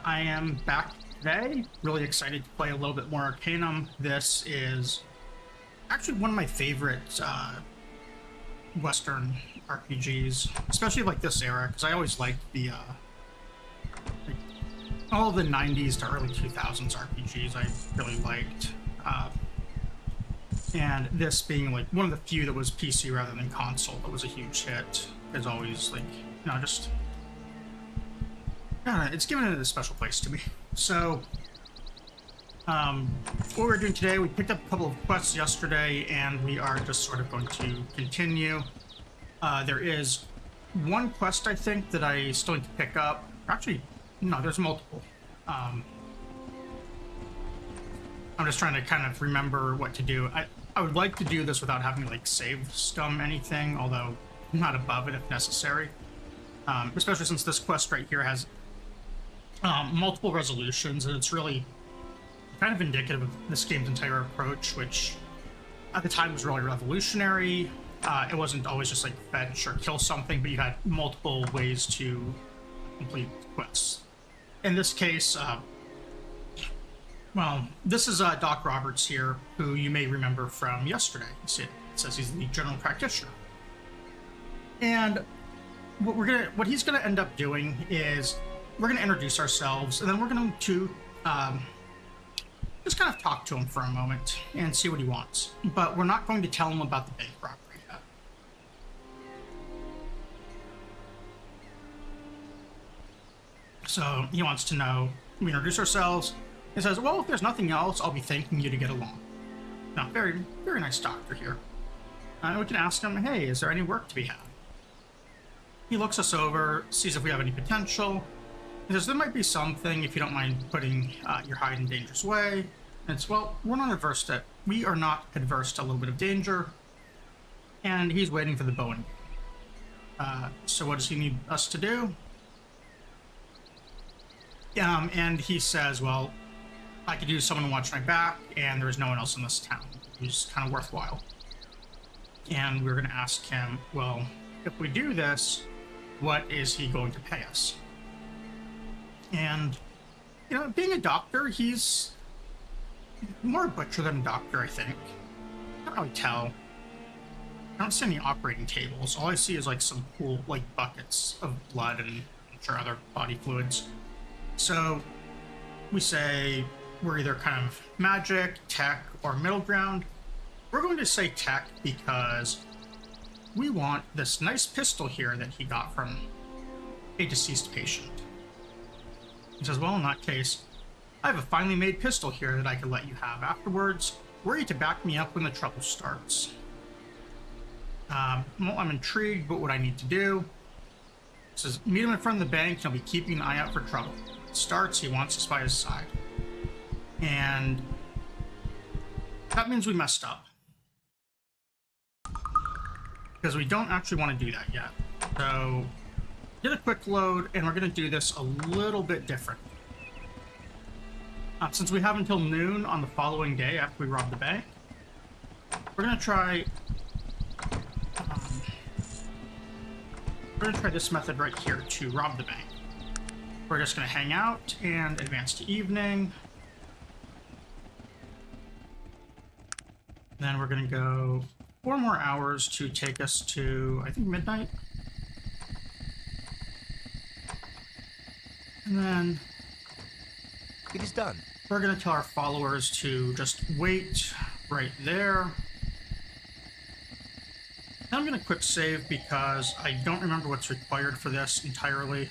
I am back today. Really excited to play a little bit more Arcanum. This is actually one of my favorite Western RPGs, especially like this era, because I always liked like, all of the 90s to early 2000s RPGs I really liked. And this being like one of the few that was PC rather than console that was a huge hit is always like, just it's given it a special place to me. So, what we're doing today, we picked up a couple of quests yesterday, and we are just sort of going to continue. There is one quest, I think, that I still need to pick up. Actually, no, there's multiple. I'm just trying to kind of remember what to do. I would like to do this without having to, like, save scum anything, although I'm not above it if necessary. Especially since this quest right here has multiple resolutions, and it's really kind of indicative of this game's entire approach, which at the time was really revolutionary. It wasn't always just like fetch or kill something, but you had multiple ways to complete quests. In this case, this is Doc Roberts here, who you may remember from yesterday. It says he's the general practitioner, and what he's gonna end up doing is we're gonna introduce ourselves, and then we're going to just kind of talk to him for a moment and see what he wants. But we're not going to tell him about the bank robbery yet. So he wants to know. We introduce ourselves. He says, "Well, if there's nothing else, I'll be thanking you to get along." Now, very, very nice doctor here. And we can ask him, "Hey, is there any work to be had?" He looks us over, sees if we have any potential. He says, "There might be something if you don't mind putting your hide in dangerous way." And it's, well, we are not adverse to a little bit of danger. And he's waiting for the Bowen. So what does he need us to do? And he says, well, I could use someone to watch my back, and there is no one else in this town who's kind of worthwhile. And we're going to ask him, well, if we do this, what is he going to pay us? And, being a doctor, he's more a butcher than a doctor, I think. I can't really tell. I don't see any operating tables. All I see is, like, some cool, like, buckets of blood and, I'm sure, other body fluids. So, we say we're either kind of magic, tech, or middle ground. We're going to say tech because we want this nice pistol here that he got from a deceased patient. He says, well, in that case, I have a finely made pistol here that I could let you have afterwards, were you to back me up when the trouble starts. Well, I'm intrigued, but what I need to do. He says, meet him in front of the bank, and he'll be keeping an eye out for trouble. It starts, he wants us by his side. And that means we messed up. Because we don't actually want to do that yet. So, get a quick load, and we're going to do this a little bit different. Since we have until noon on the following day after we rob the bank, we're going to try this method right here to rob the bank. We're just going to hang out and advance to evening. Then we're going to go 4 more hours to take us to, I think, midnight. And then it is done. We're going to tell our followers to just wait right there. Now I'm going to quick save because I don't remember what's required for this entirely.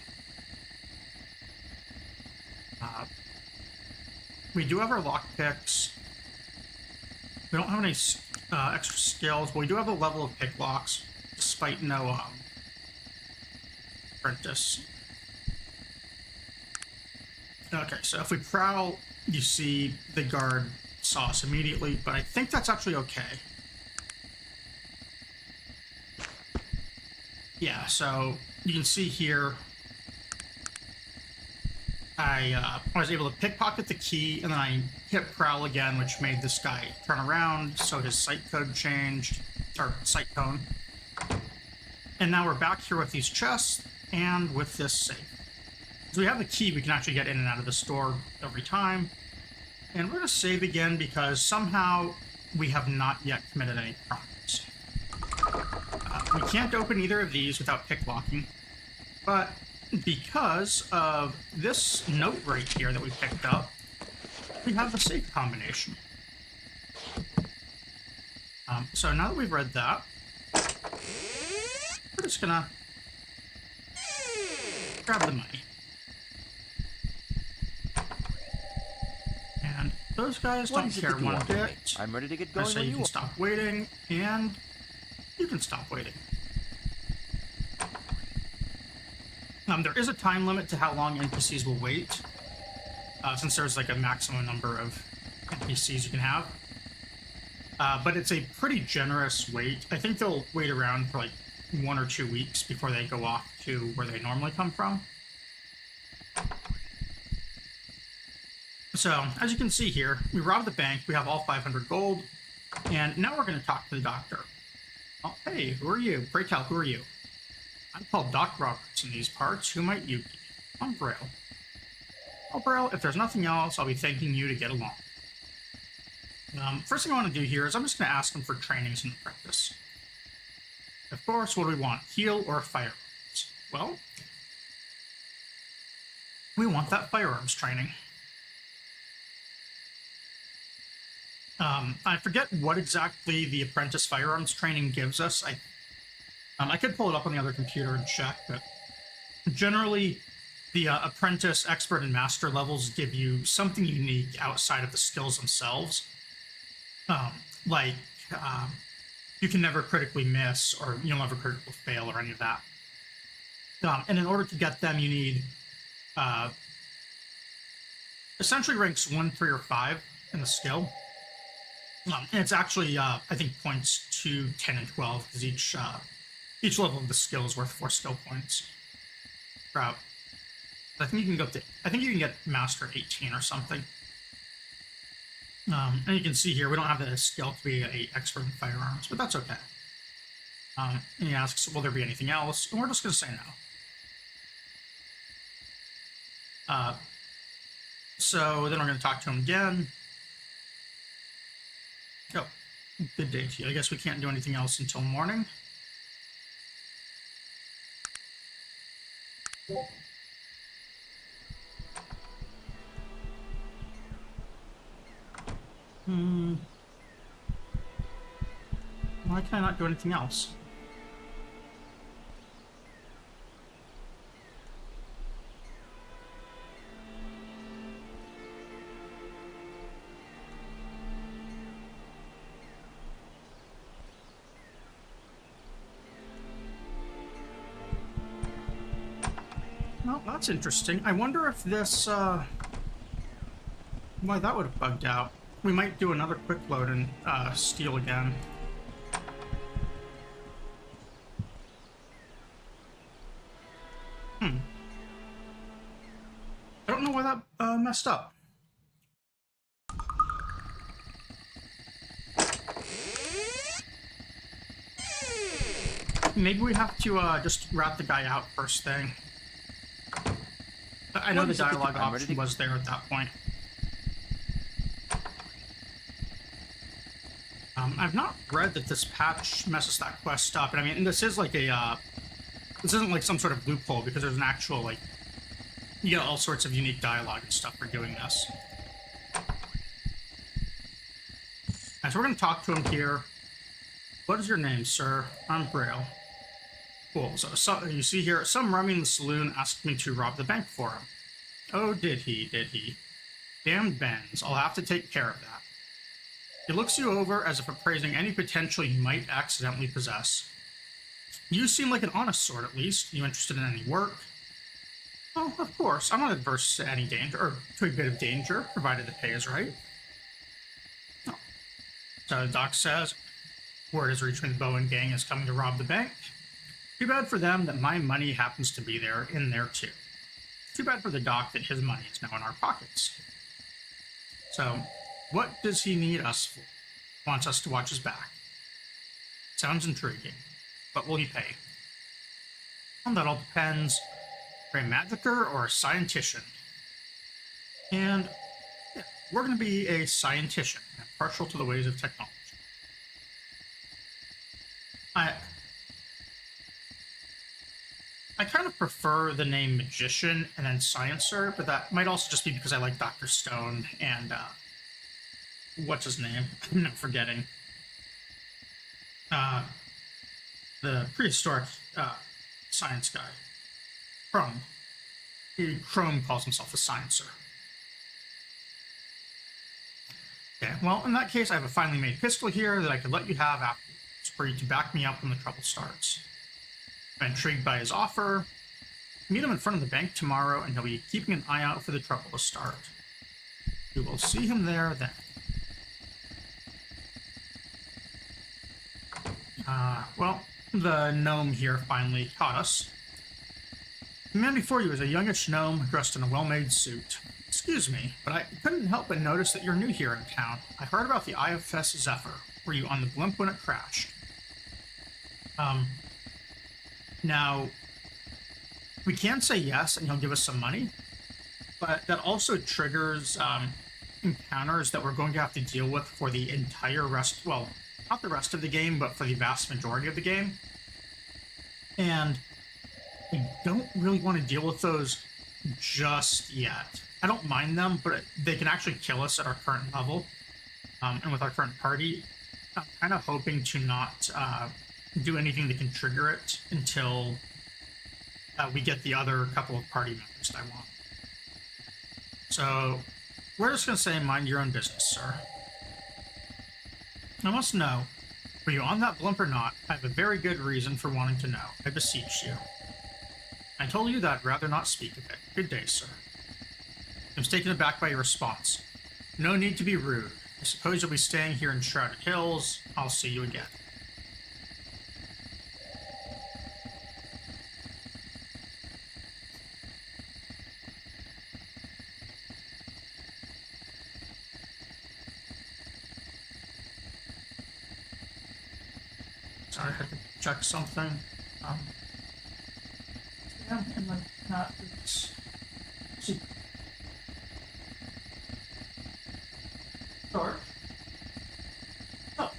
We do have our lockpicks. We don't have any extra skills, but we do have a level of pick locks, despite no apprentice. Okay, so if we prowl, you see the guard saw us immediately, but I think that's actually okay. Yeah, so you can see here, I was able to pickpocket the key, and then I hit prowl again, which made this guy turn around, so his sight code changed, or sight cone. And now we're back here with these chests, and with this safe. So we have the key, we can actually get in and out of the store every time. And we're going to save again because somehow we have not yet committed any crimes. We can't open either of these without picklocking, but because of this note right here that we picked up, we have the safe combination. So now that we've read that, we're just gonna grab the money. And those guys don't care one bit. I'm ready to get I going say when you you can are. stop waiting, and you can stop waiting. There is a time limit to how long NPCs will wait, since there's like a maximum number of NPCs you can have. But it's a pretty generous wait. I think they'll wait around for like 1 or 2 weeks before they go off to where they normally come from. So, as you can see here, we robbed the bank, we have all 500 gold, and now we're going to talk to the doctor. Oh, hey, who are you? Pray tell, who are you? I'm called Doc Roberts in these parts. Who might you be? I'm Braille. Oh, Braille, if there's nothing else, I'll be thanking you to get along. First thing I want to do here is I'm just going to ask him for training as an apprentice. Of course, what do we want? Heal or firearms? Well, we want that firearms training. I forget what exactly the apprentice firearms training gives us. I could pull it up on the other computer and check, but generally, the apprentice, expert, and master levels give you something unique outside of the skills themselves. Like, you can never critically miss, or you'll never critically fail, or any of that. And in order to get them, you need essentially ranks 1, 3, or 5 in the skill. And it's actually, I think, points 2, 10, and 12, because each level of the skill is worth 4 skill points. I think you can go up to, I think you can get Master 18 or something. And you can see here, we don't have the skill to be an expert in firearms, but that's okay. And he asks, will there be anything else? And we're just going to say no. So then we're going to talk to him again. Oh, good day to you. I guess we can't do anything else until morning. Why can I not do anything else? Well, that's interesting. I wonder if this, why that would have bugged out. We might do another quick load and steal again. I don't know why that messed up. Maybe we have to just rat the guy out first thing. I know the dialogue option was there at that point. I've not read that this patch messes that quest up, and I mean, and this is like a, this isn't like some sort of loophole, because there's an actual, like, you get all sorts of unique dialogue and stuff for doing this. Alright, so we're going to talk to him here. What is your name, sir? I'm Braille. Cool, so you see here, some rummy in the saloon asked me to rob the bank for him. Oh, did he? Damn Benz, I'll have to take care of that. He looks you over as if appraising any potential you might accidentally possess. You seem like an honest sort, at least. You interested in any work? Oh, of course. I'm not adverse to any danger, or to a bit of danger, provided the pay is right. Oh. So the doc says, word has reached me the Bowen gang is coming to rob the bank. Too bad for them that my money happens to be there in there too. Too bad for the doc that his money is now in our pockets. So, what does he need us for? Wants us to watch his back. Sounds intriguing. But will he pay? Well, that all depends. Are you a magicker or a scientician? And yeah, we're going to be a scientician, partial to the ways of technology. I kind of prefer the name magician and then sciencer, but that might also just be because I like Dr. Stone and what's his name? I'm not forgetting. The prehistoric science guy, Chrome. Chrome calls himself a sciencer. Okay, well, in that case, I have a finely made pistol here that I could let you have afterwards, for you to back me up when the trouble starts. I'm intrigued by his offer. Meet him in front of the bank tomorrow, and he'll be keeping an eye out for the trouble to start. You will see him there then. Well, the gnome here finally caught us. The man before you is a youngish gnome dressed in a well-made suit. Excuse me, but I couldn't help but notice that you're new here in town. I heard about the IFS Zephyr. Were you on the blimp when it crashed? Now, we can say yes, and he'll give us some money, but that also triggers encounters that we're going to have to deal with for the entire rest, well, not the rest of the game, but for the vast majority of the game. And I don't really want to deal with those just yet. I don't mind them, but they can actually kill us at our current level. And with our current party, I'm kind of hoping to not do anything that can trigger it until we get the other couple of party members that I want. So we're just going to say mind your own business, sir. I must know, were you on that blimp or not? I have a very good reason for wanting to know. I beseech you. I told you that I'd rather not speak of it. Good day, sir. I was taken aback by your response. No need to be rude. I suppose you'll be staying here in Shrouded Hills. I'll see you again. Sorry, I had to check something. Yeah, and like that, it's... See. George? Oh.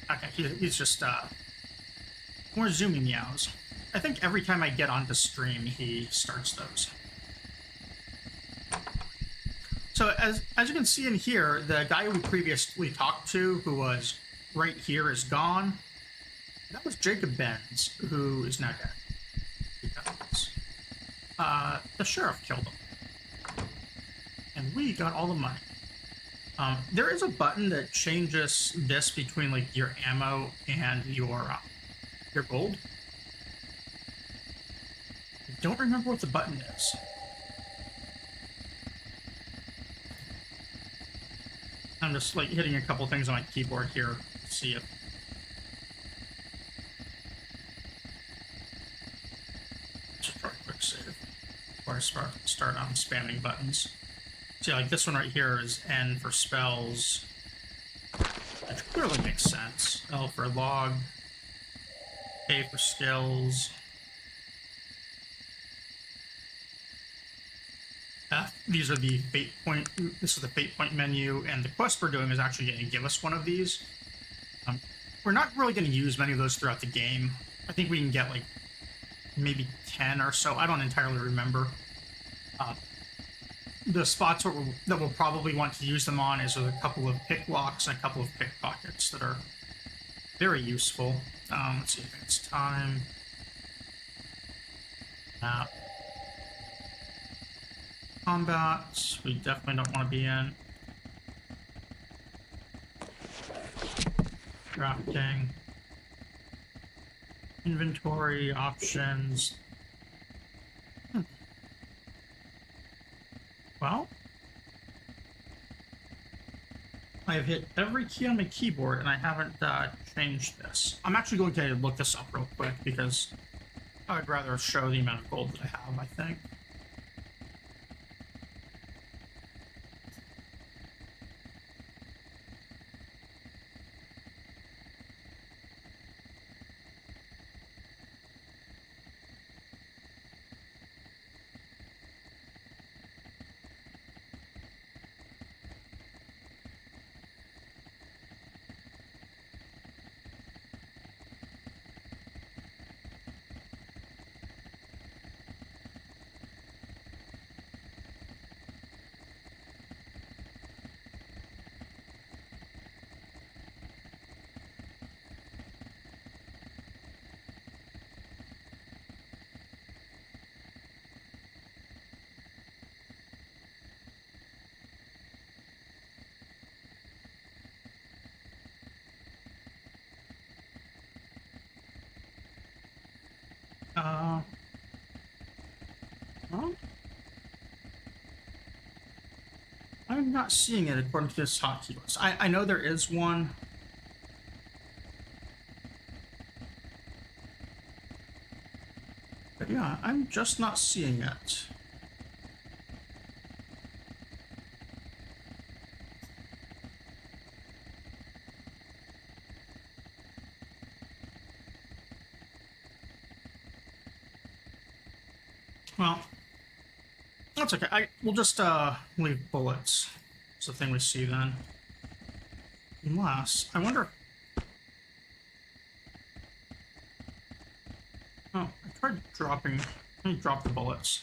Okay, he's just, more zoomy meows. I think every time I get onto stream, he starts those. So as you can see in here, the guy we previously talked to, who was right here, is gone. That was Jacob Benz, who is now dead. Because the sheriff killed him. And we got all the money. There is a button that changes this between like your ammo and your gold. I don't remember what the button is. I'm just like hitting a couple things on my keyboard here to see if. Just try a quick save before I start on spamming buttons. See, like this one right here is N for spells, which clearly makes sense. L for log, A for skills. These are the fate point. This is the fate point menu, and the quest we're doing is actually going to give us one of these. We're not really going to use many of those throughout the game. I think we can get like maybe 10 or so. I don't entirely remember. The spots that we'll probably want to use them on is a couple of pick locks and a couple of pickpockets that are very useful. Let's see if it's time. Combat, we definitely don't want to be in. Crafting. Inventory, options. Well, I have hit every key on my keyboard and I haven't changed this. I'm actually going to look this up real quick because I would rather show the amount of gold that I have, I think. Huh? I'm not seeing it according to this hotkey list. I know there is one. But yeah, I'm just not seeing it. Well, that's okay. We'll just leave bullets. It's the thing we see then. Unless I wonder. Oh, I tried dropping. Let me drop the bullets.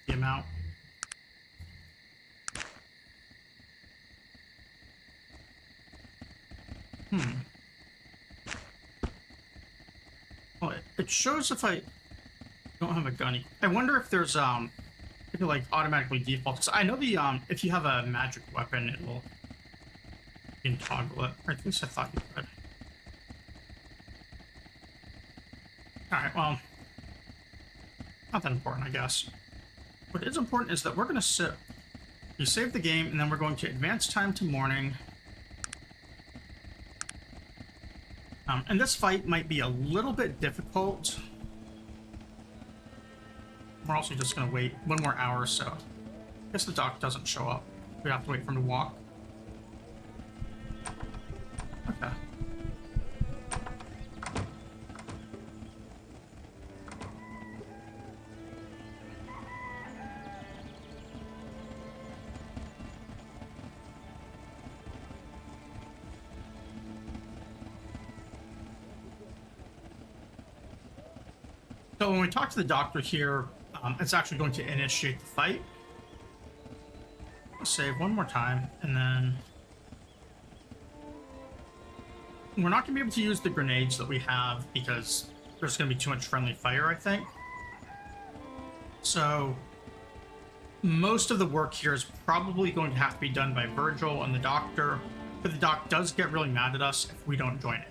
The amount. Well, it shows if I don't have a gunny. I wonder if there's if it like automatically defaults. I know the if you have a magic weapon, it will you can toggle it. Or at least I thought you could. Alright, well, not that important, I guess. What is important is that we're gonna sit. You save the game, and then we're going to advance time to morning. And this fight might be a little bit difficult. We're also just going to wait 1 more hour or so. I guess the doc doesn't show up. We have to wait for him to walk. Okay. So when we talk to the doctor here, it's actually going to initiate the fight. I'll save 1 more time, and then we're not going to be able to use the grenades that we have because there's going to be too much friendly fire, I think. So most of the work here is probably going to have to be done by Virgil and the doctor, but the doc does get really mad at us if we don't join it.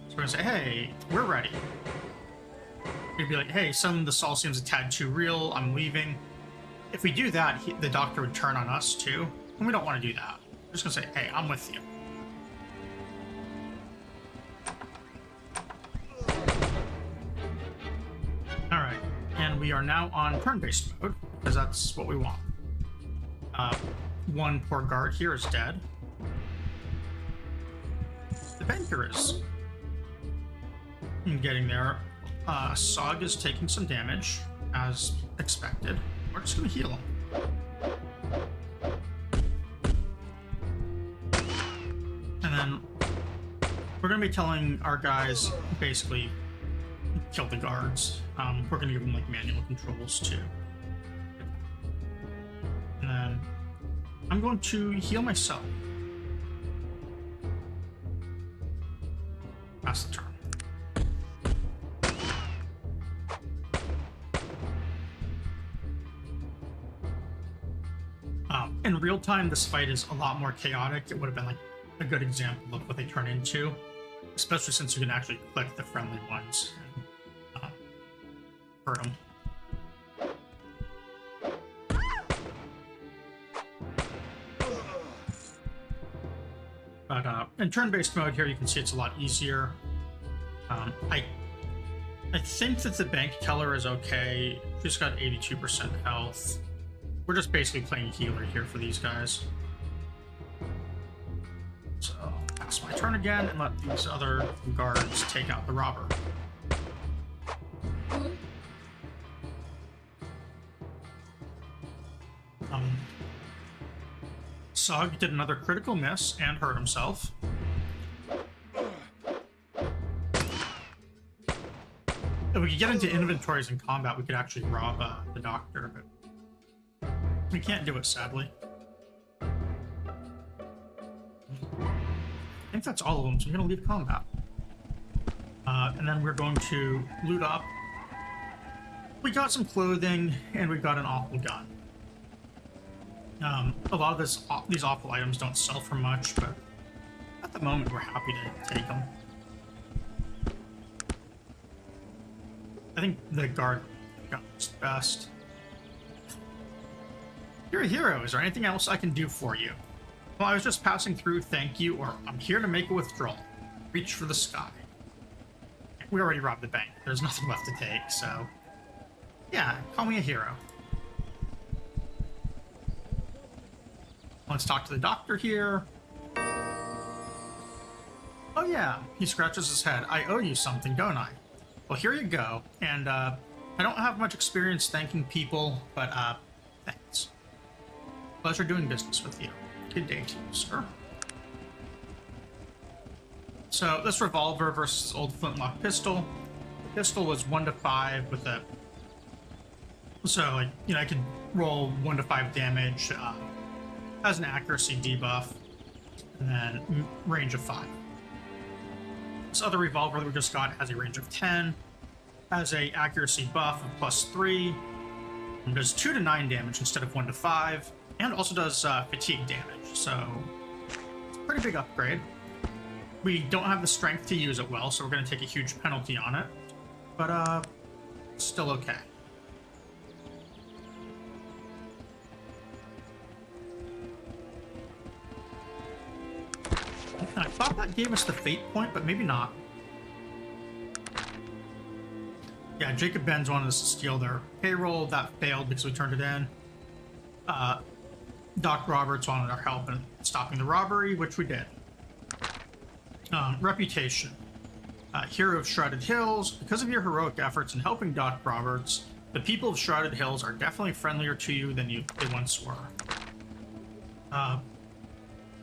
We're gonna say, hey, we're ready. We'd be like, hey, some of the Sol seems a tad too real, I'm leaving. If we do that, the doctor would turn on us too, and we don't want to do that. We're just gonna say, hey, I'm with you. Alright, and we are now on turn-based mode, because that's what we want. 1 poor guard here is dead. The banker is getting there. Sog is taking some damage, as expected. We're just gonna heal him. And then we're gonna be telling our guys, basically, kill the guards. We're gonna give them like manual controls too. And then I'm going to heal myself. Pass the turn. In real time, this fight is a lot more chaotic. It would have been like a good example of what they turn into, especially since you can actually click the friendly ones and hurt them. But in turn-based mode here, you can see it's a lot easier. I think that the bank teller is okay. She's got 82% health. We're just basically playing healer here for these guys. So, pass my turn again and let these other guards take out the robber. Sog did another critical miss and hurt himself. If we could get into inventories in combat, we could actually rob the doctor, but we can't do it, sadly. I think that's all of them, so I'm going to leave combat. And then we're going to loot up. We got some clothing, and we've got an awful gun. A lot of these awful items don't sell for much, but at the moment we're happy to take them. I think the guard got best. You're a hero. Is there anything else I can do for you? Well, I was just passing through, thank you, or I'm here to make a withdrawal. Reach for the sky. We already robbed the bank. There's nothing left to take, so... yeah, call me a hero. Let's talk to the doctor here. Oh yeah, he scratches his head. I owe you something, don't I? Well, here you go. And, I don't have much experience thanking people, but, thanks. Pleasure doing business with you. Good day to you, sir. So, this revolver versus old flintlock pistol. The pistol was 1 to 5 with a... so, like, you know, I could roll 1 to 5 damage, has an accuracy debuff, and then range of 5. This other revolver that we just got has a range of 10, has a accuracy buff of +3, and does 2 to 9 damage instead of 1 to 5, and also does fatigue damage, so it's a pretty big upgrade. We don't have the strength to use it well, so we're going to take a huge penalty on it, but still okay. I thought that gave us the fate point, but maybe not. Yeah, Jacob Benz wanted us to steal their payroll. That failed because we turned it in. Doc Roberts wanted our help in stopping the robbery, which we did. Reputation. Hero of Shrouded Hills. Because of your heroic efforts in helping Doc Roberts, the people of Shrouded Hills are definitely friendlier to you than they once were.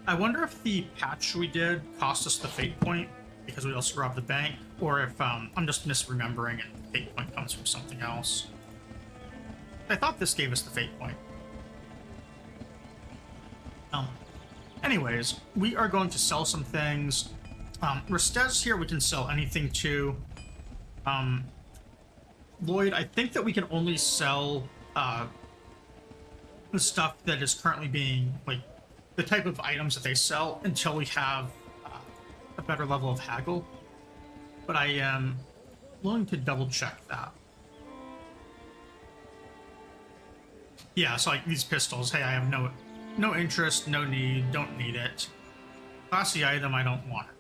I wonder if the patch we did cost us the fate point because we also robbed the bank, or if I'm just misremembering and the fate point comes from something else. I thought this gave us the fate point. Anyways, we are going to sell some things. Restez here we can sell anything to. Lloyd, I think that we can only sell the stuff that is currently being, like, the type of items that they sell until we have a better level of haggle. But I am willing to double check that. Yeah, so like these pistols, hey, I have no interest, no need, don't need it. Classy item, I don't want it.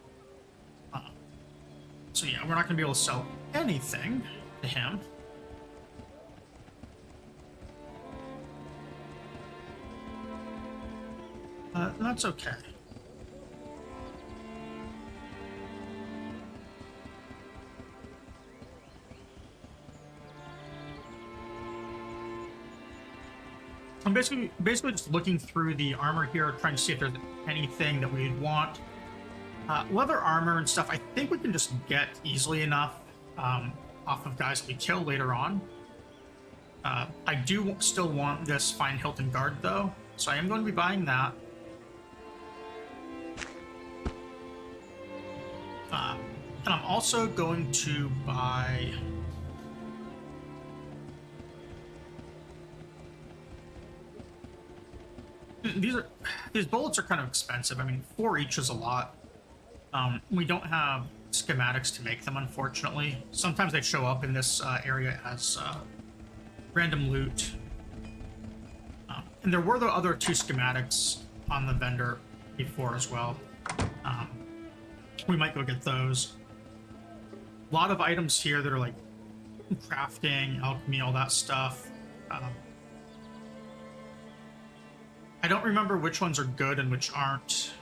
So yeah, we're not going to be able to sell anything to him. That's okay. I'm basically just looking through the armor here, trying to see if there's anything that we'd want. Leather armor and stuff, I think we can just get easily enough off of guys that we kill later on. I do still want this Fine Hilton Guard, though, so I am going to be buying that. And I'm also going to buy... These bullets are kind of expensive. I mean, 4 each is a lot. We don't have schematics to make them, unfortunately. Sometimes they show up in this area as random loot. And there were the other 2 schematics on the vendor before as well. We might go get those. A lot of items here that are like crafting, alchemy, all that stuff. I don't remember which ones are good and which aren't,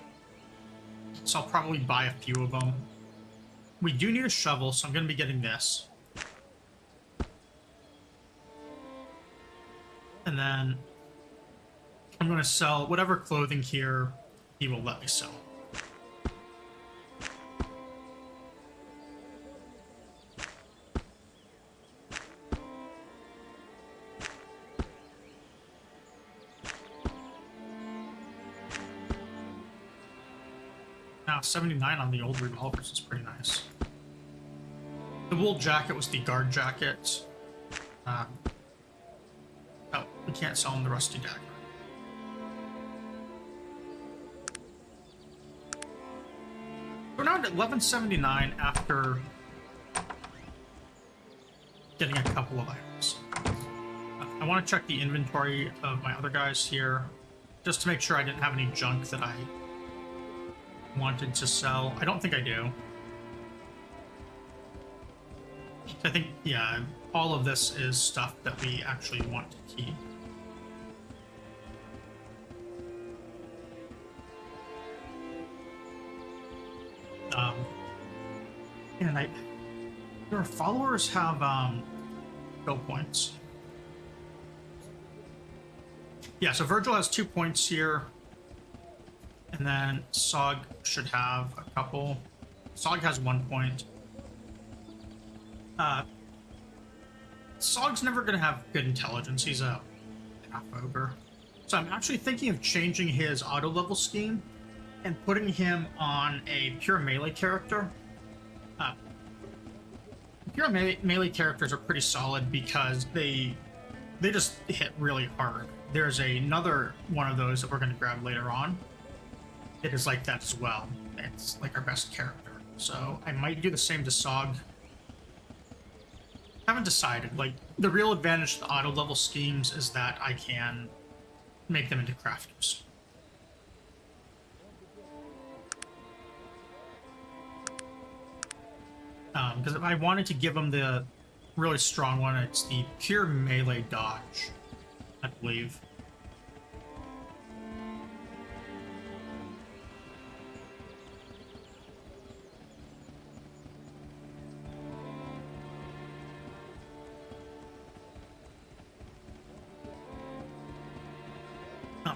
so I'll probably buy a few of them. We do need a shovel, so I'm going to be getting this. And then I'm going to sell whatever clothing here he will let me sell. Now 79 on the old revolvers is pretty nice. The wool jacket was the guard jacket. Oh, we can't sell him the rusty dagger. We're now at 1179 after getting a couple of items. I want to check the inventory of my other guys here, just to make sure I didn't have any junk that I wanted to sell. I don't think I do. I think, yeah, all of this is stuff that we actually want to keep. And your followers have skill points. Yeah, so Virgil has 2 points here, and then Sog should have a couple. Sog has 1 point. Sog's never going to have good intelligence. He's a half ogre. So I'm actually thinking of changing his auto level scheme and putting him on a pure melee character. Pure melee characters are pretty solid because they just hit really hard. There's another one of those that we're going to grab later on. It is like that as well. It's like our best character. So I might do the same to Sog. Haven't decided. Like, the real advantage to the auto level schemes is that I can make them into crafters. Because if I wanted to give them the really strong one, it's the pure melee dodge, I believe.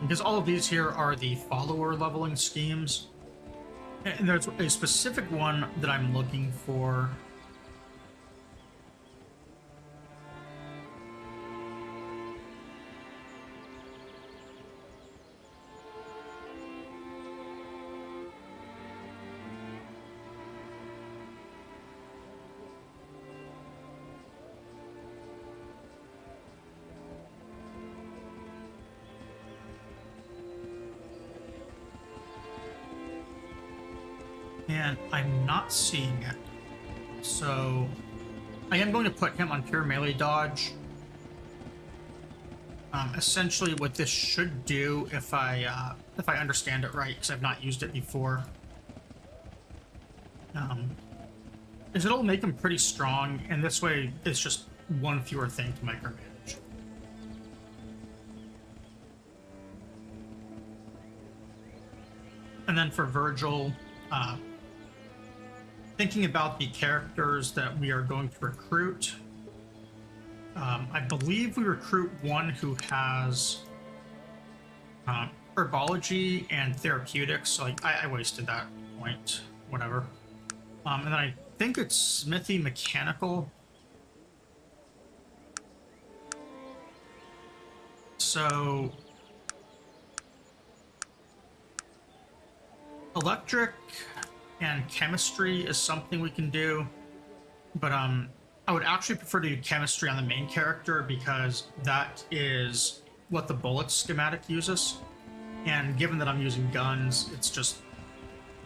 Because all of these here are the follower leveling schemes. And there's a specific one that I'm looking for. And I'm not seeing it. So I am going to put him on pure melee dodge. Essentially what this should do, if I understand it right, because I've not used it before, is it'll make him pretty strong, and this way it's just one fewer thing to micromanage. And then for Virgil, thinking about the characters that we are going to recruit, I believe we recruit one who has herbology and therapeutics. So like, I wasted that point, whatever. And then I think it's smithy mechanical. So electric and chemistry is something we can do, but I would actually prefer to do chemistry on the main character because that is what the bullet schematic uses, and given that I'm using guns, it's just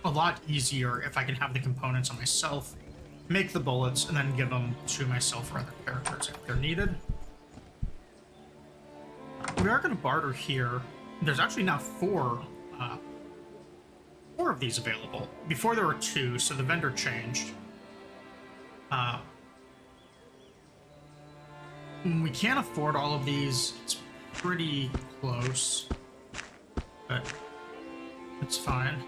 a lot easier if I can have the components on myself, make the bullets, and then give them to myself or other characters if they're needed. We are going to barter here. There's actually now four of these available. Before there were 2, so the vendor changed. We can't afford all of these. It's pretty close, but it's fine.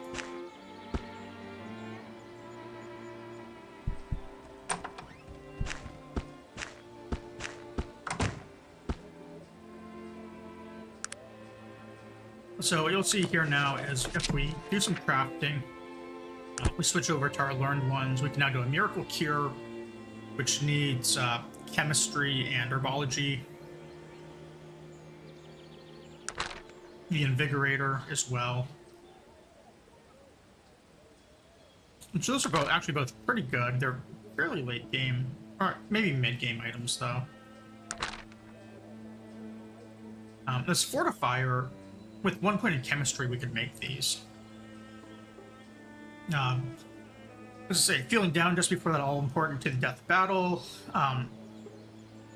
So what you'll see here now is if we do some crafting, we switch over to our learned ones, we can now do a miracle cure, which needs chemistry and herbology. The invigorator as well. Which those are actually both pretty good. They're fairly late game, or maybe mid game items though. This fortifier, with 1 point in chemistry, we could make these. Let's say, feeling down just before that all-important to the death battle.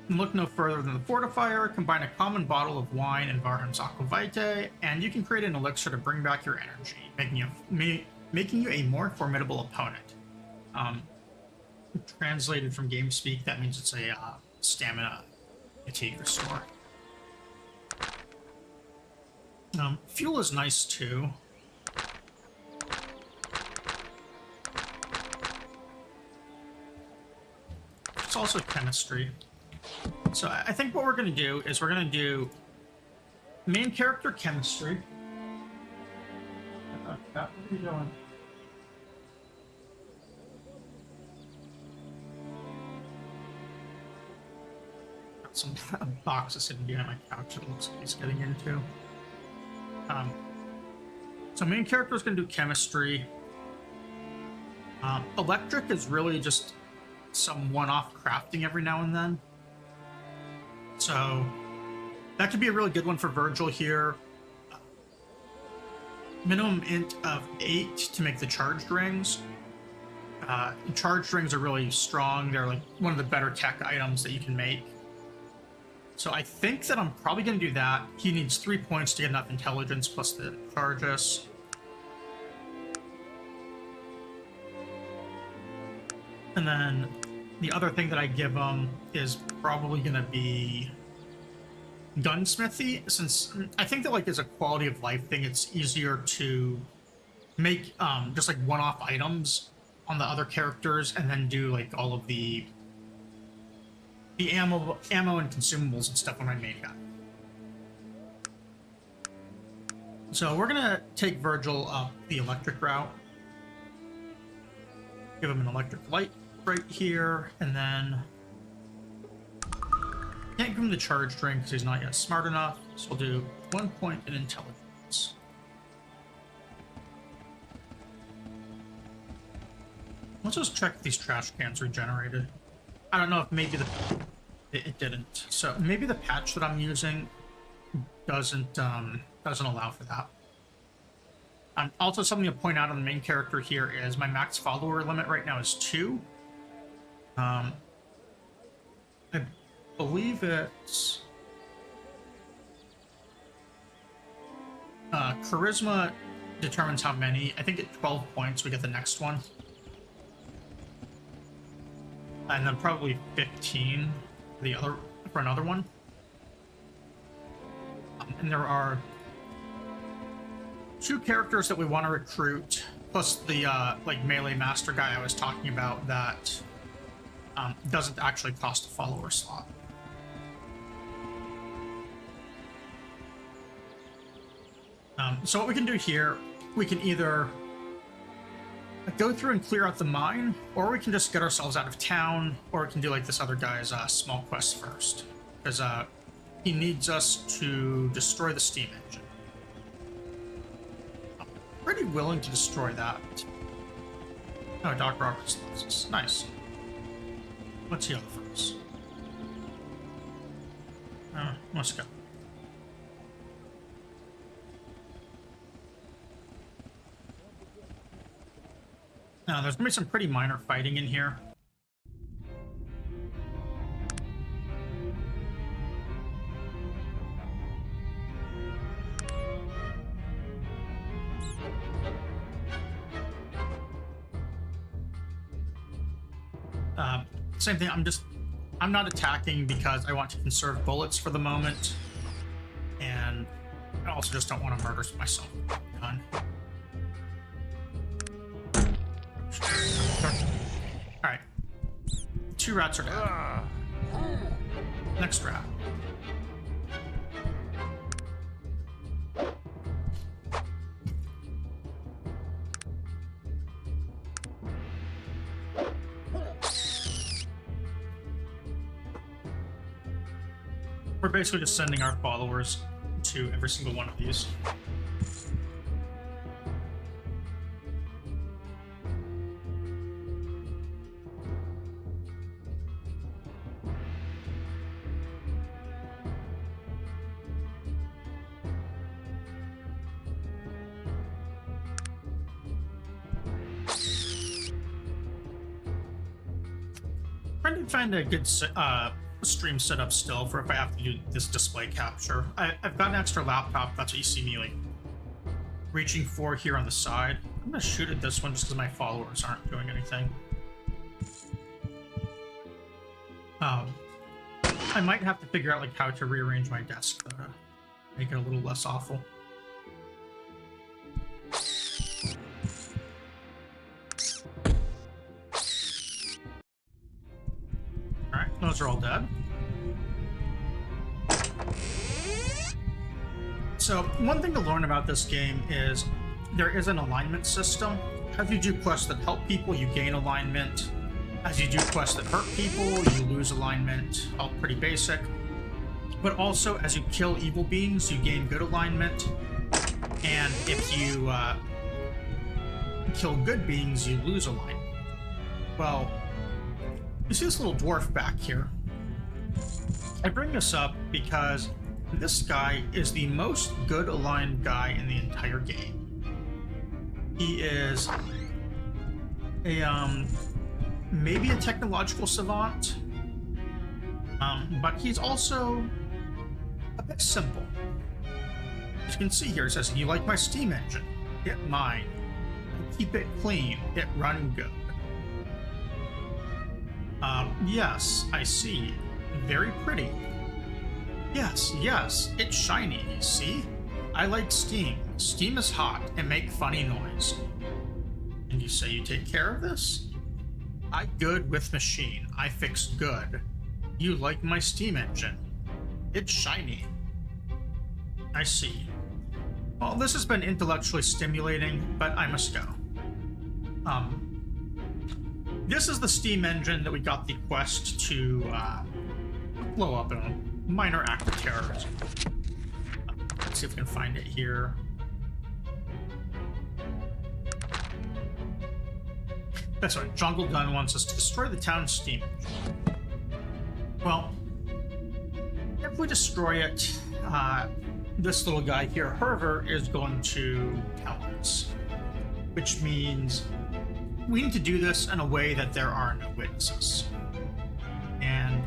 Look no further than the fortifier. Combine a common bottle of wine and Varham's Aquavite, and you can create an elixir to bring back your energy, making you a more formidable opponent. Translated from GameSpeak, that means it's a stamina fatigue restore. Fuel is nice too. It's also chemistry. So I think what we're going to do is we're going to do main character chemistry. What are you doing? Got some boxes sitting behind my couch that looks like he's getting into. So main character is going to do chemistry. Electric is really just some one-off crafting every now and then. So that could be a really good one for Virgil here. Minimum int of 8 to make the charged rings. Charged rings are really strong. They're like one of the better tech items that you can make. So I think that I'm probably going to do that. He needs 3 points to get enough intelligence plus the charges. And then the other thing that I give him is probably going to be gunsmithy, since I think that like as a quality of life thing, it's easier to make just like one-off items on the other characters and then do like all of the ammo and consumables and stuff on my main guy. So we're gonna take Virgil up the electric route. Give him an electric light right here, and then can't give him the charge drink because he's not yet smart enough, so we'll do 1 point in intelligence. Let's just check if these trash cans regenerated. I don't know if maybe it didn't. So maybe the patch that I'm using doesn't allow for that. Also, something to point out on the main character here is my max follower limit right now is 2. I believe it's charisma determines how many. I think at 12 points we get the next one, and then probably 15 for another one. And there are 2 characters that we want to recruit, plus the like melee master guy I was talking about that doesn't actually cost a follower slot. So what we can do here, we can either go through and clear out the mine, or we can just get ourselves out of town, or we can do like this other guy's small quest first, because he needs us to destroy the steam engine. I'm pretty willing to destroy that. Oh, Doc Roberts loves us. Nice. What's he offer us? Let's go. Now, there's gonna be some pretty minor fighting in here. Same thing, I'm not attacking because I want to conserve bullets for the moment, and I also just don't want to murder myself. Done. Alright. 2 rats are dead. Next rat. We're basically just sending our followers to every single one of these. Trying to find a good the stream set up still for if I have to do this display capture. I've got an extra laptop. That's what you see me like reaching for here on the side. I'm gonna shoot at this one just because my followers aren't doing anything. I might have to figure out like how to rearrange my desk to make it a little less awful. Alright, those are all dead. So, one thing to learn about this game is there is an alignment system. As you do quests that help people, you gain alignment. As you do quests that hurt people, you lose alignment. All pretty basic. But also, as you kill evil beings, you gain good alignment. And if you kill good beings, you lose alignment. Well, you see this little dwarf back here? I bring this up because this guy is the most good aligned guy in the entire game. He is a maybe a technological savant, but he's also a bit simple. As you can see here, it says, "You like my steam engine? Get mine. Keep it clean. It run good." Yes, I see. Very pretty. Yes, it's shiny, see? I like steam. Steam is hot and make funny noise. And you say you take care of this? I good with machine. I fix good. You like my steam engine? It's shiny. I see. Well, this has been intellectually stimulating, but I must go. This is the steam engine that we got the quest to blow up in a minor act of terrorism. Let's see if we can find it here. That's right, Jungle Gun wants us to destroy the town's steam engine. Well, if we destroy it, this little guy here, Herver, is going to tell us. Which means we need to do this in a way that there are no witnesses. And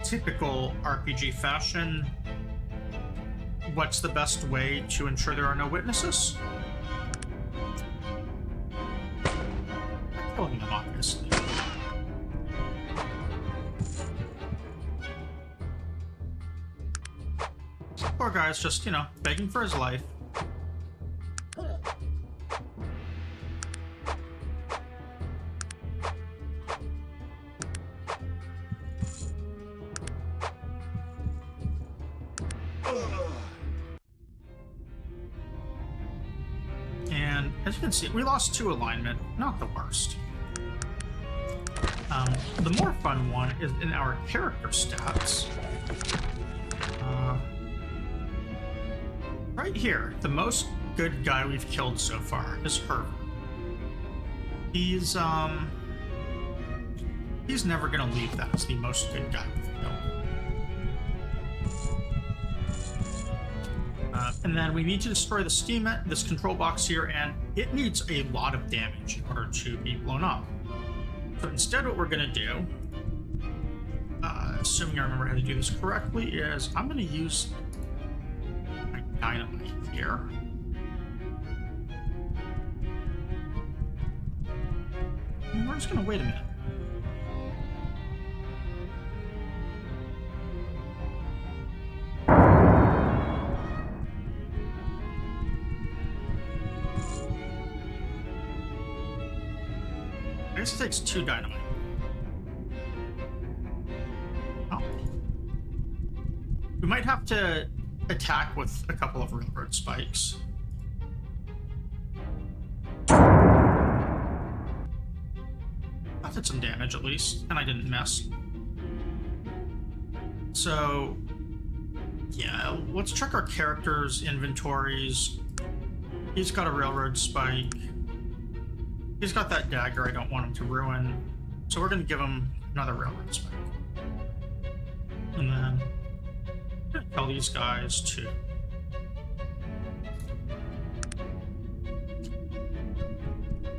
typical RPG fashion, what's the best way to ensure there are no witnesses? Killing them, obviously. Poor guy's just, you know, begging for his life. And as you can see, we lost 2 alignment. Not the worst. The more fun one is in our character stats. Right here, the most good guy we've killed so far is Herb. He's never gonna leave that as the most good guy we've killed. And then we need to destroy the steam, this control box here, and it needs a lot of damage in order to be blown up. So instead, what we're gonna do, assuming I remember how to do this correctly, is I'm gonna use my dynamite here. And we're just gonna wait a minute. I guess it takes 2 dynamite. Oh. We might have to attack with a couple of railroad spikes. That did some damage at least, and I didn't miss. So, yeah, let's check our characters' inventories. He's got a railroad spike. He's got that dagger I don't want him to ruin. So we're going to give him another railroad spike. And then I'm going to tell these guys to...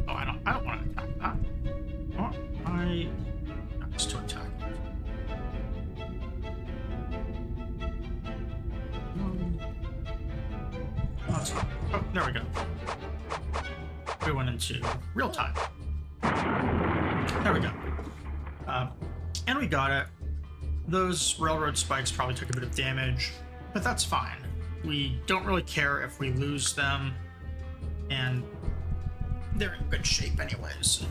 Oh, I don't want to attack that. Oh, I... That's to attack it. What's up? Oh, there we go. We went into real time. There we go. And we got it. Those railroad spikes probably took a bit of damage, but that's fine. We don't really care if we lose them, and they're in good shape anyways.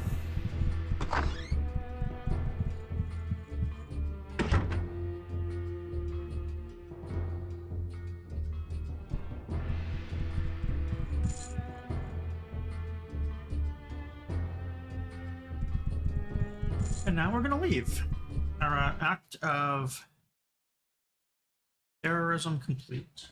And now we're gonna leave. Our act of terrorism complete.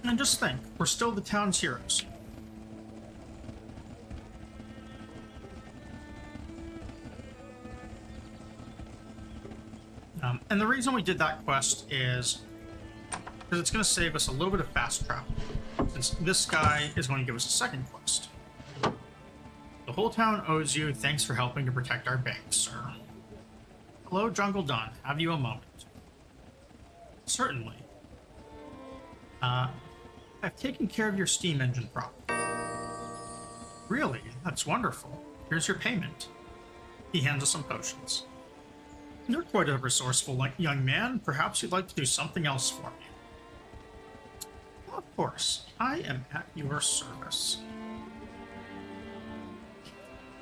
And just think, we're still the town's heroes. And the reason we did that quest is because it's going to save us a little bit of fast travel, since this guy is going to give us a second quest. The whole town owes you. Thanks for helping to protect our banks, sir. Hello, Jungle Don. Have you a moment? Certainly. I've taken care of your steam engine problem. Really? That's wonderful. Here's your payment. He hands us some potions. You're quite a resourceful young man. Perhaps you'd like to do something else for me. Well, of course. I am at your service.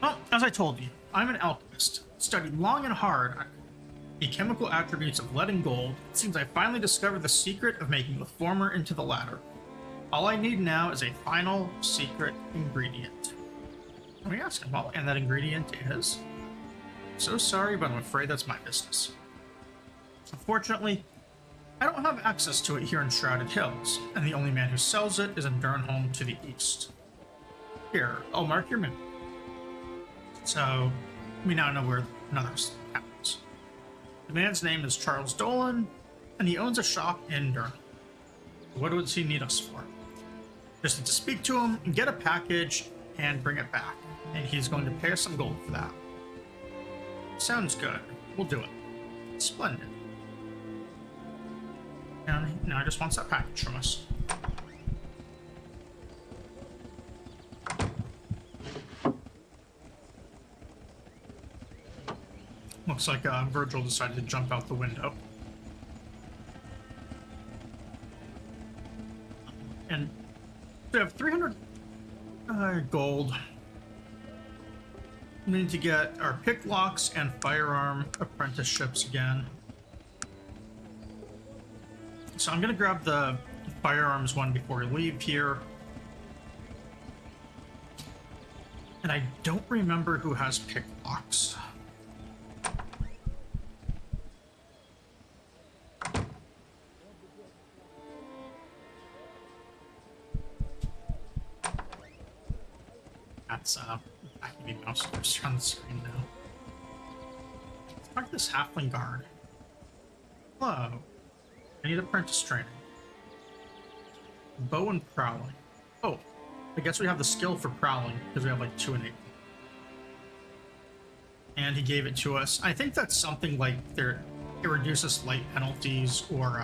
Well, as I told you, I'm an alchemist. Studied long and hard the chemical attributes of lead and gold. It seems I finally discovered the secret of making the former into the latter. All I need now is a final secret ingredient. Let me ask him, well, and that ingredient is... So sorry, but I'm afraid that's my business. Unfortunately, I don't have access to it here in Shrouded Hills, and the only man who sells it is in Durnholm to the east. Here, I'll mark your move. So, we now know where another happens. The man's name is Charles Dolan, and he owns a shop in Durnholm. What does he need us for? Just need to speak to him, get a package, and bring it back. And he's going to pay us some gold for that. Sounds good. We'll do it. Splendid. And now he just wants that package from us. Looks like Virgil decided to jump out the window. And we have 300 gold. We need to get our picklocks and firearm apprenticeships again. So I'm gonna grab the firearms one before we leave here. And I don't remember who has picklocks. That's activate mouse cursor on the screen now. Let's talk to this halfling guard. Hello. I need apprentice training. Bow and prowling. Oh, I guess we have the skill for prowling because we have like 2 innate. And he gave it to us. I think that's something like it reduces light penalties or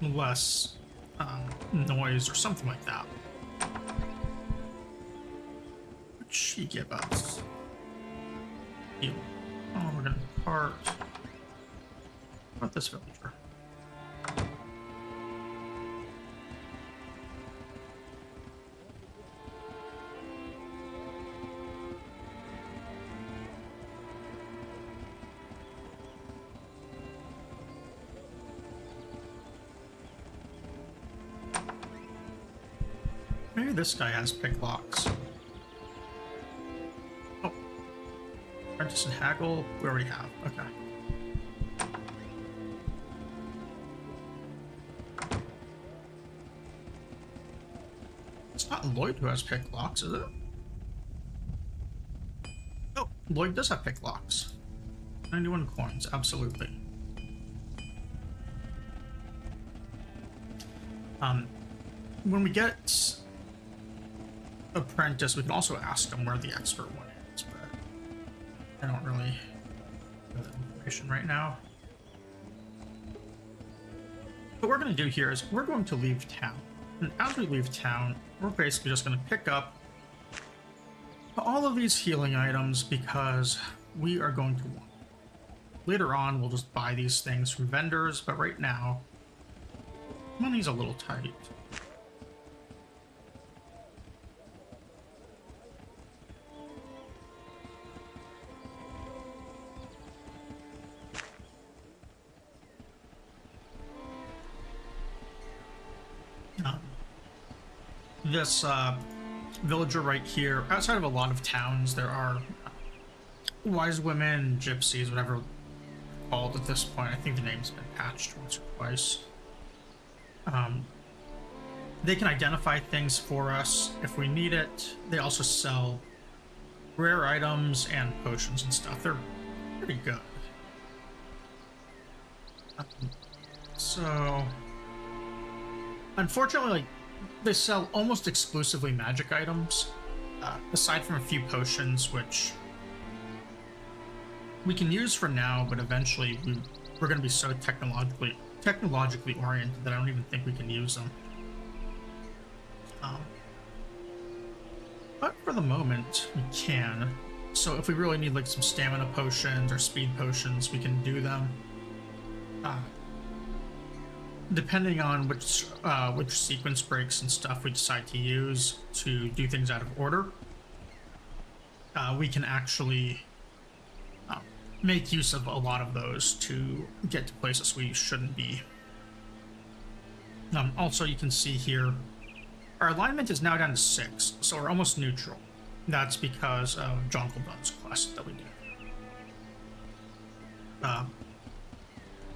less noise or something like that. What did she give us? Heal. Oh, we're gonna part. What about this villager? Maybe this guy has picklocks. Oh. Apprentice and Haggle, we already have. Okay. It's not Lloyd who has picklocks, is it? Oh, Lloyd does have picklocks. 91 coins, absolutely. When we get apprentice, we can also ask him where the expert one is, but I don't really know that information. situation right now. What we're going to do here is we're going to leave town. And as we leave town, we're basically just going to pick up all of these healing items because we are going to want them. Later on, we'll just buy these things from vendors, but right now, money's a little tight. This villager right here, outside of a lot of towns, there are wise women, gypsies, whatever called at this point. I think the name's been patched once or twice. They can identify things for us if we need it. They also sell rare items and potions and stuff. They're pretty good. So, unfortunately, like, they sell almost exclusively magic items, aside from a few potions, which we can use for now, but eventually we're going to be so technologically oriented that I don't even think we can use them. But for the moment, we can. So if we really need like some stamina potions or speed potions, we can do them. Depending on which sequence breaks and stuff we decide to use to do things out of order, we can actually make use of a lot of those to get to places we shouldn't be. Also, you can see here, our alignment is now down to 6, so we're almost neutral. That's because of Jonquildon's quest that we did.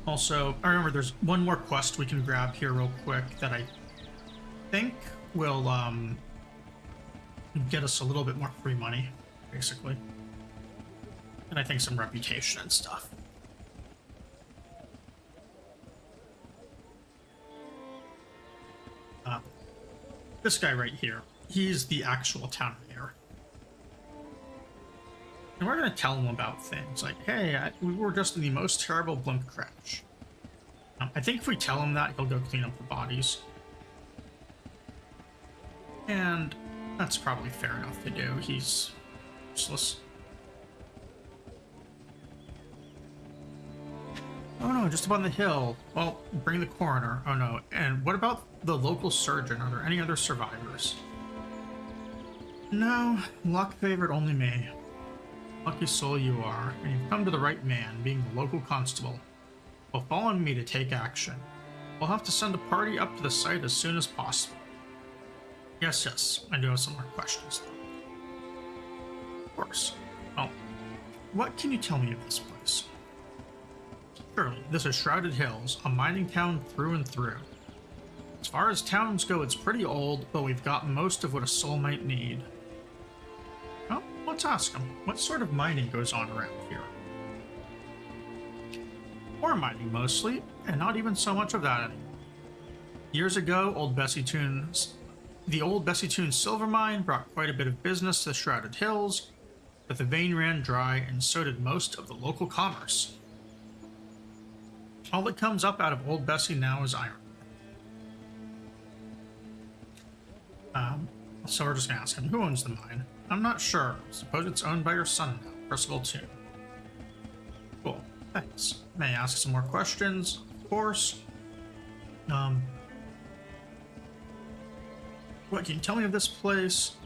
Also, I remember there's one more quest we can grab here real quick that I think will get us a little bit more free money, basically. And I think some reputation and stuff. This guy right here, he's the actual town mayor. And we're going to tell him about things like, hey, we were just in the most terrible blimp crash. I think if we tell him that, he'll go clean up the bodies. And that's probably fair enough to do. He's useless. Oh no, just up on the hill. Well, bring the coroner. Oh no. And what about the local surgeon? Are there any other survivors? No, luck favored only me. Lucky soul you are, and you've come to the right man, being the local constable. Well, fall on me to take action. We'll have to send a party up to the site as soon as possible. Yes, I do have some more questions, though. Of course. Well, what can you tell me of this place? Surely, this is Shrouded Hills, a mining town through and through. As far as towns go, it's pretty old, but we've got most of what a soul might need. Well, let's ask him. What sort of mining goes on around here? Ore mining, mostly, and not even so much of that anymore. Years ago, the old Bessie-Toon silver mine brought quite a bit of business to the Shrouded Hills, but the vein ran dry, and so did most of the local commerce. All that comes up out of Old Bessie now is iron. So we're just gonna ask him, who owns the mine? I'm not sure. Suppose it's owned by your son now, Percival Toon. Cool, thanks. May I ask some more questions? Of course. What can you tell me of this place?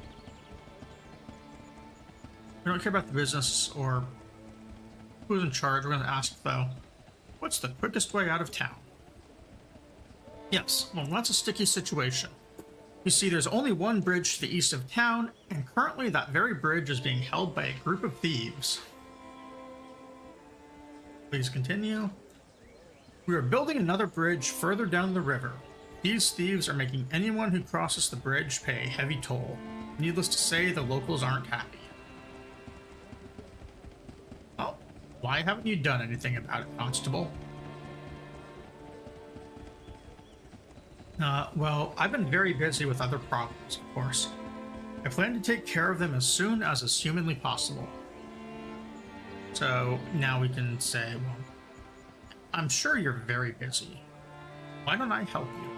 We don't care about the business or who's in charge. We're gonna ask though, what's the quickest way out of town? Yes, well, that's a sticky situation. You see, there's only one bridge to the east of town, and currently that very bridge is being held by a group of thieves. Please continue. We are building another bridge further down the river. These thieves are making anyone who crosses the bridge pay a heavy toll. Needless to say, the locals aren't happy. Oh, why haven't you done anything about it, Constable? Well, I've been very busy with other problems, of course. I plan to take care of them as soon as is humanly possible. So now we can say, well, I'm sure you're very busy. Why don't I help you?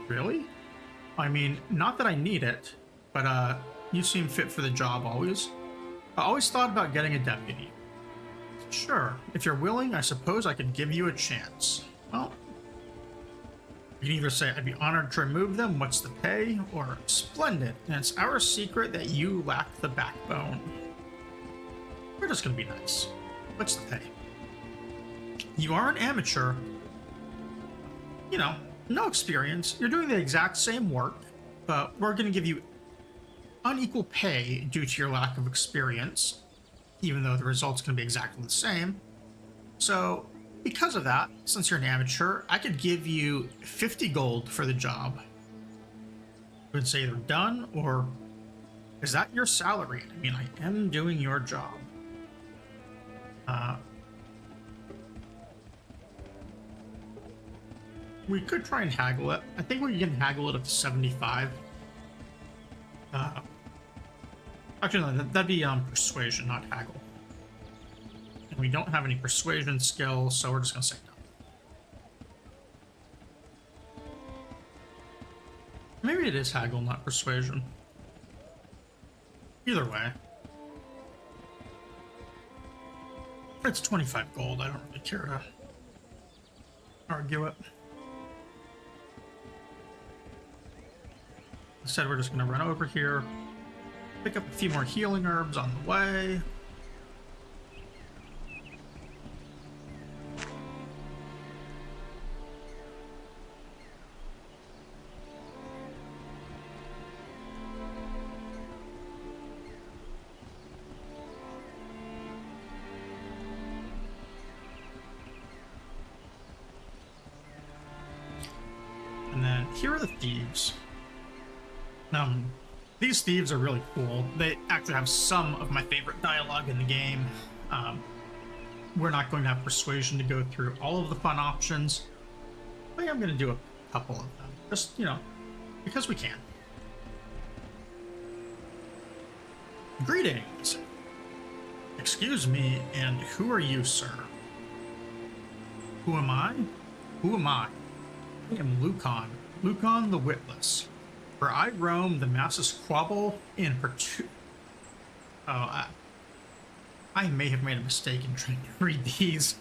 Really? I mean, not that I need it, but you seem fit for the job always. I always thought about getting a deputy. Sure, if you're willing, I suppose I could give you a chance. Well, you can either say, I'd be honored to remove them, what's the pay? Or, splendid, and it's our secret that you lack the backbone. We're just gonna be nice. What's the pay? You are an amateur. You know, no experience. You're doing the exact same work, but we're gonna give you unequal pay due to your lack of experience, even though the result's gonna be exactly the same. So, because of that, since you're an amateur, I could give you 50 gold for the job. You would say either done, or is that your salary? I mean, I am doing your job. We could try and haggle it. I think we can haggle it up to 75. Actually, no, that'd be persuasion, not haggle. And we don't have any persuasion skill, so we're just gonna say no. Maybe it is haggle, not persuasion. Either way. It's 25 gold, I don't really care to argue it. Instead, we're just going to run over here, pick up a few more healing herbs on the way. And then here are the thieves. These thieves are really cool. They actually have some of my favorite dialogue in the game. We're not going to have persuasion to go through all of the fun options. I think I'm going to do a couple of them. Just, you know, because we can. Greetings. Excuse me, and who are you, sir? Who am I? Who am I? I am Lucan the Witless. Where I roam, the masses squabble in I may have made a mistake in trying to read these.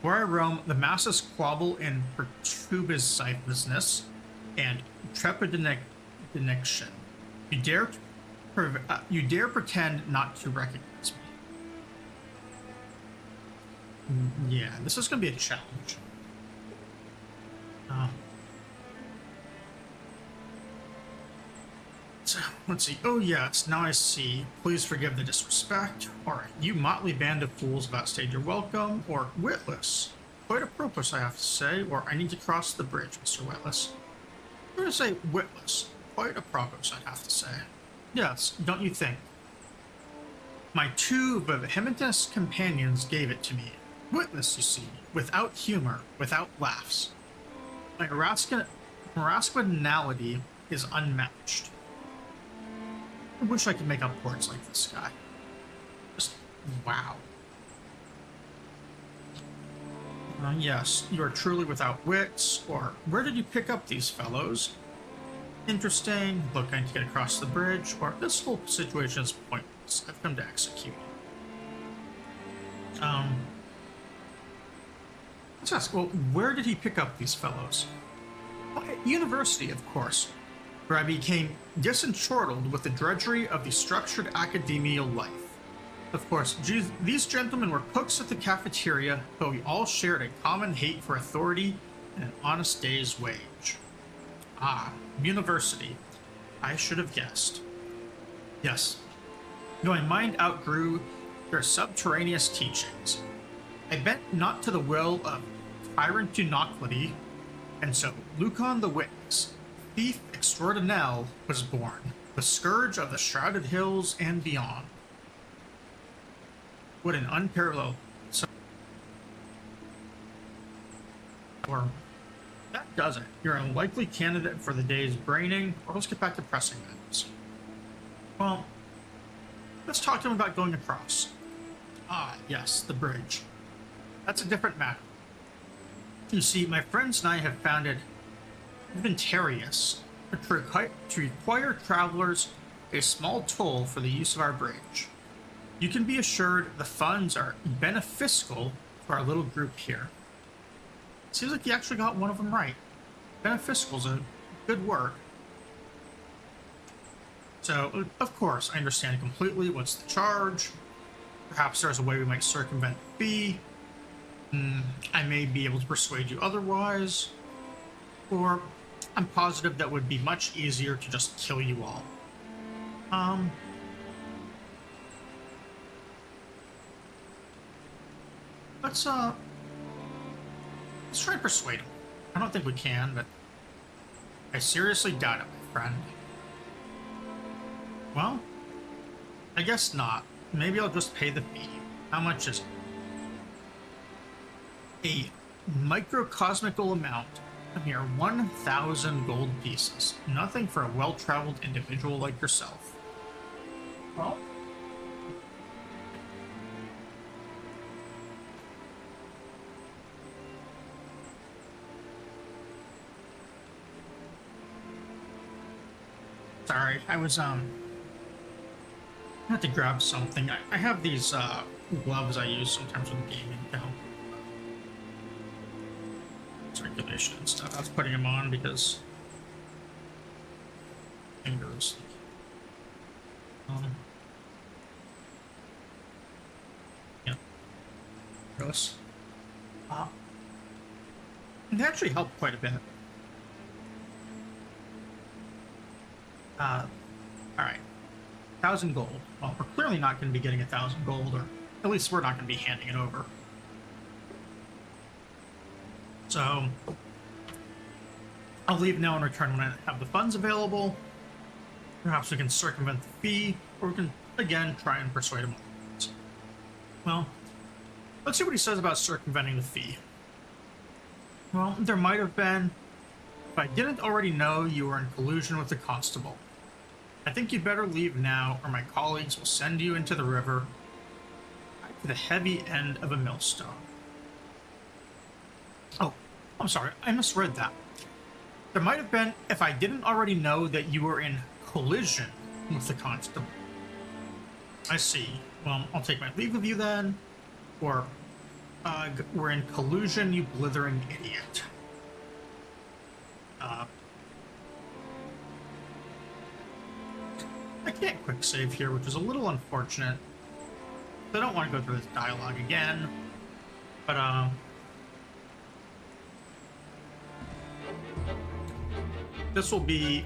Where I roam, the masses squabble in perturbativeness and trepidation. You dare pretend not to recognize me. Yeah, this is going to be a challenge. Let's see. Oh yes, now I see. Please forgive the disrespect. Alright, you motley band of fools have outstayed your welcome. Or witless. Quite apropos, I have to say. Or I need to cross the bridge, Mr. Witless. I'm going to say witless. Quite apropos, I'd have to say. Yes, don't you think? My two vehemendous companions gave it to me. Witless, you see. Without humor. Without laughs. My rascality is unmatched. I wish I could make up words like this guy. Just, wow. Yes, you are truly without wits, or where did you pick up these fellows? Interesting, look, I need to get across the bridge, or this whole situation is pointless. I've come to execute. Let's ask, well, where did he pick up these fellows? Well, at university, of course, where I became disenchanted with the drudgery of the structured academial life. Of course, these gentlemen were cooks at the cafeteria, but we all shared a common hate for authority and an honest day's wage. Ah, university. I should have guessed. Yes, my mind outgrew their subterraneous teachings. I bent not to the will of tyrannicality, and so Lucan the Witless, thief extraordinaire, was born, the scourge of the shrouded hills and beyond. What an unparalleled... Or, that does it. You're an unlikely candidate for the day's braining, or let's get back to pressing matters. Well, let's talk to him about going across. Ah, yes, the bridge. That's a different matter. You see, my friends and I have founded Inventarius to require travelers a small toll for the use of our bridge. You can be assured the funds are beneficial for our little group here. Seems like you actually got one of them right. Beneficial's a good word. So, of course, I understand completely what's the charge. Perhaps there's a way we might circumvent the fee. I may be able to persuade you otherwise. Or I'm positive that would be much easier to just kill you all. Let's try and persuade him. I don't think we can, but I seriously doubt it, my friend. Well, I guess not. Maybe I'll just pay the fee. How much is it? A microcosmical amount. A mere 1,000 gold pieces. Nothing for a well-traveled individual like yourself. Well, sorry, I had to grab something. I have these gloves I use sometimes with gaming to help circulation and stuff. I was putting them on because fingers. Yeah. Gross. They actually help quite a bit. All right. 1,000 gold. Well, we're clearly not going to be getting 1,000 gold, or at least we're not going to be handing it over. So, I'll leave now and return when I have the funds available. Perhaps we can circumvent the fee, or we can, again, try and persuade him. Well, let's see what he says about circumventing the fee. Well, there might have been. If I didn't already know you were in collusion with the constable, I think you'd better leave now, or my colleagues will send you into the river to the heavy end of a millstone. Oh, I'm sorry, I misread that. There might have been if I didn't already know that you were in collision with the constable. I see. Well, I'll take my leave of you then. Or, we're in collusion, you blithering idiot. I can't quick save here, which is a little unfortunate. I don't want to go through this dialogue again. But, this will be...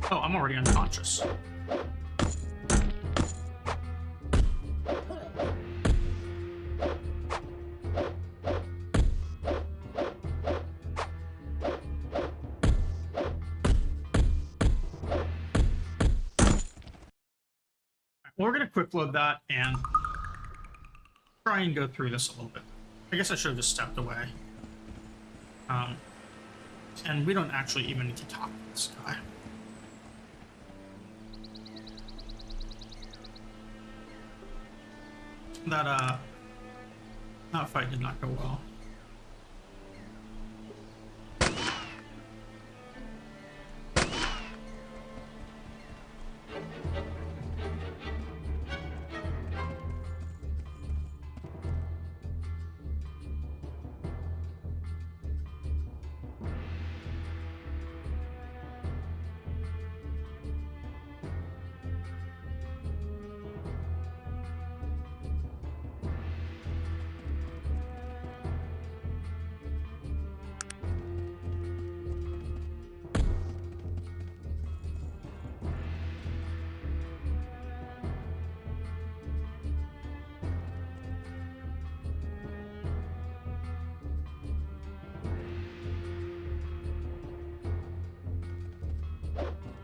Oh, I'm already unconscious. We're going to quick load that and try and go through this a little bit. I guess I should have just stepped away. And we don't actually even need to talk to this guy. That fight did not go well.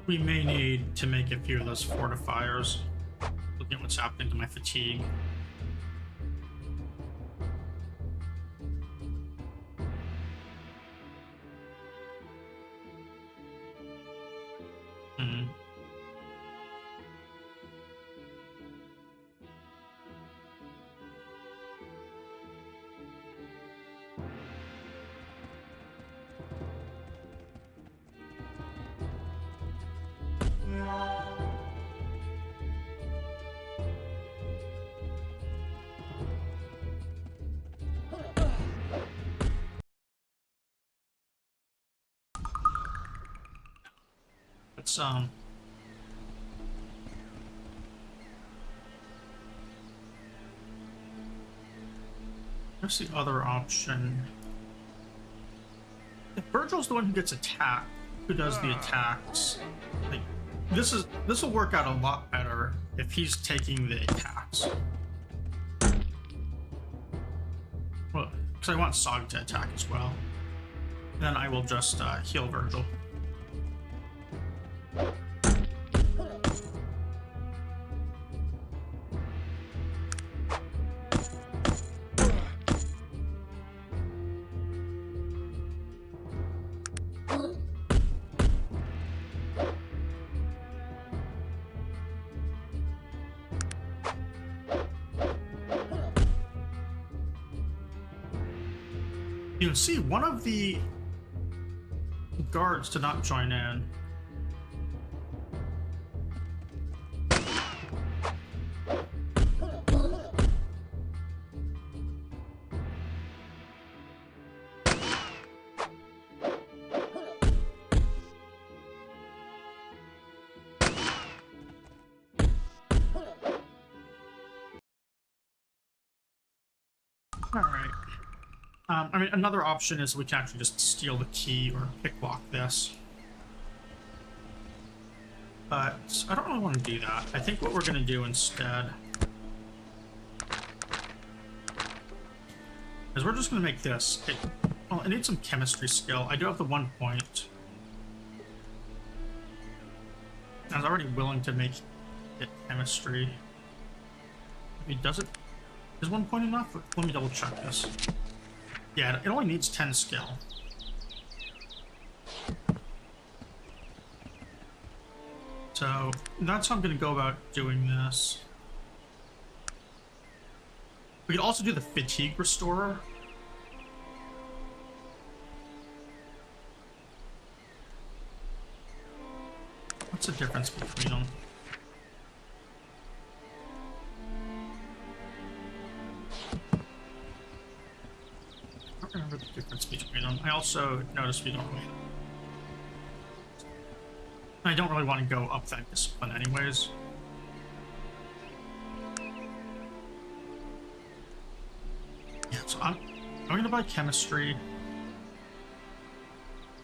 We may need to make a few of those fortifiers. Looking at what's happening to my fatigue. Hmm. Let's what's the other option? If Virgil's the one who gets attacked, who does the attacks, like this will work out a lot better if he's taking the attacks. Well, because I want Sog to attack as well. Then I will just heal Virgil. You can see one of the guards did not join in. All right. I mean, another option is we can actually just steal the key or picklock this. But I don't really want to do that. I think what we're going to do instead is we're just going to make this. Well, it needs some chemistry skill. I do have the 1 point. I was already willing to make it chemistry. I mean, does it? Is 1 point enough? Let me double check this. Yeah, it only needs 10 skill. So that's how I'm going to go about doing this. We could also do the fatigue restorer. What's the difference between them? I don't remember the difference between them. I also noticed we don't really... I don't really want to go up that discipline anyways. Yeah, so I'm going to buy chemistry.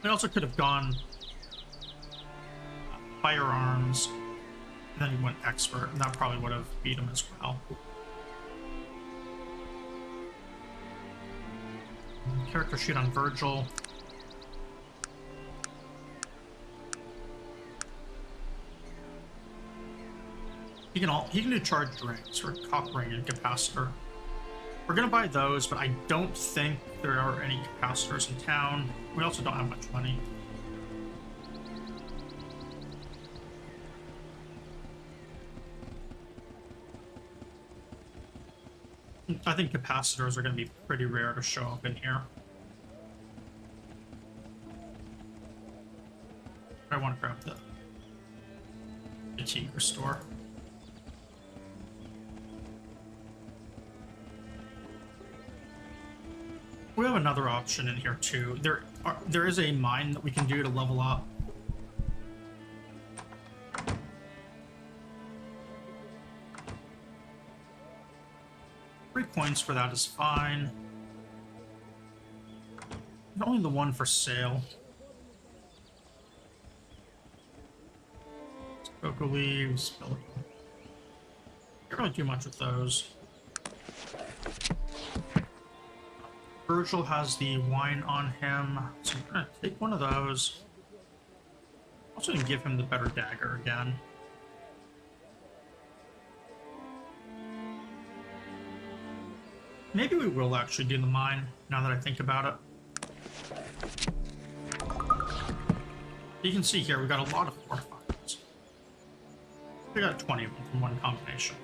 I also could have gone firearms, and then he went expert, and that probably would have beat him as well. Character sheet on Virgil. He can do charged rings or cop ring and capacitor. We're gonna buy those, but I don't think there are any capacitors in town. We also don't have much money. I think capacitors are gonna be pretty rare to show up in here. I want to grab the fatigue restore. We have another option in here too. There is a mine that we can do to level up. Points for that is fine. And only the one for sale. Cocoa leaves. Can't really do much with those. Virgil has the wine on him, so I'm gonna take one of those. Also gonna give him the better dagger again. Maybe we will actually do the mine, now that I think about it. You can see here, we got a lot of fortifiers. We got 20 of them from one combination.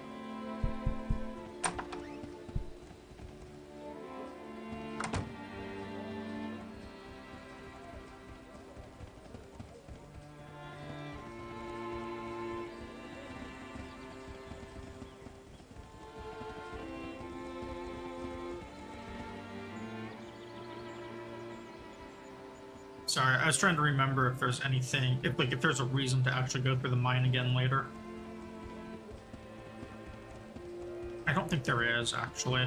Sorry, I was trying to remember if there's anything, if there's a reason to actually go through the mine again later. I don't think there is, actually.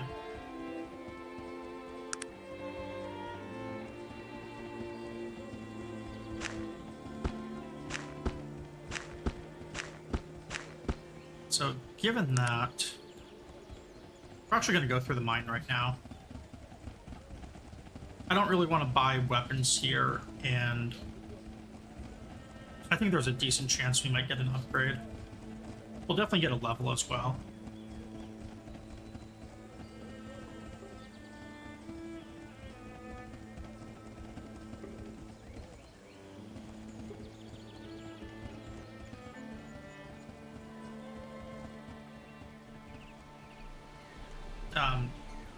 So, given that, we're actually going to go through the mine right now. I don't really want to buy weapons here, and I think there's a decent chance we might get an upgrade. We'll definitely get a level as well.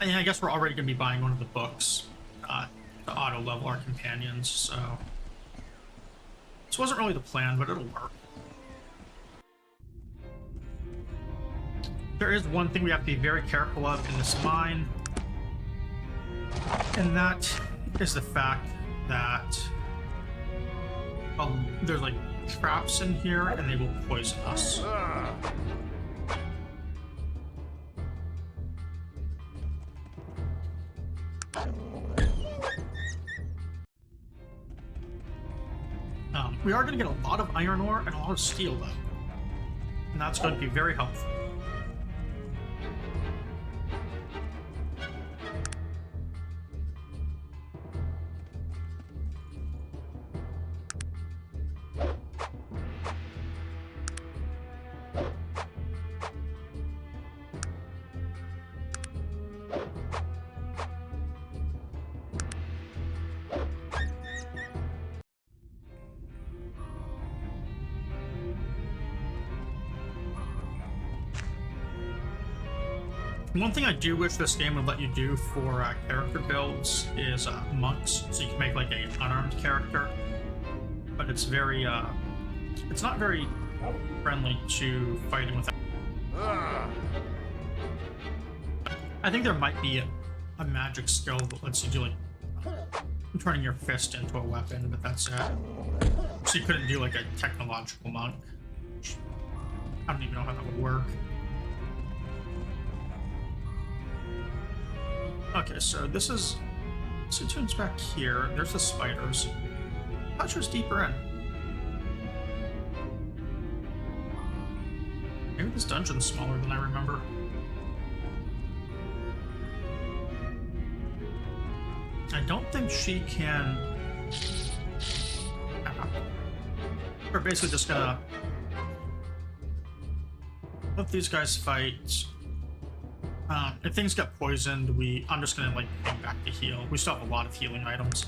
And I guess we're already going to be buying one of the books to auto level our companions, so this wasn't really the plan, but it'll work. There is one thing we have to be very careful of in this mine, and that is the fact that there's like traps in here and they will poison us. We are going to get a lot of iron ore and a lot of steel, though. And that's going to be very helpful. One thing I do wish this game would let you do for character builds is monks, so you can make like an unarmed character, but it's very, it's not very friendly to fighting with. I think there might be a magic skill that lets you do like turning your fist into a weapon, but that's it. So you couldn't do like a technological monk. I don't even know how that would work. Okay, so this is tunes back here. There's the spiders. Not sure it's deeper in. Maybe this dungeon's smaller than I remember. I don't think she can. We're basically just gonna let these guys fight. If things get poisoned, I'm just gonna like hang back to heal. We still have a lot of healing items.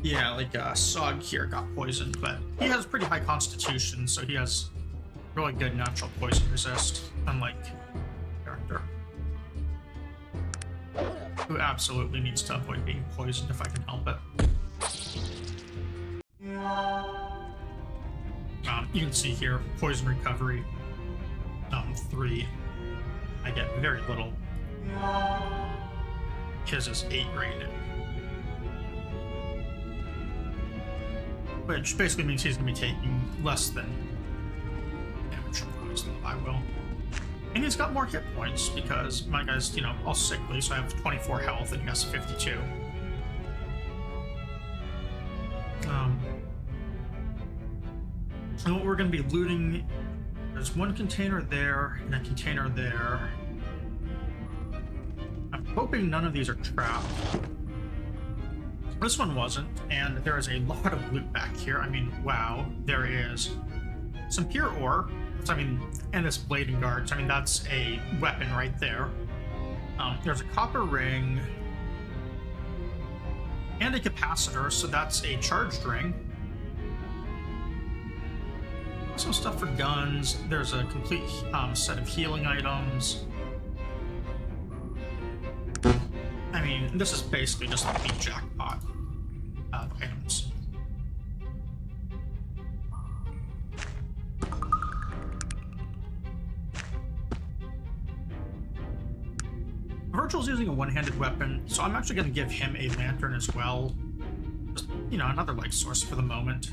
Yeah, like Sog here got poisoned, but he has pretty high constitution, so he has really good natural poison resist, unlike character, who absolutely needs to avoid being poisoned if I can help it. You can see here, poison recovery, 3. I get very little. His is 8 right now. Which basically means he's going to be taking less than damage from poison than I will. And he's got more hit points because my guy's, you know, all sickly, so I have 24 health and he has 52. And what we're going to be looting There's one container there and a container there. I'm hoping none of these are trapped. This one wasn't, and there is a lot of loot back here. I mean, wow, there is some pure ore. I mean, and this blade and guards. I mean, that's a weapon right there. There's a copper ring and a capacitor, so that's a charged ring. Some stuff for guns. There's a complete set of healing items. I mean, this is basically just a big jackpot of items. Virgil's using a one-handed weapon, so I'm actually going to give him a lantern as well. Just, you know, another light source for the moment.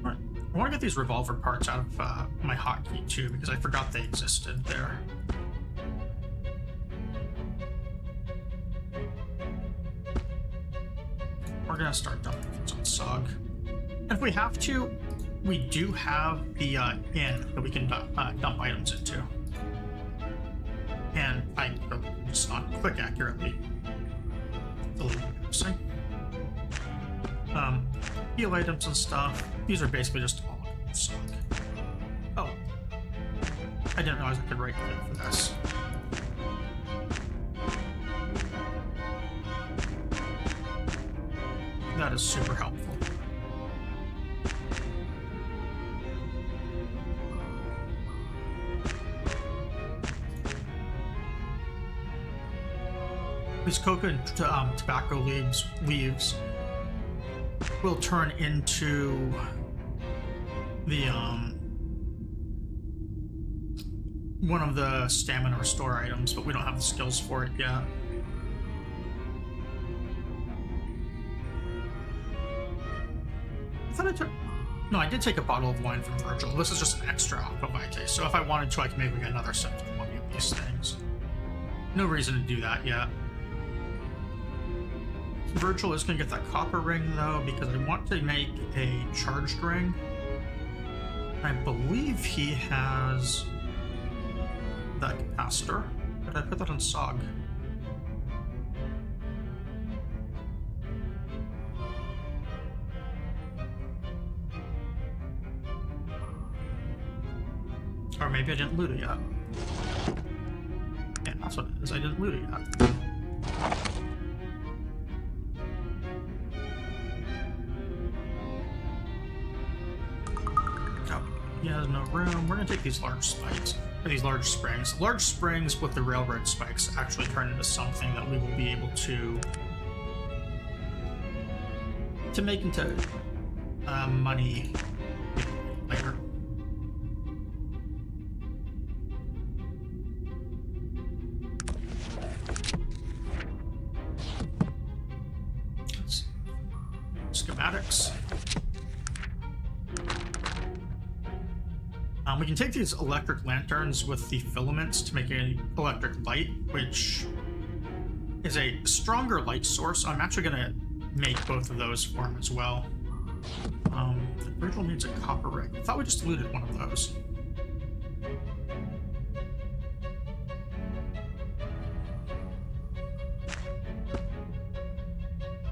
Alright, I want to get these revolver parts out of my hotkey too, because I forgot they existed there. We're going to start dumping things on SOG. And if we have to, we do have the inn that we can dump items into. And I just not click accurately. It's a little embarrassing. Heal items and stuff. These are basically just all SOG. Oh. I didn't realize I could right click for this. That is super helpful. These coca and tobacco leaves will turn into the one of the stamina restore items, but we don't have the skills for it yet. I thought I took... No, I did take a bottle of wine from Virgil. This is just an extra aqua vitae, so if I wanted to, I could maybe get another set of one of these things. No reason to do that yet. Virgil is going to get that copper ring, though, because I want to make a charged ring. I believe he has that capacitor. Did I put that on SOG? Or maybe I didn't loot it yet. Yeah, that's what it is. I didn't loot it yet. He has no room. We're gonna take these large spikes, or these large springs. Large springs with the railroad spikes actually turn into something that we will be able to make into money later. Schematics. We can take these electric lanterns with the filaments to make an electric light, which is a stronger light source. I'm actually going to make both of those for him as well. Virgil needs a copper ring. I thought we just looted one of those.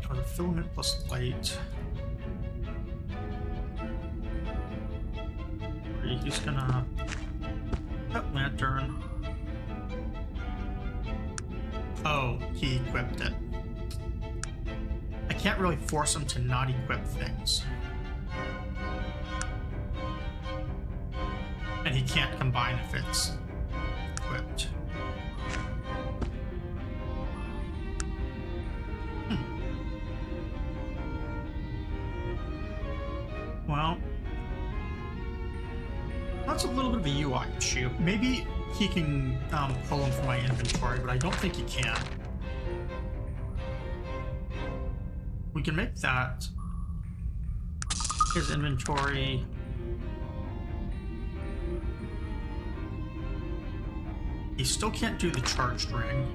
Or the filament plus light. He's gonna... That lantern. Oh, he equipped it. I can't really force him to not equip things. And he can't combine if it's equipped. Well... That's a little bit of a UI issue. Maybe he can pull them from my inventory, but I don't think he can. We can make that his inventory. He still can't do the charged ring.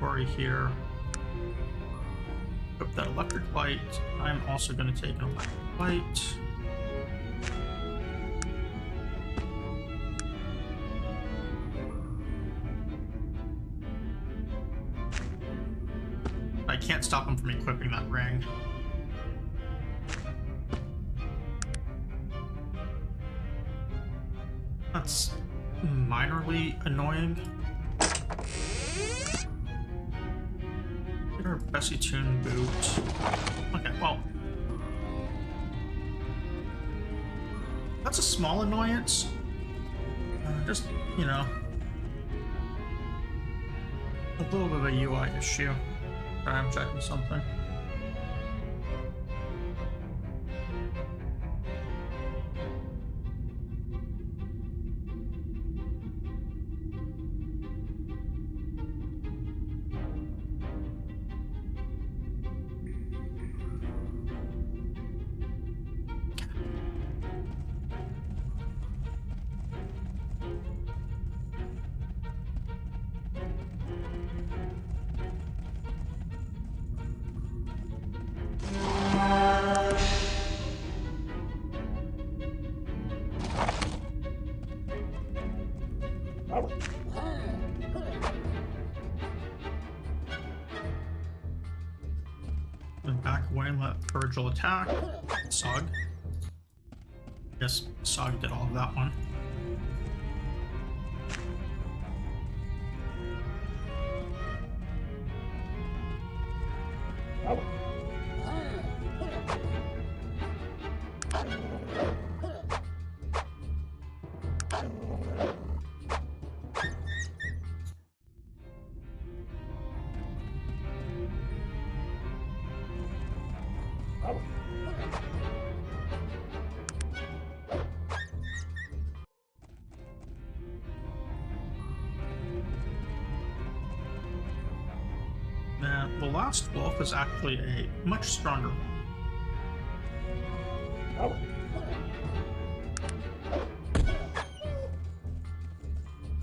inventory here. Equip that electric light. I'm also going to take an electric light. I can't stop him from equipping that ring. That's minorly annoying. Get our Bessie Tune boot. Okay, well. That's a small annoyance. Just, you know. A little bit of a UI issue. Sorry, I'm checking something. Then back away and let Virgil attack. Sog. Yes, Sog did all of that one. The last wolf is actually a much stronger one.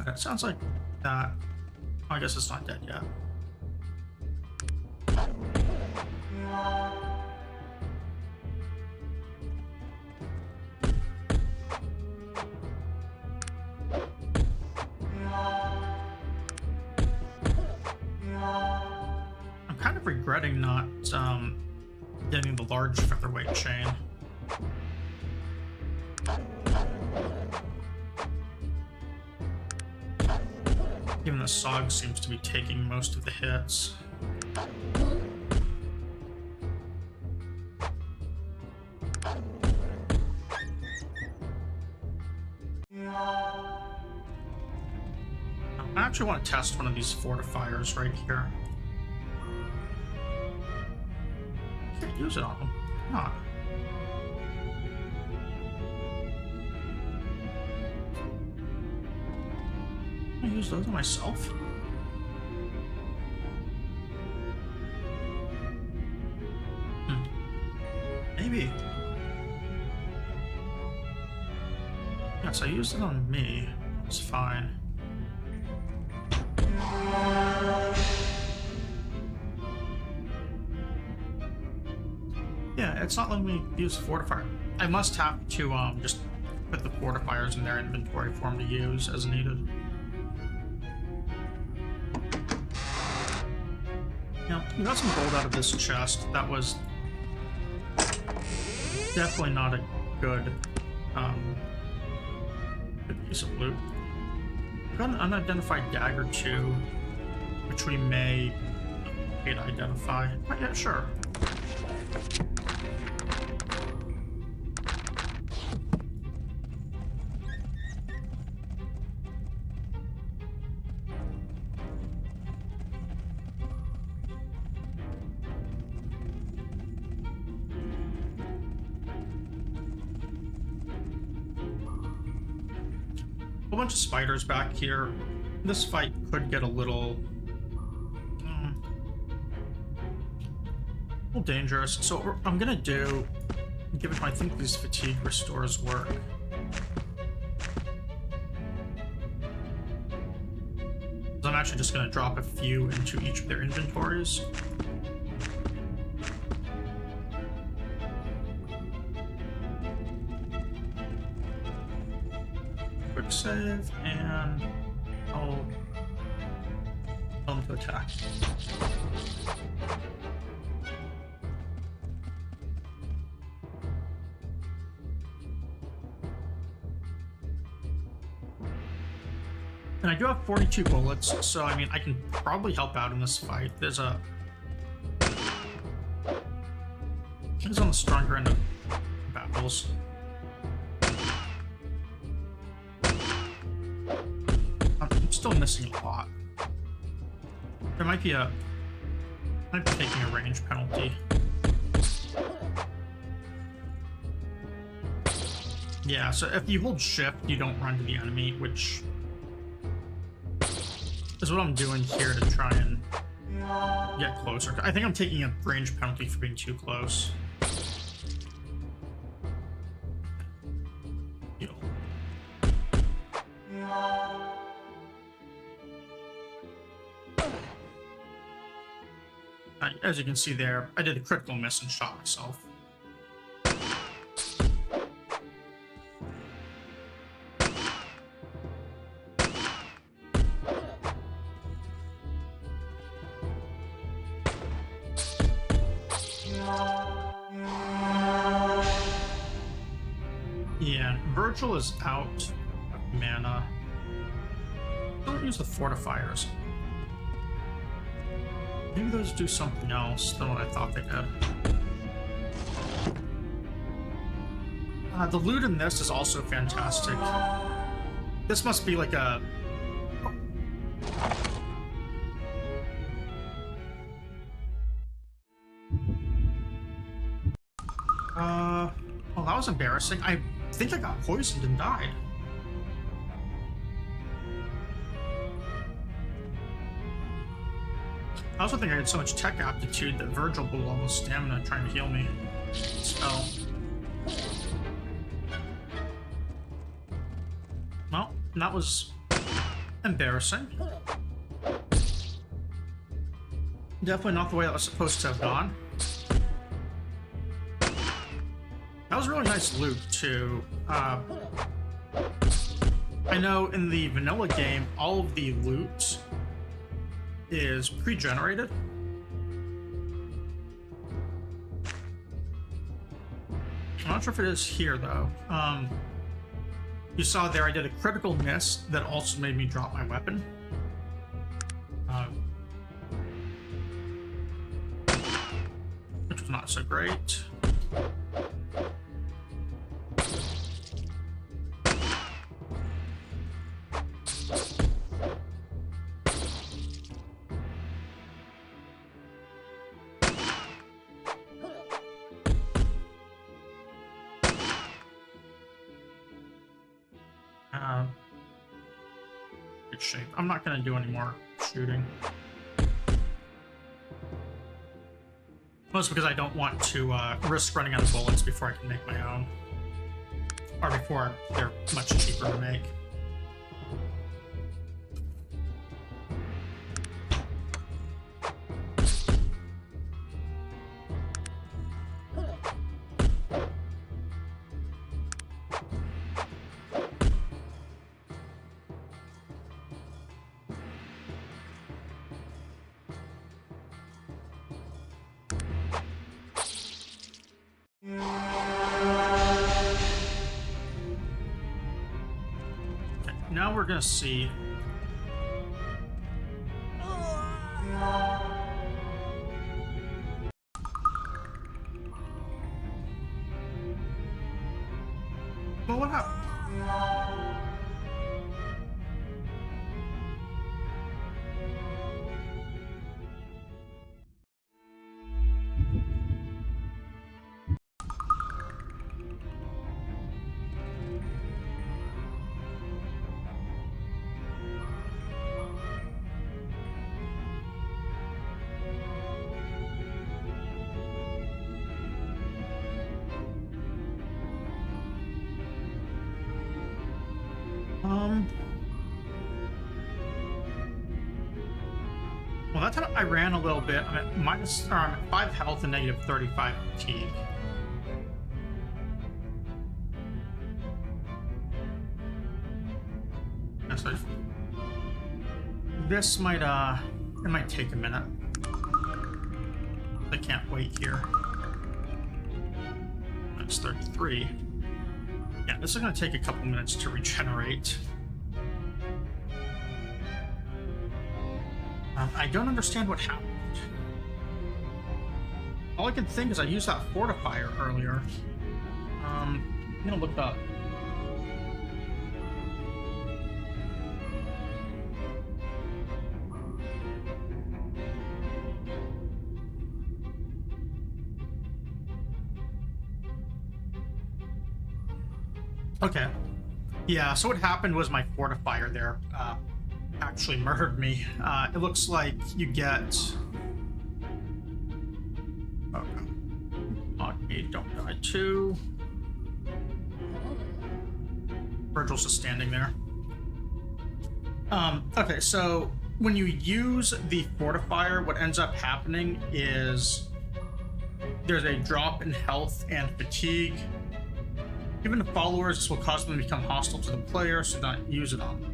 It sounds like that. Oh, I guess it's not dead yet. I'm kind of regretting not getting the large featherweight chain. Even the Sog seems to be taking most of the hits. I actually want to test one of these fortifiers right here. Can't use it on them. Not. Can I use those on myself? Maybe. Yes, I used it on me. It's fine. Yeah, it's not letting me use fortifier. I must have to just put the fortifiers in their inventory for them to use as needed. Yeah, we got some gold out of this chest. That was definitely not a good good piece of loot. We got an unidentified dagger too, which we may identify. Oh, yeah, sure. A bunch of spiders back here. This fight could get a little dangerous. So what I'm gonna do, given I think these fatigue restores work, I'm actually just going to drop a few into each of their inventories. Quick save, and I'll tell them to attack. And I do have 42 bullets, so I mean, I can probably help out in this fight. He's on the stronger end of battles. I'm still missing a lot. There might be taking a range penalty. Yeah, so if you hold shift, you don't run to the enemy, which is what I'm doing here to try and get closer. I think I'm taking a range penalty for being too close. Heal. As you can see there, I did a critical miss and shot myself. Yeah, Virgil is out of mana. Don't use the fortifiers. Maybe those do something else than what I thought they did. The loot in this is also fantastic. This must be like a... well, that was embarrassing. I think I got poisoned and died. I also think I had so much tech aptitude that Virgil blew all the stamina trying to heal me. Spell. Well, that was embarrassing. Definitely not the way that was supposed to have gone. That was really nice loot, too. I know in the vanilla game, all of the loot is pre-generated. I'm not sure if it is here, though. You saw there I did a critical miss that also made me drop my weapon. Which was not so great. Good shape. I'm not going to do any more shooting. Mostly because I don't want to risk running out of bullets before I can make my own. Or before they're much cheaper to make. Now we're gonna see. Well, what happened? that time I ran a little bit. I'm at I'm at 5 health and negative 35 fatigue. So this might it might take a minute. I can't wait here. That's 33. Yeah, this is gonna take a couple minutes to regenerate. I don't understand what happened. All I can think is I used that fortifier earlier. I'm gonna look up. Okay. Yeah, so what happened was my fortifier there actually murdered me. It looks like you get... Oh, no. Okay, don't die too. Virgil's just standing there. Okay, so when you use the fortifier, what ends up happening is there's a drop in health and fatigue. Given to followers, this will cause them to become hostile to the player, so don't use it on them.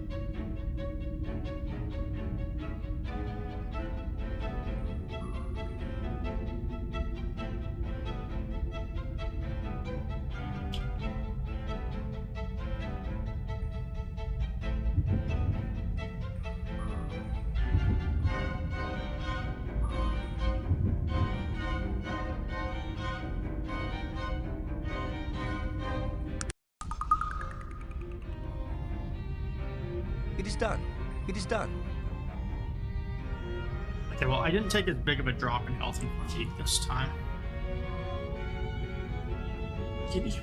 It is done. It is done. Okay, well, I didn't take as big of a drop in health and fatigue this time. Kitty.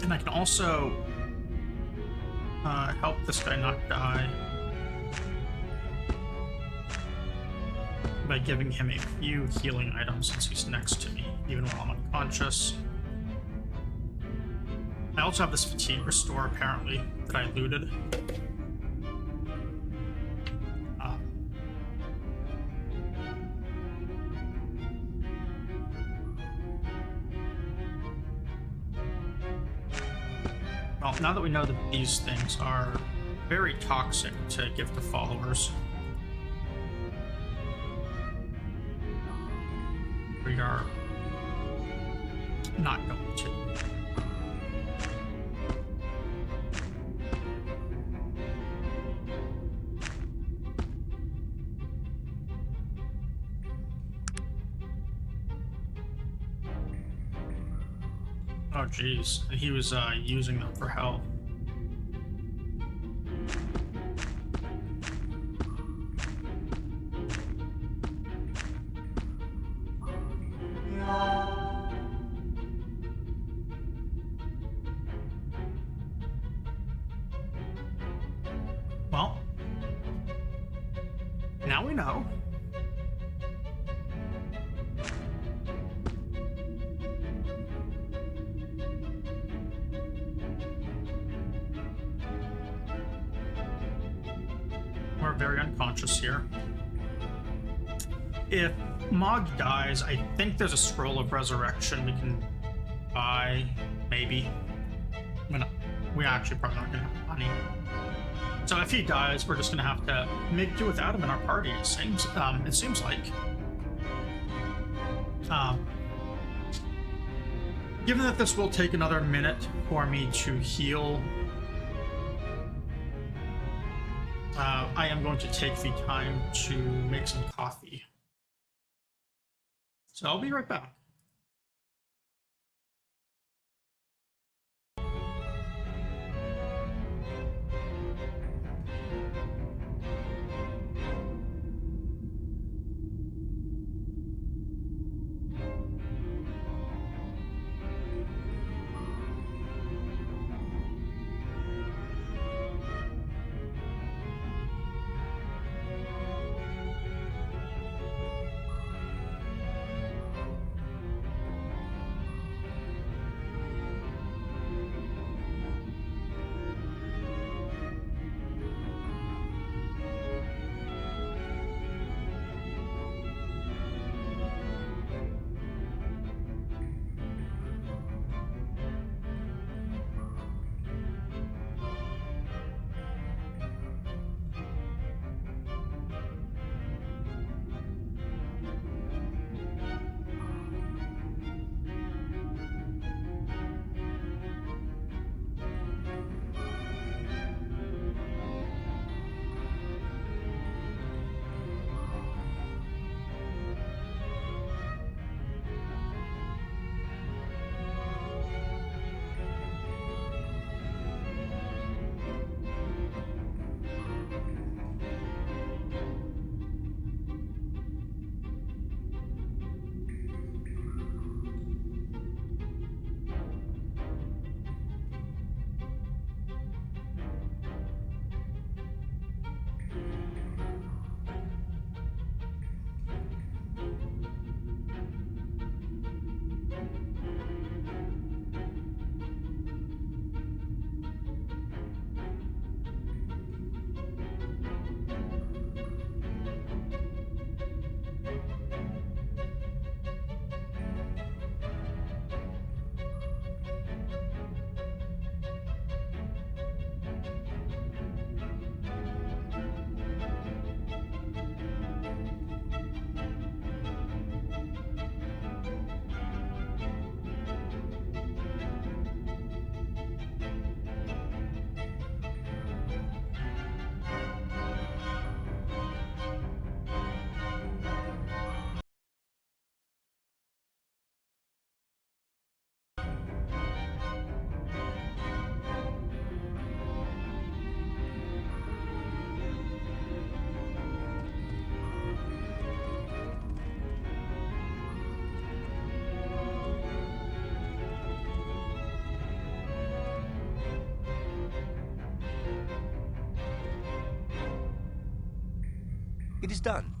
And I can also help this guy not die by giving him a few healing items since he's next to me, even while I'm unconscious. I also have this fatigue restore, apparently, that I looted. Well, now that we know that these things are very toxic to give to followers, we are not going to. Oh jeez, and he was using them for health. Well, now we know. We're very unconscious here. If Mog dies, I think there's a scroll of resurrection we can buy, maybe. We actually probably aren't gonna have money. So if he dies, we're just gonna have to make do without him in our party. It seems like. Given that this will take another minute for me to heal, I am going to take the time to make some coffee. So I'll be right back. It is done.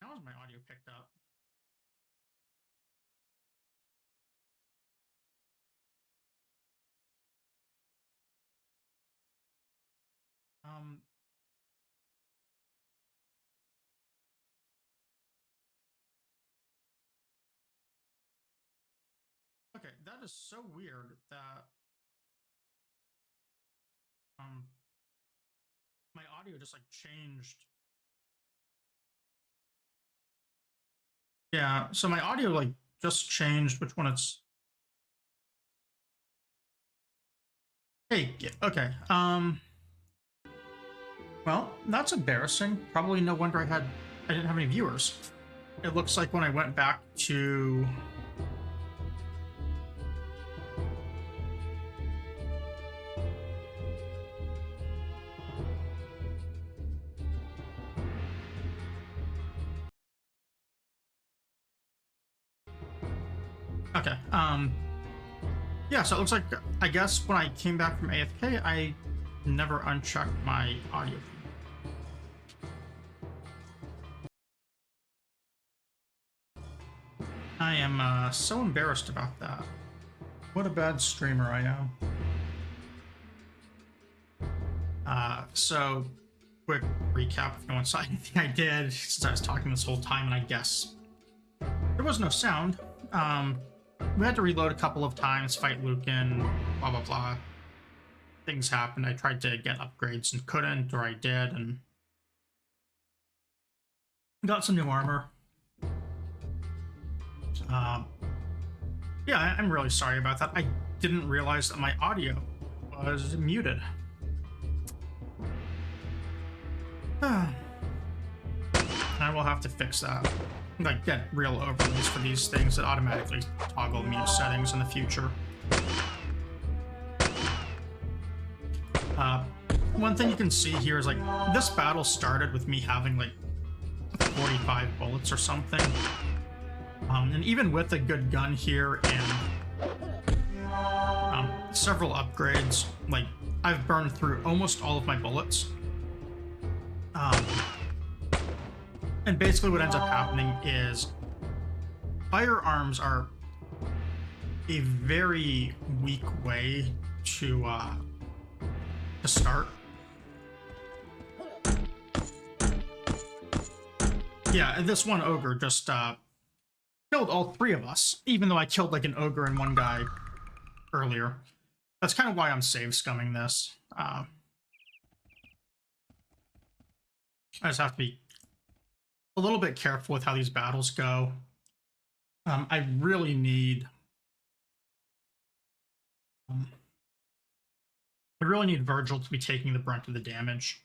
How is my audio picked up? Um, okay, that is so weird that um my audio just like changed. Yeah, so my audio like just changed which one it's. Hey, okay. Well, that's embarrassing. Probably no wonder I didn't have any viewers. It looks like when I went back to okay, yeah, so it looks like I guess when I came back from AFK, I never unchecked my audio. I am so embarrassed about that. What a bad streamer I am. So quick recap if no one saw anything I did since I was talking this whole time, and I guess there was no sound. We had to reload a couple of times, fight Lucan, blah blah blah. Things happened. I tried to get upgrades and couldn't, or I did, and got some new armor. Yeah, I'm really sorry about that. I didn't realize that my audio was muted. I will have to fix that. Like, get real overlays for these things that automatically toggle mute settings in the future. one thing you can see here is like this battle started with me having like 45 bullets or something. And even with a good gun here and several upgrades, like I've burned through almost all of my bullets. And basically what ends up happening is firearms are a very weak way to start. Yeah, this one ogre just killed all three of us, even though I killed like an ogre and one guy earlier. That's kind of why I'm save scumming this. I just have to be a little bit careful with how these battles go. I really need Virgil to be taking the brunt of the damage.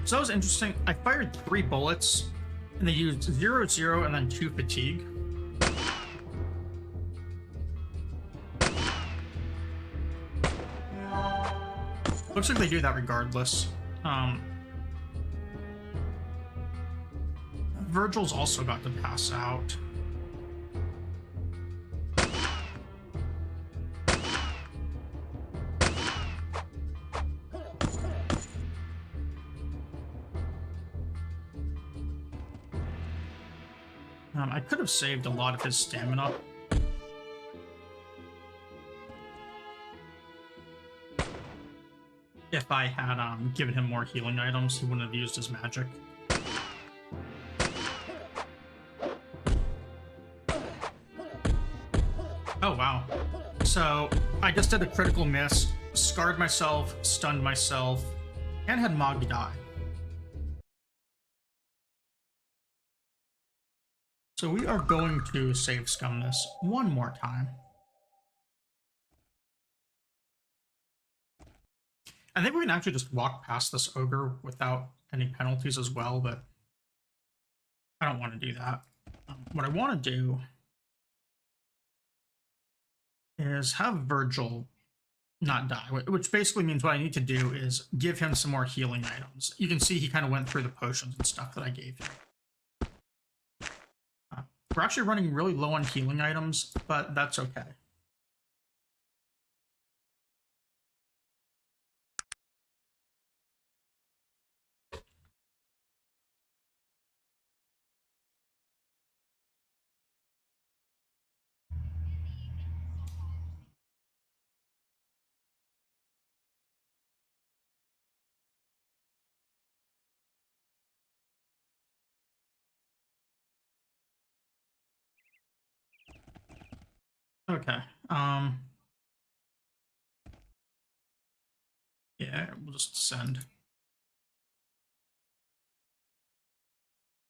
So that was interesting. I fired 3 bullets, and they used 0-0 and then 2 fatigue. Looks like they do that regardless. Virgil's also got to pass out. I could have saved a lot of his stamina. If I had given him more healing items, he wouldn't have used his magic. Oh, wow. So, I just did a critical miss, scarred myself, stunned myself, and had Mog die. So we are going to save scum this one more time. I think we can actually just walk past this ogre without any penalties as well, but I don't want to do that. What I want to do is have Virgil not die, which basically means what I need to do is give him some more healing items. You can see he kind of went through the potions and stuff that I gave him. We're actually running really low on healing items, but that's okay. Okay. Yeah, we'll just send.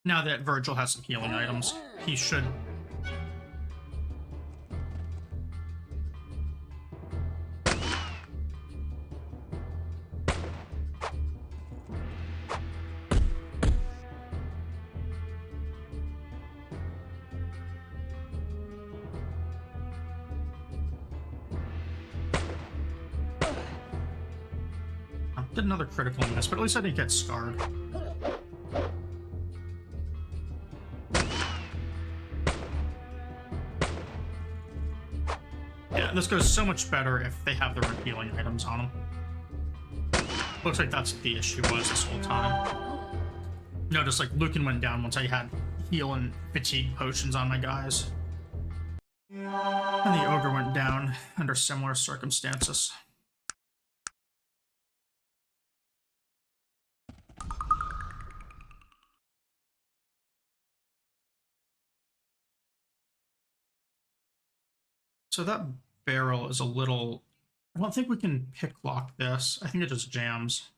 Now that Virgil has some healing items, he should. Did another critical miss, but at least I didn't get scarred. Yeah, this goes so much better if they have their own healing items on them. Looks like that's what the issue was this whole time. Notice like Lucan went down once I had heal and fatigue potions on my guys. And the ogre went down under similar circumstances. So that barrel is a little... I don't think we can pick lock this. I think it just jams.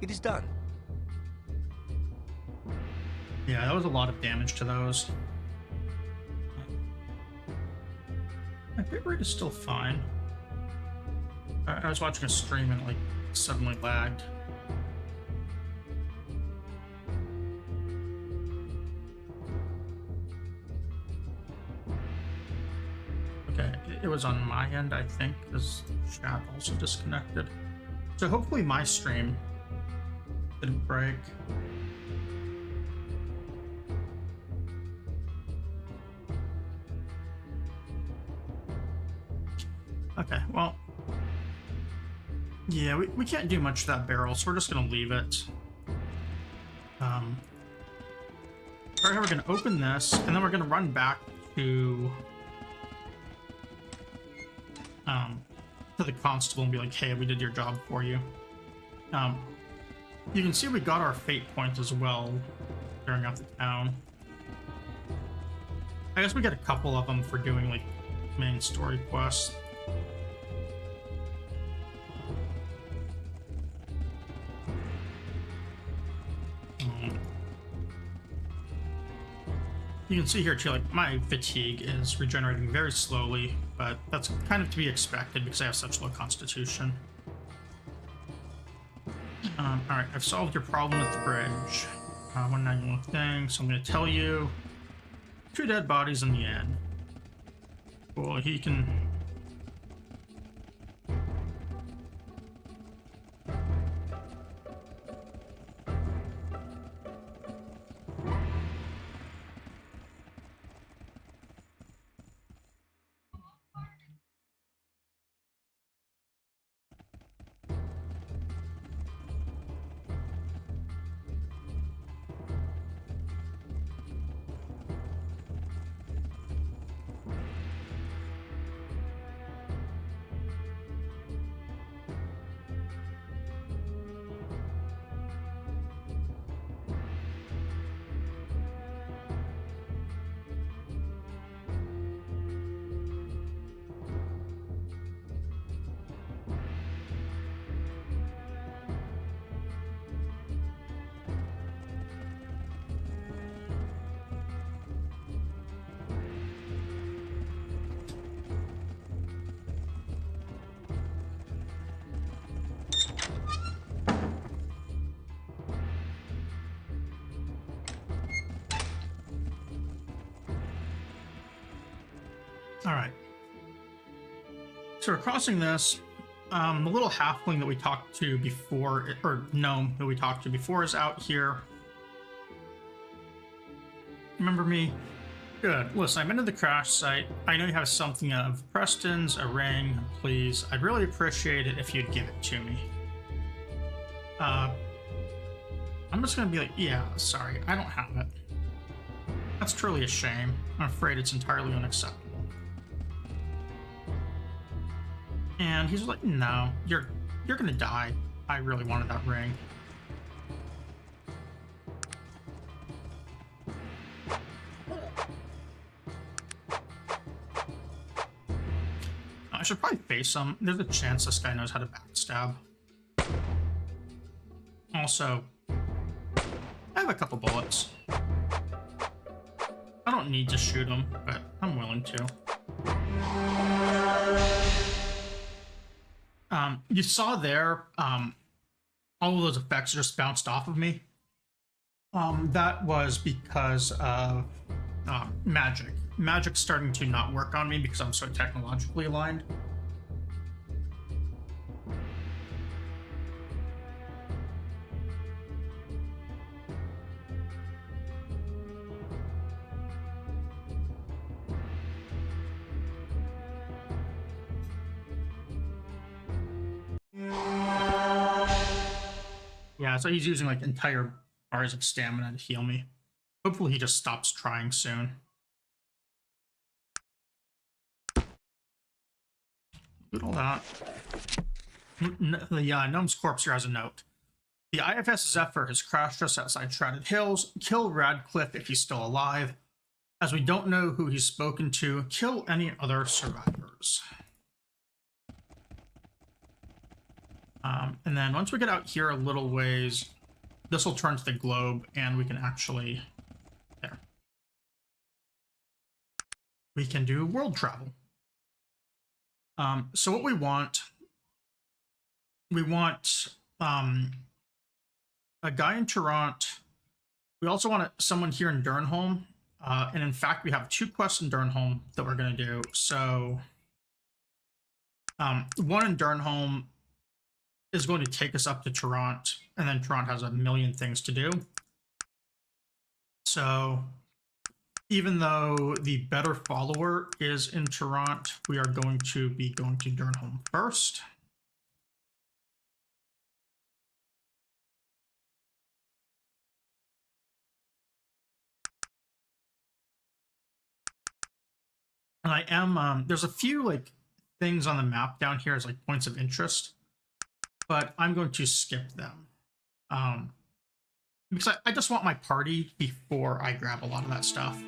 It is done. Yeah, that was a lot of damage to those. My bitrate is still fine. I was watching a stream and it, like, suddenly lagged. Okay, it was on my end, I think, because chat also disconnected. So hopefully my stream didn't break. Okay, well, yeah, we can't do much to that barrel, so we're just gonna leave it. Alright, we're gonna open this, and then we're gonna run back to the constable and be like, hey, we did your job for you. You can see we got our fate point as well during out the town. I guess we get a couple of them for doing, like, main story quests. You can see here too, like, my fatigue is regenerating very slowly, but that's kind of to be expected because I have such low constitution. Alright, I've solved your problem at the bridge. One nagging thing, so I'm going to tell you 2 dead bodies in the end. Well, he can... Alright. So we're crossing this. The little halfling that we talked to before, or gnome that we talked to before, is out here. Remember me? Good. Listen, I've been to the crash site. I know you have something of Preston's, a ring. Please, I'd really appreciate it if you'd give it to me. I'm just gonna be like, yeah, sorry, I don't have it. That's truly a shame. I'm afraid it's entirely unacceptable. And he's like, no, you're gonna die. I really wanted that ring. I should probably face him. There's a chance this guy knows how to backstab. Also, I have a couple bullets. I don't need to shoot him, but I'm willing to. You saw there, all of those effects just bounced off of me. That was because of magic. Magic's starting to not work on me because I'm so technologically aligned. Yeah, so he's using like entire bars of stamina to heal me. Hopefully he just stops trying soon. Look at all that. The gnome's corpse here has a note. The IFS Zephyr has crashed just outside Shrouded Hills. Kill Radcliffe if he's still alive. As we don't know who he's spoken to, kill any other survivors. And then once we get out here a little ways, this will turn to the globe and we can actually, there. We can do world travel. So what we want a guy in Toronto. We also want someone here in Durnholm. And in fact, we have 2 quests in Durnholm that we're going to do. So one in Durnholm is going to take us up to Toronto, and then Toronto has a million things to do. So even though the better follower is in Toronto, we are going to be going to Durnholm first. And I am, there's a few like things on the map down here as like points of interest, but I'm going to skip them. Because I just want my party before I grab a lot of that stuff.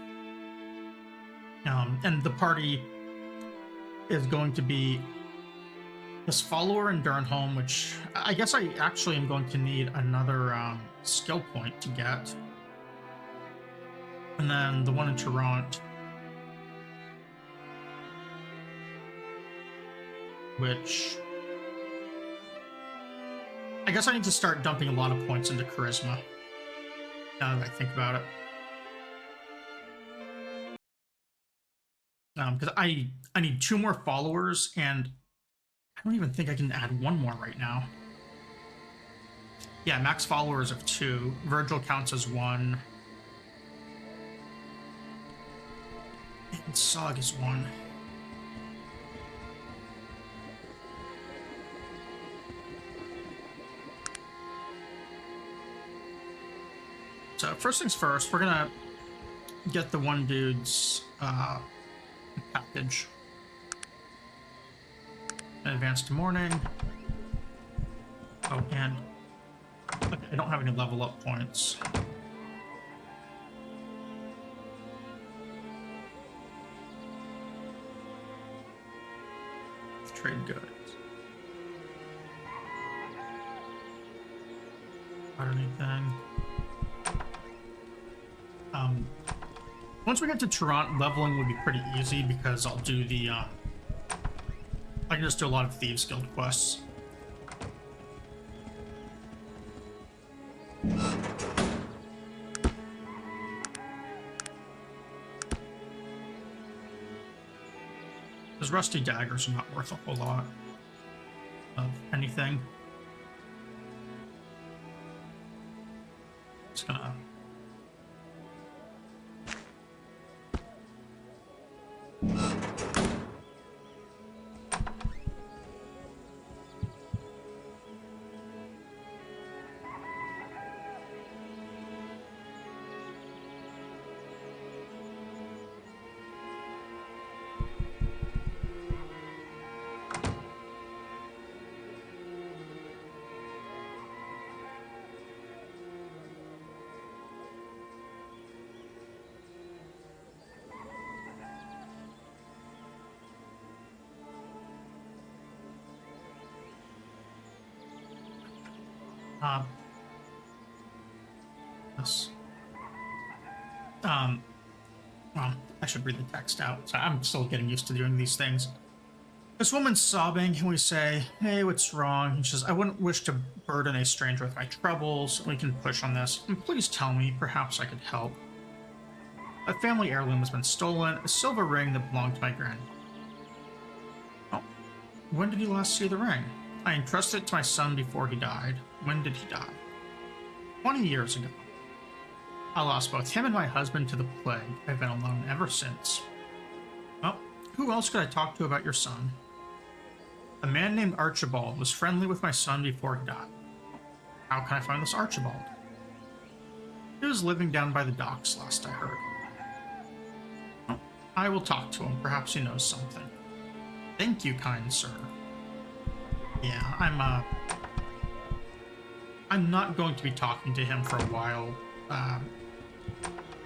And the party is going to be this follower in Durnholm, which I guess I actually am going to need another skill point to get. And then the one in Toronto, which I guess I need to start dumping a lot of points into charisma, now that I think about it. Because I need 2 more followers, and I don't even think I can add 1 more right now. Yeah, max followers of 2. Virgil counts as 1. And Sog is 1. So first things first, we're gonna get the one dude's package. And advance to morning. Oh, and okay, I don't have any level up points. Trade goods. Not anything. Once we get to Toronto, leveling will be pretty easy because I'll do the, I can just do a lot of Thieves Guild quests. Those rusty daggers are not worth a whole lot of anything. Just gonna... Yes. Well, I should read the text out. So I'm still getting used to doing these things. This woman's sobbing, and we say, "Hey, what's wrong?" And she says, "I wouldn't wish to burden a stranger with my troubles. We can push on this. And please tell me, perhaps I could help. A family heirloom has been stolen, a silver ring that belonged to my granny." Oh, when did you last see the ring? I entrusted it to my son before he died. When did he die? 20 years ago. I lost both him and my husband to the plague. I've been alone ever since. Well, who else could I talk to about your son? A man named Archibald was friendly with my son before he died. How can I find this Archibald? He was living down by the docks, last I heard. Well, I will talk to him. Perhaps he knows something. Thank you, kind sir. Yeah, I'm not going to be talking to him for a while.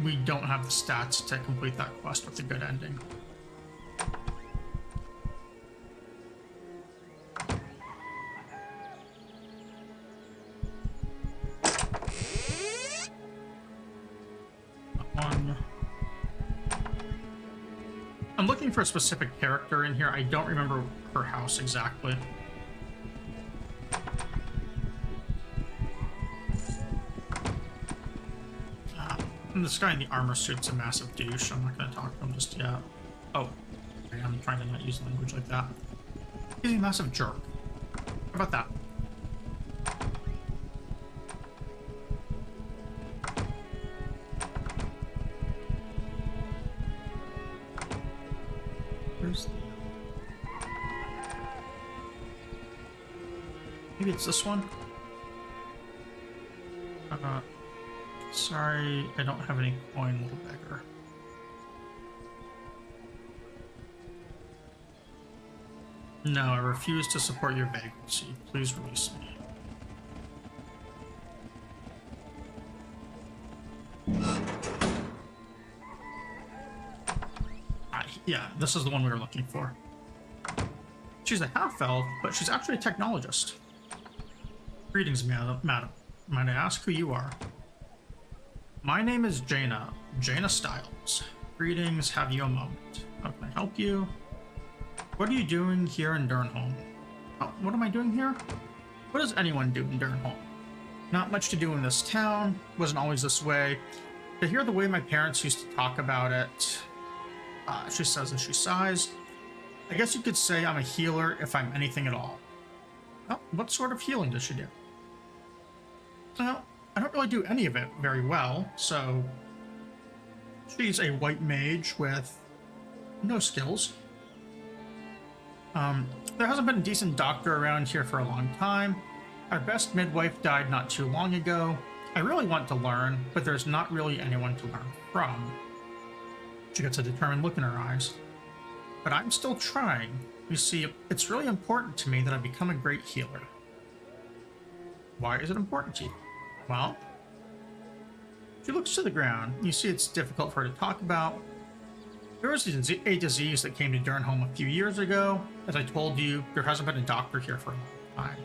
we don't have the stats to complete that quest with a good ending. One. I'm looking for a specific character in here. I don't remember her house exactly. And this guy in the armor suit's a massive douche. I'm not going to talk to him just yet. Oh, okay, I'm trying to not use language like that. He's a massive jerk. How about that? Where's... Maybe it's this one? Sorry, I don't have any coin, little beggar. No, I refuse to support your vagrancy. Please release me. Yeah, this is the one we were looking for. She's a half-elf, but she's actually a technologist. Greetings, madam. Might I ask who you are? My name is Jaina Styles. Greetings, have you a moment? How can I help you? What are you doing here in Durnholm? Oh, what am I doing here? What does anyone do in Durnholm? Not much to do in this town. Wasn't always this way. To hear the way my parents used to talk about it, she says as she sighs, I guess you could say I'm a healer if I'm anything at all. Well, what sort of healing does she do? Well, I don't really do any of it very well, so she's a white mage with no skills. There hasn't been a decent doctor around here for a long time. Our best midwife died not too long ago. I really want to learn, but there's not really anyone to learn from. She gets a determined look in her eyes. But I'm still trying. You see, it's really important to me that I become a great healer. Why is it important to you? Well, she looks to the ground. You see it's difficult for her to talk about. There was a disease that came to Durnholm a few years ago. As I told you, there hasn't been a doctor here for a long time.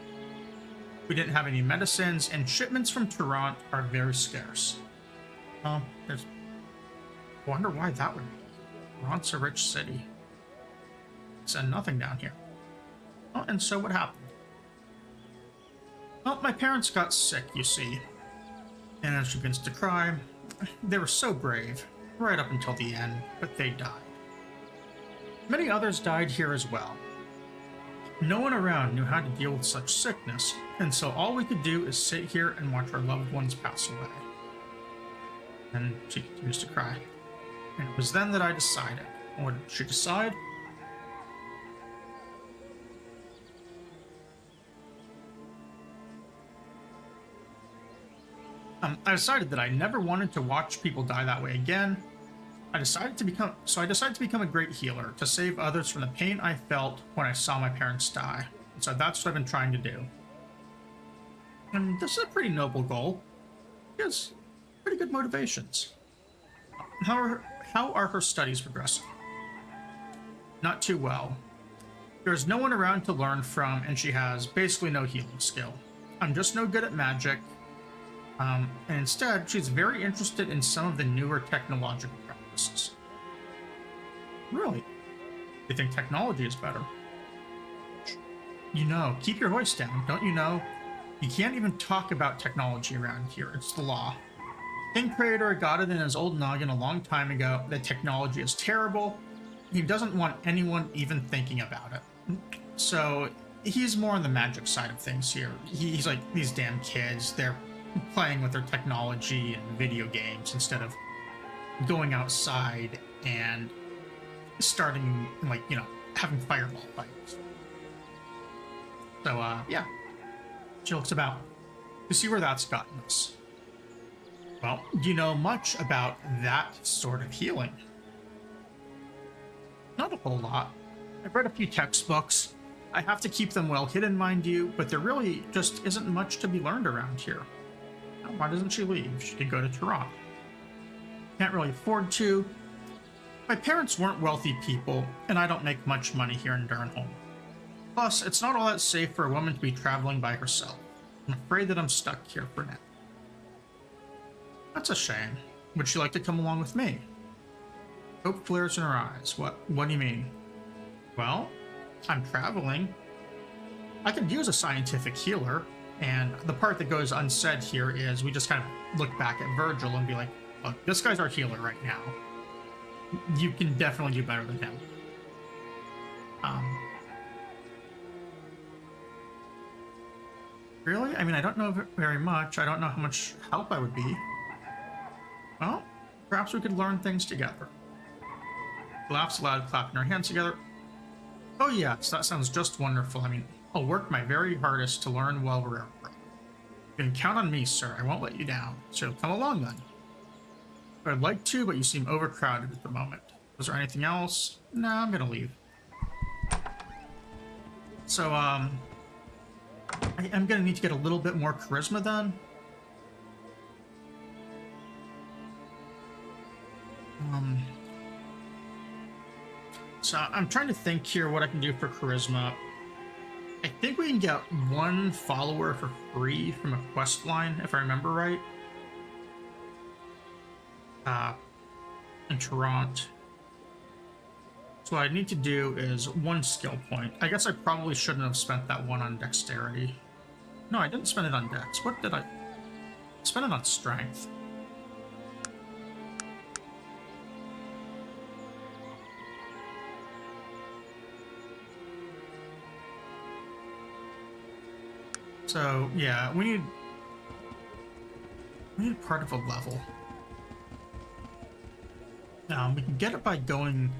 We didn't have any medicines, and shipments from Toronto are very scarce. I wonder why that would be. Toronto's a rich city. Said nothing down here. Oh, and so what happened? Well, my parents got sick, you see. And as she begins to cry, they were so brave, right up until the end, but they died. Many others died here as well. No one around knew how to deal with such sickness, and so all we could do is sit here and watch our loved ones pass away. And she continues to cry. And it was then that I decided. What did she decide? I decided that I never wanted to watch people die that way again. I decided to become a great healer, to save others from the pain I felt when I saw my parents die. And so that's what I've been trying to do. And this is a pretty noble goal. She has pretty good motivations. How are her studies progressing? Not too well. There's no one around to learn from, and she has basically no healing skill. I'm just no good at magic. And instead, she's very interested in some of the newer technological practices. Really? You think technology is better? You know, keep your voice down, don't you know? You can't even talk about technology around here. It's the law. King Creator got it in his old noggin a long time ago that technology is terrible. He doesn't want anyone even thinking about it. So he's more on the magic side of things here. He's like, these damn kids, they're playing with their technology and video games instead of going outside and starting, like, you know, having fireball fights. So, yeah. She looks about to see where that's gotten us. Well, do you know much about that sort of healing? Not a whole lot. I've read a few textbooks. I have to keep them well hidden, mind you, but there really just isn't much to be learned around here. Why doesn't she leave? She could go to Toronto. Can't really afford to. My parents weren't wealthy people, and I don't make much money here in Durnholm. Plus, it's not all that safe for a woman to be traveling by herself. I'm afraid that I'm stuck here for now. That's a shame. Would she like to come along with me? Hope flares in her eyes. What do you mean? Well, I'm traveling. I could use a scientific healer, and the part that goes unsaid here is we just kind of look back at Virgil and be like, look, this guy's our healer right now. You can definitely do better than him. Really? I mean, I don't know very much. I don't know how much help I would be. Well, perhaps we could learn things together. Laughs aloud, clapping her hands together. Oh yes, that sounds just wonderful. I mean, I'll work my very hardest to learn while we're abroad. You can count on me, sir. I won't let you down. So come along then. I'd like to, but you seem overcrowded at the moment. Was there anything else? No, I'm gonna leave. So, I'm gonna need to get a little bit more charisma then. So I'm trying to think here what I can do for charisma. I think we can get one follower for free from a quest line, if I remember right. In Toronto. So what I need to do is one skill point. I guess I probably shouldn't have spent that one on dexterity. No, I didn't spend it on dex. What did I spend it on? Strength. So yeah, we need part of a level. We can get it by going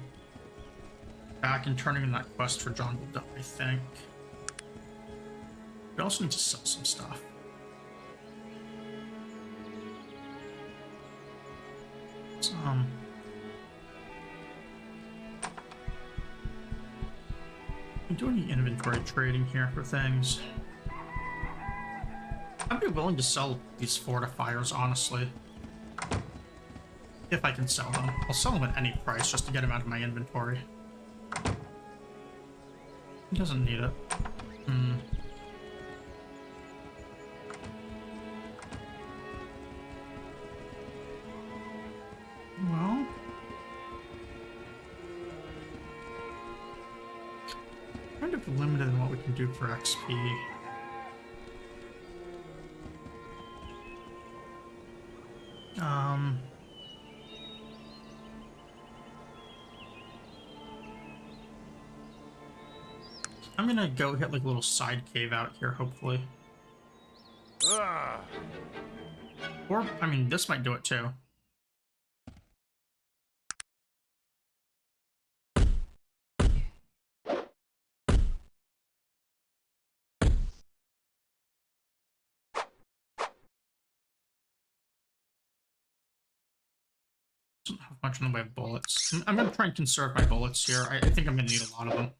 back and turning in that quest for John Goldell, I think. We also need to sell some stuff. So, I'm doing the inventory trading here for things. I'd be willing to sell these fortifiers, honestly. If I can sell them. I'll sell them at any price just to get them out of my inventory. He doesn't need it. Well... kind of limited in what we can do for XP. I'm gonna go hit like a little side cave out here, hopefully. Or, I mean, this might do it too. Doesn't have much in the way of bullets. I'm gonna try and conserve my bullets here. I think I'm gonna need a lot of them.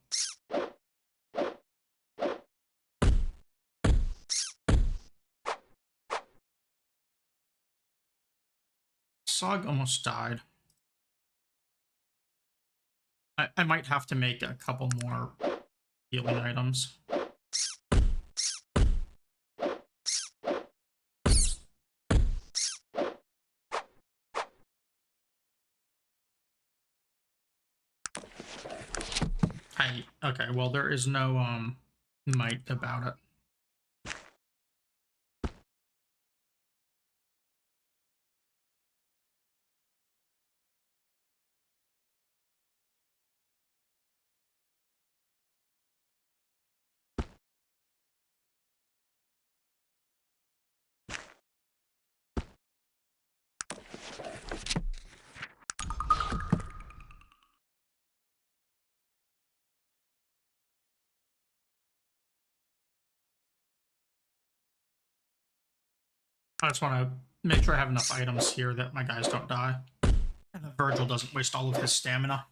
Sog almost died. I might have to make a couple more healing items. Okay, well, there is no might about it. I just want to make sure I have enough items here that my guys don't die. And that Virgil doesn't waste all of his stamina.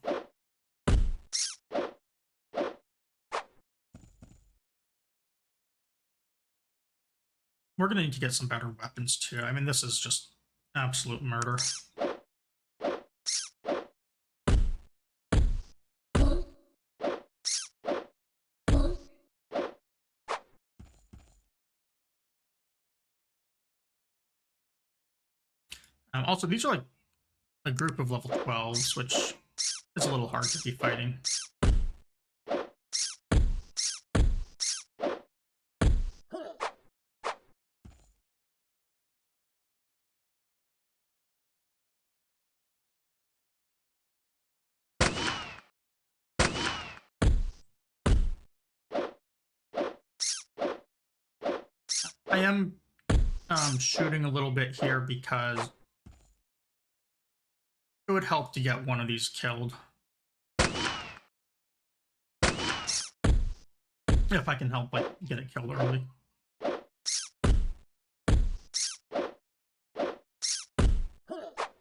We're going to need to get some better weapons too. I mean, this is just absolute murder. Also, these are like a group of level 12s, which is a little hard to be fighting. I am shooting a little bit here because it would help to get one of these killed. If I can help, like, get it killed early.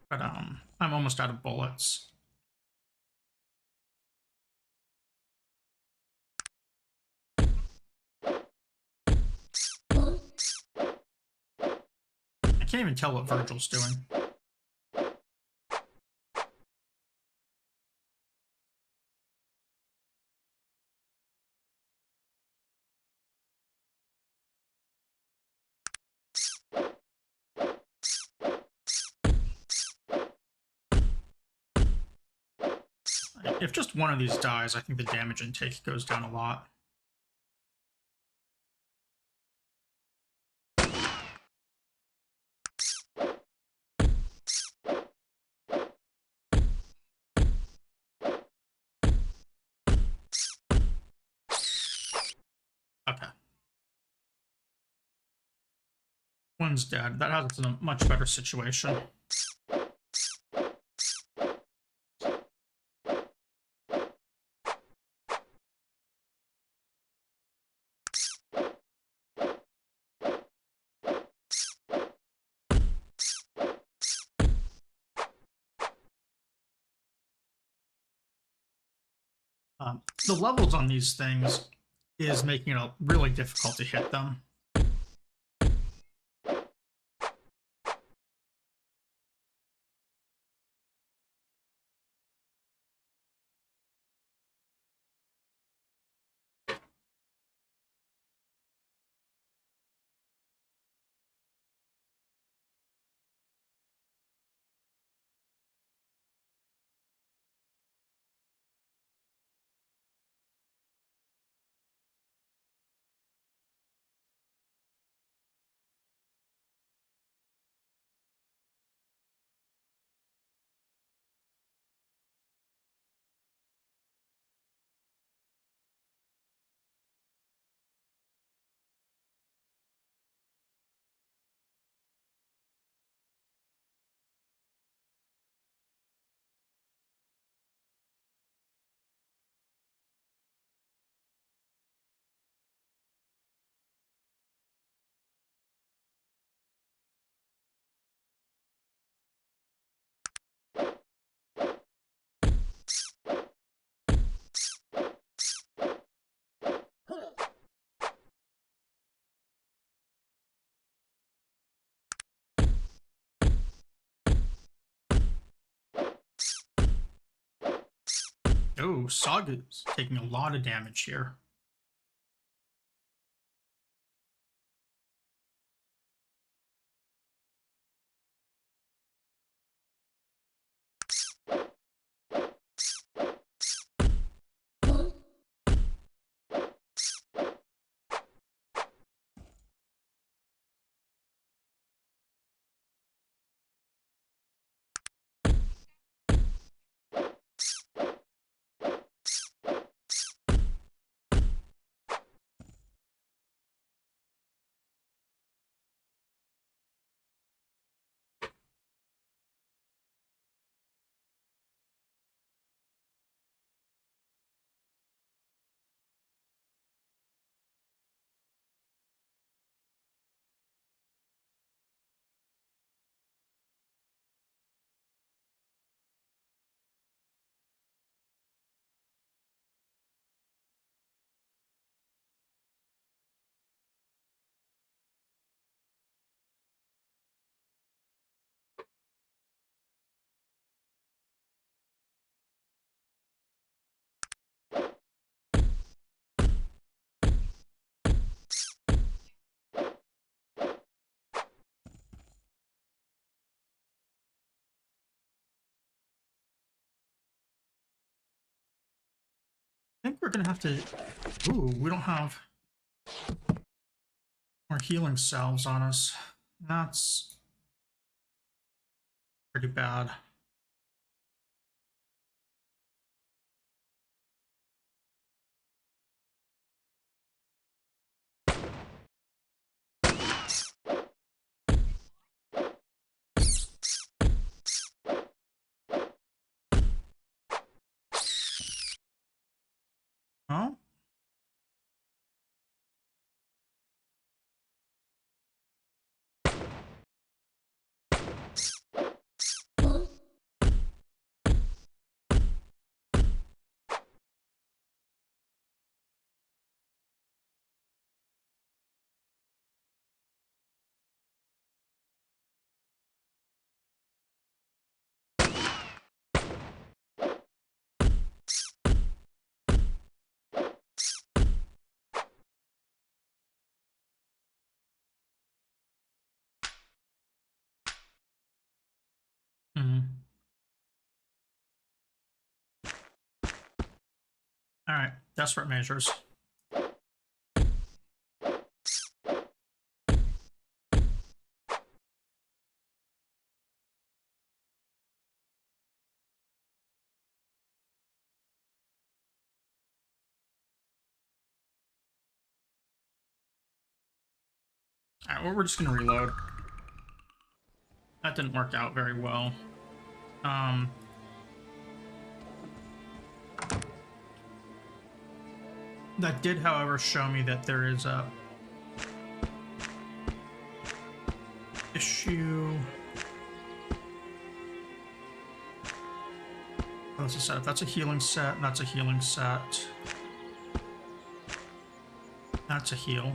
But I'm almost out of bullets. I can't even tell what Virgil's doing. If just one of these dies, I think the damage intake goes down a lot. Okay. One's dead. That has us in a much better situation. The levels on these things is making it really difficult to hit them. Oh, Saga's taking a lot of damage here. think we're gonna have to... Ooh, we don't have more healing salves on us. That's pretty bad. Oh? Hmm. Alright, desperate measures. Alright, well, we're just gonna reload. That didn't work out very well. Um... That did, however, show me that there is a issue. Oh, that's a set. That's a healing set. That's a healing set. That's a heal.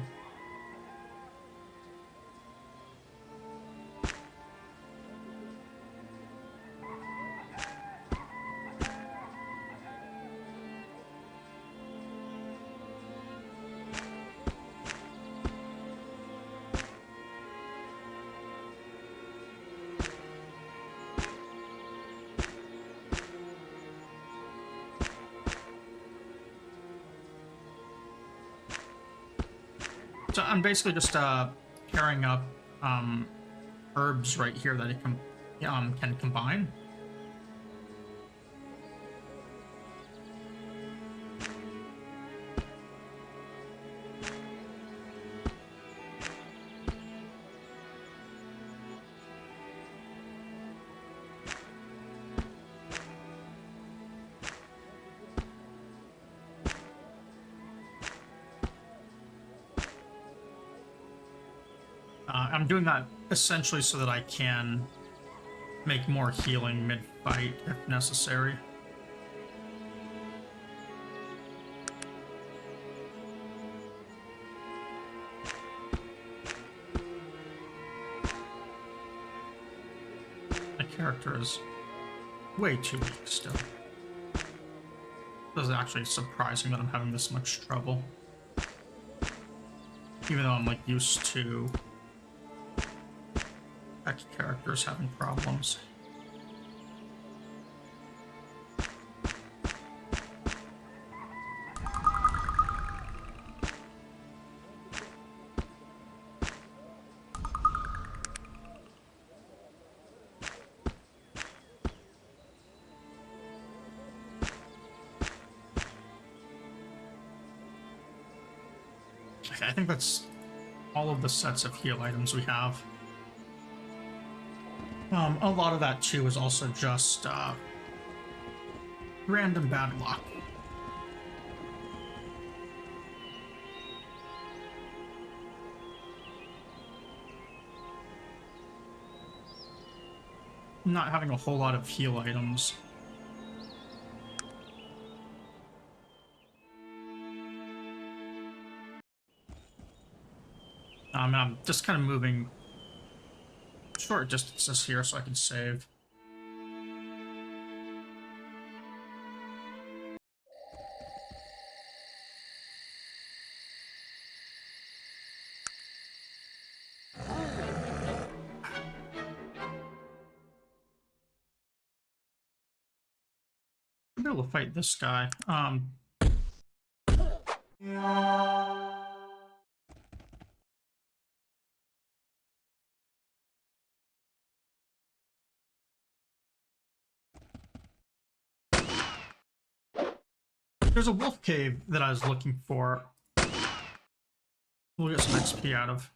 So I'm basically just pairing up herbs right here that it can combine. I'm doing that essentially so that I can make more healing mid-fight if necessary. My character is way too weak still. This is actually surprising that I'm having this much trouble. Even though I'm like used to characters having problems. Okay, I think that's all of the sets of heal items we have. A lot of that too is also just random bad luck. Not having a whole lot of heal items. I'm just kind of moving short distances here so I can save. I'll be able to fight this guy. There's a wolf cave that I was looking for. We'll get some XP out of.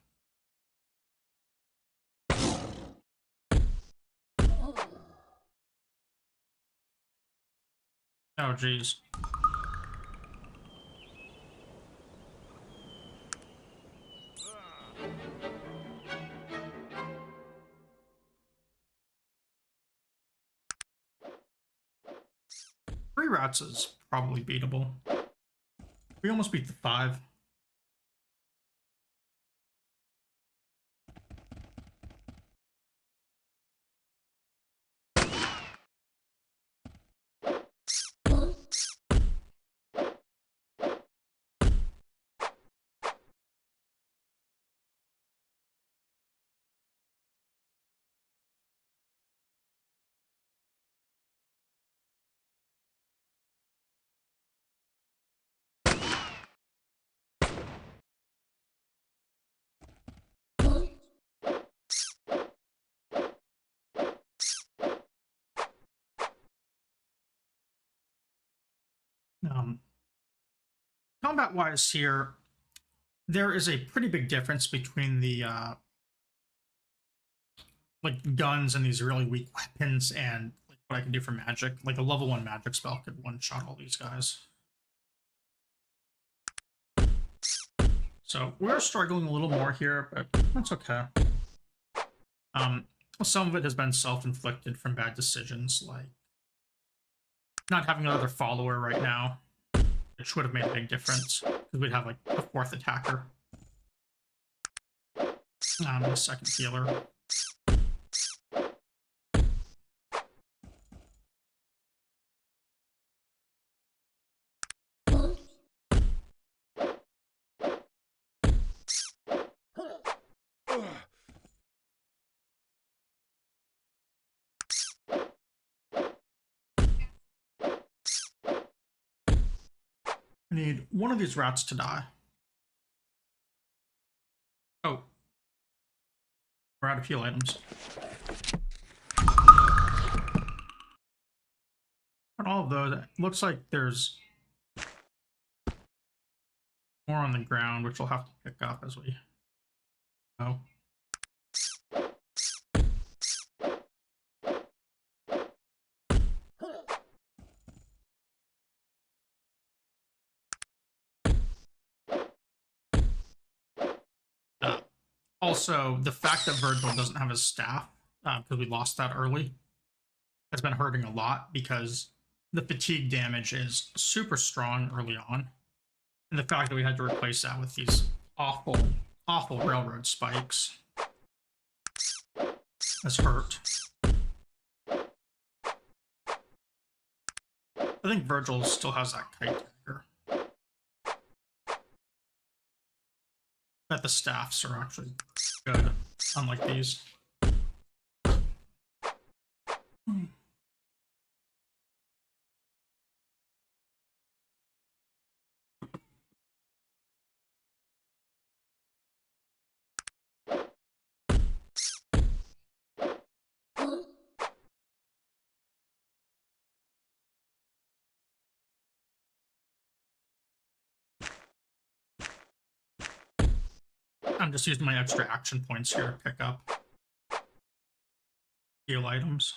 Oh, geez. Three rats is probably beatable. We almost beat the 5. Combat-wise here, there is a pretty big difference between the like guns and these really weak weapons and like what I can do for magic. Like a level 1 magic spell could one-shot all these guys. So we're struggling a little more here, but that's okay. Some of it has been self-inflicted from bad decisions, like not having another follower right now, which would have made a big difference because we'd have like a 4th attacker. A second healer. I need one of these rats to die. Oh. We're out of heal items. But all of those, it looks like there's more on the ground, which we'll have to pick up as we go. Also, the fact that Virgil doesn't have his staff, because we lost that early, has been hurting a lot because the fatigue damage is super strong early on. And the fact that we had to replace that with these awful, awful railroad spikes has hurt. I think Virgil still has that kite dagger. That the staffs are actually good, unlike these. I'm just using my extra action points here to pick up heal items.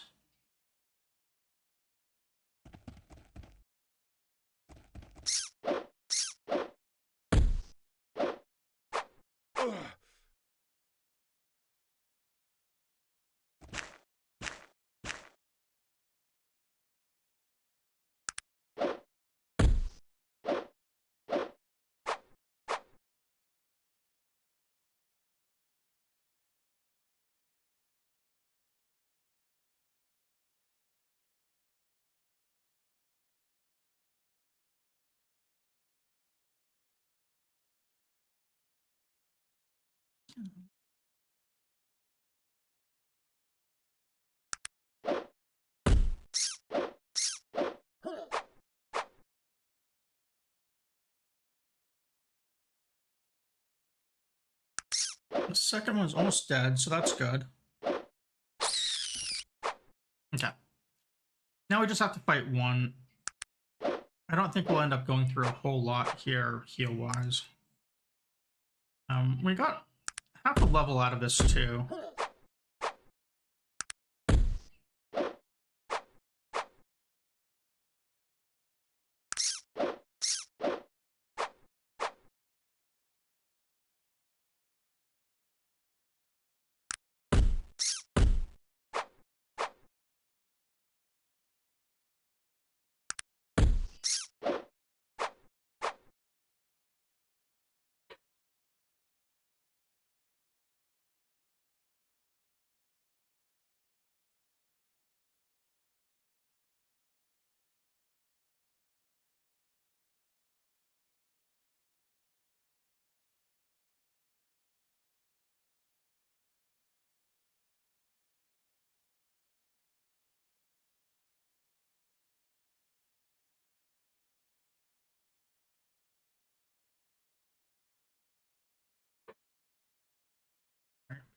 The second one's almost dead, so that's good. Okay. Now we just have to fight one. I don't think we'll end up going through a whole lot here, heal-wise. We got half a level out of this, too.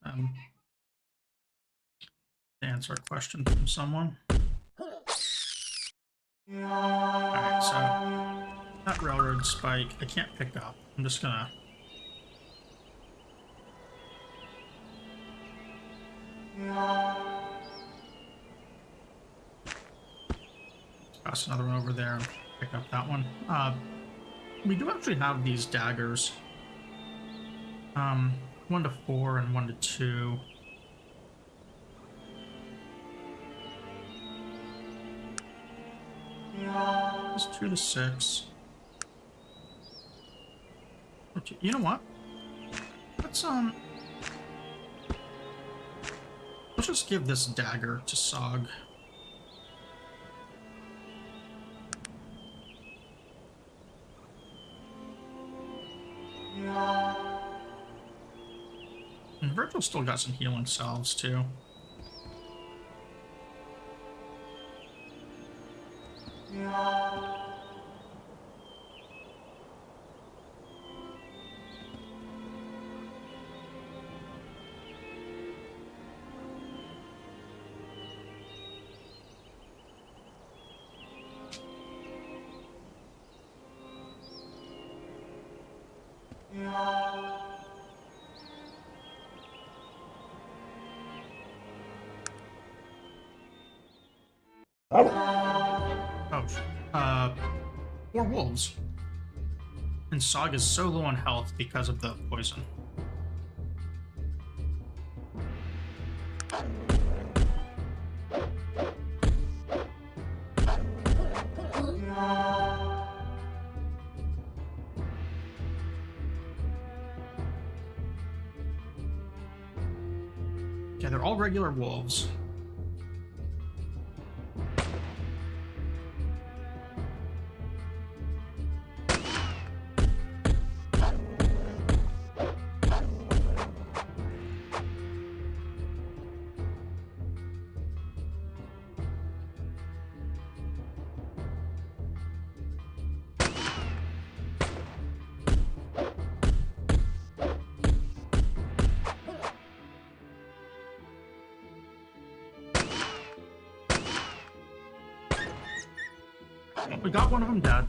Um, to answer a question from someone. Alright, so that railroad spike I can't pick up. I'm just gonna pass another one over there and pick up that one. We do actually have these daggers. 1 to 4 and 1 to 2. It's 2 to 6. Okay, you know what? Let's just give this dagger to Sog. And Virgil still got some healing salves too. Oh, 4 wolves. And Sog is so low on health because of the poison. Yeah, they're all regular wolves. We got one of them dead.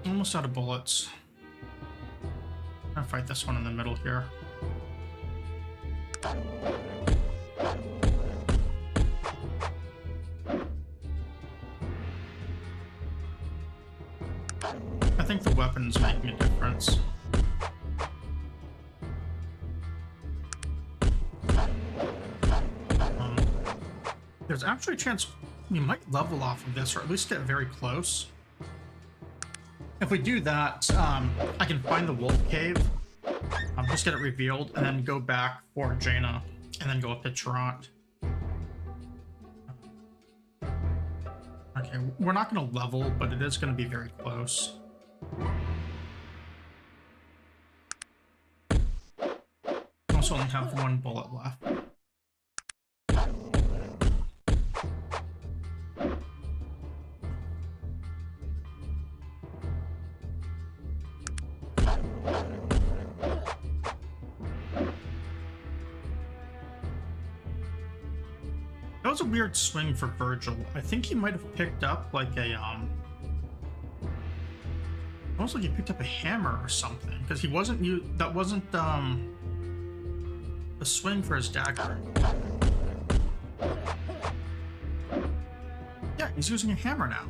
Almost out of bullets. I'll fight this one in the middle here. I think the weapon's making a difference. There's actually a chance we might level off of this, or at least get very close. If we do that, I can find the wolf cave, just get it revealed, and then go back for Jaina, and then go up to Tarant. Okay, we're not going to level, but it is going to be very close. Also only have 1 bullet left. was a weird swing for Virgil. I think he might have picked up like a almost like he picked up a hammer or something, because he wasn't that wasn't the swing for his dagger. Yeah, he's using a hammer now.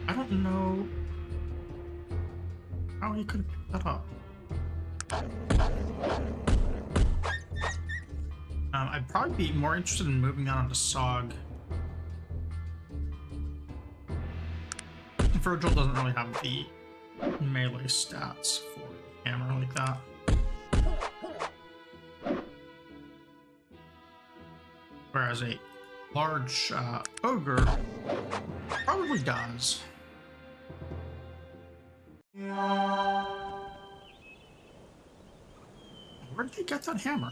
I don't know how he could have picked that up. I'd probably be more interested in moving on to Sog. Virgil doesn't really have the melee stats for a hammer like that. Whereas a large ogre probably does. Where did he get that hammer?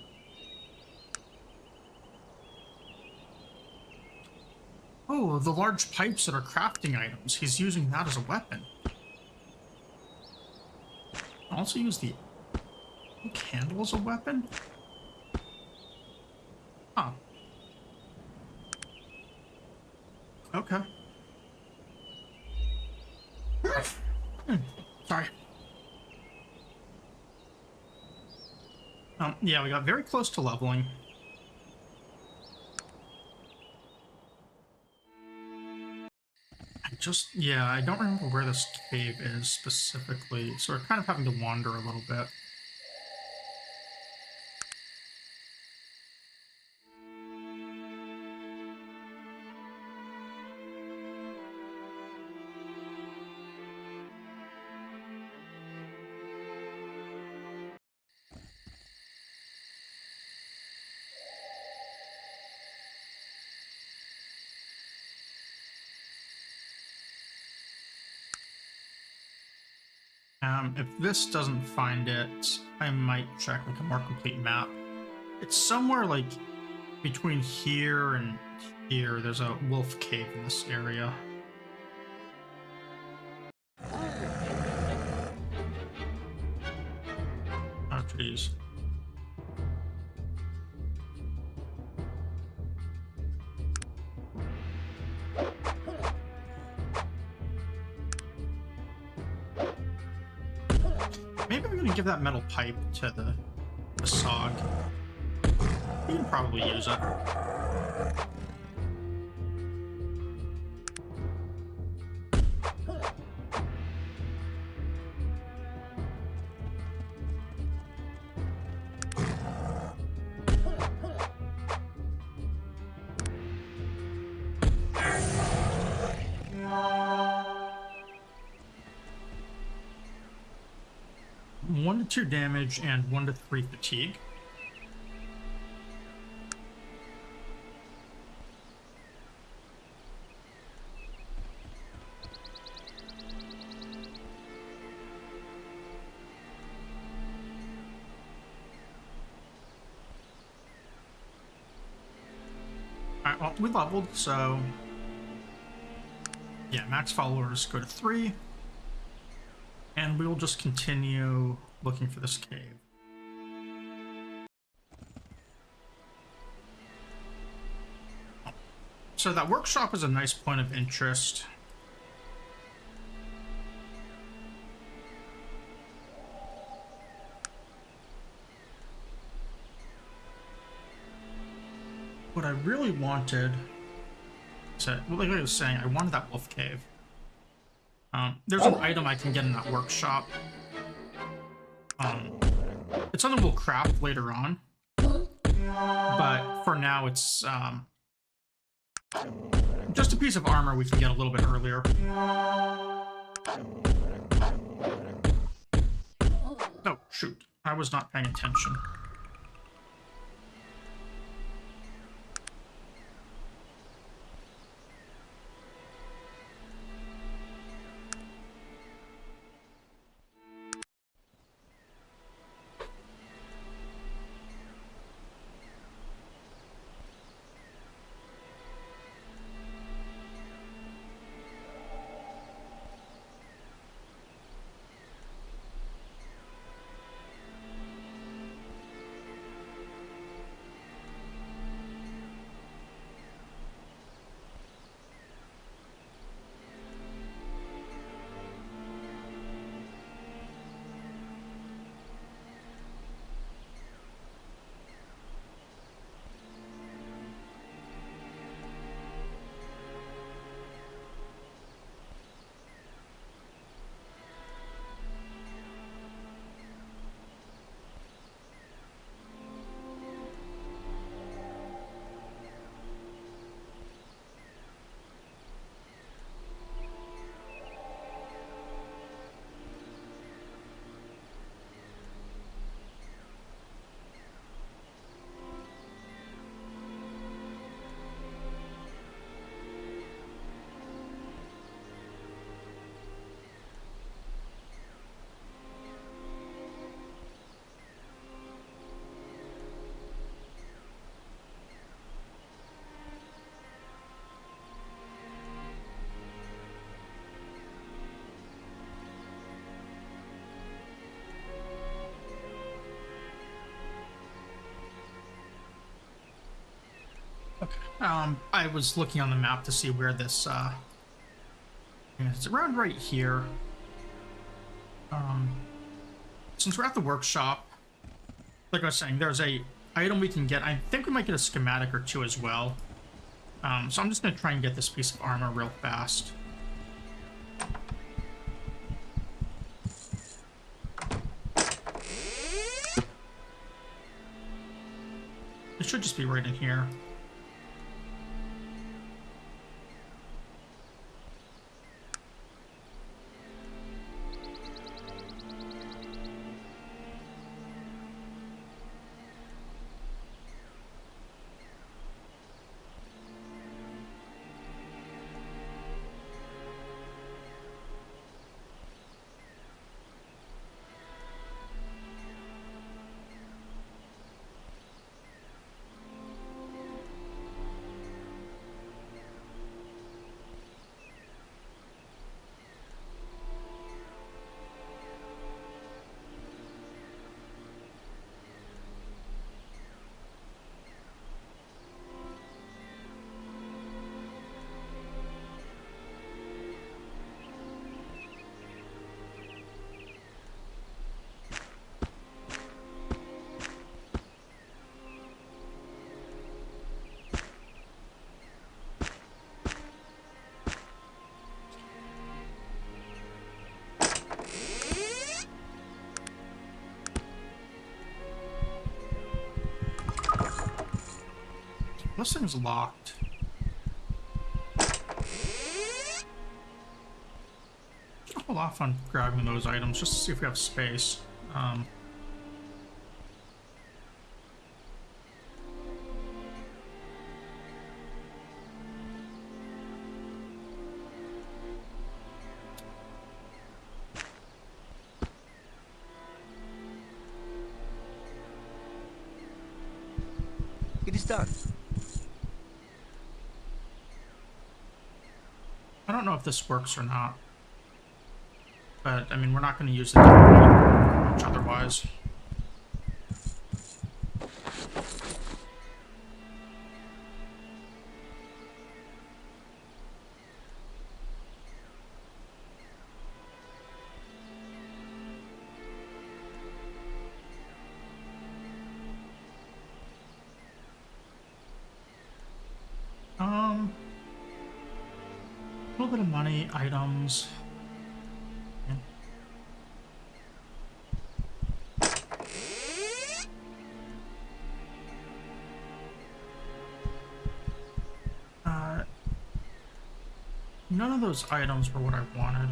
Oh, the large pipes that are crafting items. He's using that as a weapon. Also use the candle as a weapon? Huh. Okay. Sorry. Yeah, we got very close to leveling. Yeah, I don't remember where this cave is specifically, so we're kind of having to wander a little bit. If this doesn't find it, I might check like a more complete map. It's somewhere like between here and here. There's a wolf cave in this area. Oh, jeez. Maybe I'm gonna give that metal pipe to the Sog. You can probably use it. One to 2 damage and 1 to 3 fatigue. Alright, well, we leveled, so yeah, max followers go to 3. And we will just continue looking for this cave. So that workshop is a nice point of interest. What I really wanted, like I was saying, I wanted that wolf cave. There's an item I can get in that workshop. It's something we'll craft later on, but for now it's just a piece of armor we can get a little bit earlier. Oh, shoot. I was not paying attention. Okay. I was looking on the map to see where this it's around right here. Um, since we're at the workshop, like I was saying, there's a item we can get. I think we might get a schematic or two as well. So I'm just gonna try and get this piece of armor real fast. It should just be right in here. This thing's locked. I'll hold off on grabbing those items just to see if we have space. It is done. I don't know if this works or not. But, I mean, we're not going to use the dynamite much otherwise. A little bit of money, items. Yeah. None of those items were what I wanted.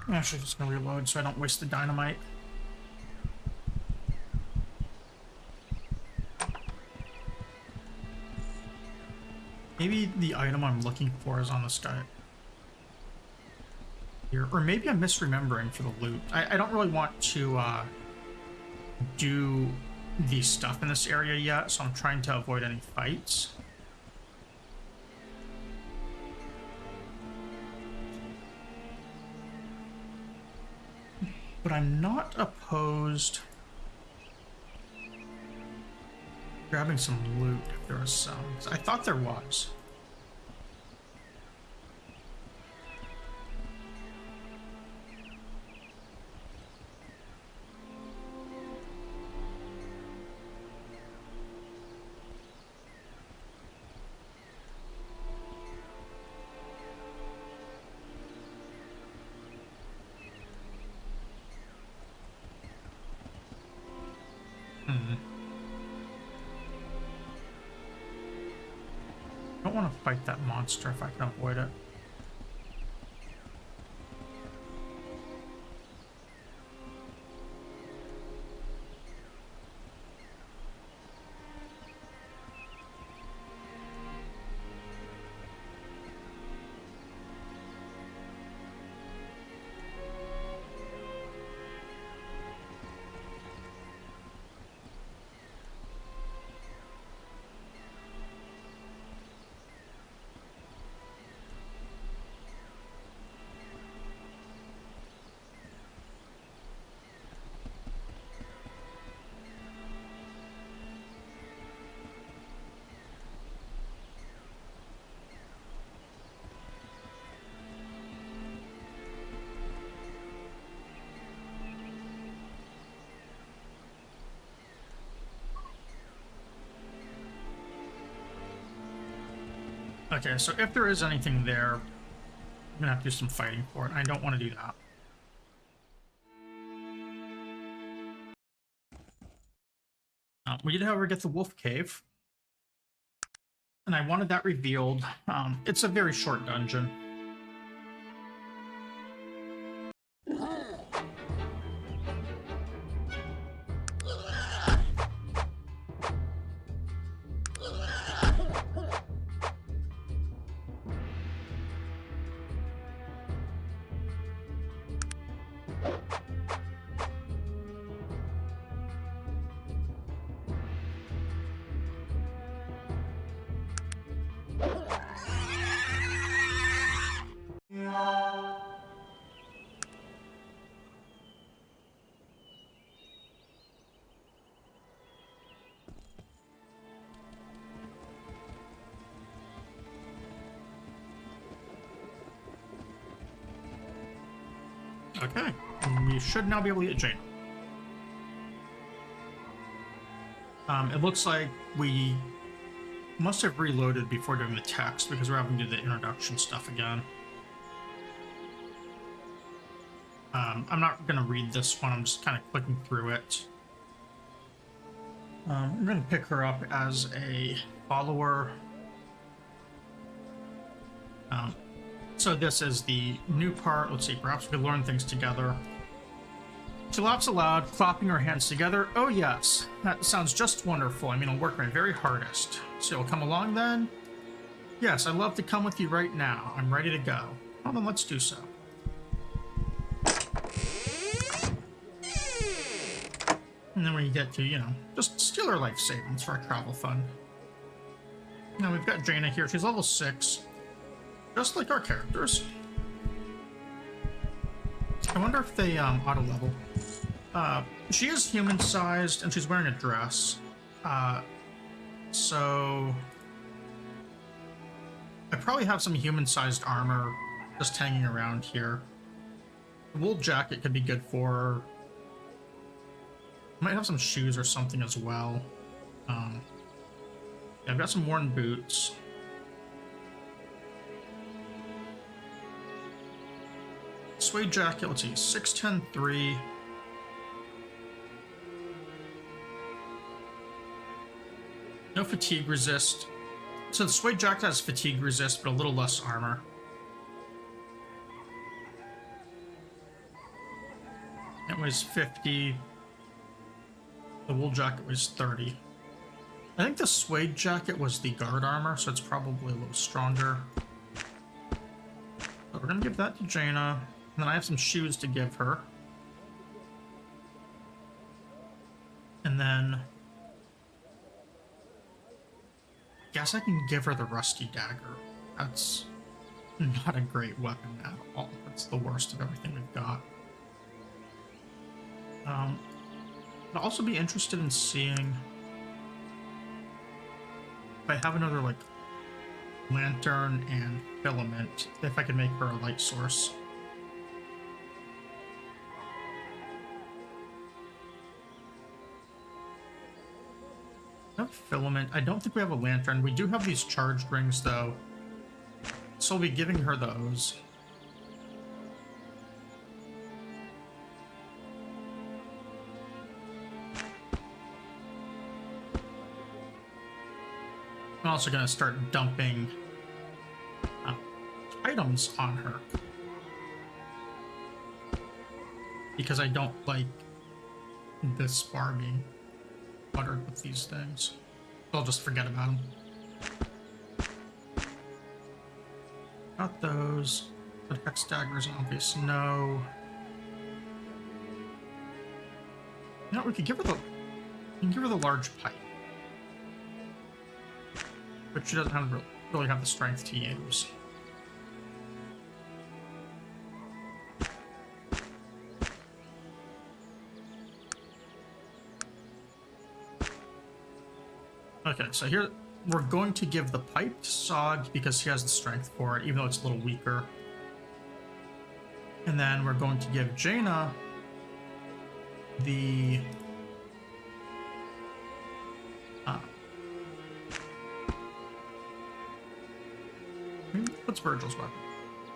I'm actually just gonna reload so I don't waste the dynamite. Maybe the item I'm looking for is on this guy here, or maybe I'm misremembering for the loot. I don't really want to do the stuff in this area yet, so I'm trying to avoid any fights. But I'm not opposed grabbing some loot if there was some. I thought there was. I don't want to fight that monster if I can avoid it. Okay, so if there is anything there, I'm gonna have to do some fighting for it. I don't want to do that. We did, however, get the wolf cave, and I wanted that revealed. It's a very short dungeon. Okay, we should now be able to get Jane. It looks like we must have reloaded before doing the text because we're having to do the introduction stuff again. I'm not going to read this one, I'm just kind of clicking through it. I'm going to pick her up as a follower. So this is the new part. Let's see, perhaps we can learn things together. She laughs aloud, clapping her hands together. Oh yes, that sounds just wonderful. I mean, I'll work my very hardest. So you'll come along then? Yes, I'd love to come with you right now. I'm ready to go. Well then, let's do so. And then we get to, you know, just steal her life savings for our travel fund. Now we've got Jaina here. She's level 6. Just like our characters. I wonder if they auto-level. She is human-sized, and she's wearing a dress. So... I probably have some human-sized armor just hanging around here. The wool jacket could be good for her. Might have some shoes or something as well. Yeah, I've got some worn boots. Suede jacket, let's see, 6'10", 3. No fatigue resist. So the suede jacket has fatigue resist, but a little less armor. It was 50. The wool jacket was 30. I think the suede jacket was the guard armor, so it's probably a little stronger. So we're gonna give that to Jaina. And then I have some shoes to give her. And then... I guess I can give her the rusty dagger. That's not a great weapon at all. That's the worst of everything we've got. I'd also be interested in seeing if I have another, like, lantern and filament, if I can make her a light source. No filament. I don't think we have a lantern. We do have these charged rings, though. So I'll be giving her those. I'm also going to start dumping items on her. Because I don't like this bar being buttered with these things. So I'll just forget about them. Got those. The hex dagger's an obvious no. You know, we could give her the large pipe. But she doesn't have really have the strength to use. Okay, so here we're going to give the pipe to Sog because he has the strength for it, even though it's a little weaker. And then we're going to give Jaina the what's Virgil's weapon?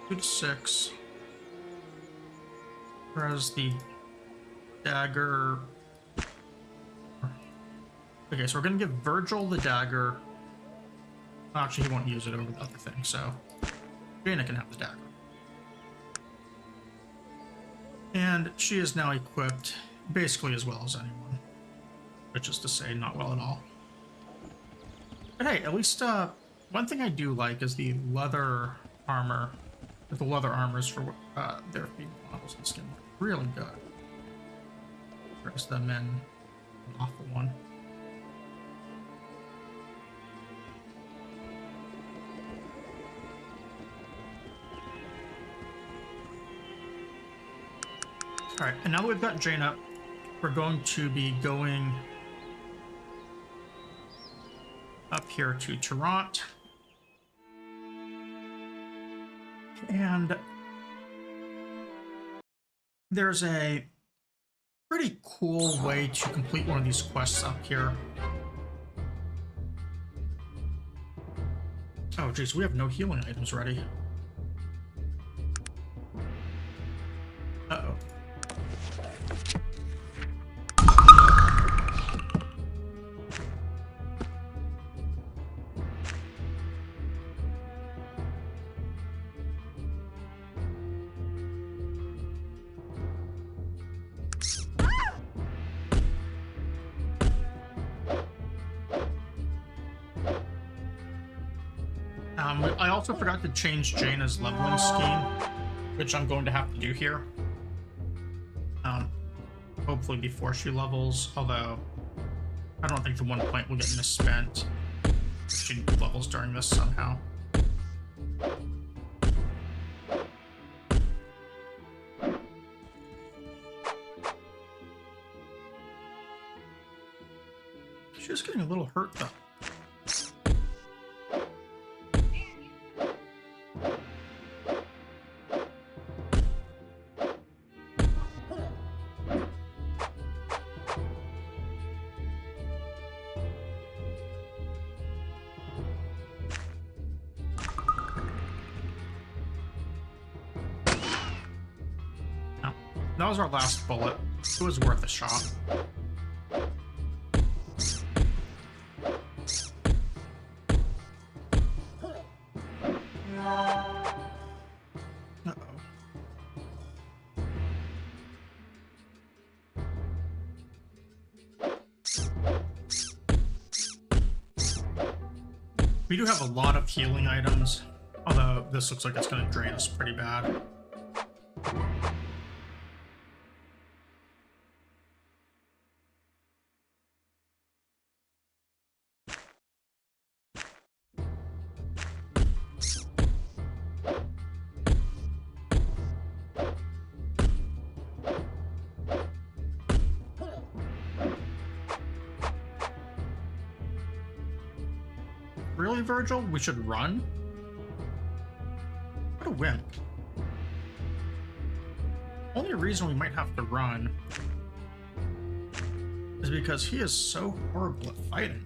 2 to 6. Whereas the dagger. Okay, so we're gonna give Virgil the dagger. Actually, he won't use it over the other thing, so Jaina can have the dagger. And she is now equipped basically as well as anyone, which is to say, not well at all. But hey, at least one thing I do like is the leather armor. The leather armors for their female models and skin look really good. Whereas the men, an awful one. Alright, and now that we've got Jaina, we're going to be going up here to Toronto. And there's a pretty cool way to complete one of these quests up here. Oh geez, we have no healing items ready. Uh-oh. I also forgot to change Jaina's leveling scheme, which I'm going to have to do here. Hopefully before she levels, although I don't think the 1 point will get misspent if she levels during this somehow. She's getting a little hurt though. That was our last bullet. It was worth a shot. Uh-oh. We do have a lot of healing items, although this looks like it's going to drain us pretty bad. Really, Virgil? We should run? What a wimp. Only reason we might have to run is because he is so horrible at fighting.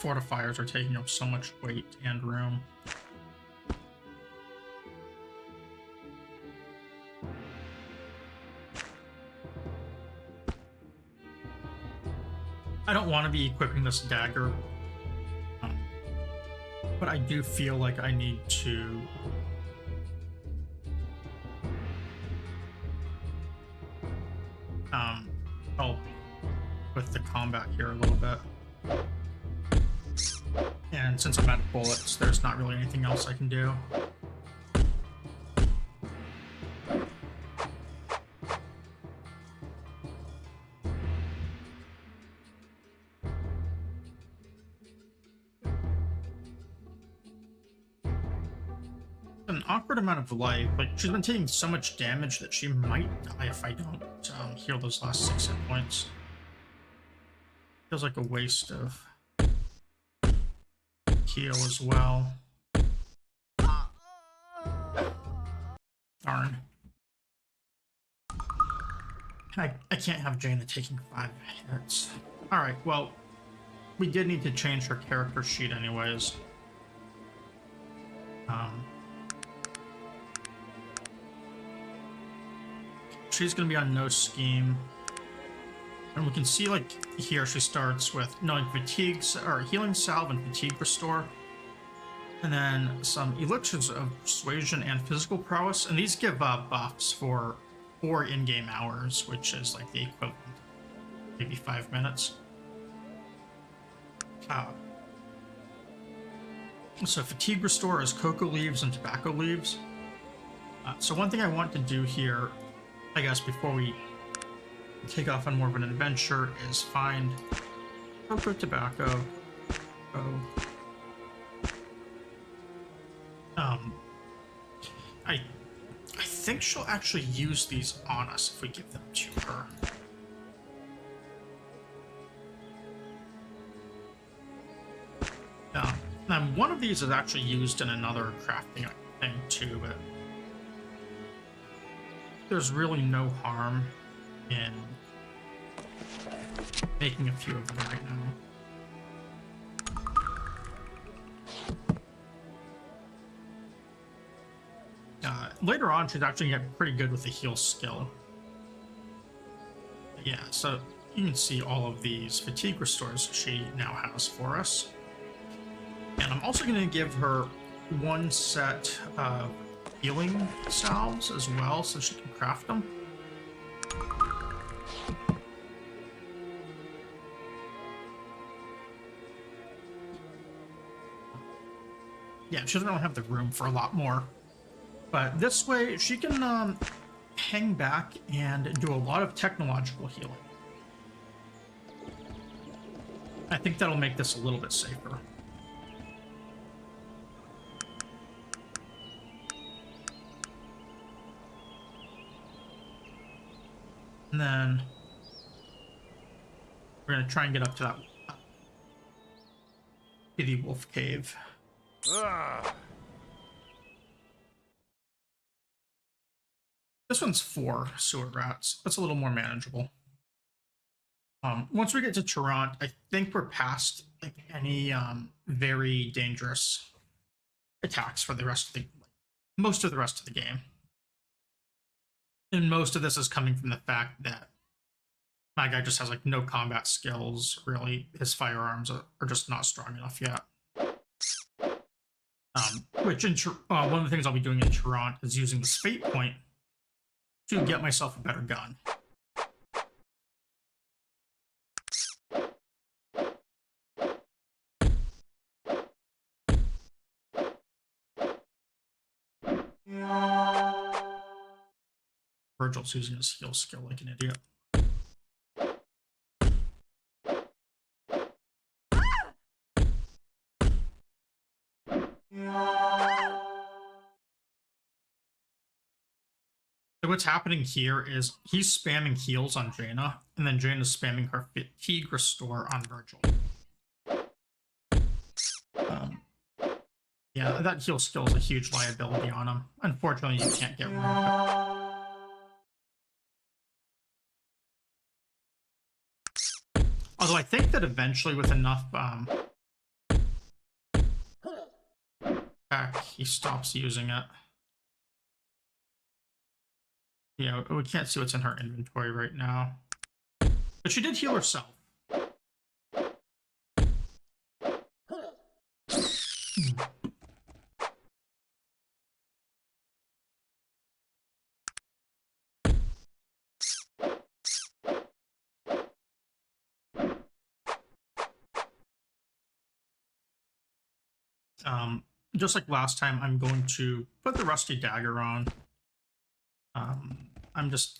Fortifiers are taking up so much weight and room. I don't want to be equipping this dagger, but I do feel like I need to help with the combat here a little bit. And since I'm out of bullets, there's not really anything else I can do. an awkward amount of life. Like, she's been taking so much damage that she might die if I don't heal those last 6 hit points. Feels like a waste of heal as well. Darn. I can't have Jaina taking 5 hits. Alright, well, we did need to change her character sheet anyways. She's gonna be on no scheme. And we can see, like, here she starts with knowing fatigues or healing salve and fatigue restore. And then some elixirs of persuasion and physical prowess. And these give buffs for 4 in-game hours, which is like the equivalent of maybe 5 minutes. So fatigue restore is cocoa leaves and tobacco leaves. So one thing I want to do here, I guess, before we take off on more of an adventure, is find cocoa, tobacco, I think she'll actually use these on us if we give them to her. Now, one of these is actually used in another crafting thing too, but there's really no harm in making a few of them right now. Later on, she's actually getting pretty good with the heal skill. Yeah, so you can see all of these fatigue restores she now has for us. And I'm also going to give her 1 set of healing salves as well, so she can craft them. Yeah, she doesn't really have the room for a lot more. But this way, she can hang back and do a lot of technological healing. I think that'll make this a little bit safer. And then we're going to try and get up to that Pity Wolf Cave. This one's 4 sewer rats. That's a little more manageable. Once we get to Tarrant, I think we're past like any very dangerous attacks for the rest of the most of the rest of the game. And most of this is coming from the fact that my guy just has like no combat skills, really. His firearms are just not strong enough yet. Which one of the things I'll be doing in Tarrant is using this fate point to get myself a better gun. Virgil's using his heal skill like an idiot. So what's happening here is he's spamming heals on Jaina, and then Jaina's spamming her fatigue restore on Virgil. Yeah, that heal skill is a huge liability on him. Unfortunately, you can't get rid of it. Although I think that eventually with enough back, he stops using it. Yeah, we can't see what's in her inventory right now. But she did heal herself. Just like last time, I'm going to put the rusty dagger on. I'm just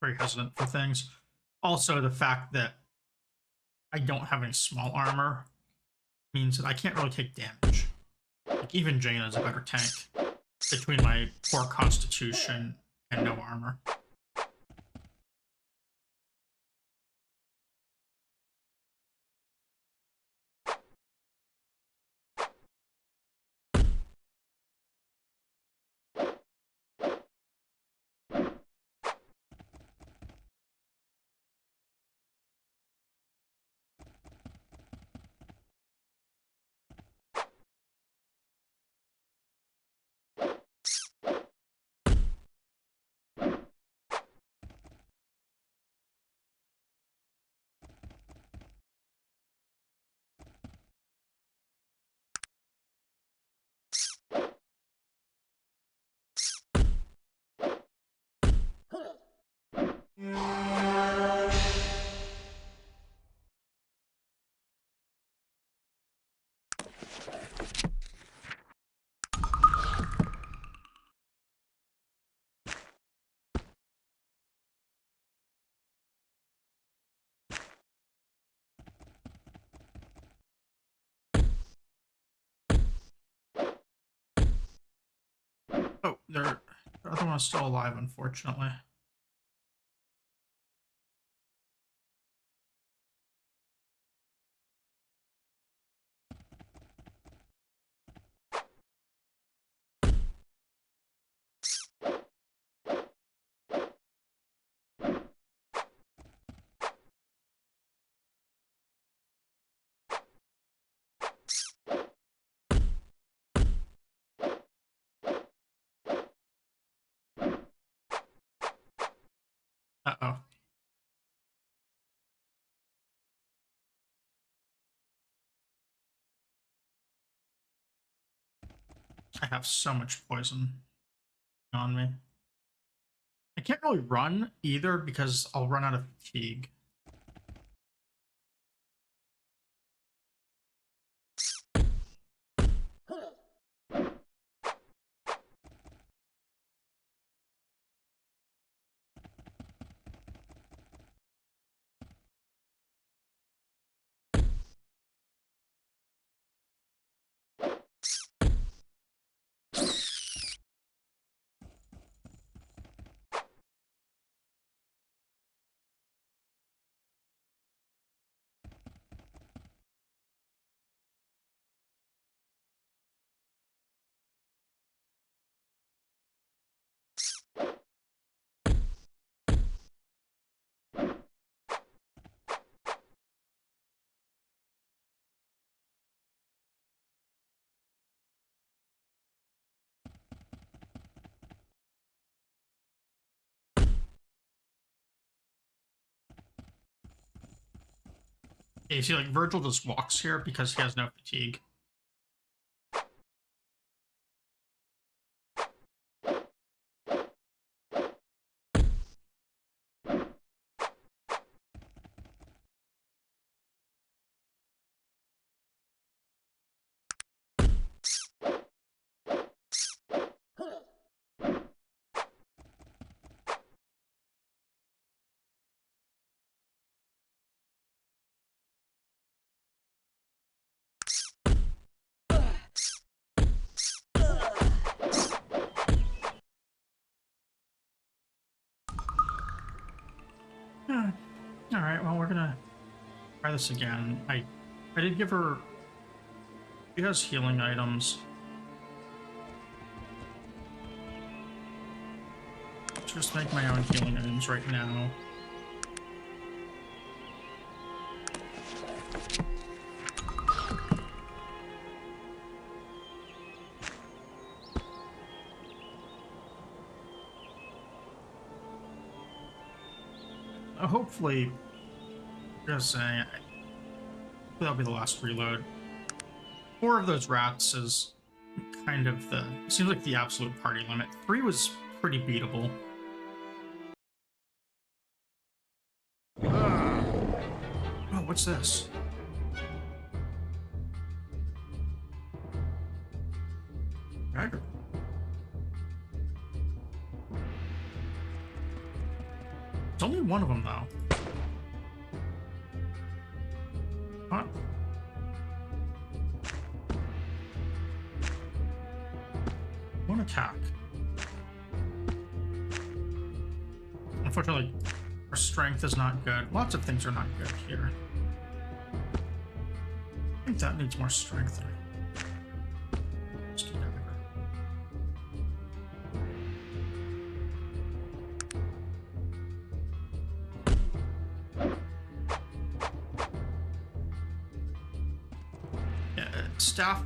very hesitant for things. Also, the fact that I don't have any small armor means that I can't really take damage. Like, even Jaina is a better tank between my poor constitution and no armor. Oh, the other one's still alive, unfortunately. Uh-oh. I have so much poison on me. I can't really run either because I'll run out of fatigue. Yeah, you see, like, Virgil just walks here because he has no fatigue. Yeah. All right, well, we're gonna try this again. I did give her. She has healing items. Just make my own healing items right now. Hopefully, just saying, that'll be the last reload. 4 of those rats is kind of the seems like the absolute party limit. 3 was pretty beatable. Oh, what's this? Dagger. It's only one of them though. Don't attack. Unfortunately, our strength is not good. Lots of things are not good here. I think that needs more strength. Let's do that. Yeah, staff.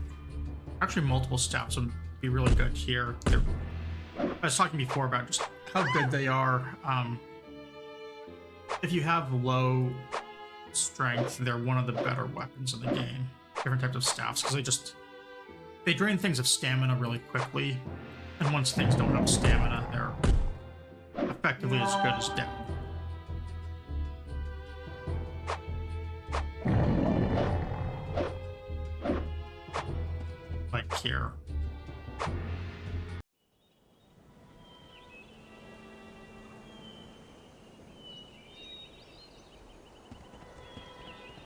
Actually, multiple staffs would be really good here. I was talking before about just how good they are. If you have low strength, they're one of the better weapons in the game. Different types of staffs, because they drain things of stamina really quickly, and once things don't have stamina, they're effectively as good as dead. Like here.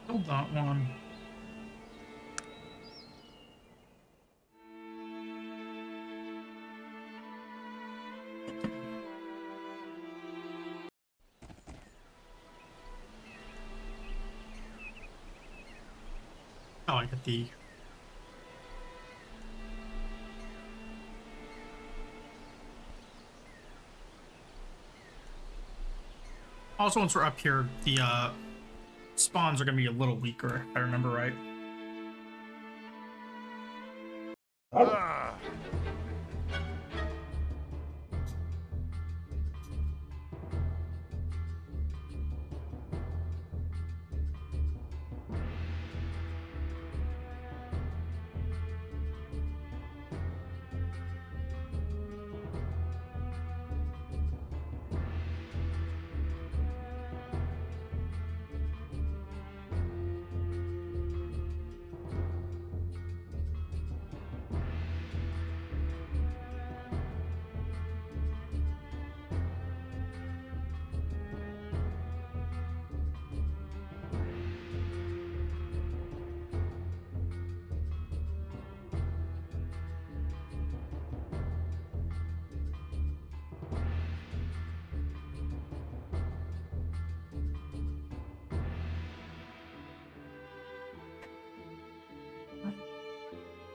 Killed that one. Oh, I get the... Also, once we're up here, the spawns are going to be a little weaker, if I remember right.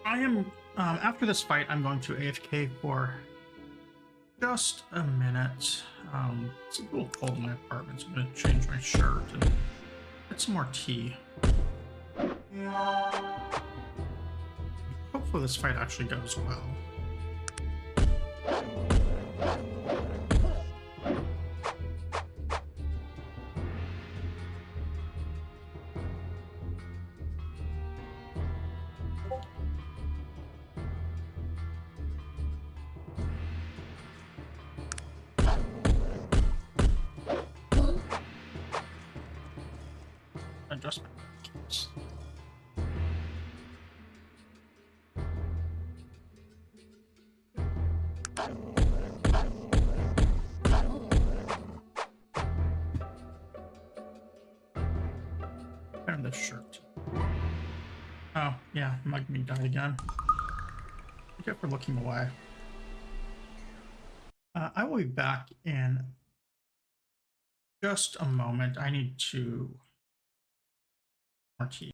I am, after this fight, I'm going to AFK for just a minute. It's a little cold in my apartment, so I'm going to change my shirt and get some more tea. Hopefully this fight actually goes well. Adjustment keys. And this shirt. Oh, yeah, me died again. I kept for looking away. I will be back in just a moment. I need to more tea.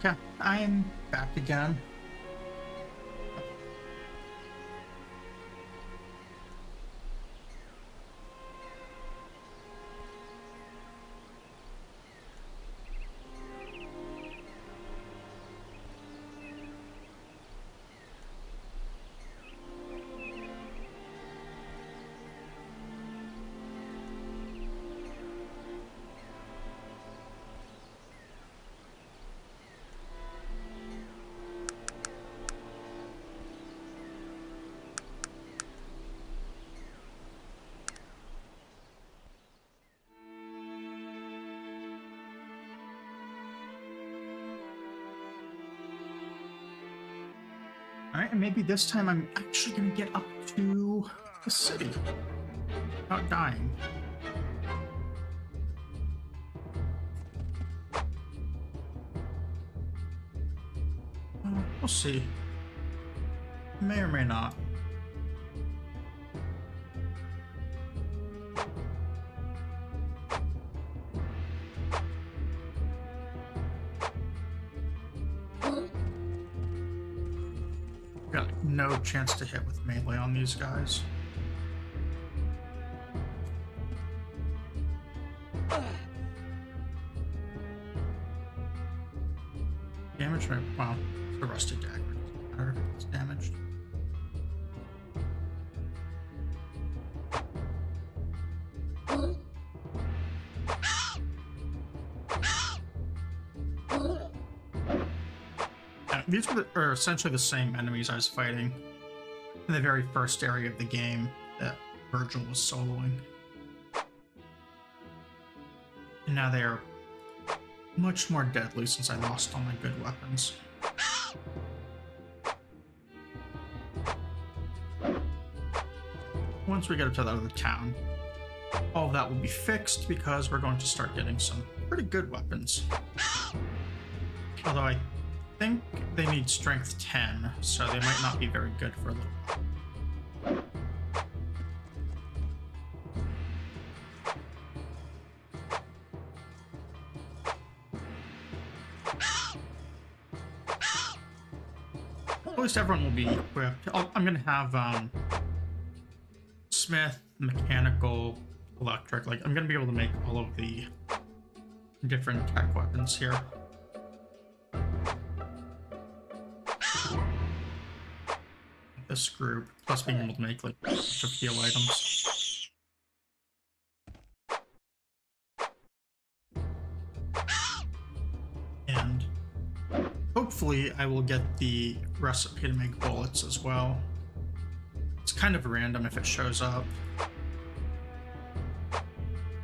Okay, I'm back again. Alright, and maybe this time I'm actually gonna get up to the city without dying. We'll see. May or may not. Got no chance to hit with melee on these guys. Damage rate, wow, it's a rusty dagger. Doesn't matter if it's damaged. These are essentially the same enemies I was fighting in the very first area of the game that Virgil was soloing. And now they are much more deadly since I lost all my good weapons. Once we get up to the other town, all of that will be fixed because we're going to start getting some pretty good weapons. Although I think they need strength 10, so they might not be very good for a little while. At least everyone will be equipped. I'm going to have Smith, mechanical, electric. Like, I'm going to be able to make all of the different tech weapons here. This group, plus being able to make like a bunch of heal items. And hopefully I will get the recipe to make bullets as well. It's kind of random if it shows up,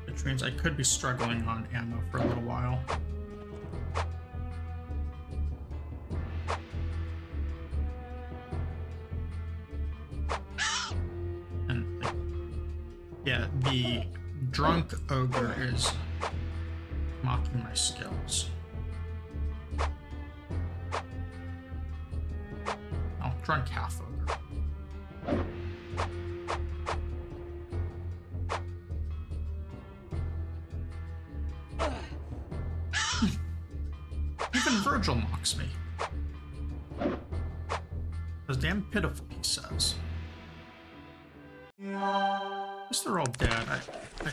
which means I could be struggling on ammo for a little while. Yeah, the drunk ogre is mocking my skills. Oh, drunk half ogre. Even Virgil mocks me. That's damn pitiful, he says. I guess they're all dead. I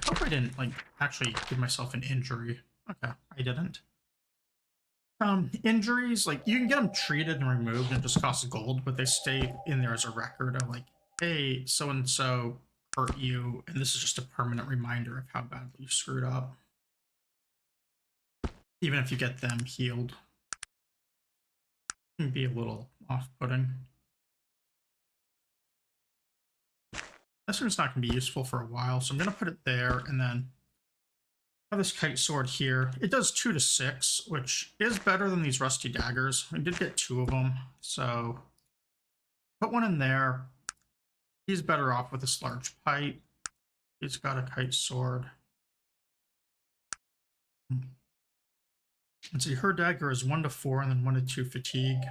hope I didn't, like, actually give myself an injury. Okay, I didn't. Injuries, like, you can get them treated and removed and it just costs gold, but they stay in there as a record of, like, hey, so-and-so hurt you, and this is just a permanent reminder of how badly you screwed up. Even if you get them healed. It can be a little off-putting. This one's not going to be useful for a while, so I'm going to put it there, and then have this kite sword here. It does 2 to 6, which is better than these rusty daggers. I did get 2 of them, so put one in there. He's better off with this large pipe. He's got a kite sword. And see, her dagger is 1 to 4 and then 1 to 2 fatigue.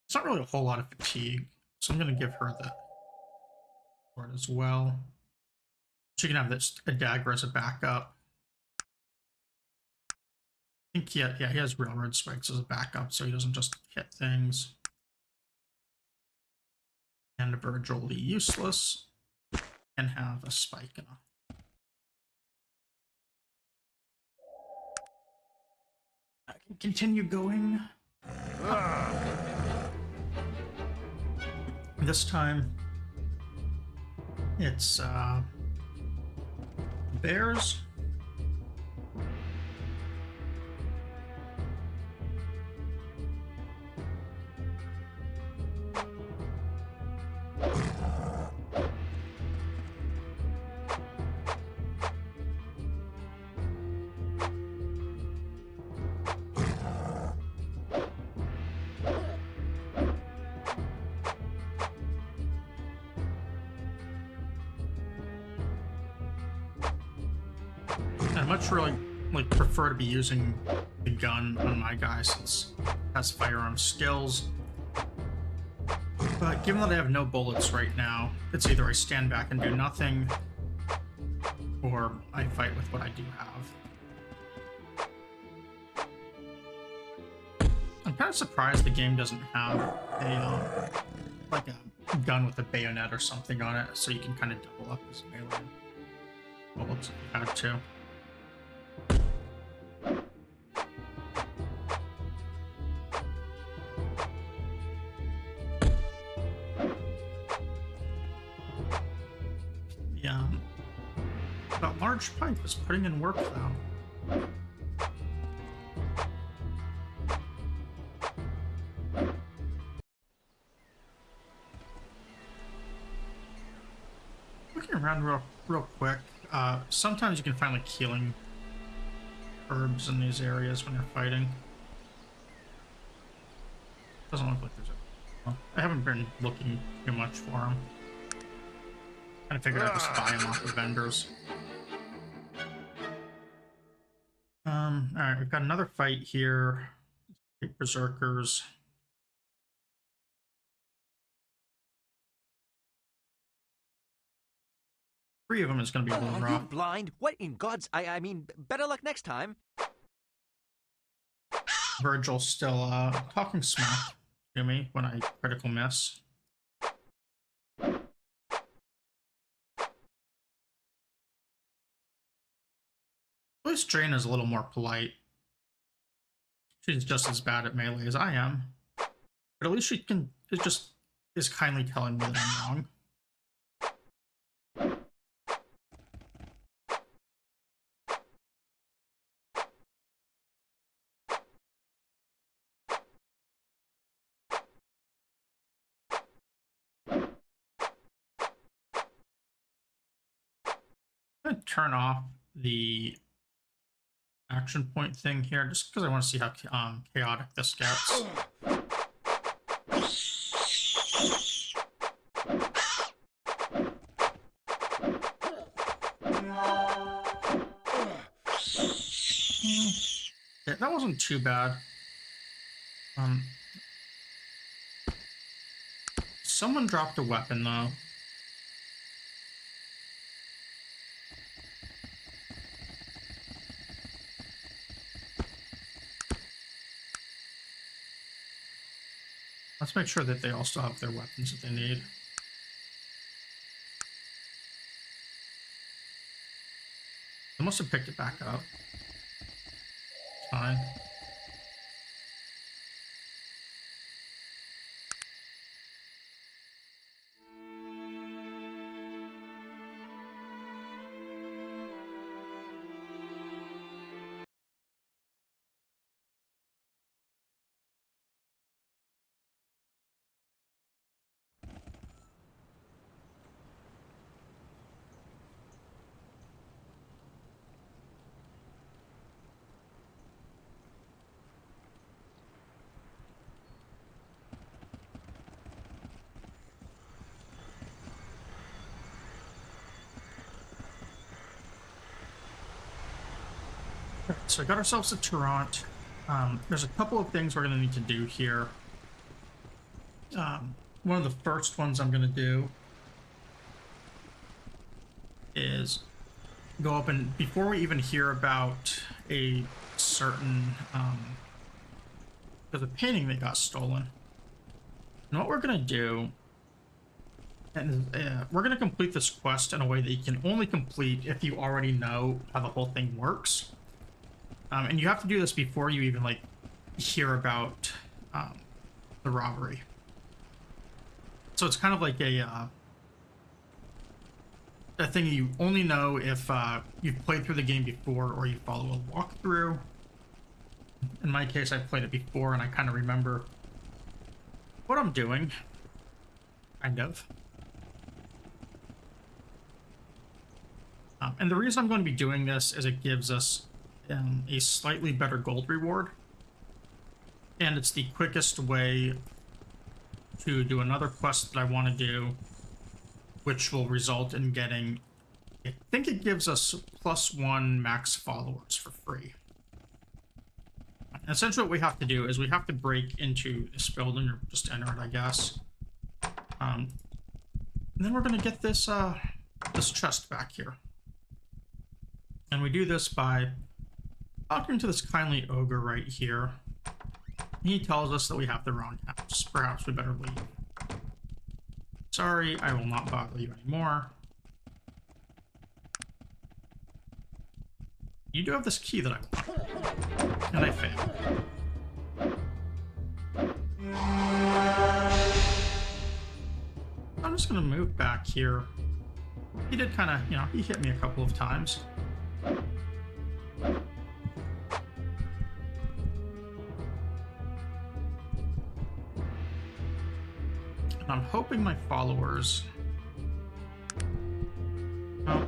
It's not really a whole lot of fatigue, so I'm going to give her the sword as well. She can have this a dagger as a backup. think he has railroad spikes as a backup, so he doesn't just hit things. And a Virgil will be useless and have a spike in a. I can continue going. This time, it's bears. I'd much really prefer to be using the gun on my guy since it has firearm skills. But given that I have no bullets right now, it's either I stand back and do nothing, or I fight with what I do have. I'm kind of surprised the game doesn't have a like a gun with a bayonet or something on it, so you can kind of double up as melee bullets if you had to. Yeah, that large pipe is putting in work though. Looking around real quick, sometimes you can find like healing herbs in these areas when you're fighting. Doesn't look like there's a. Well, I haven't been looking too much for them. I figured I'd just buy them off the vendors. Alright, we've got another fight here. Berserkers. Three of them is going to be a little rough. Are you blind? What in God's... I mean, better luck next time. Virgil's still talking smack to me when I critical miss. At least Jane is a little more polite. She's just as bad at melee as I am. But at least she can is kindly telling me that I'm wrong. I'm gonna turn off the action point thing here just because I want to see how chaotic this gets. Yeah, that wasn't too bad. Someone dropped a weapon though. Let's make sure that they also have their weapons that they need. They must have picked it back up. Fine. So I got ourselves a Toronto. There's a couple of things we're going to need to do here. One of the first ones I'm going to do is go up and, before we even hear about a certain there's a painting that got stolen. And what we're gonna do, and we're gonna complete this quest in a way that you can only complete if you already know how the whole thing works. And you have to do this before you even like hear about the robbery. So it's kind of like a thing you only know if you've played through the game before or you follow a walkthrough. In my case, I played it before and I kind of remember what I'm doing. Kind of. And the reason I'm going to be doing this is it gives us a slightly better gold reward. And it's the quickest way to do another quest that I want to do, which will result in getting, I think it gives us +1 max followers for free. And essentially what we have to do is we have to break into this building, or just enter it, I guess. And then we're going to get this this chest back here. And we do this by talking to this kindly ogre right here. He tells us that we have the wrong house. Perhaps we better leave. Sorry, I will not bother you anymore. You do have this key that I want. And I fail. I'm just gonna move back here. He did kind of, you know, he hit me a couple of times. And I'm hoping my followers... Oh.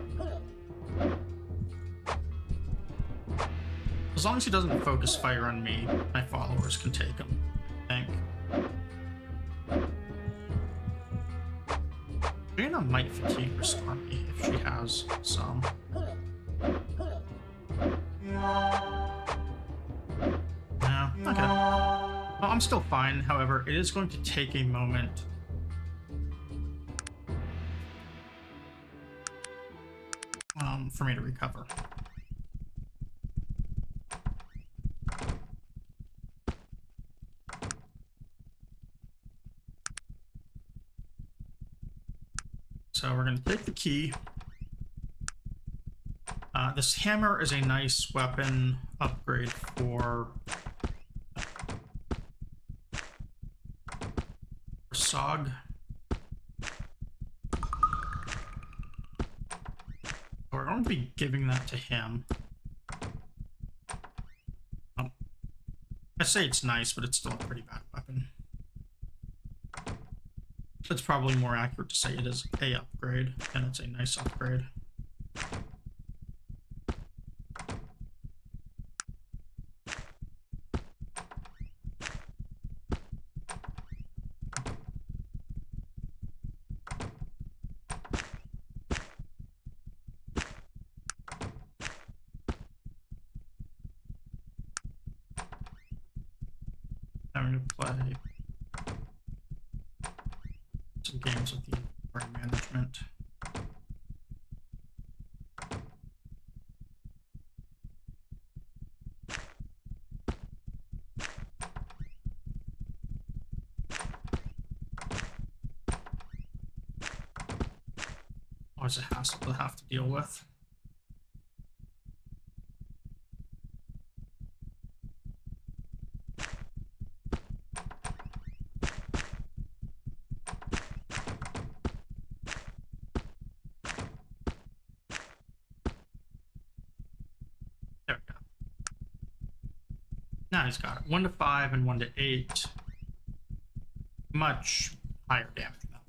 As long as he doesn't focus fire on me, my followers can take him, I think. Jaina might fatigue restore me if she has some. No, okay. Well, I'm still fine, however, it is going to take a moment for me to recover. So we're going to take the key. This hammer is a nice weapon upgrade for Sog. We're going to be giving that to him. I say it's nice, but it's still a pretty bad weapon. It's probably more accurate to say it is a upgrade, and it's a nice upgrade. I'm going to play some games with the inventory management. Always a hassle to have to deal with. There we go. Now he's got it. 1 to 5 and 1 to 8. Much higher damage than that.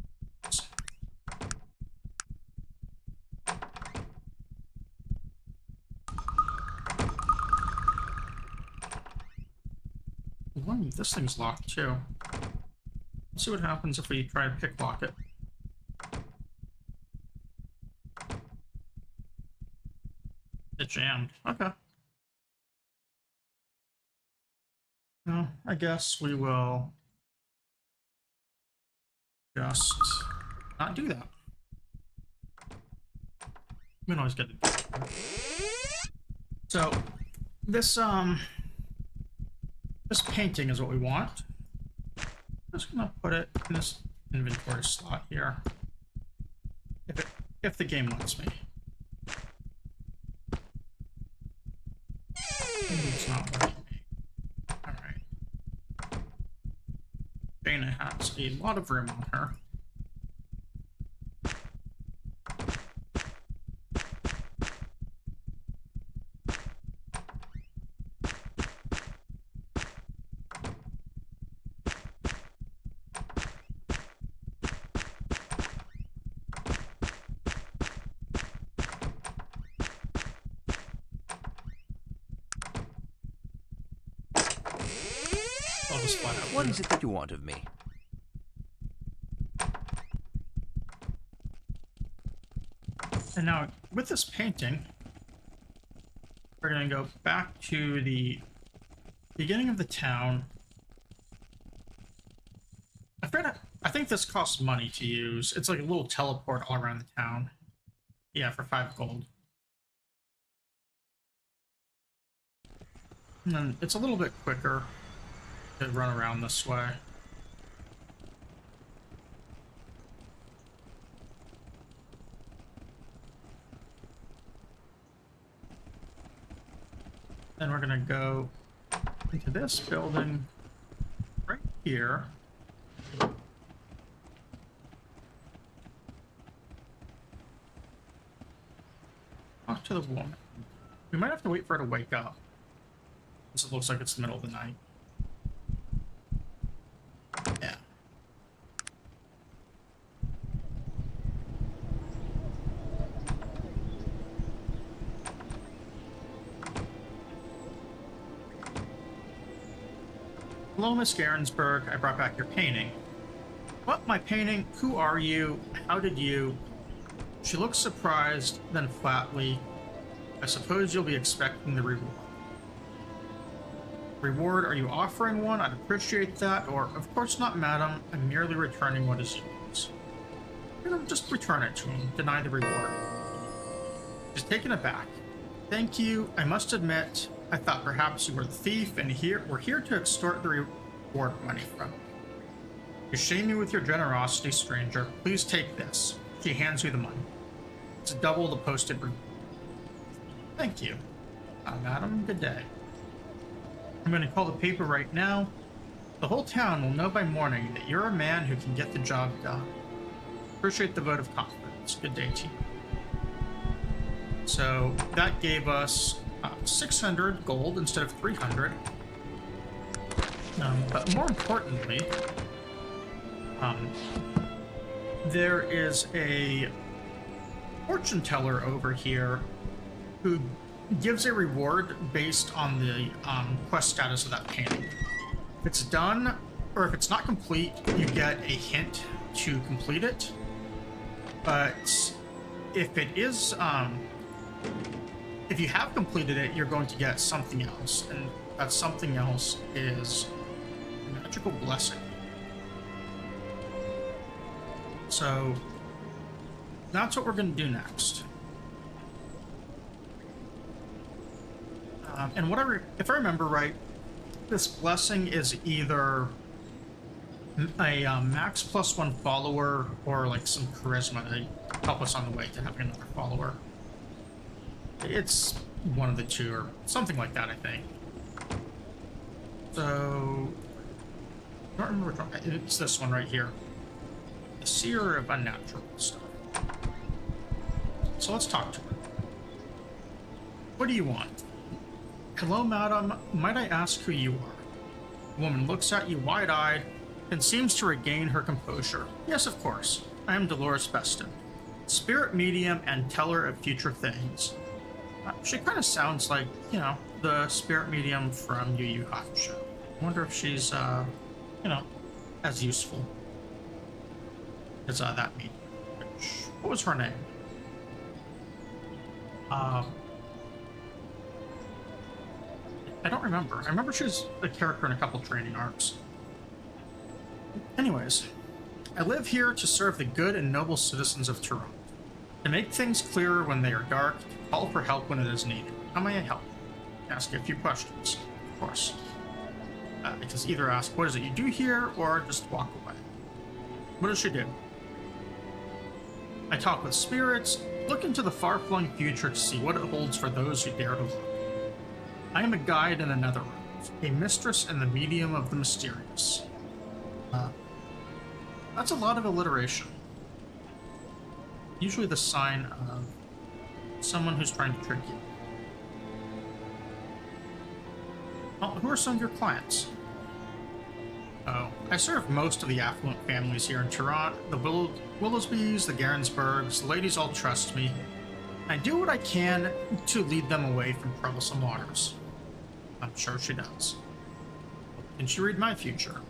This thing's locked too. Let's see what happens if we try to picklock it. It jammed. Okay. Well, I guess we will just not do that. We can always get it. So This this painting is what we want. I'm just gonna put it in this inventory slot here. If the game lets me. Maybe it's not letting me. Alright. Dana has a lot of room on her. I'll just fly out. What is it that you want of me? And now, with this painting, we're going to go back to the beginning of the town. I think this costs money to use. It's like a little teleport all around the town. Yeah, for 5 gold. And then it's a little bit quicker to run around this way. Then we're gonna go into this building right here. Talk to the woman. We might have to wait for her to wake up, since it looks like it's the middle of the night. Yeah. Hello, Miss Garensberg. I brought back your painting. What, my painting? Who are you? How did you... She looks surprised, then flatly. I suppose you'll be expecting the reward. Reward? Are you offering one? I'd appreciate that. Or, of course not, madam. I'm merely returning what is yours. You know, just return it to him. Deny the reward. She's taken aback. Thank you. I must admit, I thought perhaps you were the thief, and we're here to extort the reward money from you. You shame me with your generosity, stranger. Please take this. She hands you the money. It's double the posted reward. Thank you. Madam, good day. I'm going to call the paper right now. The whole town will know by morning that you're a man who can get the job done. Appreciate the vote of confidence. Good day to you. So that gave us 600 gold instead of 300. But more importantly, there is a fortune teller over here who gives a reward based on the quest status of that painting. If it's done, or if it's not complete, you get a hint to complete it. But if it is, if you have completed it, you're going to get something else, and that something else is a magical blessing. So that's what we're going to do next. And if I remember right, this blessing is either a max +1 follower or like some charisma to help us on the way to having another follower. It's one of the two or something like that, I think. So I don't remember which one. It's this one right here. The Seer of Unnatural stuff. So let's talk to her. What do you want? Hello, madam. Might I ask who you are? The woman looks at you wide-eyed and seems to regain her composure. Yes, of course. I am Dolores Beston, spirit medium and teller of future things. She kind of sounds like, you know, the spirit medium from Yu Yu Hakusho. I wonder if she's, you know, as useful as that medium. What was her name? I don't remember. I remember she was a character in a couple training arcs. Anyways, I live here to serve the good and noble citizens of Toronto, to make things clearer when they are dark, to call for help when it is needed. How may I help? Ask you a few questions, of course. Because either ask, what is it you do here, or just walk away. What does she do? I talk with spirits, look into the far-flung future to see what it holds for those who dare to look. I am a guide in another world, a mistress and the medium of the mysterious. That's a lot of alliteration. Usually the sign of someone who's trying to trick you. Well, who are some of your clients? Oh, I serve most of the affluent families here in Toronto. The Willowsbys, the Garensbergs, the ladies all trust me. I do what I can to lead them away from troublesome waters. I'm sure she does. Can she read my future?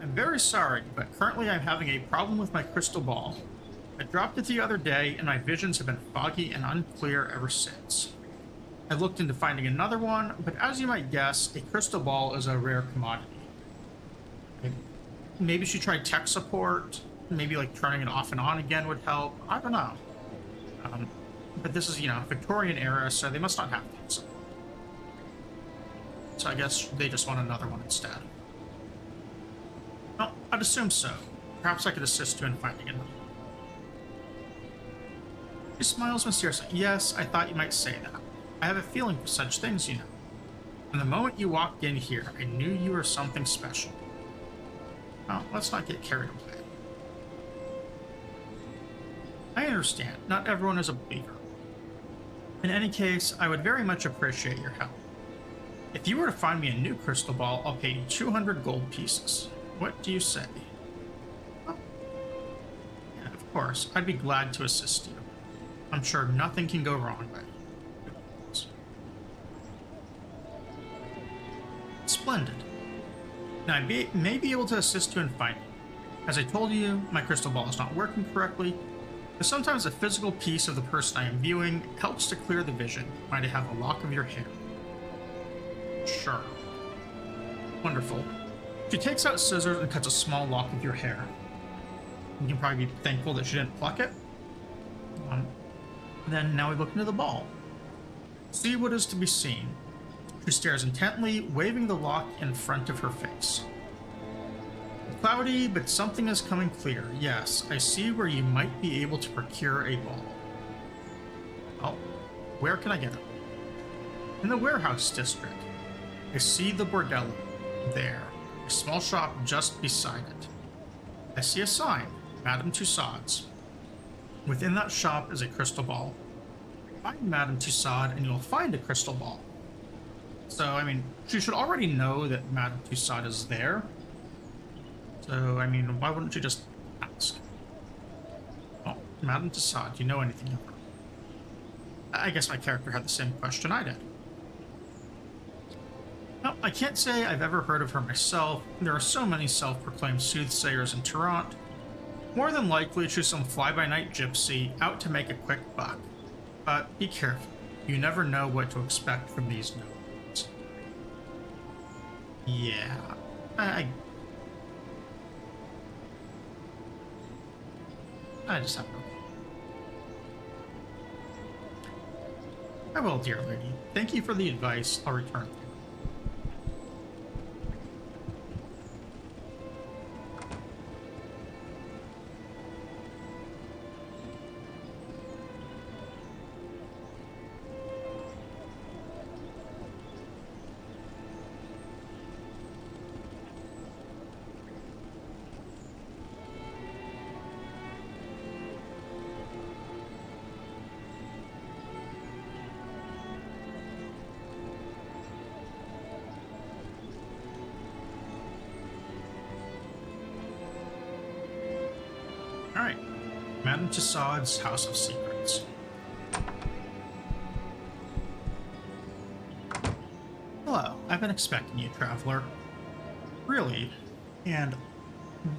I'm very sorry, but currently I'm having a problem with my crystal ball. I dropped it the other day, and my visions have been foggy and unclear ever since. I looked into finding another one, but as you might guess, a crystal ball is a rare commodity. Maybe she tried tech support, maybe like turning it off and on again would help. I don't know. But this is, Victorian era, so they must not have these. So I guess they just want another one instead. Well, I'd assume so. Perhaps I could assist you in finding another. She smiles mysteriously. Yes, I thought you might say that. I have a feeling for such things, From the moment you walked in here, I knew you were something special. Well, let's not get carried away. I understand. Not everyone is a believer. In any case, I would very much appreciate your help. If you were to find me a new crystal ball, I'll pay you 200 gold pieces. What do you say? Oh. Yeah, of course. I'd be glad to assist you. I'm sure nothing can go wrong by it. Splendid. Now, I may be able to assist you in finding. As I told you, my crystal ball is not working correctly, but sometimes a physical piece of the person I am viewing helps to clear the vision. Might I have a lock of your hair? Sure. Wonderful. She takes out scissors and cuts a small lock of your hair. You can probably be thankful that she didn't pluck it. Then now we look into the ball. See what is to be seen. She stares intently, waving the lock in front of her face. Cloudy, but something is coming clear. Yes, I see where you might be able to procure a ball. Oh, where can I get it? In the warehouse district. I see the bordello. There. A small shop just beside it. I see a sign. Madame Tussauds. Within that shop is a crystal ball. Find Madame Tussaud and you'll find a crystal ball. So, I mean, she should already know that Madame Tussaud is there. So, I mean, why wouldn't you just ask? Oh, Madame Tussaud, do you know anything of her? I guess my character had the same question I did. Well, I can't say I've ever heard of her myself. There are so many self-proclaimed soothsayers in Toronto. More than likely, she's some fly-by-night gypsy out to make a quick buck. But be careful. You never know what to expect from these nobles. Yeah, I just have no clue. I will, dear lady. Thank you for the advice. I'll return. Alright. Madame Tussaud's House of Secrets. Hello, I've been expecting you, traveler. Really? And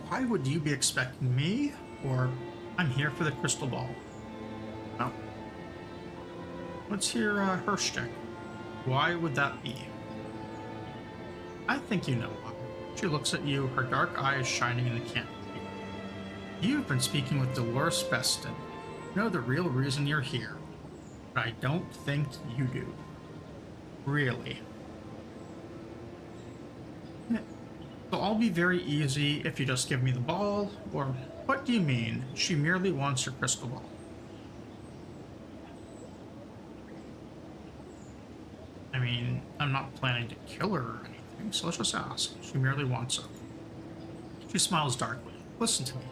why would you be expecting me? Or I'm here for the crystal ball. Oh. What's your Hirschstick? Why would that be? I think you know why. She looks at you, her dark eyes shining in the candle. You've been speaking with Dolores Beston. You know the real reason you're here, but I don't think you do. Really? It'll all be very easy if you just give me the ball, or what do you mean? She merely wants your crystal ball. I mean, I'm not planning to kill her or anything, so let's just ask. She merely wants it. She smiles darkly. Listen to me.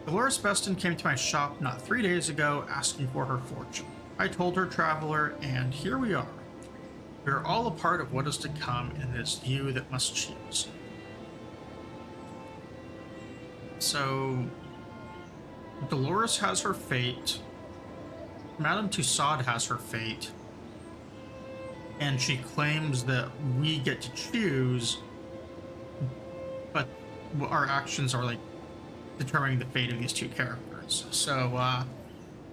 Dolores Beston came to my shop not 3 days ago asking for her fortune. I told her, traveler, and here we are. We are all a part of what is to come, and it is you that must choose. So, Dolores has her fate, Madame Tussaud has her fate, and she claims that we get to choose, but our actions are like determining the fate of these two characters. So,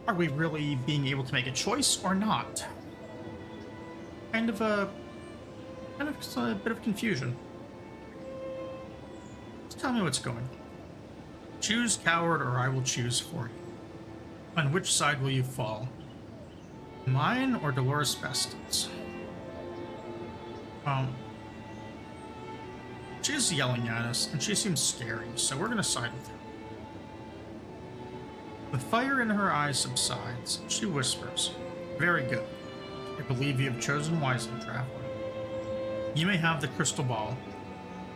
are we really being able to make a choice or not? Kind of a bit of confusion. Just tell me what's going on. Choose coward or I will choose for you. On which side will you fall? Mine or Dolores Beston's? She's yelling at us and she seems scary, so we're gonna side with her. The fire in her eyes subsides. She whispers, very good. I believe you have chosen wisely, traveler. You may have the crystal ball.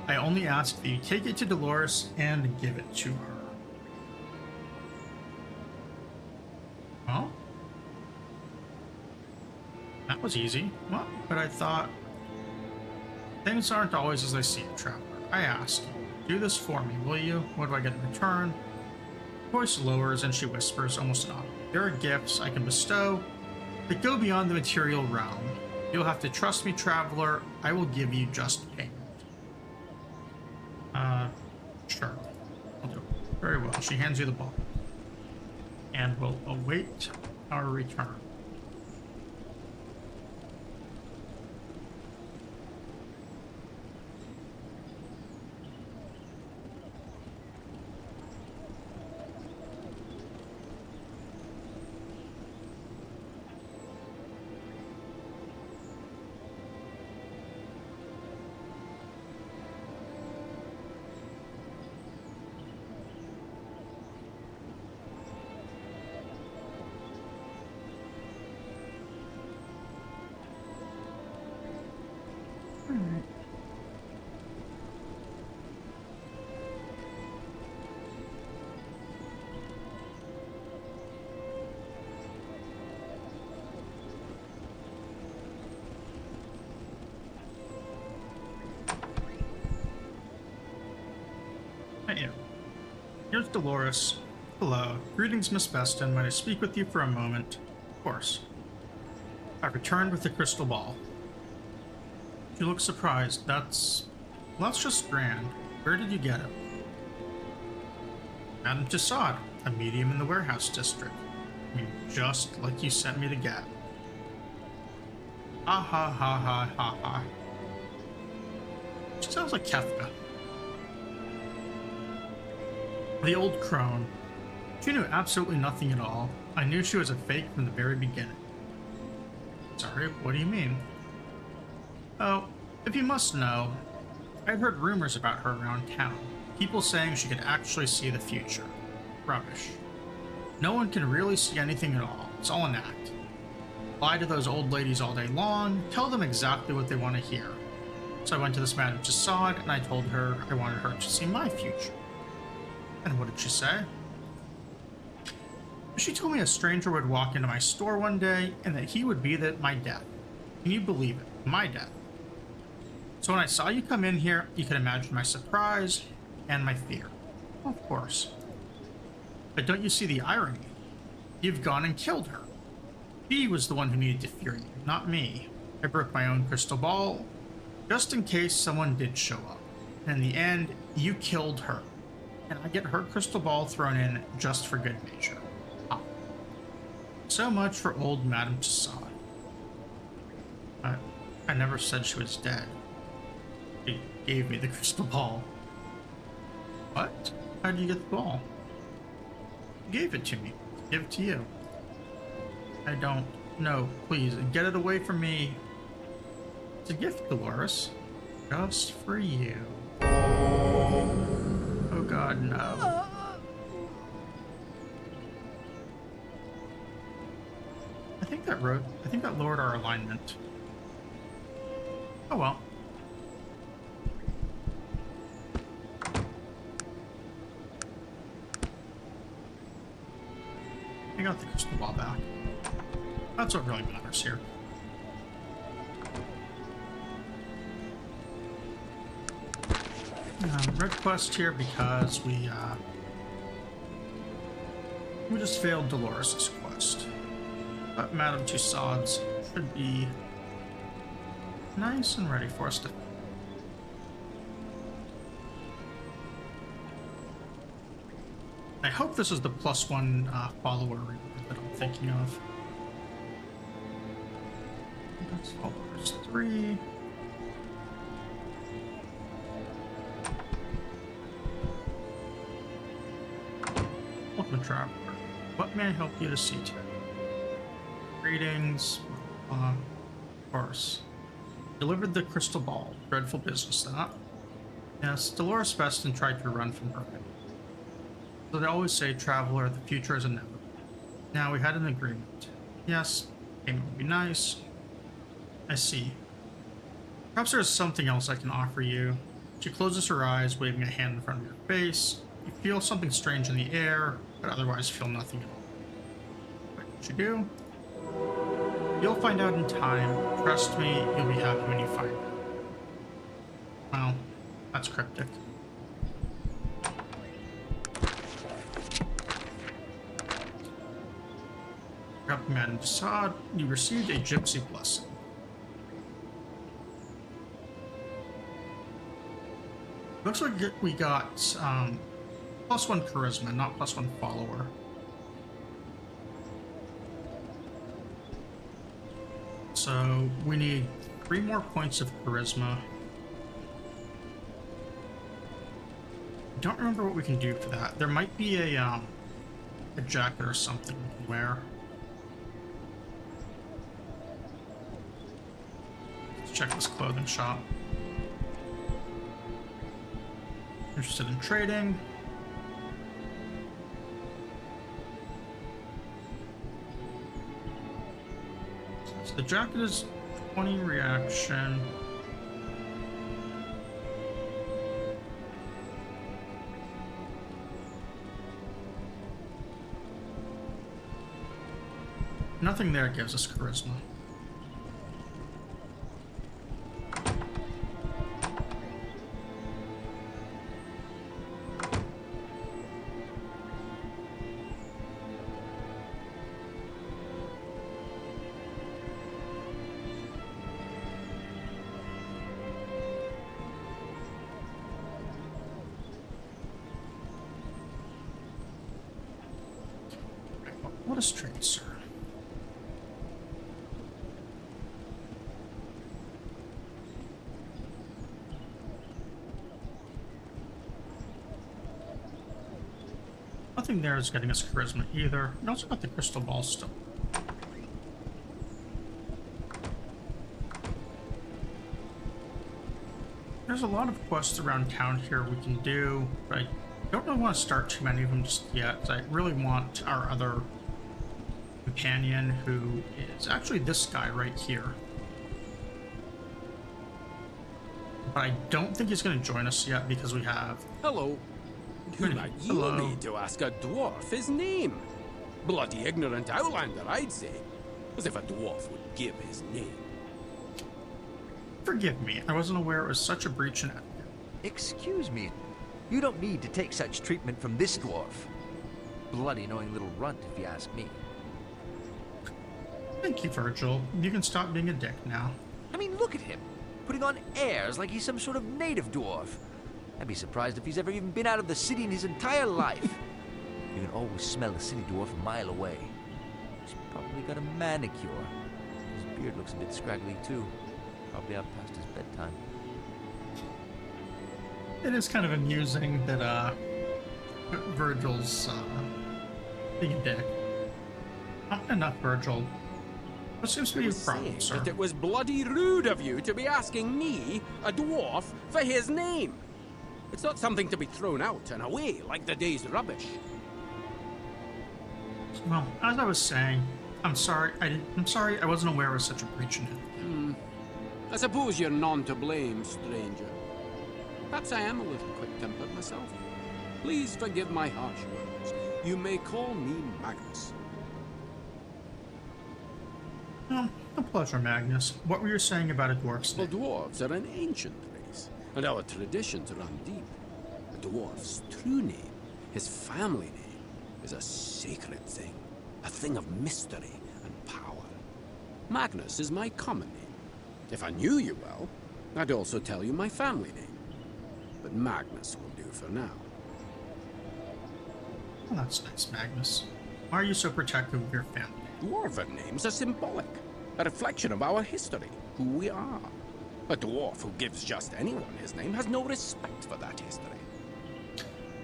I only ask that you take it to Dolores and give it to her. Well, that was easy. Well, but I thought things aren't always as I see it, traveler. I ask you, do this for me, will you? What do I get in return? Her voice lowers and she whispers, almost an audible. There are gifts I can bestow that go beyond the material realm. You'll have to trust me, traveler. I will give you just payment. Sure. I'll do it. Very well. She hands you the ball. And we'll await our return. Hey, here's Dolores. Hello. Greetings, Miss Beston. Might I speak with you for a moment? Of course. I returned with the crystal ball. She looks surprised. That's just grand. Where did you get it? Madame Tussaud, a medium in the warehouse district. I mean, just like you sent me to get. Ha ha ha ha ha ha. She sounds like Kefka. The old crone. She knew absolutely nothing at all. I knew she was a fake from the very beginning. Sorry, what do you mean? Oh, if you must know, I'd heard rumors about her around town. People saying she could actually see the future. Rubbish. No one can really see anything at all. It's all an act. Lie to those old ladies all day long, tell them exactly what they want to hear. So I went to this Madame Tussaud and I told her I wanted her to see my future. And what did she say? She told me a stranger would walk into my store one day and that he would be my death. Can you believe it? My death. So when I saw you come in here, you can imagine my surprise and my fear. Of course. But don't you see the irony? You've gone and killed her. She was the one who needed to fear you, not me. I broke my own crystal ball, just in case someone did show up. And in the end, you killed her. And I get her crystal ball thrown in just for good measure. Ah. So much for old Madame Tussaud. I never said she was dead. She gave me the crystal ball. What? How did you get the ball? You gave it to me. Give it to you. I don't. No, please, get it away from me. It's a gift, Dolores. Just for you. Oh god, no. I think that lowered our alignment. Oh well. I got the crystal ball back. That's what really matters here. Red quest here because we just failed Dolores' quest. But Madame Tussauds should be nice and ready for us to. I hope this is the +1 follower that I'm thinking of. That's followers 3. Welcome, traveler. What may I help you to see today? Greetings. Of course. Delivered the crystal ball. Dreadful business, that. Yes, Dolores Veston tried to run from her. So they always say, traveler, the future is inevitable. Now, we had an agreement. Yes, payment would be nice. I see. Perhaps there is something else I can offer you. She closes her eyes, waving a hand in front of your face. You feel something strange in the air, but otherwise feel nothing at all. What did you do? You'll find out in time. Trust me, you'll be happy when you find out. Well, that's cryptic. Madame Desaad, you received a gypsy blessing. Looks like we got +1 charisma, not +1 follower. So we need 3 more points of charisma. I don't remember what we can do for that. There might be a jacket or something we can wear. Let's check this clothing shop. Interested in trading. So the jacket is 20 reaction. Nothing there gives us charisma. What is trade, sir? Nothing there is getting us charisma either. We also got the crystal ball still. There's a lot of quests around town here we can do, but I don't really want to start too many of them just yet. I really want our other companion, who is actually this guy right here. But I don't think he's going to join us yet because we have... Hello. Who are you made to ask a dwarf his name? Bloody ignorant outlander, I'd say. As if a dwarf would give his name. Forgive me, I wasn't aware it was such a breach in... Excuse me. You don't need to take such treatment from this dwarf. Bloody annoying little runt, if you ask me. Thank you, Virgil. You can stop being a dick now. I mean, look at him. Putting on airs like he's some sort of native dwarf. I'd be surprised if he's ever even been out of the city in his entire life. You can always smell a city dwarf a mile away. He's probably got a manicure. His beard looks a bit scraggly, too. Probably out past his bedtime. It is kind of amusing that Virgil's being a dick. Not enough, Virgil. What seems to be a problem, sir? That it was bloody rude of you to be asking me, a dwarf, for his name. It's not something to be thrown out and away like the day's rubbish. Well, as I was saying, I'm sorry. I'm sorry. I wasn't aware of such a breach in it. I suppose you're none to blame, stranger. Perhaps I am a little quick-tempered myself. Please forgive my harsh words. You may call me Magnus. Oh, a pleasure, Magnus. What were you saying about a dwarf's Well, name? dwarves are an ancient race, and our traditions run deep. A dwarf's true name, his family name, is a sacred thing, a thing of mystery and power. Magnus is my common name. If I knew you well, I'd also tell you my family name. But Magnus will do for now. Well, that's nice, Magnus. Why are you so protective of your family? Dwarven names are symbolic, a reflection of our history, who we are. A dwarf who gives just anyone his name has no respect for that history.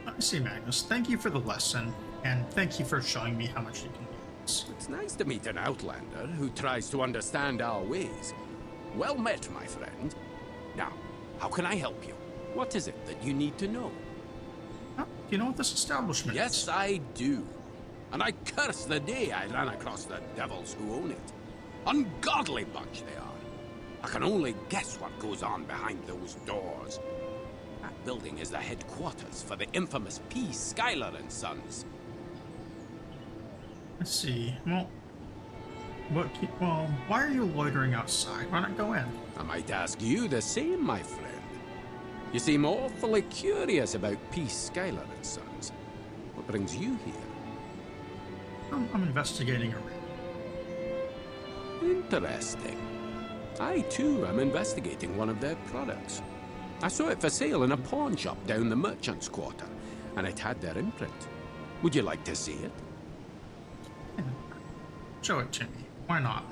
I see, Magnus. Thank you for the lesson, and thank you for showing me how much you can use. It's nice to meet an outlander who tries to understand our ways. Well met, my friend. Now, how can I help you? What is it that you need to know? Oh, do you know what this establishment Yes, is? I do. And I curse the day I ran across the devils who own it. Ungodly bunch they are. I can only guess what goes on behind those doors. That building is the headquarters for the infamous P. Schuyler and Sons. I see. Well, why are you loitering outside? Why not go in? I might ask you the same, my friend. You seem awfully curious about P. Schuyler and Sons. What brings you here? I'm investigating a raid. Interesting. I, too, am investigating one of their products. I saw it for sale in a pawn shop down the merchant's quarter, and it had their imprint. Would you like to see it? Yeah. Show it to me. Why not?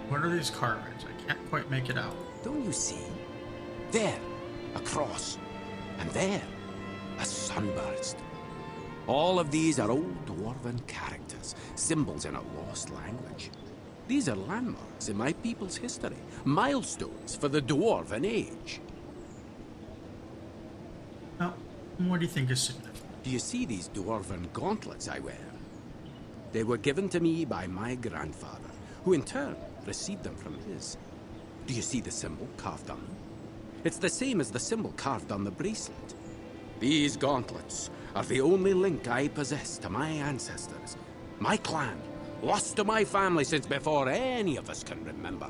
What are these carvings? I can't quite make it out. Don't you see? There, a cross. And there, a sunburst. All of these are old dwarven characters, symbols in a lost language. These are landmarks in my people's history, milestones for the dwarven age. Now, what do you think is significant? Do you see these dwarven gauntlets I wear? They were given to me by my grandfather, who in turn received them from his. Do you see the symbol carved on them? It's the same as the symbol carved on the bracelet. These gauntlets are the only link I possess to my ancestors, my clan, lost to my family since before any of us can remember.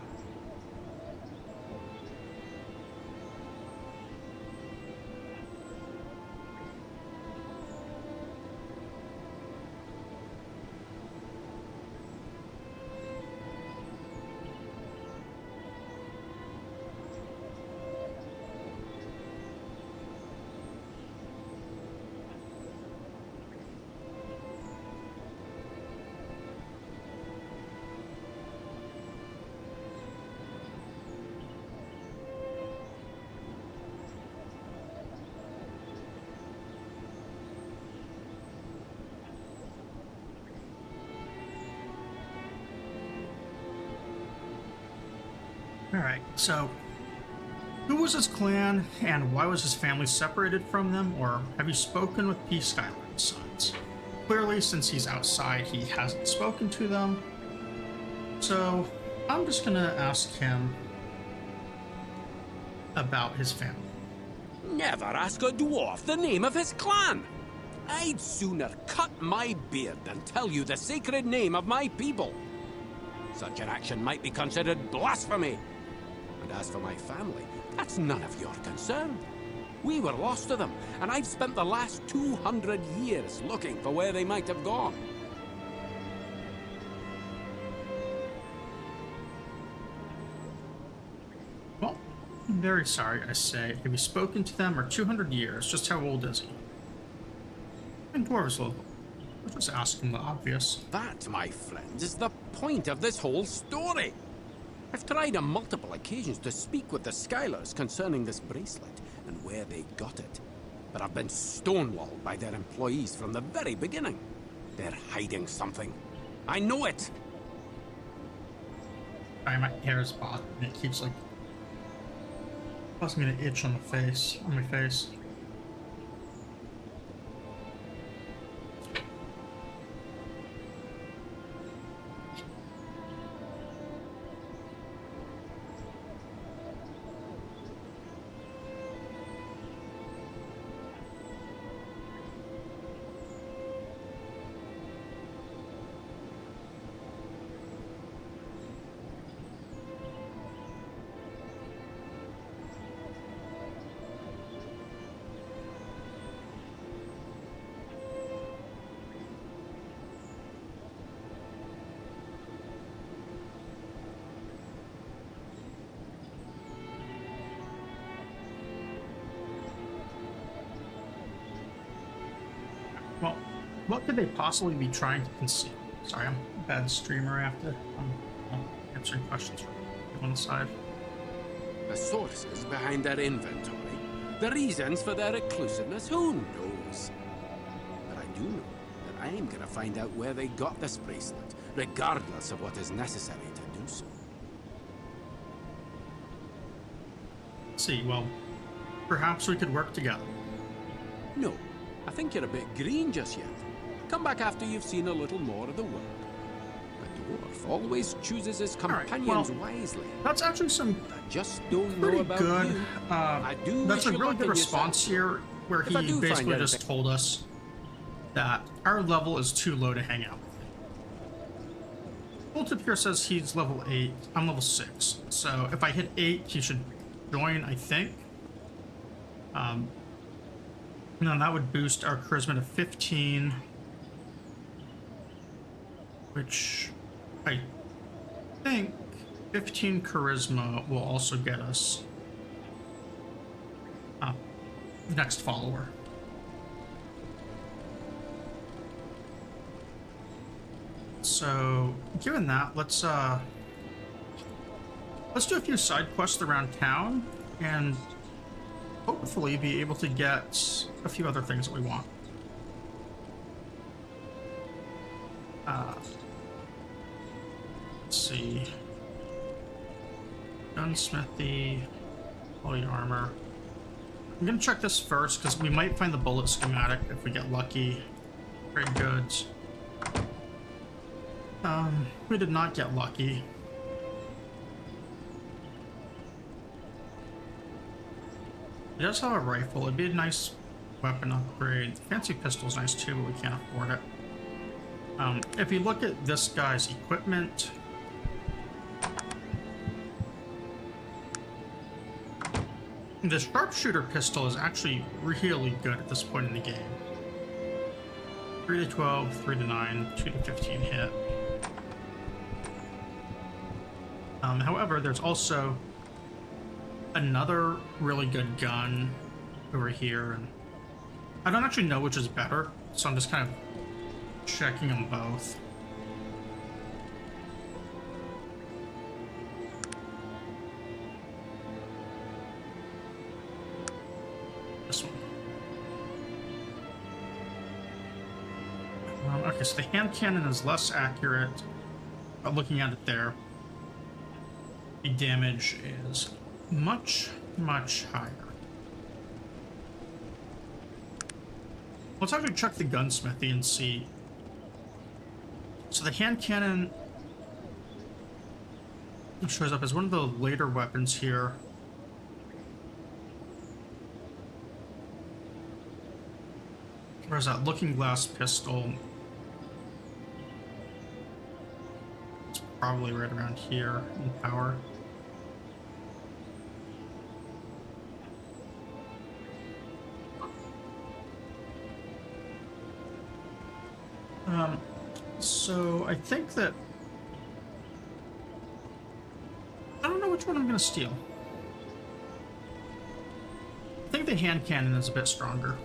Alright, so who was his clan and why was his family separated from them? Or have you spoken with P. Schuyler and Sons? Clearly, since he's outside, he hasn't spoken to them. So I'm just gonna ask him about his family. Never ask a dwarf the name of his clan! I'd sooner cut my beard than tell you the sacred name of my people. Such an action might be considered blasphemy. And as for my family, that's none of your concern. We were lost to them, and I've spent the last 200 years looking for where they might have gone. Well, I'm very sorry, I say. Have you spoken to them? Or 200 years? Just how old is he? And dwarves local. We're just asking the obvious. That, my friends, is the point of this whole story. I've tried on multiple occasions to speak with the Schuylers concerning this bracelet and where they got it. but I've been stonewalled by their employees from the very beginning. They're hiding something. I know it! Sorry, my hair is bothered and it keeps like causing me to itch on my face. Well, what could they possibly be trying to conceal? Sorry, I'm a bad streamer. I have to. I'm answering questions from on the side. The sources behind their inventory, the reasons for their exclusiveness, who knows? But I do know that I'm gonna find out where they got this bracelet, regardless of what is necessary to do so. Let's see, well, perhaps we could work together. No, I think you're a bit green just yet. Come back after you've seen a little more of the world. A dwarf always chooses his companions wisely. That's actually some I just don't pretty know about good. you. I do That's a wish you really luck good in response here, where If I he do find basically just anything- told us that our level is too low to hang out with. Tip here says he's level 8. I'm level 6. So if I hit 8, he should join, I think. And then that would boost our charisma to 15. Which I think 15 charisma will also get us next follower. So given that, let's do a few side quests around town and hopefully be able to get a few other things that we want. Let's see. Gunsmithy, body armor. I'm gonna check this first because we might find the bullet schematic if we get lucky. Trade goods. We did not get lucky. He does have a rifle. It'd be a nice weapon upgrade. Fancy pistol's nice too, but we can't afford it. If you look at this guy's equipment, the sharpshooter pistol is actually really good at this point in the game. 3 to 12, 3 to 9, 2 to 15 hit. However, there's also another really good gun over here, and I don't actually know which is better, so I'm just kind of checking them both. This one. Okay, so the hand cannon is less accurate, but looking at it there, the damage is much, much higher. Let's actually check the gunsmithy and see. So the hand cannon shows up as one of the later weapons here. Where's that looking glass pistol? It's probably right around here in power. So I think that I don't know which one I'm gonna steal. I think the hand cannon is a bit stronger.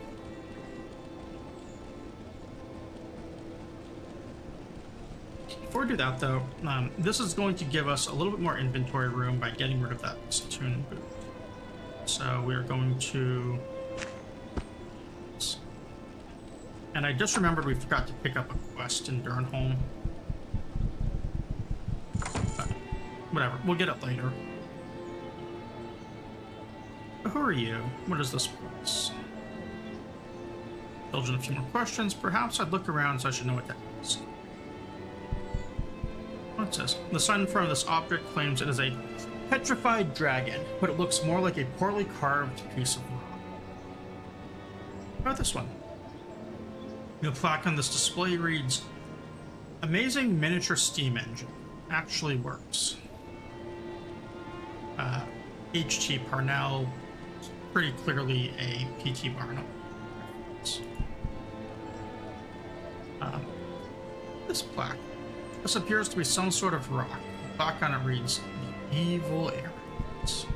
Before we do that though, this is going to give us a little bit more inventory room by getting rid of that Satoon boot. So we're going to And I just remembered we forgot to pick up a quest in Durnholm. But whatever, we'll get it later. But who are you? What is this place? Indulge in a few more questions. Perhaps I'd look around so I should know what that is. What's this? The sign in front of this object claims it is a petrified dragon, but it looks more like a poorly carved piece of rock. How about this one? The plaque on this display reads, "Amazing miniature steam engine. Actually works." H.T. Parnell, pretty clearly a P.T. Barnum. This plaque. This appears to be some sort of rock. The plaque on it reads, "The Evil Arrogance."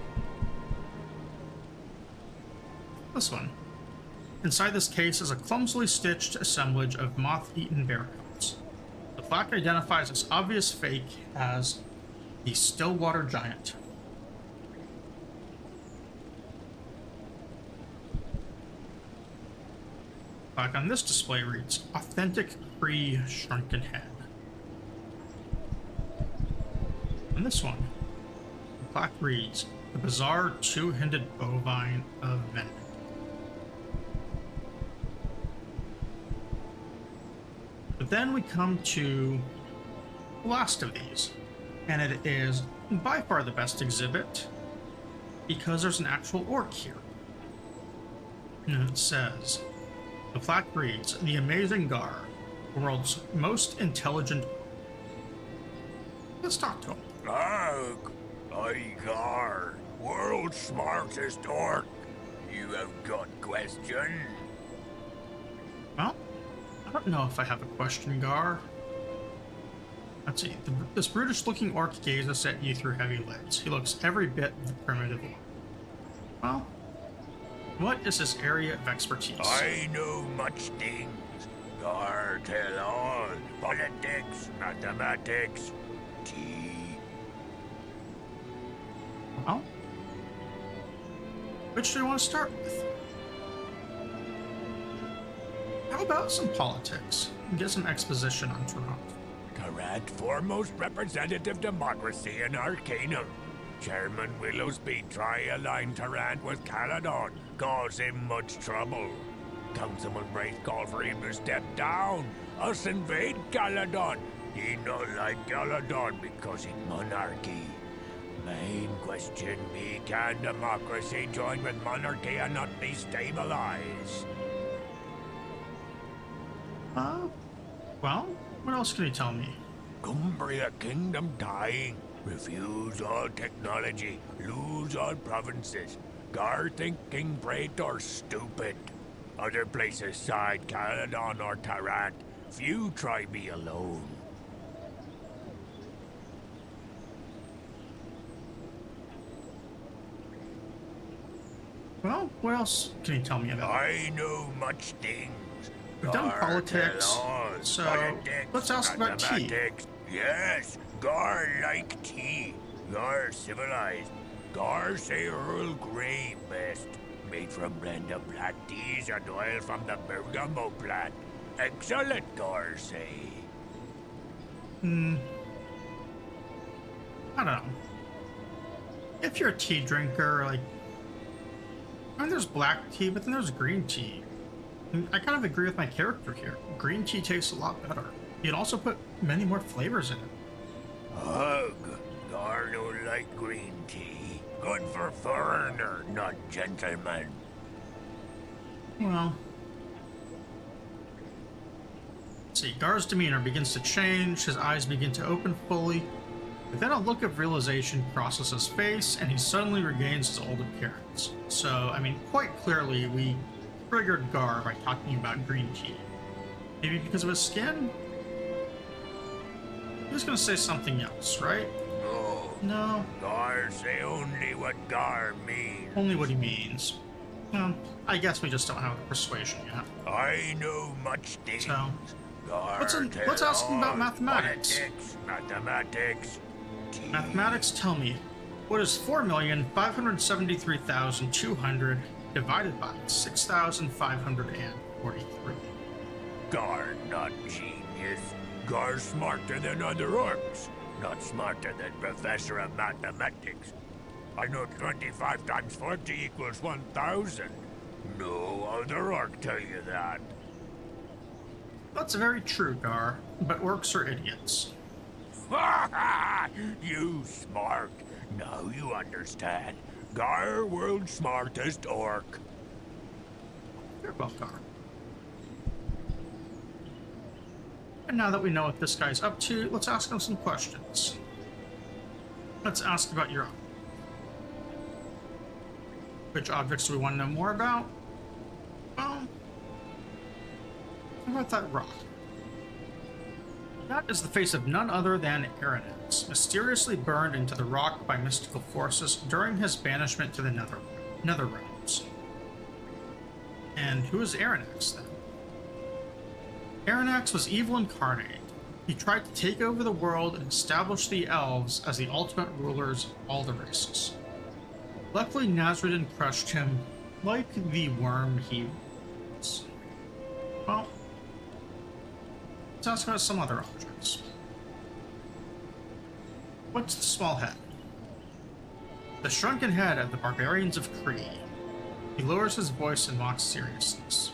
This one. Inside this case is a clumsily stitched assemblage of moth-eaten bear coats. The plaque identifies this obvious fake as the Stillwater Giant. Plaque on this display reads, "Authentic Cree Shrunken Head." On this one, the plaque reads, "The Bizarre Two-Handed Bovine of Vendor." But then we come to the last of these, and it is by far the best exhibit because there's an actual orc here. And it says, the plaque reads, "The Amazing Gar, the world's most intelligent." Let's talk to him. Ugh, I Gar, world's smartest orc. You have got question? Well, I don't know if I have a question, Gar. Let's see. This brutish-looking orc gazes at you through heavy lids. He looks every bit the primitive one. Well, what is his area of expertise? I know much things. Gar tell all. Politics, mathematics, tea. Well, which do you want to start with? How about some politics? Get some exposition on Toronto. Tarrant, foremost representative democracy in Arcanum. Chairman Willowsby try align Tarrant with Caledon, cause him much trouble. Councilman Wraith call for him to step down. Us invade Caledon. He not like Caledon because it's monarchy. Main question be, can democracy join with monarchy and not destabilize? Well, what else can you tell me? Cumbria Kingdom dying. Refuse all technology. Lose all provinces. Gar think King Praetor stupid. Other places side Caledon or Tarrant. Few try be alone. Well, what else can you tell me about? I know much things. We've done Gar politics, tell all. so Politics, let's ask about tea. mathematics. Yes, Gar like tea. Gar civilized. Gar say Earl Grey best. Made from blend of black teas and oil from the bergamot plant. Excellent, Gar say. I don't know. If you're a tea drinker, like, I mean, there's black tea, but then there's green tea. And I kind of agree with my character here. Green tea tastes a lot better. You'd also put many more flavors in it. Ugh, Gar don't like green tea. Good for foreigner, not gentleman. Well, let's see. Gar's demeanor begins to change. His eyes begin to open fully. But then a look of realization crosses his face, and he suddenly regains his old appearance. So, I mean, quite clearly, we triggered Gar by talking about green tea. Maybe because of his skin? He was going to say something else, right? No, No, Gar say only what Gar means. only what he means. Well, I guess we just don't have the persuasion yet. I know much things. So, Gar let's tell ask him about all. mathematics. Politics, mathematics, tea. Mathematics, tell me, what is 4,573,200 divided by 6,543? Gar not genius. Gar smarter than other orcs. Not smarter than Professor of Mathematics. I know 25 times 40 equals 1,000. No other orc tell you that. That's very true, Gar, but orcs are idiots. Ha ha! You smart. Now you understand. Gar, world's smartest orc. You're well, Gar. And now that we know what this guy's up to, let's ask him some questions. Let's ask about your... Which objects do we want to know more about? Well, how about that rock? That is the face of none other than Arcanum, mysteriously burned into the rock by mystical forces during his banishment to the Nether realms. And who is Arcanum, then? Arcanum was evil incarnate. He tried to take over the world and establish the elves as the ultimate rulers of all the races. Luckily, Nazaridan crushed him like the worm he was. Well, let's ask about some other objects. What's the small head? The shrunken head of the barbarians of Kree. He lowers his voice and mocks seriousness.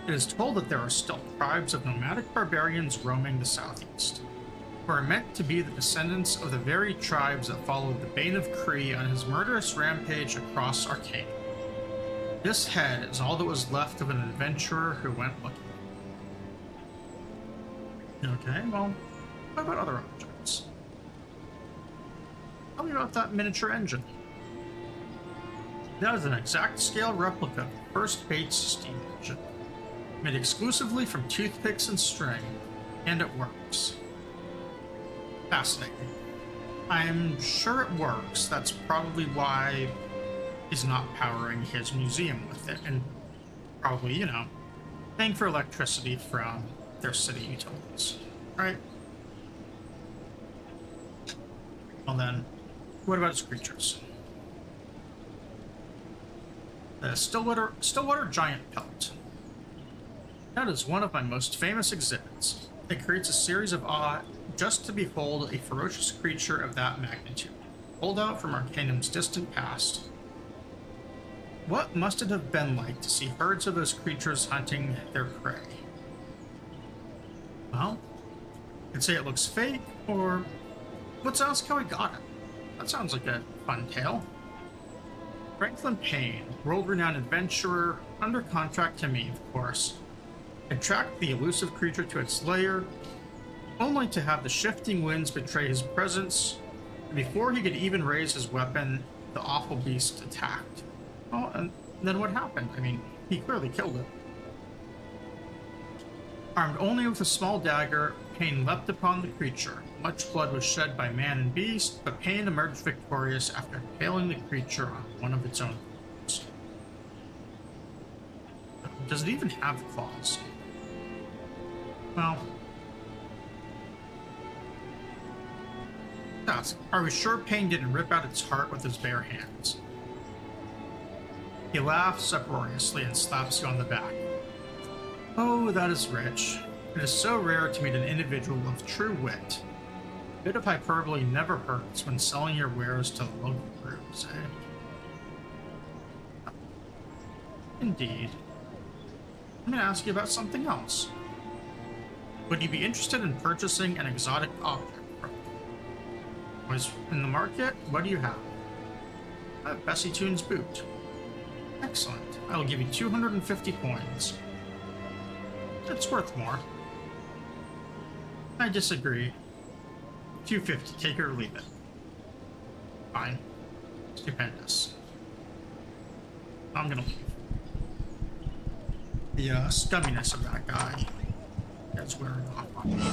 It is told that there are still tribes of nomadic barbarians roaming the southeast, who are meant to be the descendants of the very tribes that followed the Bane of Kree on his murderous rampage across Arcanum. This head is all that was left of an adventurer who went looking. Okay, well, what about other objects? Tell me about that miniature engine. That is an exact scale replica of the first Bates steam engine, made exclusively from toothpicks and string, and it works. Fascinating. I'm sure it works. That's probably why he's not powering his museum with it, and probably, you know, paying for electricity from their city utilities, right? Well then, what about his creatures? The Stillwater Giant Pelt. That is one of my most famous exhibits. It creates a series of awe just to behold a ferocious creature of that magnitude, pulled out from Arcanum's distant past. What must it have been like to see herds of those creatures hunting their prey? Well, you could say it looks fake, or let's ask how he got it. That sounds like a fun tale. Franklin Payne, world-renowned adventurer, under contract to me, of course, had tracked the elusive creature to its lair, only to have the shifting winds betray his presence, and before he could even raise his weapon, the awful beast attacked. Well, and then what happened? I mean, he clearly killed it. Armed only with a small dagger, Payne leapt upon the creature. Much blood was shed by man and beast, but Payne emerged victorious after impaling the creature on one of its own claws. Does it even have claws? Well, are we sure Payne didn't rip out its heart with his bare hands? He laughs uproariously and slaps you on the back. Oh, that is rich. It is so rare to meet an individual of true wit. A bit of hyperbole never hurts when selling your wares to the local groups, eh? Indeed. I'm going to ask you about something else. Would you be interested in purchasing an exotic object from me? Was in the market? What do you have? I have Bessie Toon's boot. Excellent. I will give you 250 coins. It's worth more. I disagree. 250, take it or leave it. Fine. Stupendous. I'm gonna leave. The scumminess of that guy is wearing off on me.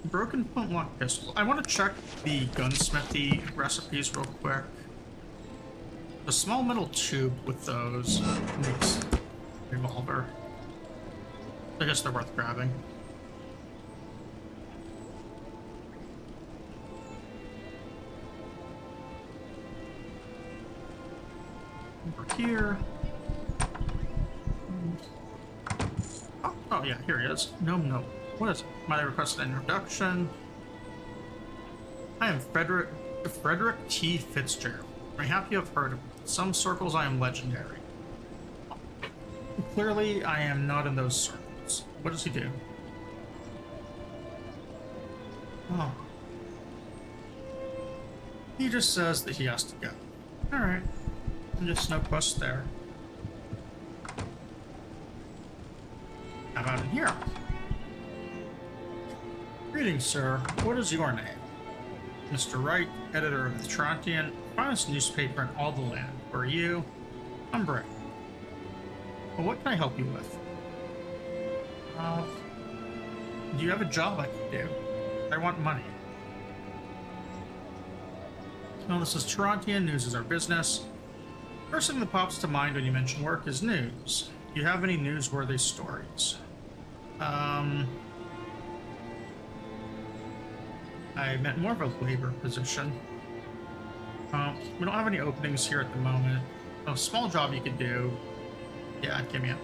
Broken flintlock pistol. I want to check the gunsmithy recipes real quick. The small metal tube with those makes a revolver. I guess they're worth grabbing. here. Oh yeah, here he is. No. What is it? Might I request an introduction? I am Frederick T. Fitzgerald. I'm happy you have heard of me. In some circles I am legendary. Clearly I am not in those circles. What does he do? Oh. He just says that he has to go. Alright. Just no quest there. How about in here? Greetings, sir. What is your name? Mr. Wright, editor of the Trontian, finest newspaper in all the land. Who are you? I'm Brett. Well, what can I help you with? Do you have a job I can do? I want money. Well, this is Trontian. News is our business. First thing that pops to mind when you mention work is news. Do you have any newsworthy stories? I meant more of a labor position. We don't have any openings here at the moment. A small job you could do. Yeah, give me it.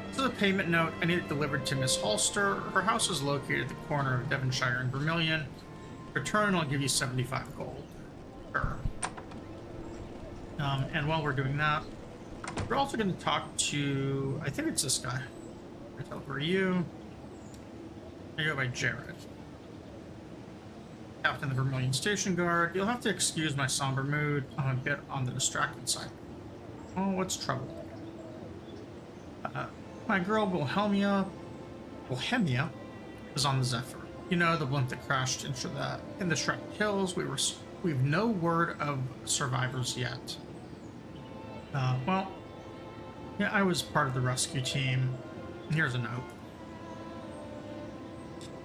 This is a payment note. I need it delivered to Miss Holster. Her house is located at the corner of Devonshire and Vermilion. Return, I'll give you 75 gold. Sure. And while we're doing that, we're also going to talk to, I think it's this guy. Who are you? I go by Jared. Captain of the Vermilion Station Guard. You'll have to excuse my somber mood. I'm a bit on the distracted side. Oh, what's trouble? My girl Bohemia is on the Zephyr. You know, the blimp that crashed into that in the Shrek Hills. We've no word of survivors yet. Well, yeah, I was part of the rescue team. Here's a note.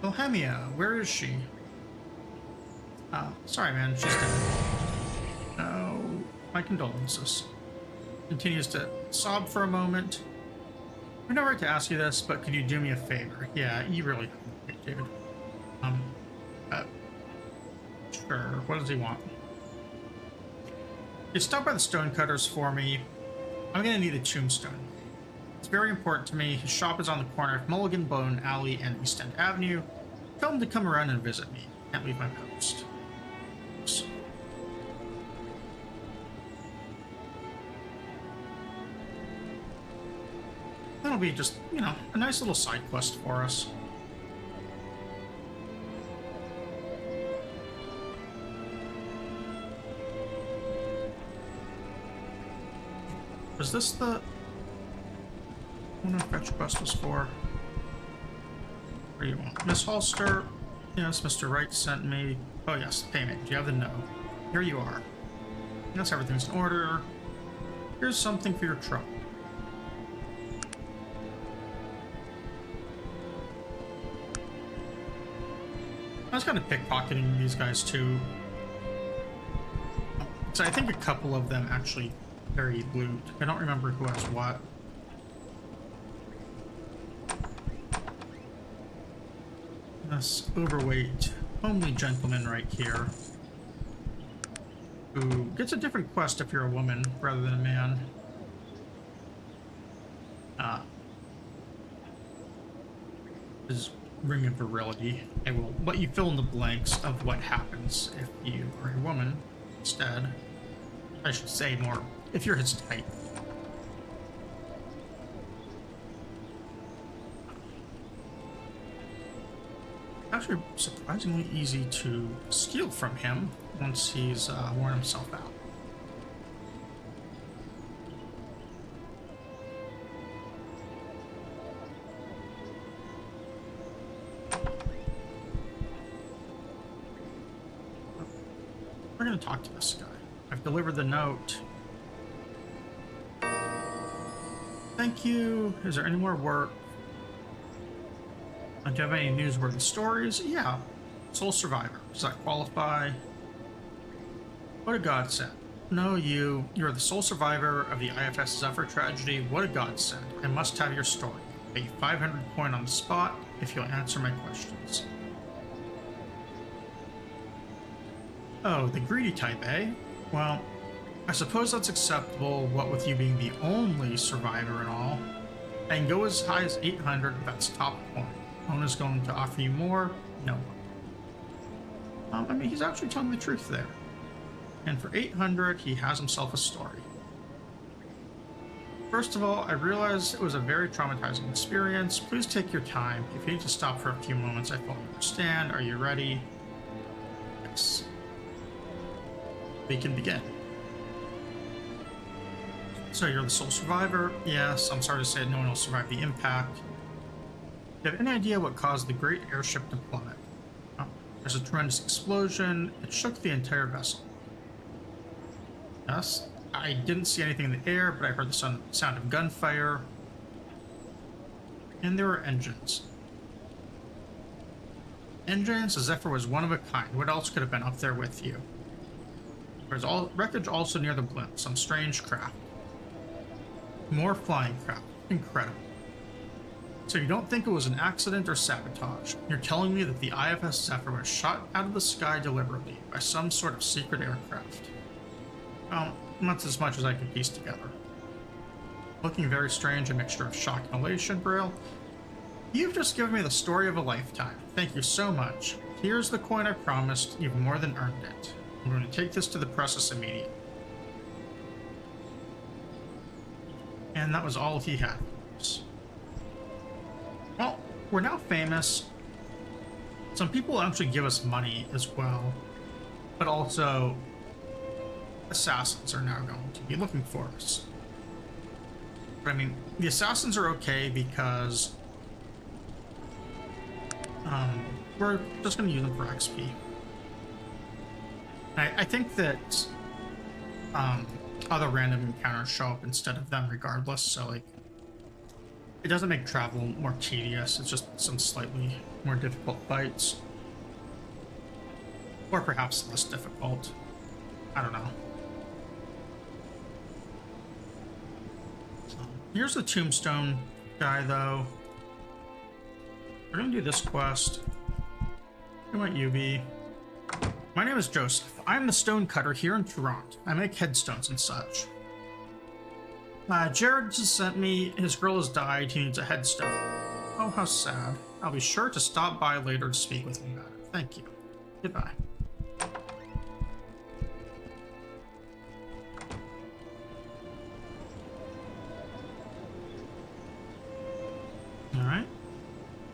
Bohemia, where is she? Sorry, man, she's dead. No, my condolences. Continues to sob for a moment. I'm not right to ask you this, but could you do me a favor? Yeah, you really don't, David. Sure. What does he want? You stop by the stonecutters for me. I'm gonna need a tombstone. It's very important to me. His shop is on the corner of Mulligan Bone Alley and East End Avenue. Tell him to come around and visit me. Can't leave my post. So. That'll be just, you know, a nice little side quest for us. Was this the... I wonder if fetch quest was for... What do you want? Miss Holster? Yes, Mr. Wright sent me... Oh yes, payment. Do you have the no? Here you are. Yes, everything's in order. Here's something for your trouble. I was kind of pickpocketing these guys too. So I think a couple of them actually carry loot. I don't remember who has what. This overweight, homely gentleman right here, who gets a different quest if you're a woman rather than a man. His ring of virility. I will let you fill in the blanks of what happens if you are a woman instead. I should say more if you're his type. Actually, surprisingly easy to steal from him once he's worn himself out. We're going to talk to this guy. I've delivered the note. Thank you. Is there any more work? Do you have any newsworthy stories? Yeah. Sole survivor. Does that qualify? What a godsend. No, you're the sole survivor of the IFS Zephyr tragedy. What a godsend. I must have your story. Pay you 500 coin on the spot if you'll answer my questions. Oh, the greedy type, eh? Well, I suppose that's acceptable, what with you being the only survivor and all. I can go as high as 800, but that's top point. Ona's going to offer you more? No one. I mean, he's actually telling the truth there. And for 800, he has himself a story. First of all, I realize it was a very traumatizing experience. Please take your time. If you need to stop for a few moments, I fully understand. Are you ready? Yes. We can begin. So you're the sole survivor? Yes, I'm sorry to say no one else survived the impact. Do you have any idea what caused the great airship to plummet? There's a tremendous explosion. It shook the entire vessel. Yes, I didn't see anything in the air, but I heard the sound of gunfire. And there were engines. Engines? The Zephyr was one of a kind. What else could have been up there with you? There's wreckage also near the blimp. Some strange craft. More flying craft. Incredible. So you don't think it was an accident or sabotage? You're telling me that the IFS Zephyr was shot out of the sky deliberately by some sort of secret aircraft? Well, that's as much as I can piece together. Looking very strange, a mixture of shock and elation, Braille. You've just given me the story of a lifetime. Thank you so much. Here's the coin I promised. You've more than earned it. I'm going to take this to the presses immediately. And that was all he had. Well, we're now famous. Some people actually give us money as well, but also assassins are now going to be looking for us. But I mean, the assassins are okay because we're just going to use them for XP. I think that other random encounters show up instead of them regardless, so like it doesn't make travel more tedious, it's just some slightly more difficult fights. Or perhaps less difficult. I don't know. Here's the tombstone guy, though. We're gonna do this quest. Who might you be? My name is Joseph. I'm the stone cutter here in Toronto. I make headstones and such. Jared just sent me. His girl has died. He needs a headstone. Oh, how sad. I'll be sure to stop by later to speak with him about it. Thank you. Goodbye. Alright.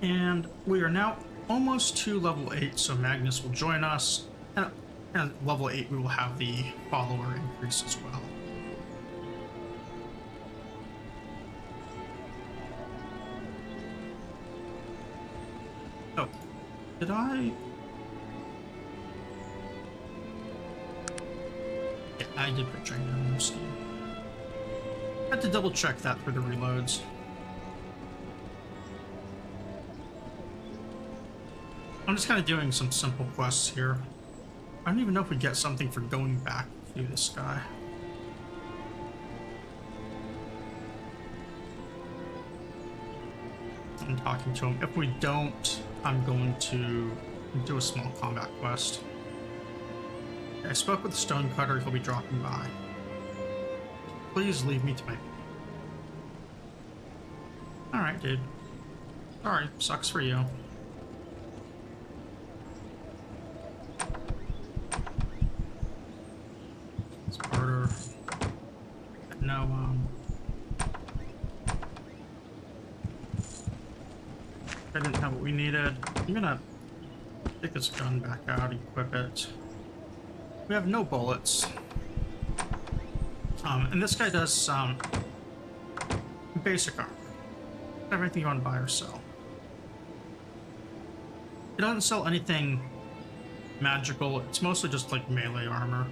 And we are now almost to level 8, so Magnus will join us. And at level 8, we will have the follower increase as well. Oh, did I? Yeah, I did put training on Steam. I had to double check that for the reloads. I'm just kind of doing some simple quests here. I don't even know if we get something for going back through this guy. I'm talking to him. If we don't, I'm going to do a small combat quest. I spoke with the stonecutter. He'll be dropping by. Please leave me to my... Alright, dude. Sorry, sucks for you. Order. No, I didn't have what we needed. I'm gonna take this gun back out, equip it. We have no bullets. And this guy does some basic armor. Everything you want to buy or sell. It doesn't sell anything magical. It's mostly just like melee armor.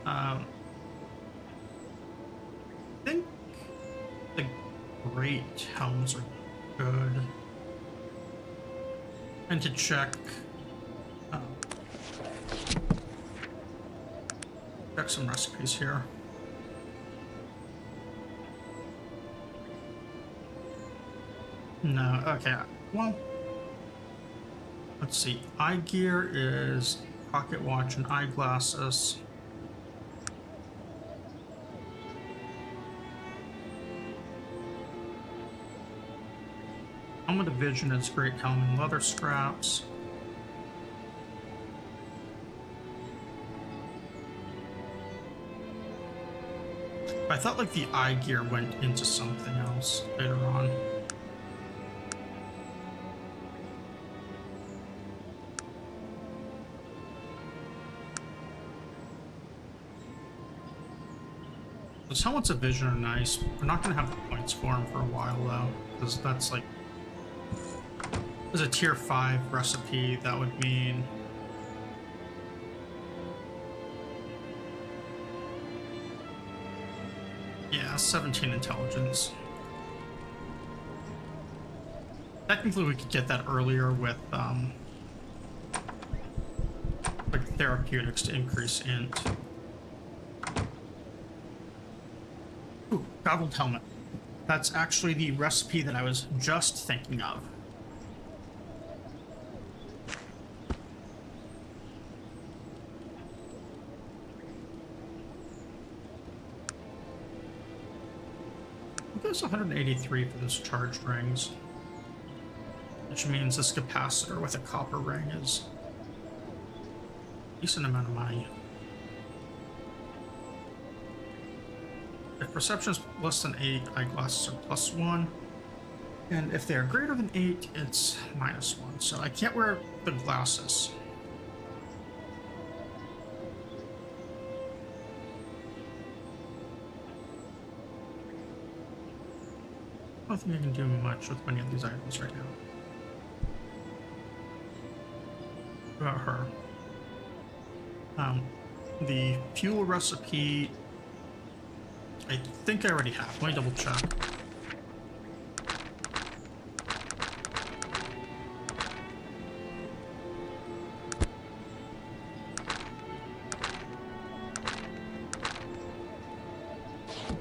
I think the great helms are good. And to check, check some recipes here. No, okay, well, let's see. Eye gear is pocket watch and eyeglasses. Helmet of Vision is great helmet and leather scraps. I thought like the eye gear went into something else later on. Those helmets of vision are nice. We're not going to have the points for them for a while though, because that's like, there's a tier 5 recipe. That would mean yeah, 17 intelligence. Technically we could get that earlier with like therapeutics to increase int. Ooh, goggled helmet. That's actually the recipe that I was just thinking of. There's 183 for those charged rings, which means this capacitor with a copper ring is a decent amount of money. If perception is less than 8, eyeglasses are +1, and if they are greater than 8, it's -1. So I can't wear the glasses. I don't think I can do much with many of these items right now. What about her? The fuel recipe, I think I already have. Let me double check.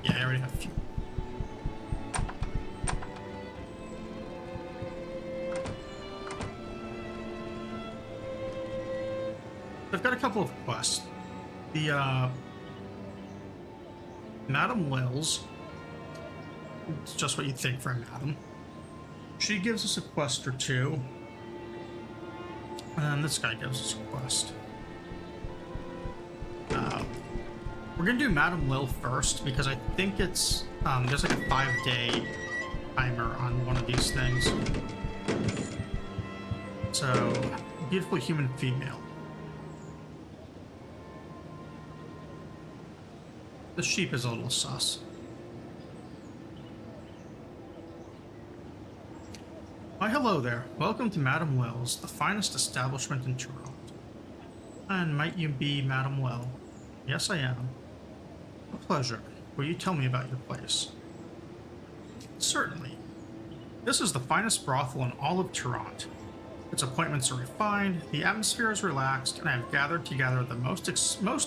Yeah, I already have fuel. I've got a couple of quests. The Madame Lils, it's just what you'd think for a madam. She gives us a quest or two, and then this guy gives us a quest. We're gonna do Madame Lil first because I think it's there's like a 5-day timer on one of these things. So, beautiful human female. The sheep is a little sus. Why, hello there. Welcome to Madame Lil's, the finest establishment in Toronto. And might you be Madame Lil? Yes, I am. A pleasure. Will you tell me about your place? Certainly. This is the finest brothel in all of Toronto. Its appointments are refined, the atmosphere is relaxed, and I have gathered together the most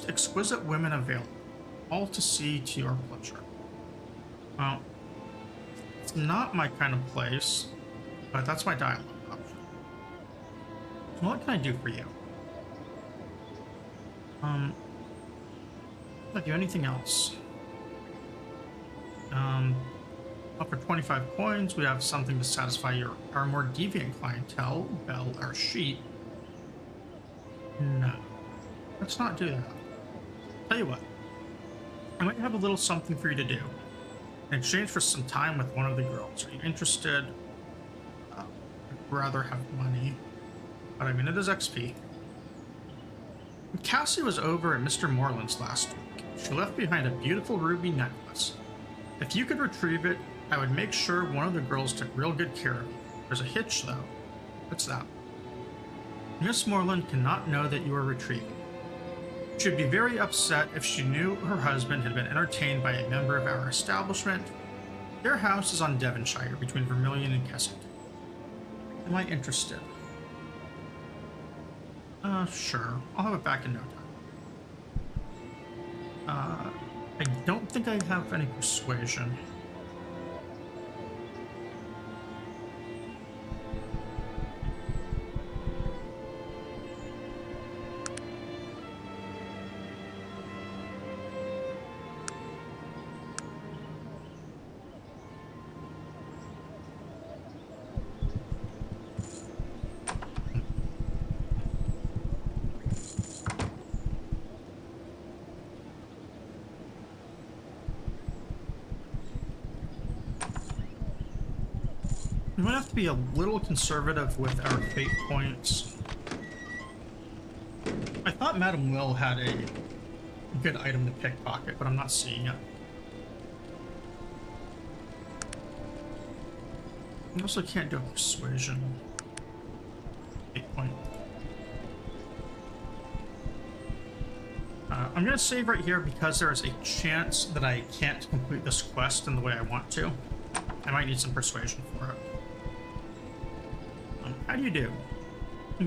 exquisite women available. All to see to your pleasure. Well, it's not my kind of place, but that's my dialogue option. So what can I do for you? Can I do anything else? For 25 coins, we have something to satisfy our more deviant clientele, Belle or sheep. No, let's not do that. Tell you what. I might have a little something for you to do. In exchange for some time with one of the girls. Are you interested? I'd rather have money. But I mean, it is XP. Cassie was over at Mr. Moreland's last week. She left behind a beautiful ruby necklace. If you could retrieve it, I would make sure one of the girls took real good care of you. There's a hitch, though. What's that? Miss Moreland cannot know that you are retrieving. She would be very upset if she knew her husband had been entertained by a member of our establishment. Their house is on Devonshire, between Vermilion and Kessington. Am I interested? Sure. I'll have it back in no time. I don't think I have any persuasion. We might have to be a little conservative with our fate points. I thought Madame Will had a good item to pickpocket, but I'm not seeing it. I also can't do a persuasion. Fate point. I'm gonna save right here because there's a chance that I can't complete this quest in the way I want to. I might need some persuasion for it. How do you do?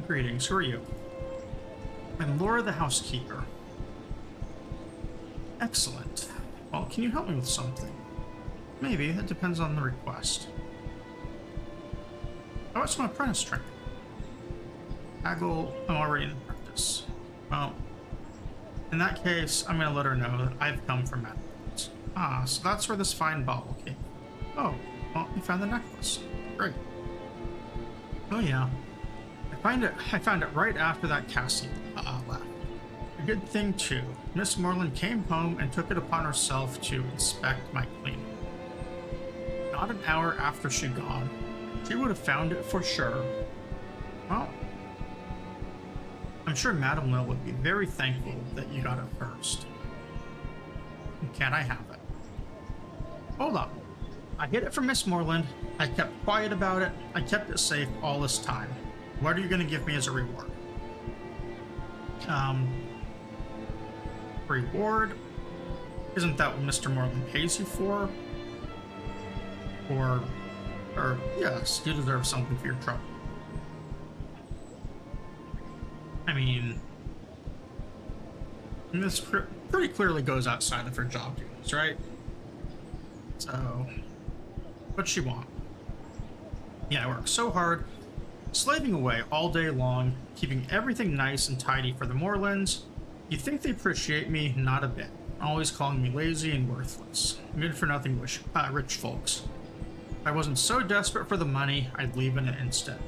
Greetings, who are you? I'm Laura the housekeeper. Excellent. Well, can you help me with something? Maybe, it depends on the request. How about some apprentice training? Haggle, I'm already in apprentice. Well, in that case, I'm gonna let her know that I've come from Madame. Ah, so that's where this fine bauble came. Oh, well, you found the necklace. Great. Oh yeah. I found it right after that Cassie left. A good thing too. Miss Moreland came home and took it upon herself to inspect my cleaning. Not an hour after she'd gone, she would have found it for sure. Well, I'm sure Madame Lil would be very thankful that you got it first. Can I have it? Hold up. I hid it from Miss Moreland. I kept quiet about it. I kept it safe all this time. What are you going to give me as a reward? Reward? Isn't that what Mr. Moreland pays you for? Or yes, you deserve something for your trouble. I mean, this pretty clearly goes outside of her job duties, right? So, what's she want? Yeah, I work so hard, slaving away all day long, keeping everything nice and tidy for the Morelands. You think they appreciate me? Not a bit. Always calling me lazy and worthless. Good for nothing rich folks. If I wasn't so desperate for the money, I'd leave in it instead.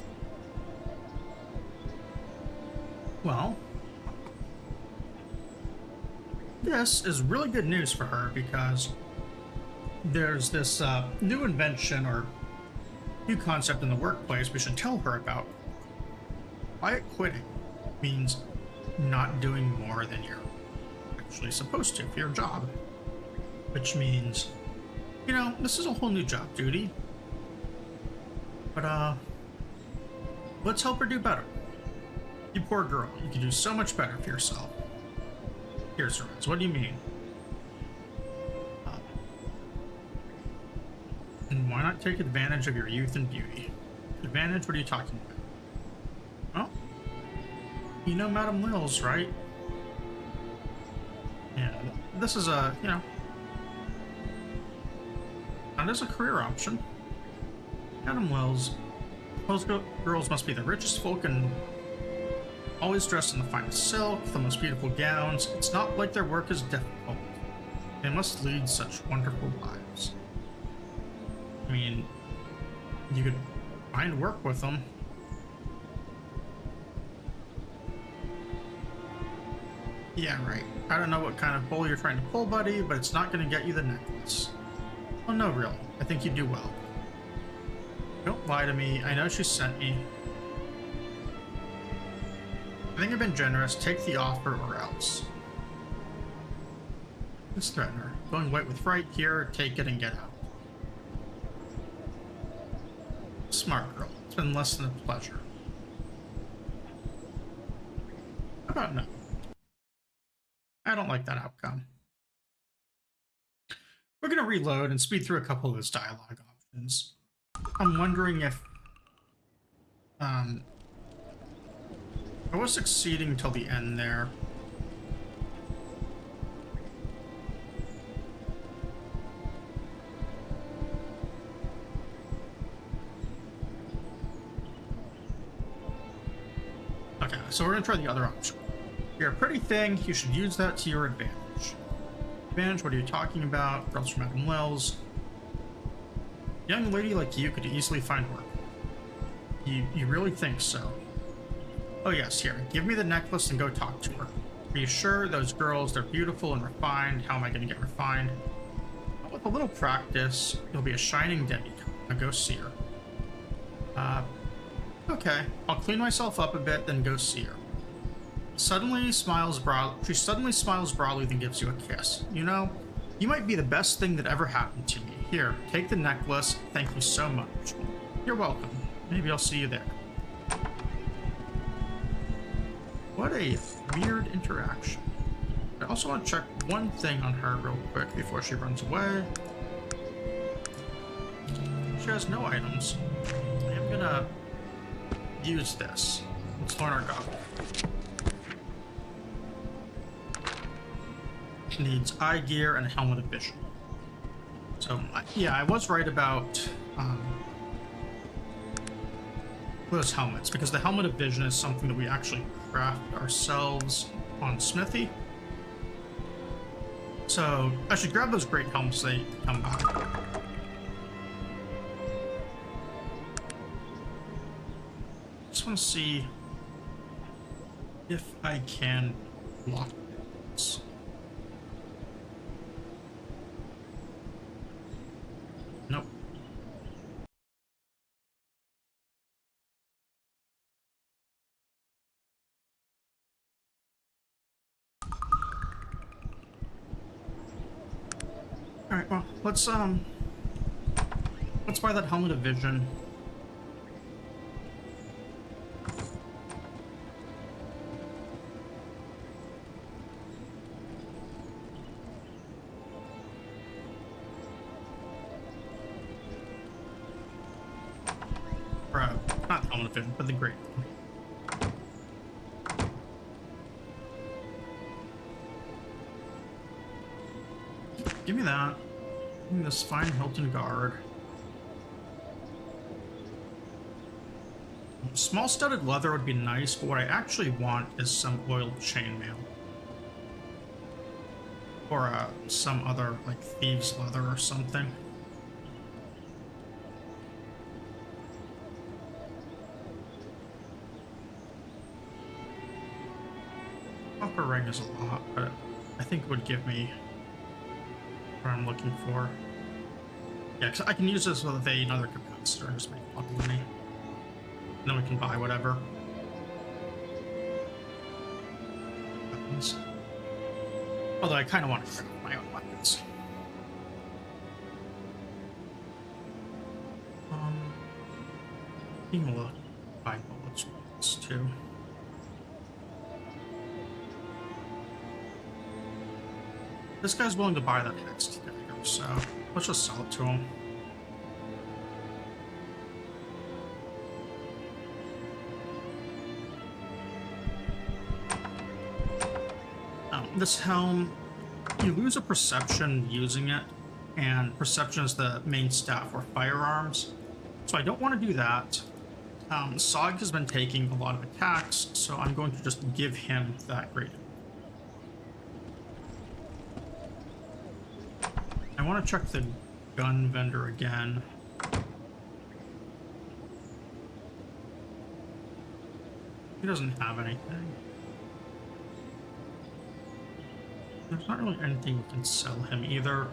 Well, this is really good news for her because there's this new invention or new concept in the workplace we should tell her about. Quiet quitting means not doing more than you're actually supposed to for your job. Which means, you know, this is a whole new job duty. But, let's help her do better. You poor girl, you can do so much better for yourself. Here's her eyes. What do you mean? And why not take advantage of your youth and beauty? Advantage? What are you talking about? Well, you know Madame Lil's, right? Yeah, this is a, you know, that is a career option. Madame Lil's. Most girls must be the richest folk and always dressed in the finest silk, the most beautiful gowns. It's not like their work is difficult. They must lead such wonderful lives. I mean, you could find work with them. Yeah, right. I don't know what kind of bull you're trying to pull, buddy, but it's not going to get you the necklace. Oh, no, really. I think you do well. Don't lie to me. I know she sent me. I think I've been generous. Take the offer or else. Let's threaten her. Going white with fright here. Take it and get out. Smart girl. It's been less than a pleasure. How about no? I don't like that outcome. We're going to reload and speed through a couple of those dialogue options. I'm wondering if I was succeeding till the end there. Okay, so we're gonna try the other option. You're a pretty thing, you should use that to your advantage. Advantage, what are you talking about? Girls from Madame Lil's. Young lady like you could easily find work. You really think so? Oh yes, here, give me the necklace and go talk to her. Are you sure? Those girls, they're beautiful and refined. How am I gonna get refined? Well, with a little practice, you'll be a shining demi. Now go see her. Okay, I'll clean myself up a bit, then go see her. She suddenly smiles broadly, then gives you a kiss. You know, you might be the best thing that ever happened to me. Here, take the necklace. Thank you so much. You're welcome. Maybe I'll see you there. What a weird interaction. I also want to check one thing on her real quick before she runs away. She has no items. I am gonna use this. Let's learn our gobble. She needs eye gear and a helmet of vision. So, yeah, I was right about those helmets, because the helmet of vision is something that we actually craft ourselves on Smithy. So, I should grab those great helmets they come by. Just want to see if I can block this. Nope. All right, well, let's buy that helmet of vision. Or, not helmet of vision, but the great one. Give me that. Give me this fine Hilton guard. Small studded leather would be nice, but what I actually want is some oiled chainmail. Or some other, like, thieves leather or something. Upper ring is a lot, but I think it would give me what I'm looking for. Yeah, because I can use this with another capacitor and just make a lot of money. And then we can buy whatever. Weapons. Although I kind of want to craft my own weapons. Being able to buy bullets with this too. This guy's willing to buy that next dagger, so let's just sell it to him. This helm, you lose a perception using it, and perception is the main stat for firearms, so I don't want to do that. Sog has been taking a lot of attacks, so I'm going to just give him that grade. I want to check the gun vendor again. He doesn't have anything. There's not really anything we can sell him either.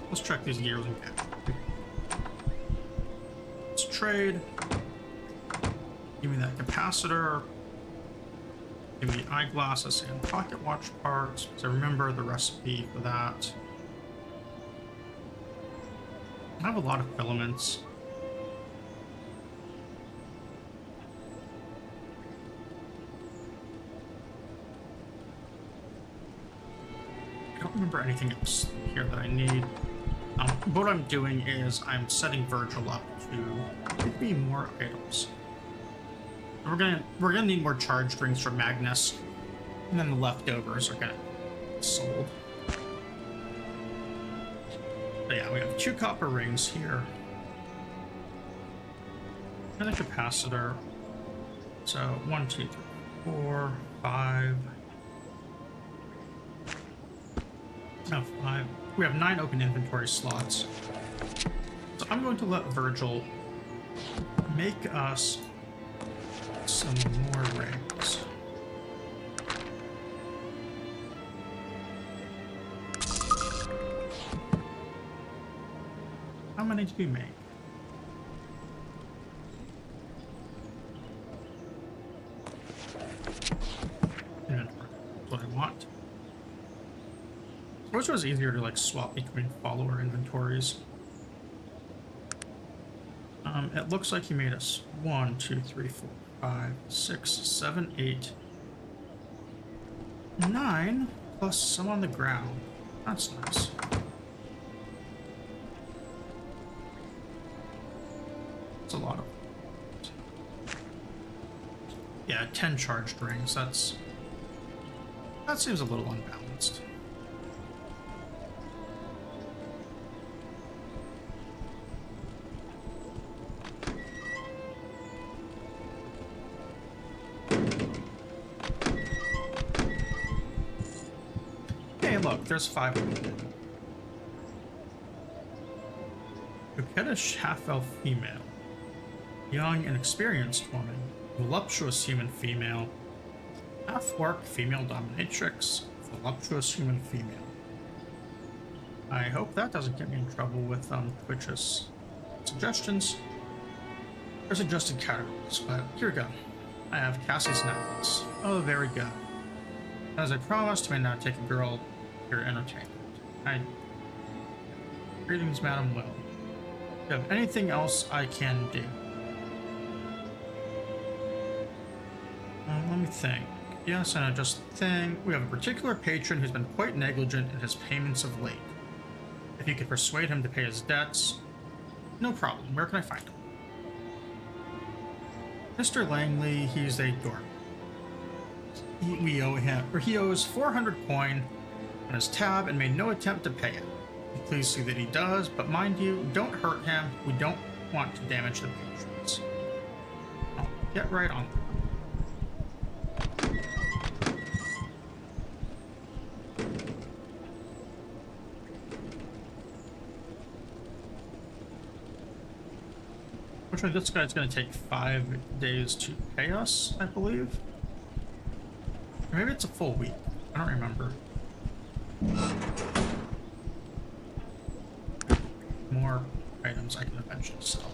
Let's check these gears again. Let's trade. Give me that capacitor. Give me eyeglasses and pocket watch parts, because I remember the recipe for that. I have a lot of filaments. I don't remember anything else here that I need. What I'm doing is I'm setting Virgil up to give me more items. We're gonna need more charge rings for Magnus, and then the leftovers are gonna be sold. But yeah, we have 2 copper rings here, and a capacitor. So 1, 2, 3, 4, 5. No, 5. We have 9 open inventory slots. So I'm going to let Virgil make us some more rings. How many do we make? Inventory. That's what I want. Which was easier to like swap between follower inventories. It looks like he made us 1, 2, 3, 4, 5, 6, 7, 8, 9, plus some on the ground. That's nice. That's a lot of. Yeah, 10 charged rings. That seems a little unbalanced. Hey, look, there's 5 of them. Coquettish half-elf female. Young and experienced woman. Voluptuous human female. Half-orc female dominatrix. Voluptuous human female. I hope that doesn't get me in trouble with Twitch's suggestions. Or suggested categories, but here we go. I have Cassie's necklace. Oh, very good. As I promised, I may not take a girl to your entertainment. Greetings, Madam Will. Do you have anything else I can do? Let me think. Yes, and I just think we have a particular patron who's been quite negligent in his payments of late. If you could persuade him to pay his debts, no problem. Where can I find him? Mr. Langley, he's a dork. He owes 400 coin on his tab and made no attempt to pay it. Please see that he does, but mind you, don't hurt him. We don't want to damage the patrons. I'll get right on that. Fortunately, this guy's going to take 5 days to pay us, I believe. Or maybe it's a full week. I don't remember. More items I can eventually sell.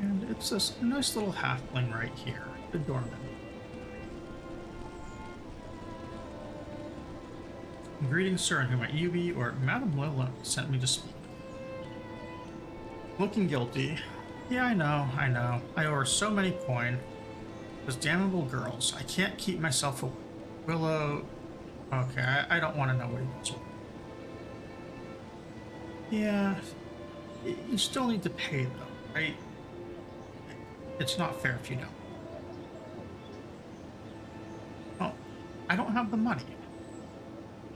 And it's this nice little halfling right here, the doorman. Greetings, sir, and who might you be? Or Madam Lilla sent me to speak. Looking guilty. Yeah, I know. I owe her so many coin. Those damnable girls. I can't keep myself away. Willow. Okay, I don't want to know what he wants. Yeah. You still need to pay, though, right? It's not fair if you don't. Well, I don't have the money.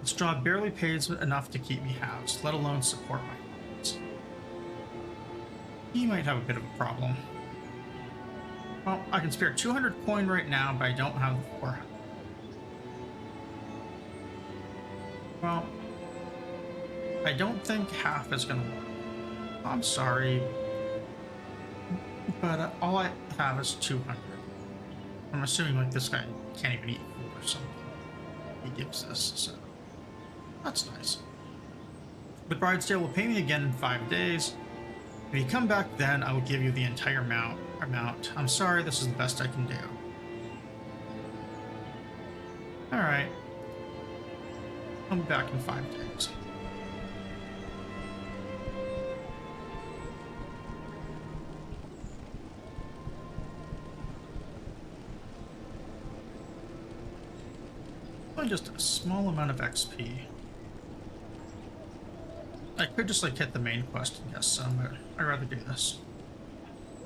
This job barely pays enough to keep me housed, let alone support my needs. He might have a bit of a problem. Well, I can spare 200 coin right now, but I don't have 400. Well, I don't think half is going to work. I'm sorry, but all I have is 200. I'm assuming like this guy can't even eat food or something. He gives this, so that's nice. The Bridesdale will pay me again in 5 days. If you come back then, I will give you the entire amount. I'm sorry, this is the best I can do. Alright. I'll be back in 5 days. Only just a small amount of XP. I could just like hit the main quest and guess some, but I'd rather do this.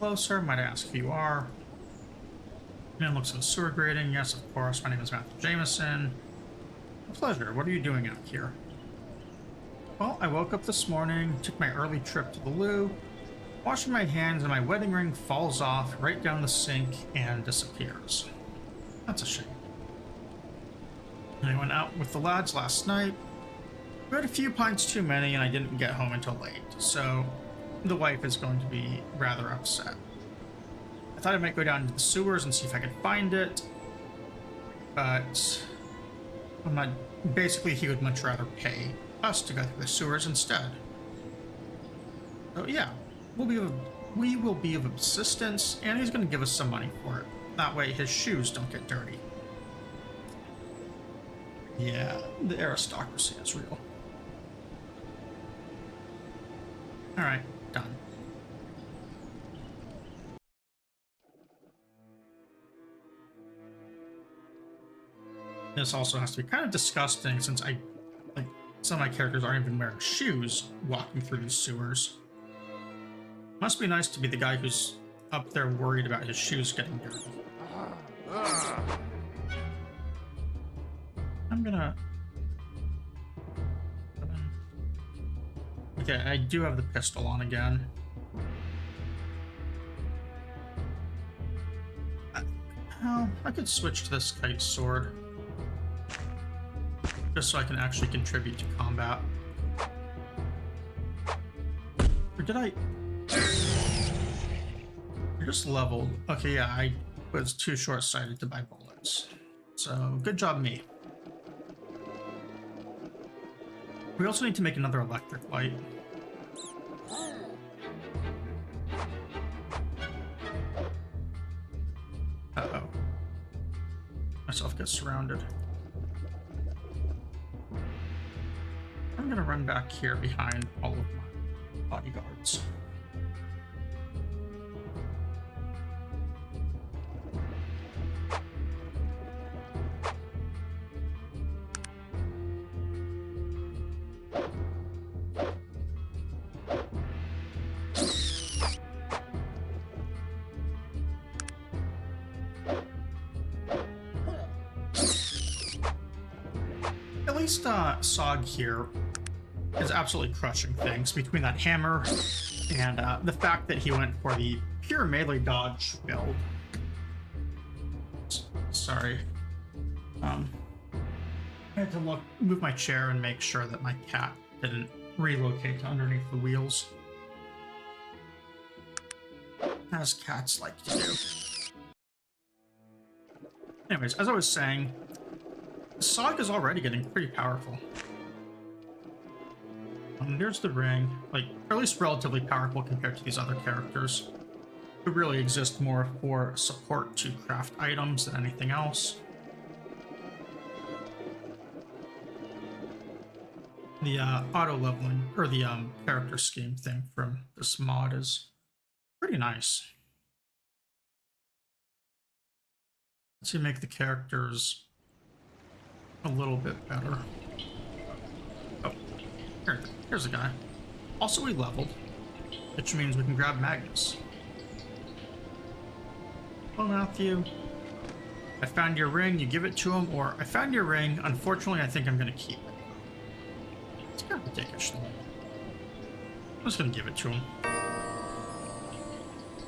Hello, sir. Might I ask who you are? Man looks at the sewer grating. Yes, of course. My name is Matthew Jameson. A pleasure. What are you doing out here? Well, I woke up this morning, took my early trip to the loo, washing my hands, and my wedding ring falls off right down the sink and disappears. That's a shame. I went out with the lads last night. We had a few pints too many, and I didn't get home until late, so the wife is going to be rather upset. I thought I might go down to the sewers and see if I could find it, but basically he would much rather pay us to go through the sewers instead. So yeah, we will be of assistance, and he's going to give us some money for it. That way his shoes don't get dirty. Yeah, the aristocracy is real. Alright, done. This also has to be kind of disgusting since some of my characters aren't even wearing shoes walking through these sewers. Must be nice to be the guy who's up there worried about his shoes getting dirty. I'm gonna... Okay, I do have the pistol on again. Well, I could switch to this kite sword. Just so I can actually contribute to combat. Or did I... I just leveled. Okay, yeah, I was too short-sighted to buy bullets. So, good job me. We also need to make another electric light. Uh-oh. Myself gets surrounded. I'm gonna run back here behind all of my bodyguards. At least Sog here is absolutely crushing things between that hammer and the fact that he went for the pure melee dodge build. Sorry. I had to move my chair and make sure that my cat didn't relocate to underneath the wheels. As cats like to do. Anyways, as I was saying, Sog is already getting pretty powerful. There's the ring, or at least relatively powerful compared to these other characters, who really exist more for support to craft items than anything else. The auto-leveling, or the character scheme thing from this mod is pretty nice. To make the characters a little bit better. Oh, here's a guy. Also, we leveled, which means we can grab Magnus. Hello, Matthew. I found your ring, you give it to him, or I found your ring, unfortunately I think I'm gonna keep it. It's kind of dickish. I'm just gonna give it to him.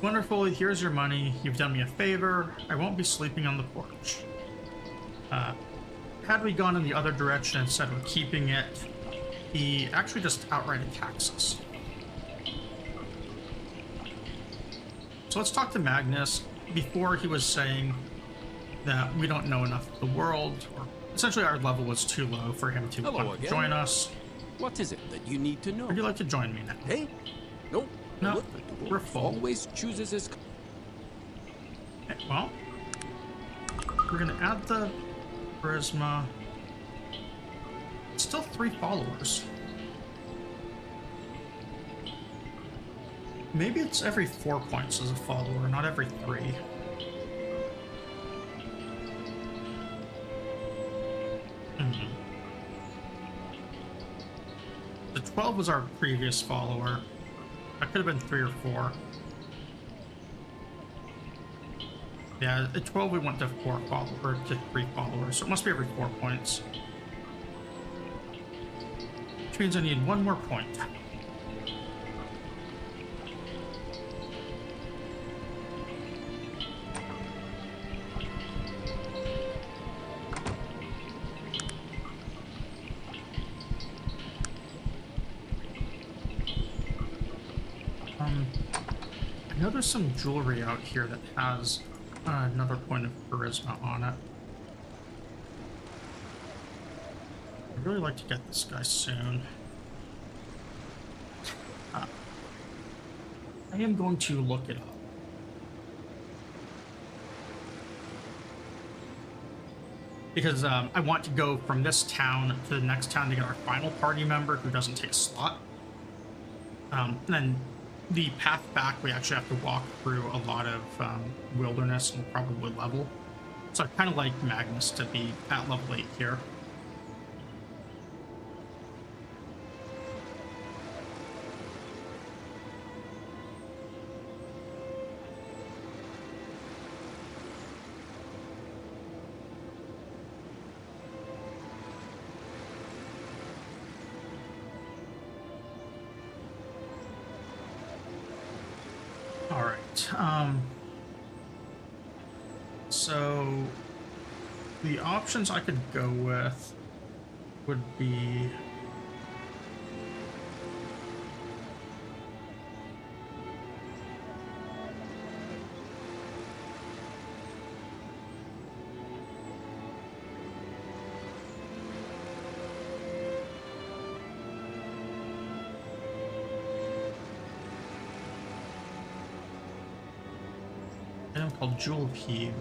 Wonderful, here's your money. You've done me a favor. I won't be sleeping on the porch. Had we gone in the other direction instead of keeping it, he actually just outright attacks us. So let's talk to Magnus. Before he was saying that we don't know enough of the world, or essentially our level was too low for him to want to join us. What is it that you need to know? Would you like to join me now? Hey? No. No, Look, we're full. Always chooses his... Okay, well, we're gonna add the charisma. It's still 3 followers. Maybe it's every 4 points as a follower, not every 3. The 12 was our previous follower. That could have been 3 or 4. Yeah, at 12 we went to 4 followers, to 3 followers, so it must be every 4 points. Which means I need 1 more point. noticed some jewelry out here that has another point of charisma on it. I'd really like to get this guy soon. I am going to look it up. Because I want to go from this town to the next town to get our final party member who doesn't take a slot. And then the path back, we actually have to walk through a lot of wilderness and probably level. So I kind of like Magnus to be at level 8 here. All right. So the options I could go with would be an item called Jewel Peeb.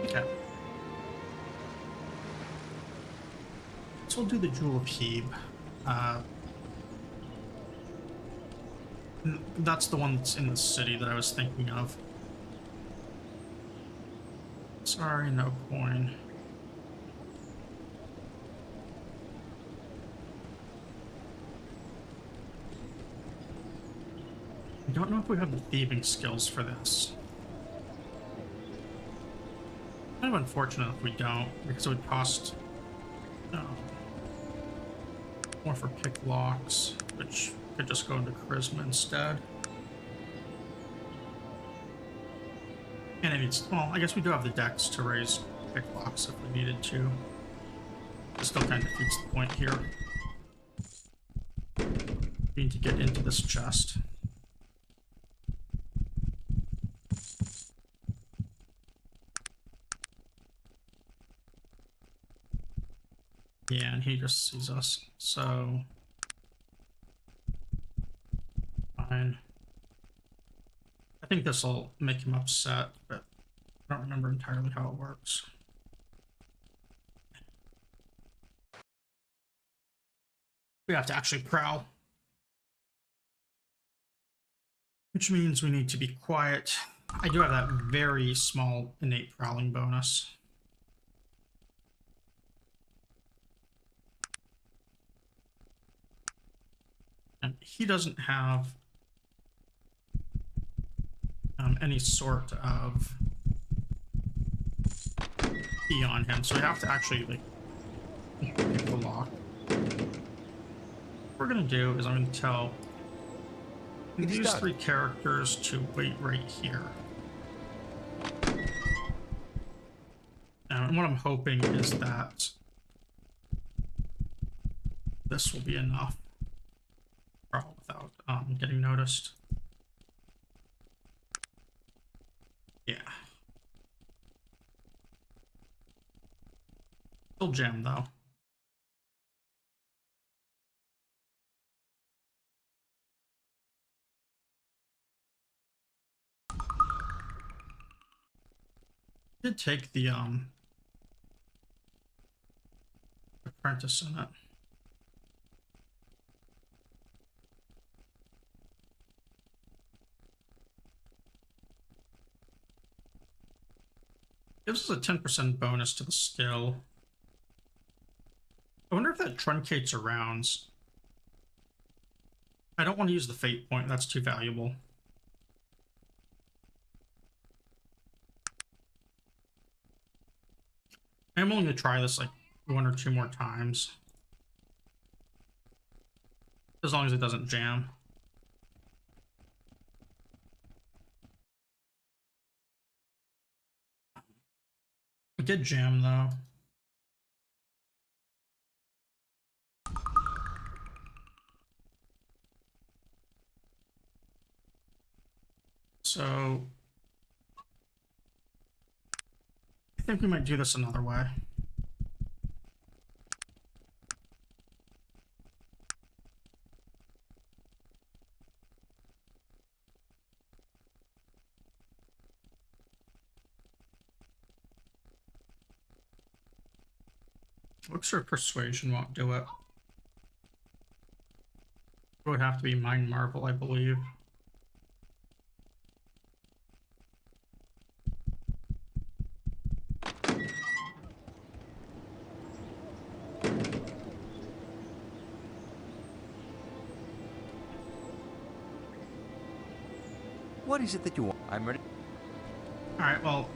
Okay. So we'll do the Jewel Peeb. That's the one that's in the city that I was thinking of. Sorry, no coin. I don't know if we have the thieving skills for this. Kind of unfortunate if we don't, because it would cost more for pick locks, which could just go into charisma instead. And it needs, well, I guess we do have the dex to raise pick locks if we needed to. It still kind of defeats the point here. We need to get into this chest. Yeah, and he just sees us, so fine. I think this will make him upset, but I don't remember entirely how it works. We have to actually prowl, which means we need to be quiet. I do have that very small innate prowling bonus. And he doesn't have any sort of key on him, so we have to actually like pick the lock. What we're gonna do is I'm gonna tell these three characters to wait right here. And what I'm hoping is that this will be enough without getting noticed. Yeah. Still jammed though. Did take the apprentice in it. Gives us a 10% bonus to the skill. I wonder if that truncates our rounds. I don't want to use the fate point, that's too valuable. I'm willing to try this like 1 or 2 more times. As long as it doesn't jam. It did jam though. So I think we might do this another way. Looks like persuasion won't do it. It would have to be mind marvel, I believe. What is it that you want? I'm ready. Alright, well,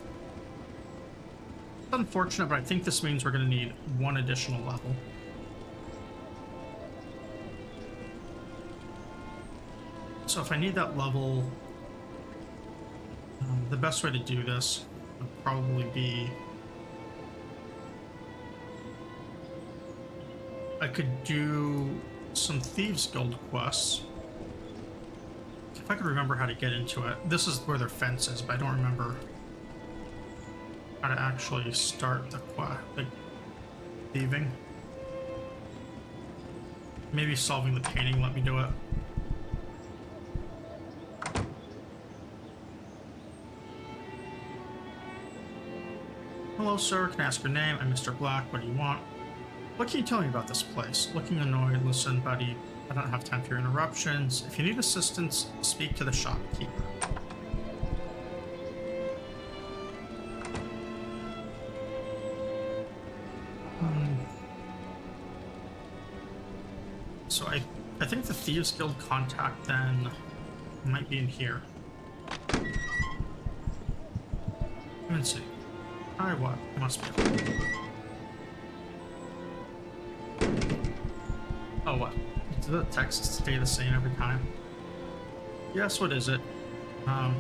it's unfortunate, but I think this means we're going to need one additional level. So if I need that level, the best way to do this would probably be... I could do some Thieves Guild quests. If I could remember how to get into it. This is where their fence is, but I don't remember how to actually start the thieving. Maybe solving the painting let me do it. Hello, sir. Can I ask your name? I'm Mr. Black. What do you want? What can you tell me about this place? Looking annoyed. Listen, buddy. I don't have time for your interruptions. If you need assistance, speak to the shopkeeper. So I think the Thieves Guild contact then might be in here. Let's see. Hi, what? It must be. Oh, what? Does the text stay the same every time? Yes, what is it?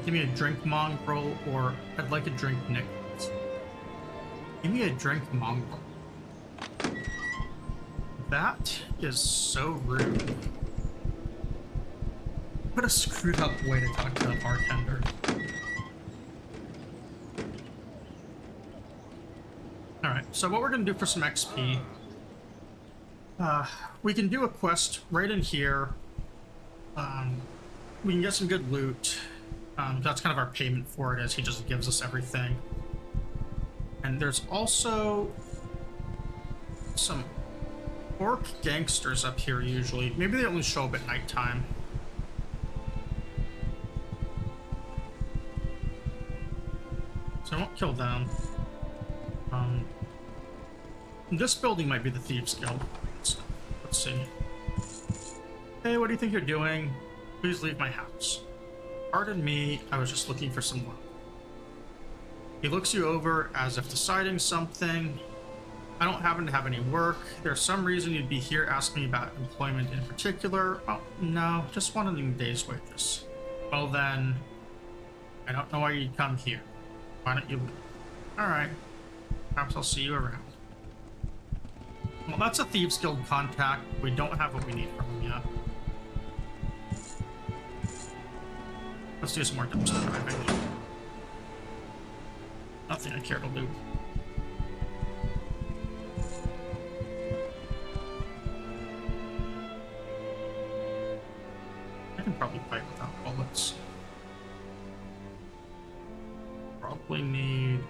Give me a drink, mongrel, or I'd like a drink, Nicholas. Give me a drink, mongrel. That is so rude. What a screwed up way to talk to a bartender. Alright, so what we're going to do for some XP, we can do a quest right in here. We can get some good loot. That's kind of our payment for it, as he just gives us everything. And there's also some orc gangsters up here usually. Maybe they only show up at nighttime. So I won't kill them. This building might be the Thieves Guild. So, let's see. Hey, what do you think you're doing? Please leave my house. Pardon me, I was just looking for some work. He looks you over as if deciding something. I don't happen to have any work. There's some reason you'd be here asking me about employment in particular. Oh, no, just one of them days wages. Well then, I don't know why you'd come here. Why don't you leave? Alright. Perhaps I'll see you around. Well, that's a Thieves Guild contact. We don't have what we need from him yet. Let's do some more dumpster driving. Nothing I care to do. I can probably fight without bullets. Probably need...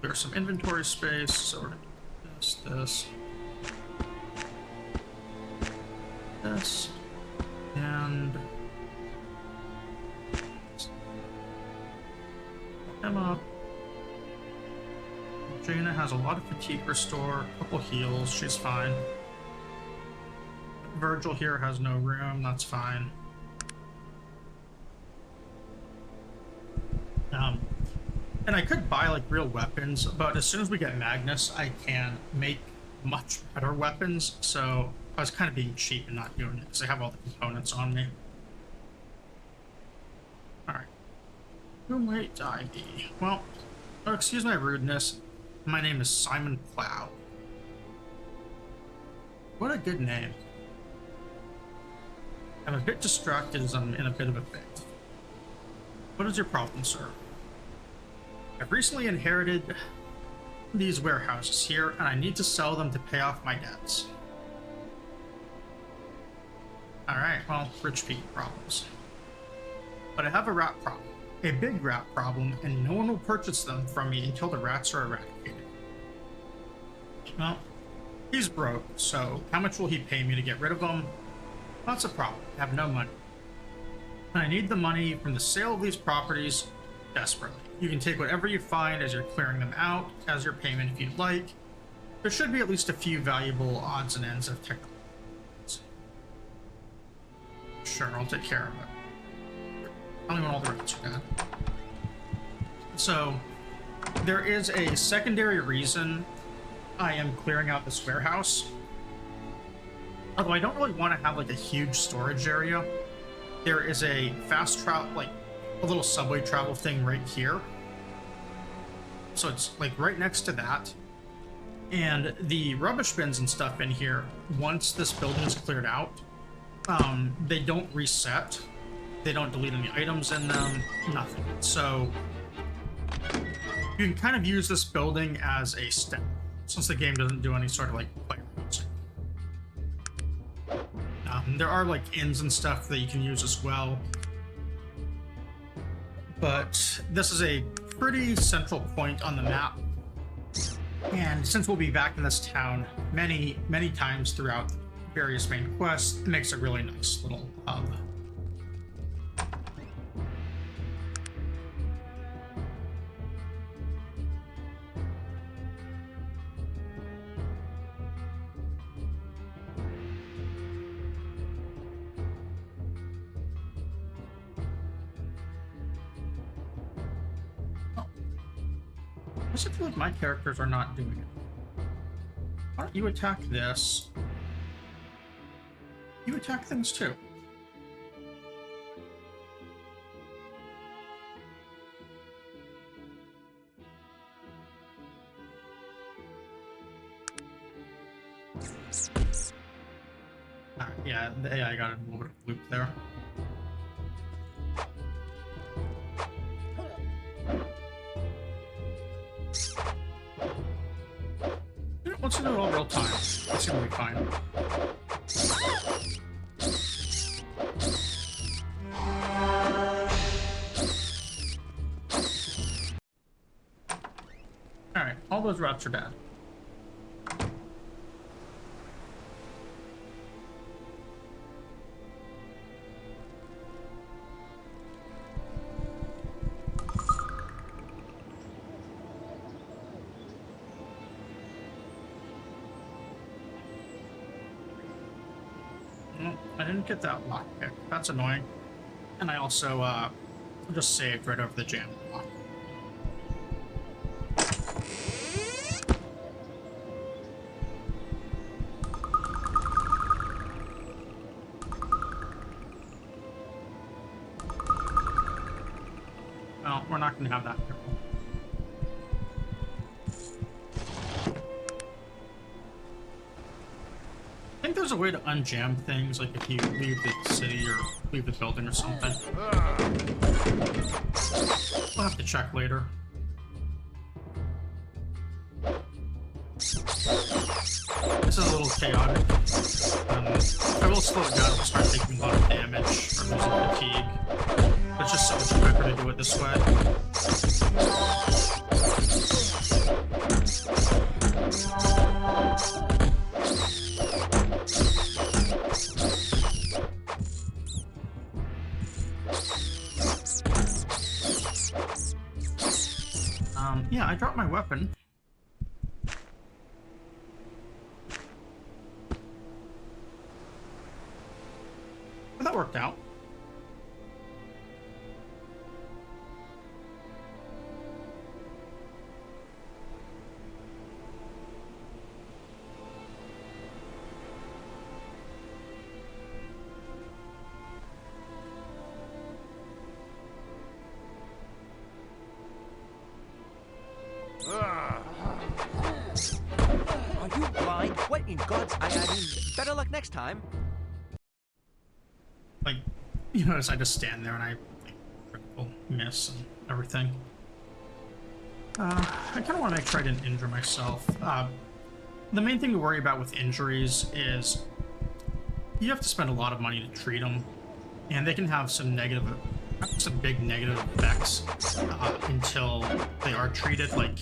There's some inventory space, so we're gonna do this, and Emma. Jaina has a lot of fatigue restore, a couple heals, she's fine. Virgil here has no room, that's fine. And I could buy like real weapons, but as soon as we get Magnus, I can make much better weapons. So I was kind of being cheap and not doing it because I have all the components on me. Alright. Who might I be? Well, oh, excuse my rudeness. My name is Simon Plow. What a good name. I'm a bit distracted as I'm in a bit of a fit. What is your problem, sir? I've recently inherited these warehouses here, and I need to sell them to pay off my debts. Alright, well, rich people problems. But I have a rat problem. A big rat problem, and no one will purchase them from me until the rats are eradicated. Well, he's broke, so how much will he pay me to get rid of them? That's a problem. I have no money. And I need the money from the sale of these properties desperately. You can take whatever you find as you're clearing them out as your payment if you'd like. There should be at least a few valuable odds and ends of technology. Sure, I'll take care of it. I don't want all the rats are dead. So, there is a secondary reason I am clearing out this warehouse. Although I don't really want to have like a huge storage area. There is a fast travel, like a little subway travel thing right here. So it's like right next to that. And the rubbish bins and stuff in here, once this building is cleared out, they don't reset. They don't delete any items in them, nothing. So you can kind of use this building as a step, since the game doesn't do any sort of like player rules. There are like inns and stuff that you can use as well. But this is a pretty central point on the map. And since we'll be back in this town many, many times throughout various main quests, it makes a really nice little hub. I just feel like my characters are not doing it. Why don't you attack this? You attack things too. Alright, yeah, the AI got a little bit of loop there. Let's do it all real time. It's gonna be fine. Alright, all those rats are dead. I didn't get that lockpick. That's annoying. And I also just saved right over the jam lock. Well, we're not going to have that here. I think there's a way to unjam things, like if you leave the city or leave the building or something. We'll have to check later. This is a little chaotic. I will slow it down if I start taking a lot of damage or losing fatigue. But it's just so much quicker to do it this way. Yeah, I dropped my weapon. But that worked out. in God's... I mean, better luck next time. Like, you notice I just stand there and I critical miss and everything. I kind of want to make sure I didn't injure myself. The main thing to worry about with injuries is you have to spend a lot of money to treat them, and they can have some big negative effects until they are treated. Like,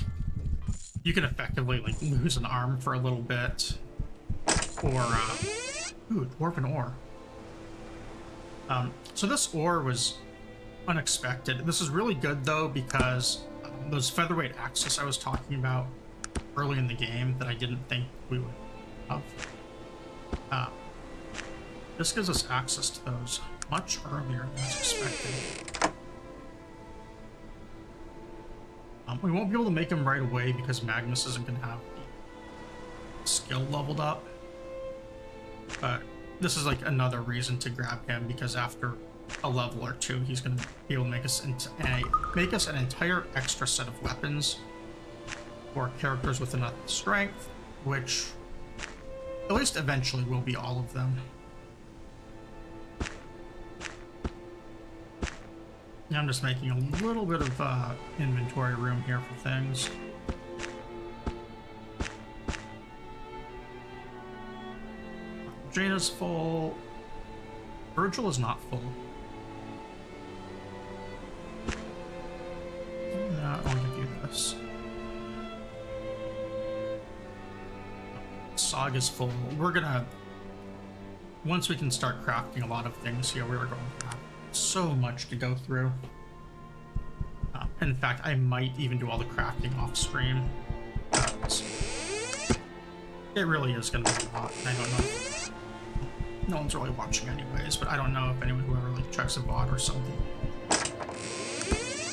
you can effectively like lose an arm for a little bit, or ooh, dwarven ore. So this ore was unexpected. This is really good though, because those featherweight axes I was talking about early in the game that I didn't think we would have. This gives us access to those much earlier than I was expected. We won't be able to make them right away because Magnus isn't going to have the skill leveled up. But this is like another reason to grab him, because after a level or two, he's going to be able to make us an entire extra set of weapons for characters with enough strength, which at least eventually will be all of them. Now I'm just making a little bit of inventory room here for things. Jaina's full. Virgil is not full. I'll give you this. Saga's full. We're gonna... Once we can start crafting a lot of things here, we're going to have so much to go through. In fact, I might even do all the crafting off stream. It really is going to be a lot. I don't know. No one's really watching anyways, but I don't know if anyone who ever like checks a bot or something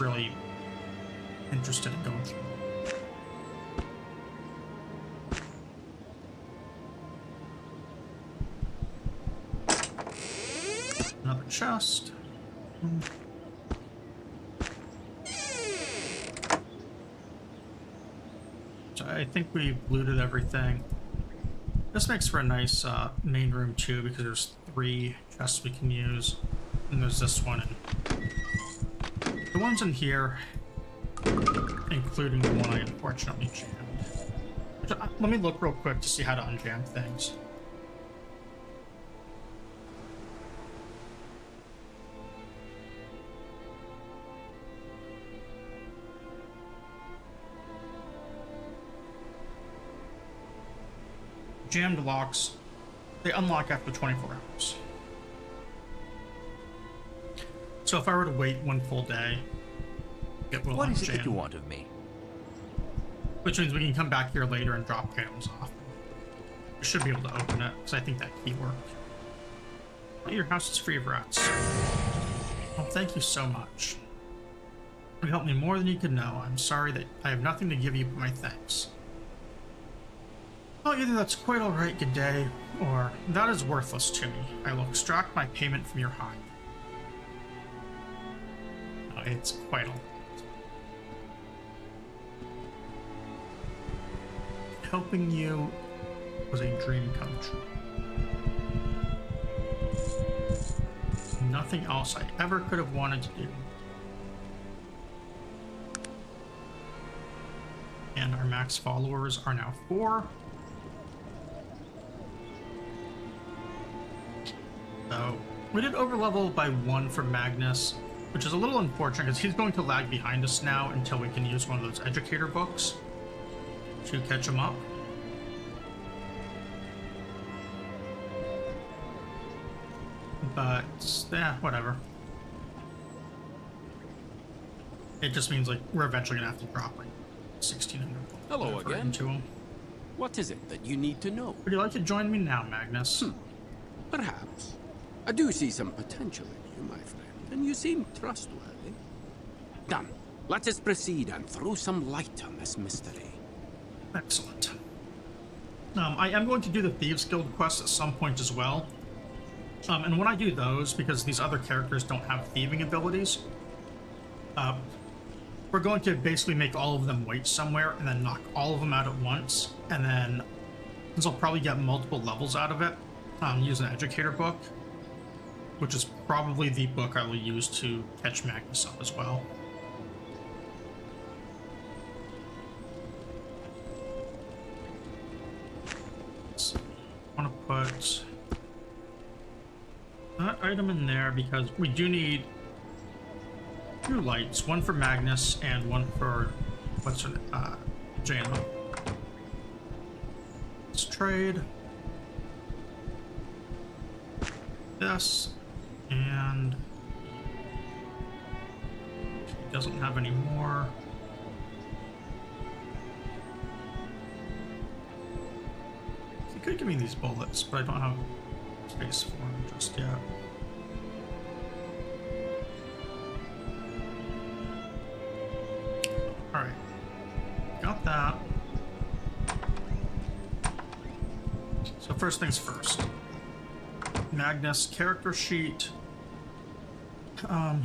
really interested in going through. Another chest. So I think we've looted everything. This makes for a nice main room too, because there's 3 chests we can use, and there's this one. And the ones in here, including the one I unfortunately jammed. Let me look real quick to see how to unjam things. Jammed locks, they unlock after 24 hours. So if I were to wait 1 full day, it will What unjam. is it that you want of me? Which means we can come back here later and drop items off. We should be able to open it, because I think that key worked. Well, your house is free of rats. Well, thank you so much. You helped me more than you could know. I'm sorry that I have nothing to give you but my thanks. Well, either that's quite alright, good day, or that is worthless to me. I will extract my payment from your hide. Oh, it's quite alright. Helping you was a dream come true. Nothing else I ever could have wanted to do. And our max followers are now 4. So we did overlevel by 1 for Magnus, which is a little unfortunate because he's going to lag behind us now until we can use one of those educator books to catch him up. But yeah, whatever. It just means like we're eventually gonna have to drop like 1,600. Hello again. Into him. What is it that you need to know? Would you like to join me now, Magnus? Perhaps. I do see some potential in you, my friend, and you seem trustworthy. Done. Let us proceed and throw some light on this mystery. Excellent. I am going to do the Thieves Guild quest at some point as well. And when I do those, because these other characters don't have thieving abilities, we're going to basically make all of them wait somewhere and then knock all of them out at once, and then since I'll probably get multiple levels out of it, use an educator book, which is probably the book I will use to catch Magnus up as well. I want to put that item in there because we do need 2 lights, one for Magnus and one for Jana. Let's trade this, and he doesn't have any more. He could give me these bullets, but I don't have space for them just yet. Alright. Got that. So first things first. Magnus character sheet.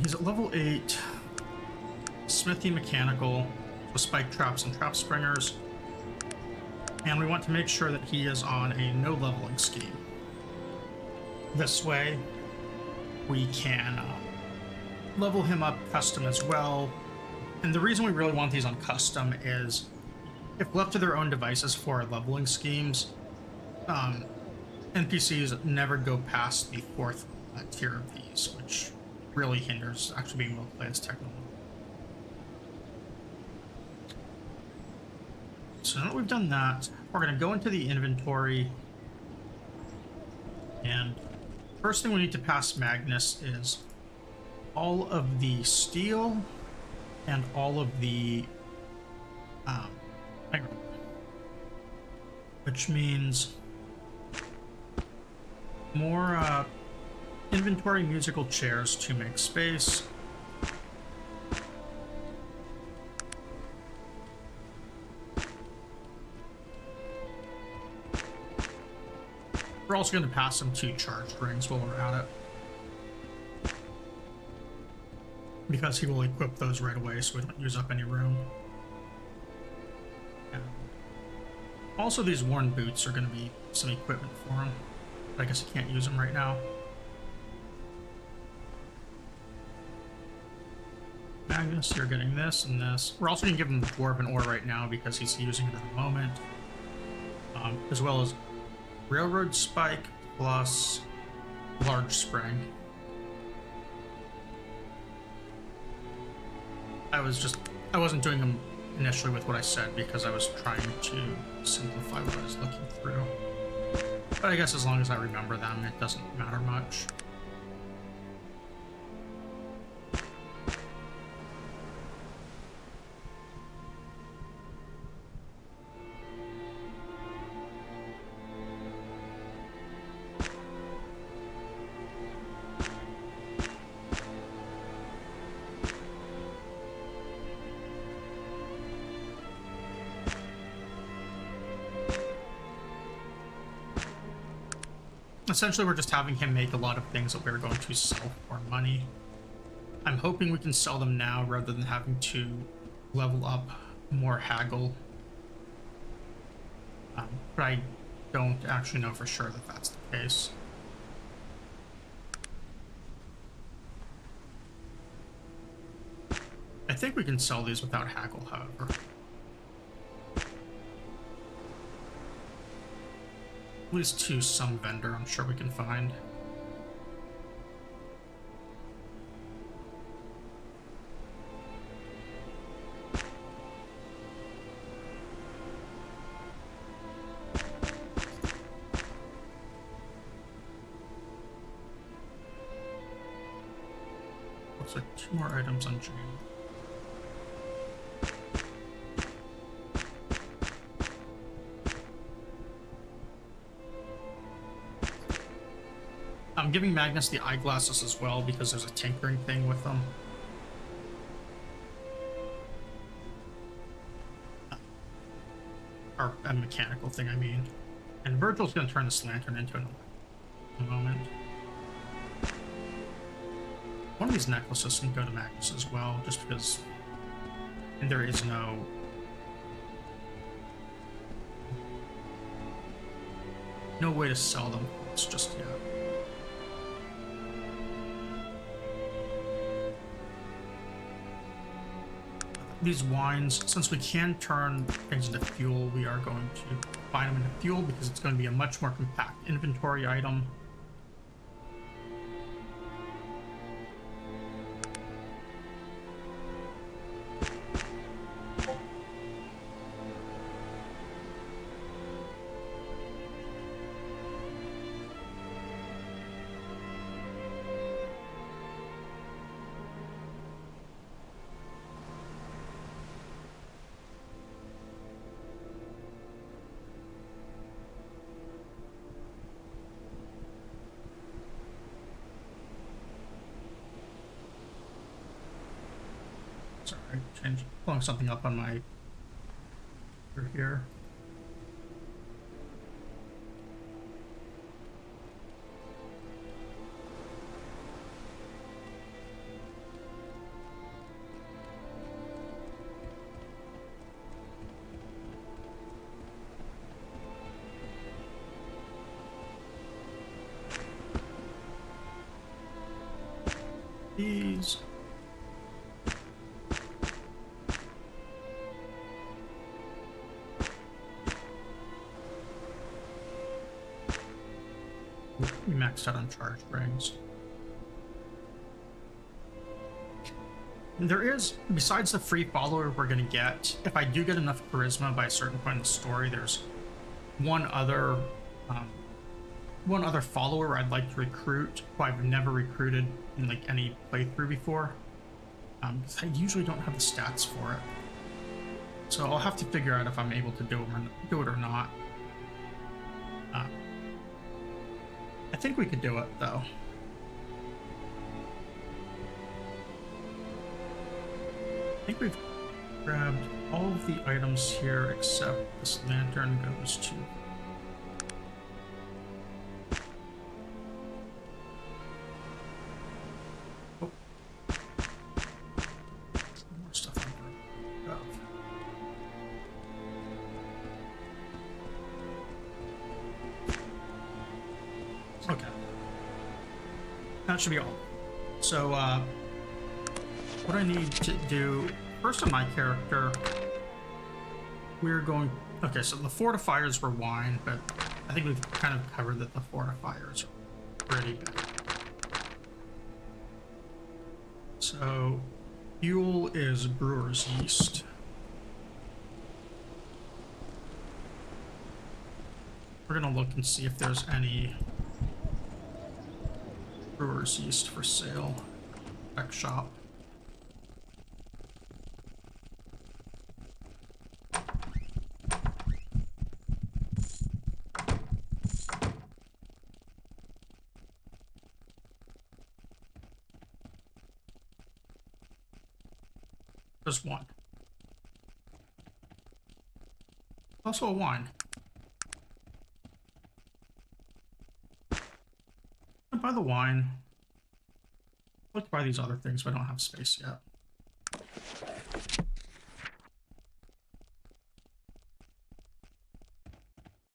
He's at level 8. Smithy mechanical with spike traps and trap springers. And we want to make sure that he is on a no leveling scheme. This way, we can level him up custom as well. And the reason we really want these on custom is if left to their own devices for leveling schemes, NPCs never go past the 4th tier of these, which really hinders actually being able to play as Technologist. So now that we've done that, we're going to go into the inventory, and first thing we need to pass Magnus is all of the steel and all of the iron, which means more inventory musical chairs to make space. We're also going to pass him 2 charged rings while we're at it, because he will equip those right away so we don't use up any room. And also, these worn boots are going to be some equipment for him, but I guess he can't use them right now. Magnus, you're getting this and this. We're also going to give him the Dwarven ore right now because he's using it at the moment, as well as Railroad Spike plus Large Spring. I wasn't doing them initially with what I said because I was trying to simplify what I was looking through. But I guess as long as I remember them, it doesn't matter much. Essentially, we're just having him make a lot of things that we're going to sell for money. I'm hoping we can sell them now rather than having to level up more haggle. But I don't actually know for sure that that's the case. I think we can sell these without haggle, however. At least to some vendor, I'm sure we can find. Looks like 2 more items on Jane. I'm giving Magnus the eyeglasses as well because there's a tinkering thing with them. Or a mechanical thing, I mean. And Virgil's going to turn this lantern into an in a moment. One of these necklaces can go to Magnus as well, just because there is no No way to sell them. It's just yet. These wines, since we can turn things into fuel, we are going to combine them into fuel because it's going to be a much more compact inventory item. Sorry, pulling something up on my here. These. We maxed out on charged rings. There is, besides the free follower we're going to get, if I do get enough charisma by a certain point in the story, there's one other follower I'd like to recruit who I've never recruited in like any playthrough before. Because I usually don't have the stats for it. So I'll have to figure out if I'm able to do it or not. I think we could do it though. I think we've grabbed all of the items here except this lantern goes to... Oh. More stuff under gov. Okay. That should be all. So, what I need to do first on my character, we're going... Okay, so the fortifiers were wine, but I think we've kind of covered that the fortifiers are pretty bad. So, fuel is brewer's yeast. We're gonna look and see if there's any brewer's yeast for sale. Tech shop. There's one. Also a wine. I'll buy the wine. I'll buy these other things, but I don't have space yet.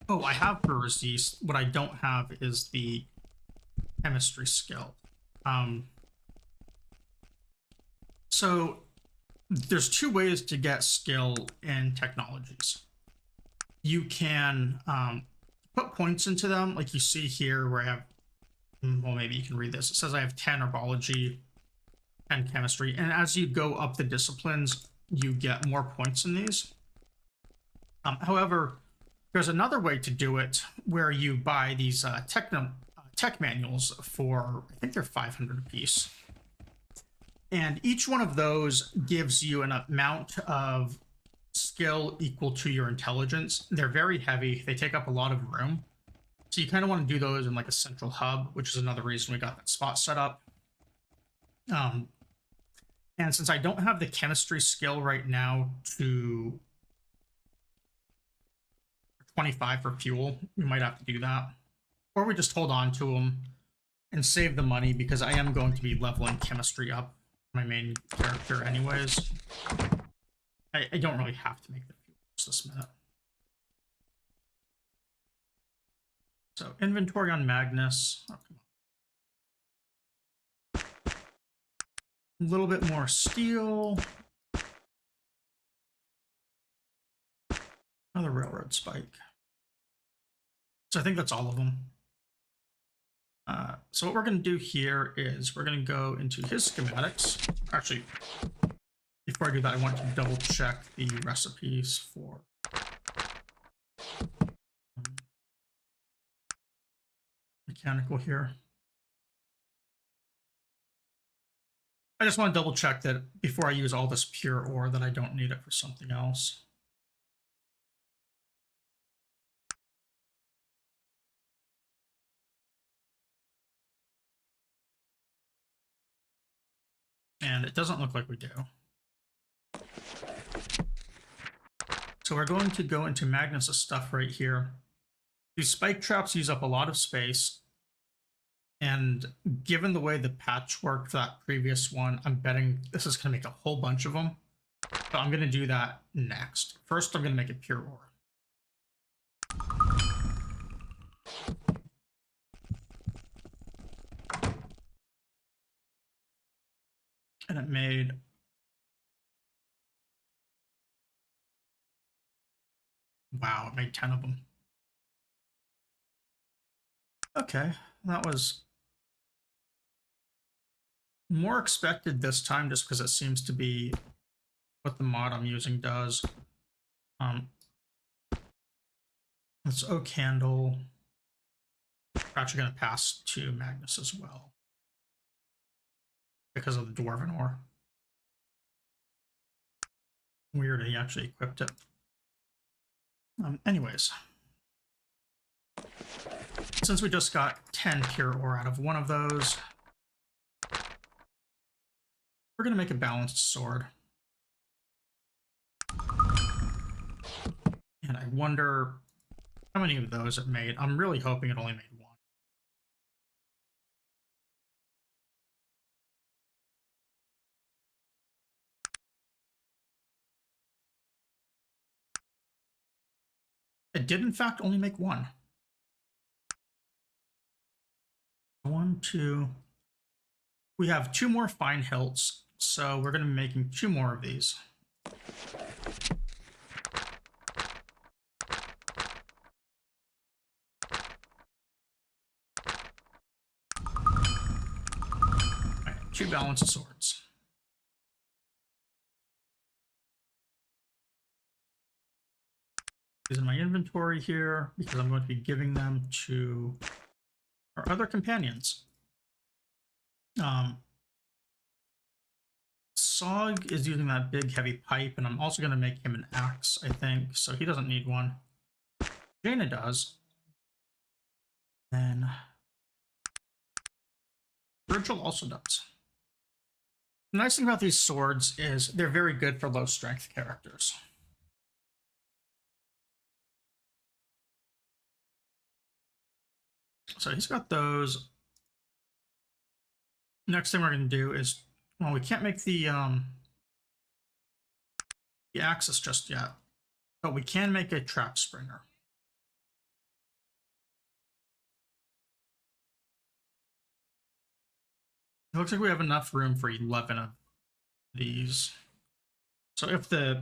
Oh, I have brewer's yeast. What I don't have is the chemistry skill. So there's two ways to get skill in technologies. You can put points into them, like you see here where I have, well, maybe you can read this. It says I have 10 herbology, 10 chemistry, and as you go up the disciplines, you get more points in these. However, there's another way to do it where you buy these tech manuals for, I think they're 500 apiece. And each one of those gives you an amount of skill equal to your intelligence. They're very heavy. They take up a lot of room. So you kind of want to do those in like a central hub, which is another reason we got that spot set up. And since I don't have the chemistry skill right now to 25 for fuel, we might have to do that. Or we just hold on to them and save the money because I am going to be leveling chemistry up my main character anyways. I don't really have to make the fuel just this minute. So inventory on Magnus. Oh, come on. A little bit more steel. Another railroad spike. So I think that's all of them. So what we're going to do here is we're going to go into his schematics. Actually, before I do that, I want to double check the recipes for mechanical here. I just want to double check that before I use all this pure ore that I don't need it for something else. And it doesn't look like we do. So we're going to go into Magnus' stuff right here. These spike traps use up a lot of space. And given the way the patch worked for that previous one, I'm betting this is going to make a whole bunch of them. So I'm going to do that next. First, I'm going to make it pure ore. And it made... Wow, it made 10 of them. Okay, that was more expected this time just because it seems to be what the mod I'm using does. Let's oak handle. We're actually going to pass to Magnus as well because of the dwarven ore. Weird, he actually equipped it. Anyways, since we just got 10 pure ore out of one of those, we're going to make a balanced sword. And I wonder how many of those it made. I'm really hoping it only made one. It did, in fact, only make one. 1, 2. We have 2 more fine hilts, so we're going to be making 2 more of these. Right, 2 balanced swords. These in my inventory here because I'm going to be giving them to our other companions. Sog is using that big heavy pipe, and I'm also going to make him an axe, I think, so he doesn't need one. Jaina does. Then Virgil also does. The nice thing about these swords is they're very good for low strength characters. So he's got those. Next thing we're going to do is, well, we can't make the axis just yet, but we can make a trap springer. It looks like we have enough room for 11 of these. So if it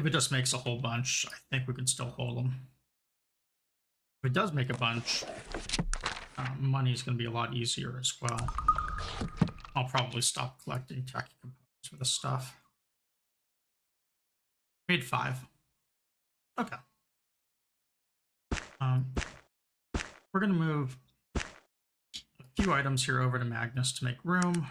just makes a whole bunch, I think we can still hold them. If it does make a bunch, money is going to be a lot easier as well. I'll probably stop collecting tech components for this stuff. Made 5. Okay. We're going to move a few items here over to Magnus to make room.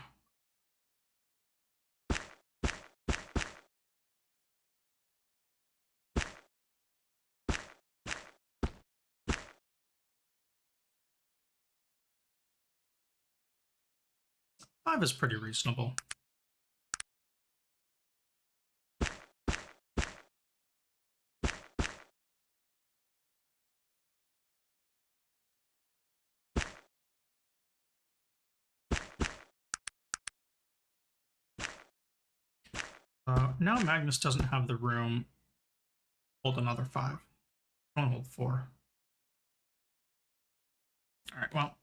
Five is pretty reasonable. Now Magnus doesn't have the room. Hold another 5. I want to hold 4. All right, well,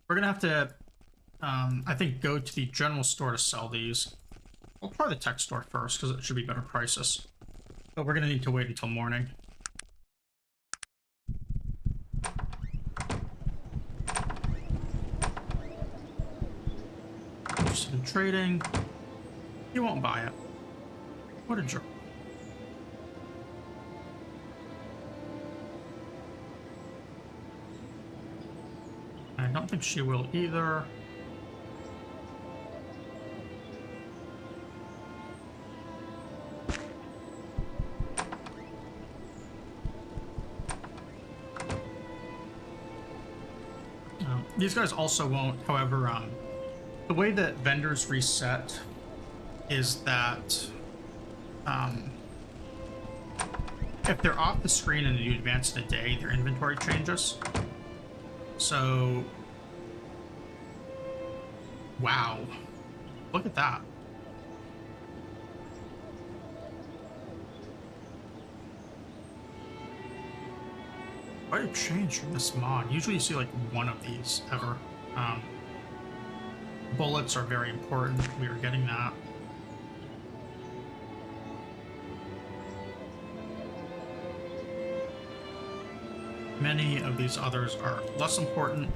we're gonna have to, I think, go to the general store to sell these. We'll try the tech store first because it should be better prices. But we're gonna need to wait until morning. Interested in trading? He won't buy it. What a jerk. I don't think she will either. These guys also won't, however, the way that vendors reset is that if they're off the screen and you advance in a day, their inventory changes. So, wow, look at that. Quite a change from this mod. Usually you see like one of these ever. Bullets are very important. We are getting that. Many of these others are less important.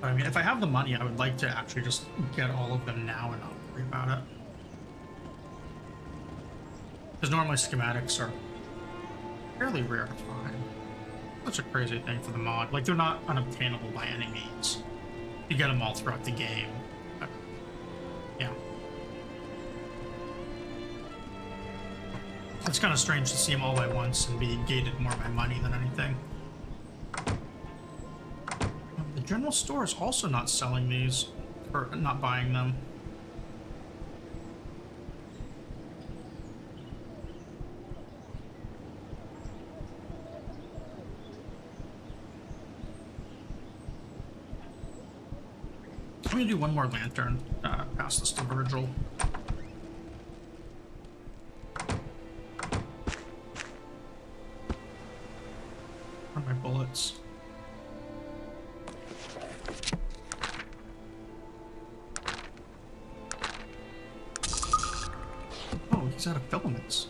But I mean, if I have the money, I would like to actually just get all of them now and not worry about it. Because normally schematics are fairly rare to find. Such a crazy thing for the mod. Like, they're not unobtainable by any means. You get them all throughout the game. But, yeah. It's kind of strange to see them all by once and be gated more by money than anything. The general store is also not selling these, or not buying them. I'm gonna do one more lantern, pass this to Virgil. Where are my bullets? Oh, he's out of filaments.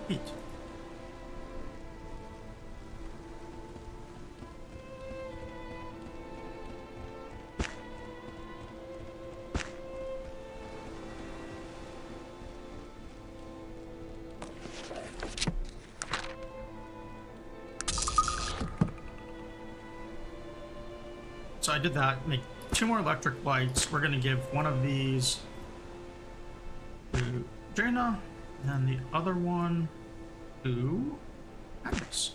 Neat. So I did that, make 2 more electric lights. We're gonna give one of these to Jaina, and then the other one to Agnes.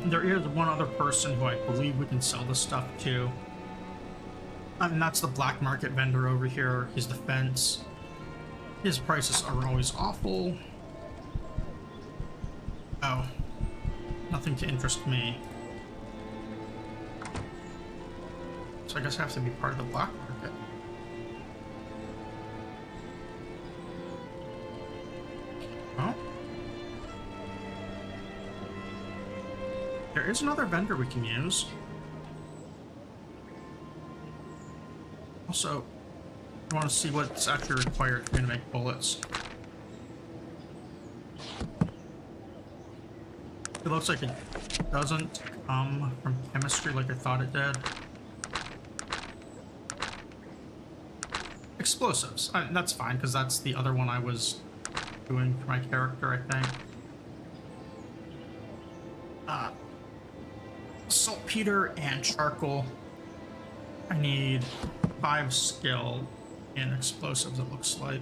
There is one other person who I believe we can sell this stuff to. And that's the black market vendor over here. He's the fence. His prices are always awful. Oh. Nothing to interest me. So I guess I have to be part of the black market. Oh. There is another vendor we can use. Also, I want to see what's actually required for me to make bullets. It looks like it doesn't come from chemistry like I thought it did. Explosives. That's fine, because that's the other one I was doing for my character, I think. Saltpeter and charcoal. I need 5 skill in explosives, it looks like.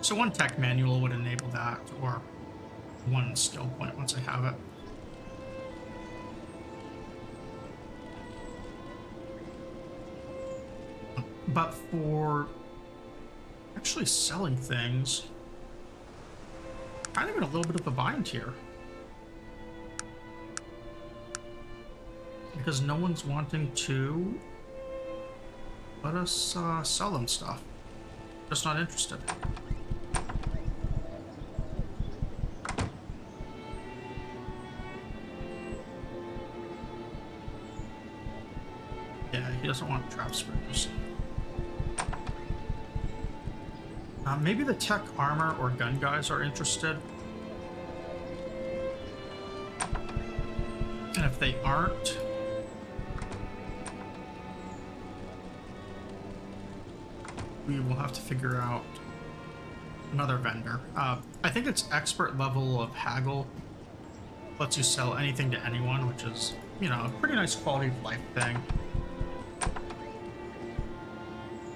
So 1 tech manual would enable that, or 1 skill point once I have it. But for actually selling things, kind of in a little bit of a bind here. Because no one's wanting to let us sell them stuff. Just not interested. Yeah, he doesn't want trap sprayers. Maybe the tech armor or gun guys are interested. And if they aren't, we will have to figure out another vendor. I think it's expert level of haggle. Lets you sell anything to anyone, which is, you know, a pretty nice quality of life thing.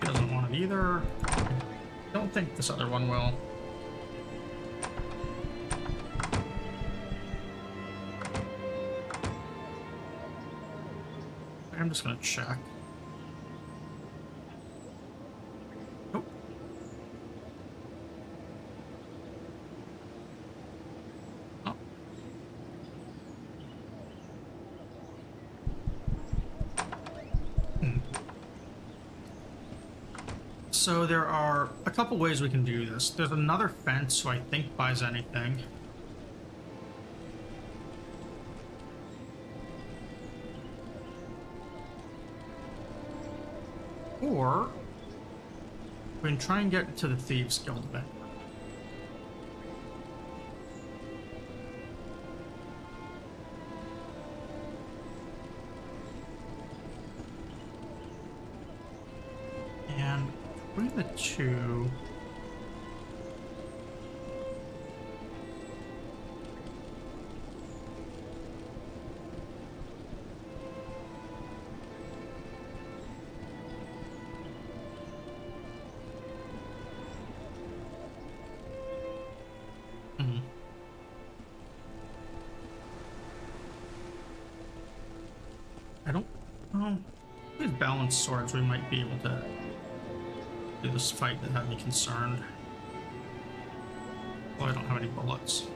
He doesn't want it either. I don't think this other one will. I'm just gonna check. Nope. Oh. So there are a couple ways we can do this. There's another fence who I think buys anything. Or we can try and get to the Thieves Guild event. And between the two, I don't know. With balanced swords, we might be able to do this fight that had me concerned. Well, I don't have any bullets.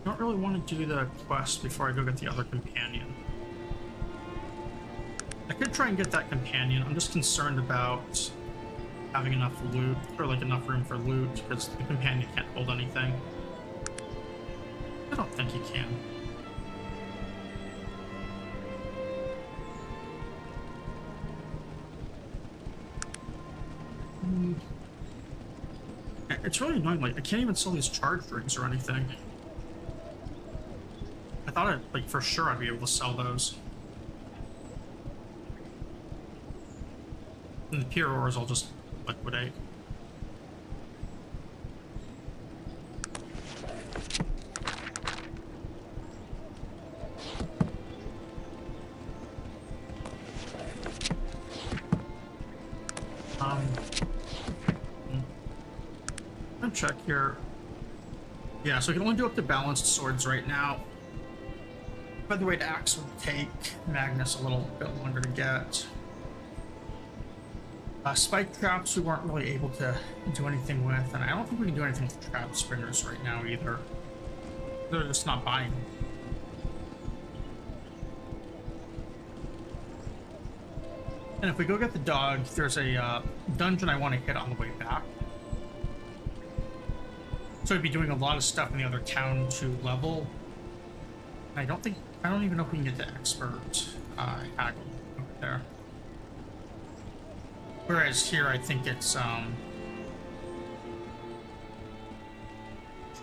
I don't really want to do the quest before I go get the other companion. I could try and get that companion. I'm just concerned about having enough loot, or like enough room for loot, because the companion can't hold anything. I don't think he can. It's really annoying, like, I can't even sell these charged rings or anything. I thought like, for sure I'd be able to sell those. And the pure ores I'll just liquidate. I'll check here. Yeah, so we can only do up to balanced swords right now. By the way, the axe would take Magnus a little bit longer to get. Spike traps we weren't really able to do anything with, and I don't think we can do anything with trap springers right now either. They're just not buying them. And if we go get the dog, there's a dungeon I want to hit on the way back. So I'd be doing a lot of stuff in the other town to level. I don't even know if we can get to expert haggle over there. Whereas here, I think it's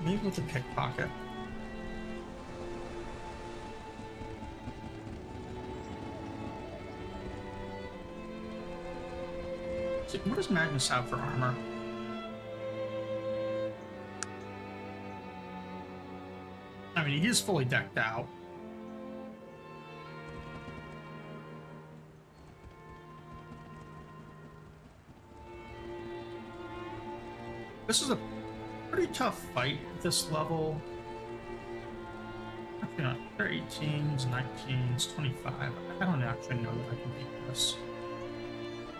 maybe with the pickpocket. So what does Magnus have for armor? I mean, he is fully decked out. This is a pretty tough fight at this level. You know, they're 18s, 19s, 25. I don't actually know that I can beat this.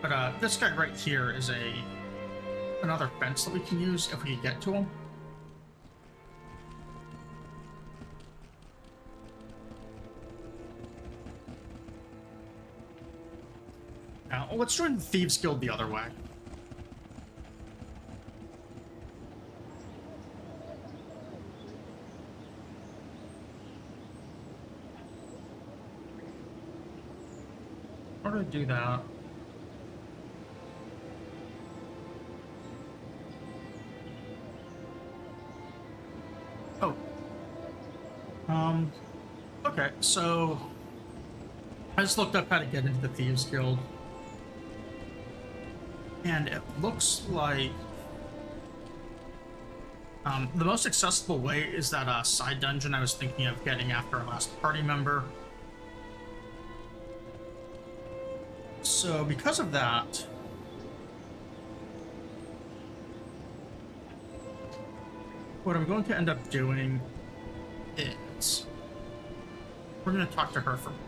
But this guy right here is another fence that we can use if we can get to him. Now, let's join the Thieves Guild the other way. How do I do that? Oh. Okay, so I just looked up how to get into the Thieves Guild. And it looks like the most accessible way is that side dungeon I was thinking of getting after our last party member. So because of that, what I'm going to end up doing is we're going to talk to her for more.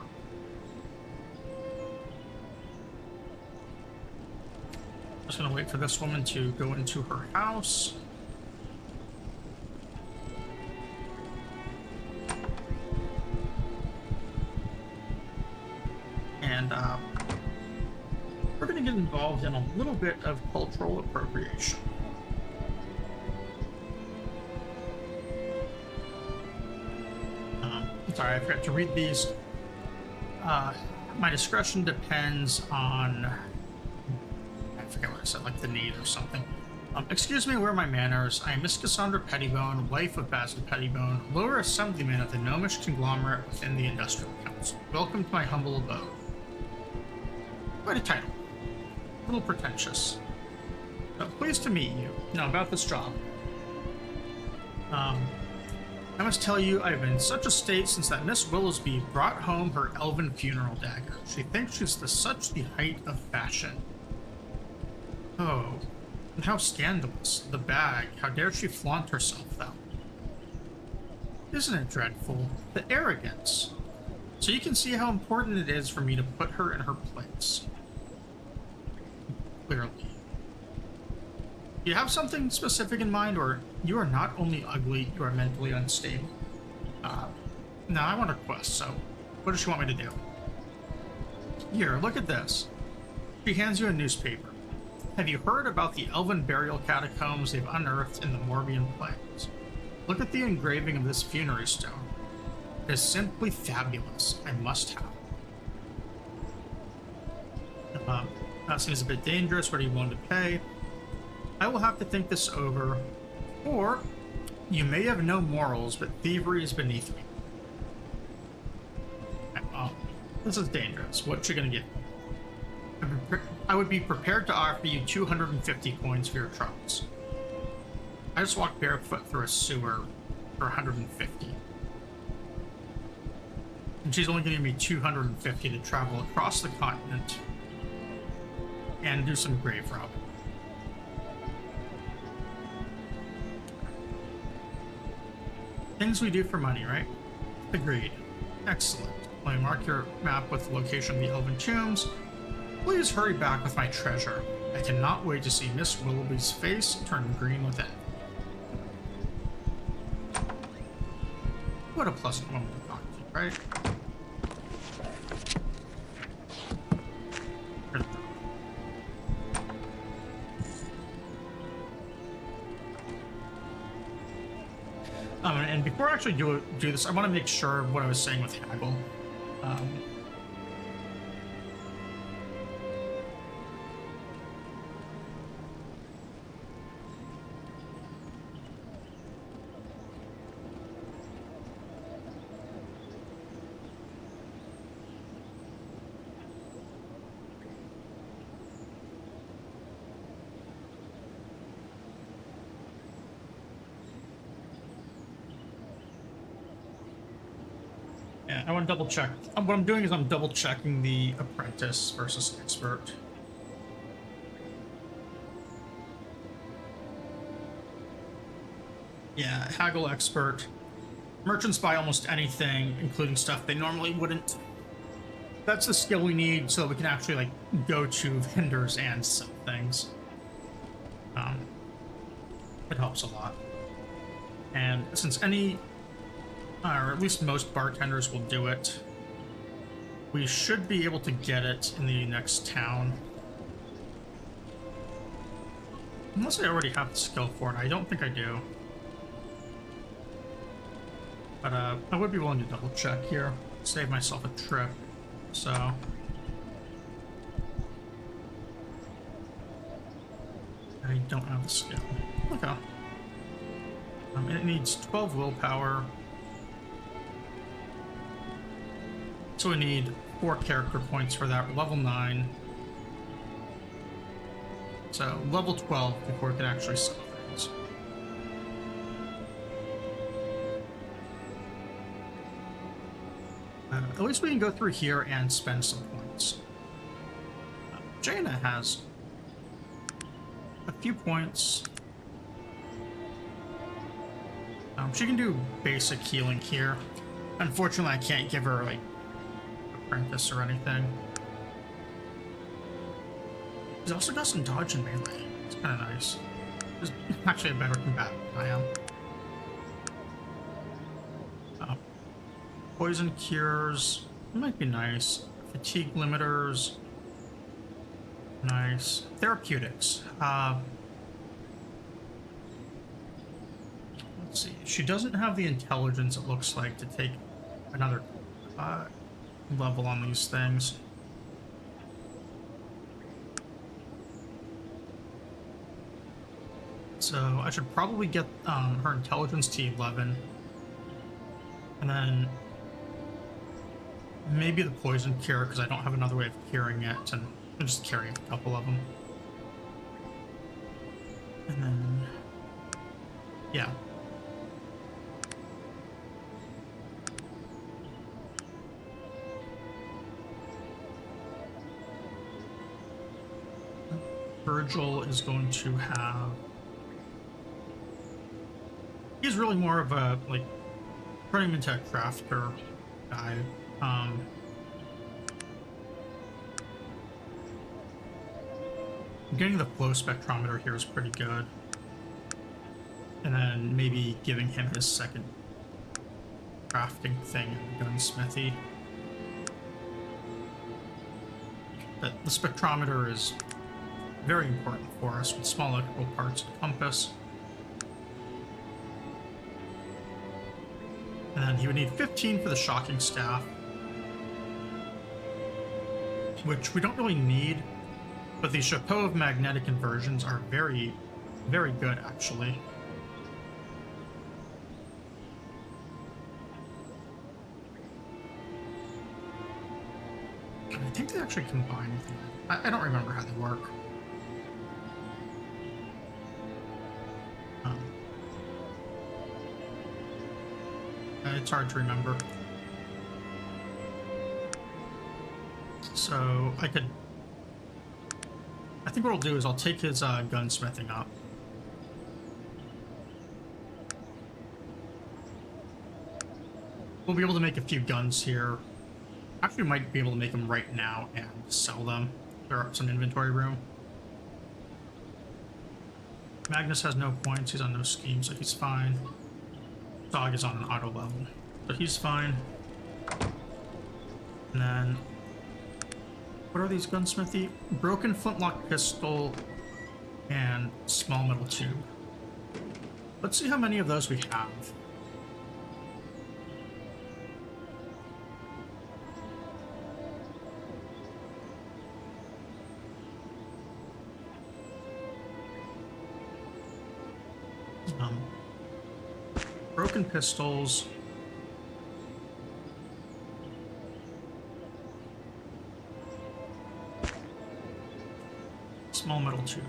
Just going to wait for this woman to go into her house. And we're going to get involved in a little bit of cultural appropriation. Sorry, I forgot to read these. My discretion depends on... I forget what I said, like the need or something. Excuse me, where are my manners? I am Miss Cassandra Pettibone, wife of Basil Pettibone, lower assemblyman of the gnomish conglomerate within the Industrial Council. Welcome to my humble abode. Quite a title. A little pretentious. But pleased to meet you. Now, about this job. I must tell you, I've been in such a state since that Miss Willowsby brought home her elven funeral dagger. She thinks she's such the height of fashion. Oh, and how scandalous. The bag. How dare she flaunt herself, though? Isn't it dreadful? The arrogance. So you can see how important it is for me to put her in her place. Clearly. Do you have something specific in mind, or you are not only ugly, you are mentally unstable? Now I want a quest, so what does she want me to do? Here, look at this. She hands you a newspaper. Have you heard about the elven burial catacombs they've unearthed in the Morbian Plains? Look at the engraving of this funerary stone. It is simply fabulous. I must have it. That seems a bit dangerous. What are you willing to pay? I will have to think this over. Or, you may have no morals, but thievery is beneath me. This is dangerous. What you gonna get? I would be prepared to offer you 250 coins for your troubles. I just walked barefoot through a sewer for 150. And she's only giving me 250 to travel across the continent and do some grave robbing. Things we do for money, right? Agreed. Excellent. Let me mark your map with the location of the elven tombs. Please hurry back with my treasure. I cannot wait to see Miss Willoughby's face turn green within. What a pleasant woman to talk to, right? And before I actually do this, I want to make sure what I was saying with haggle. Yeah, I want to double check. What I'm doing is I'm double checking the apprentice versus expert. Yeah, haggle expert. Merchants buy almost anything, including stuff they normally wouldn't. That's the skill we need so that we can actually like go to vendors and sell things. Um, it helps a lot. And since any, or at least most bartenders will do it, we should be able to get it in the next town. Unless I already have the skill for it. I don't think I do. But I would be willing to double check here. Save myself a trip. So I don't have the skill. Okay. It needs 12 willpower. So we need 4 character points for that. We're level 9. So level 12 before we can actually sell things. At least we can go through here and spend some points. Jaina has a few points. She can do basic healing here. Unfortunately, I can't give her like apprentice or anything. She's also got some dodge and melee. It's kind of nice. She's actually a better combatant than I am. Poison cures might be nice. Fatigue limiters, nice. Therapeutics. Let's see. She doesn't have the intelligence, it looks like, to take another level on these things. So I should probably get her intelligence to 11. And then maybe the poison cure, because I don't have another way of curing it, and I'll just carry a couple of them. And then, yeah. Virgil is going to have... He's really more of a, like, turning him into a crafter guy. Getting the flow spectrometer here is pretty good. And then maybe giving him his second crafting thing in gunsmithy. But the spectrometer is very important for us with small electrical parts and compass. And then he would need 15 for the shocking staff, which we don't really need, but the chapeau of magnetic inversions are very, very good, actually. I think they actually combine with them. I don't remember how they work. It's hard to remember. So I think what I'll do is I'll take his gunsmithing up. We'll be able to make a few guns here. Actually, we might be able to make them right now and sell them. There are some inventory room. Magnus has no points. He's on no scheme, so he's fine. Dog is on an auto level, but he's fine. And then, what are these gunsmithy? Broken flintlock pistol and small metal tube. Let's see how many of those we have. Broken pistols. Small metal tube.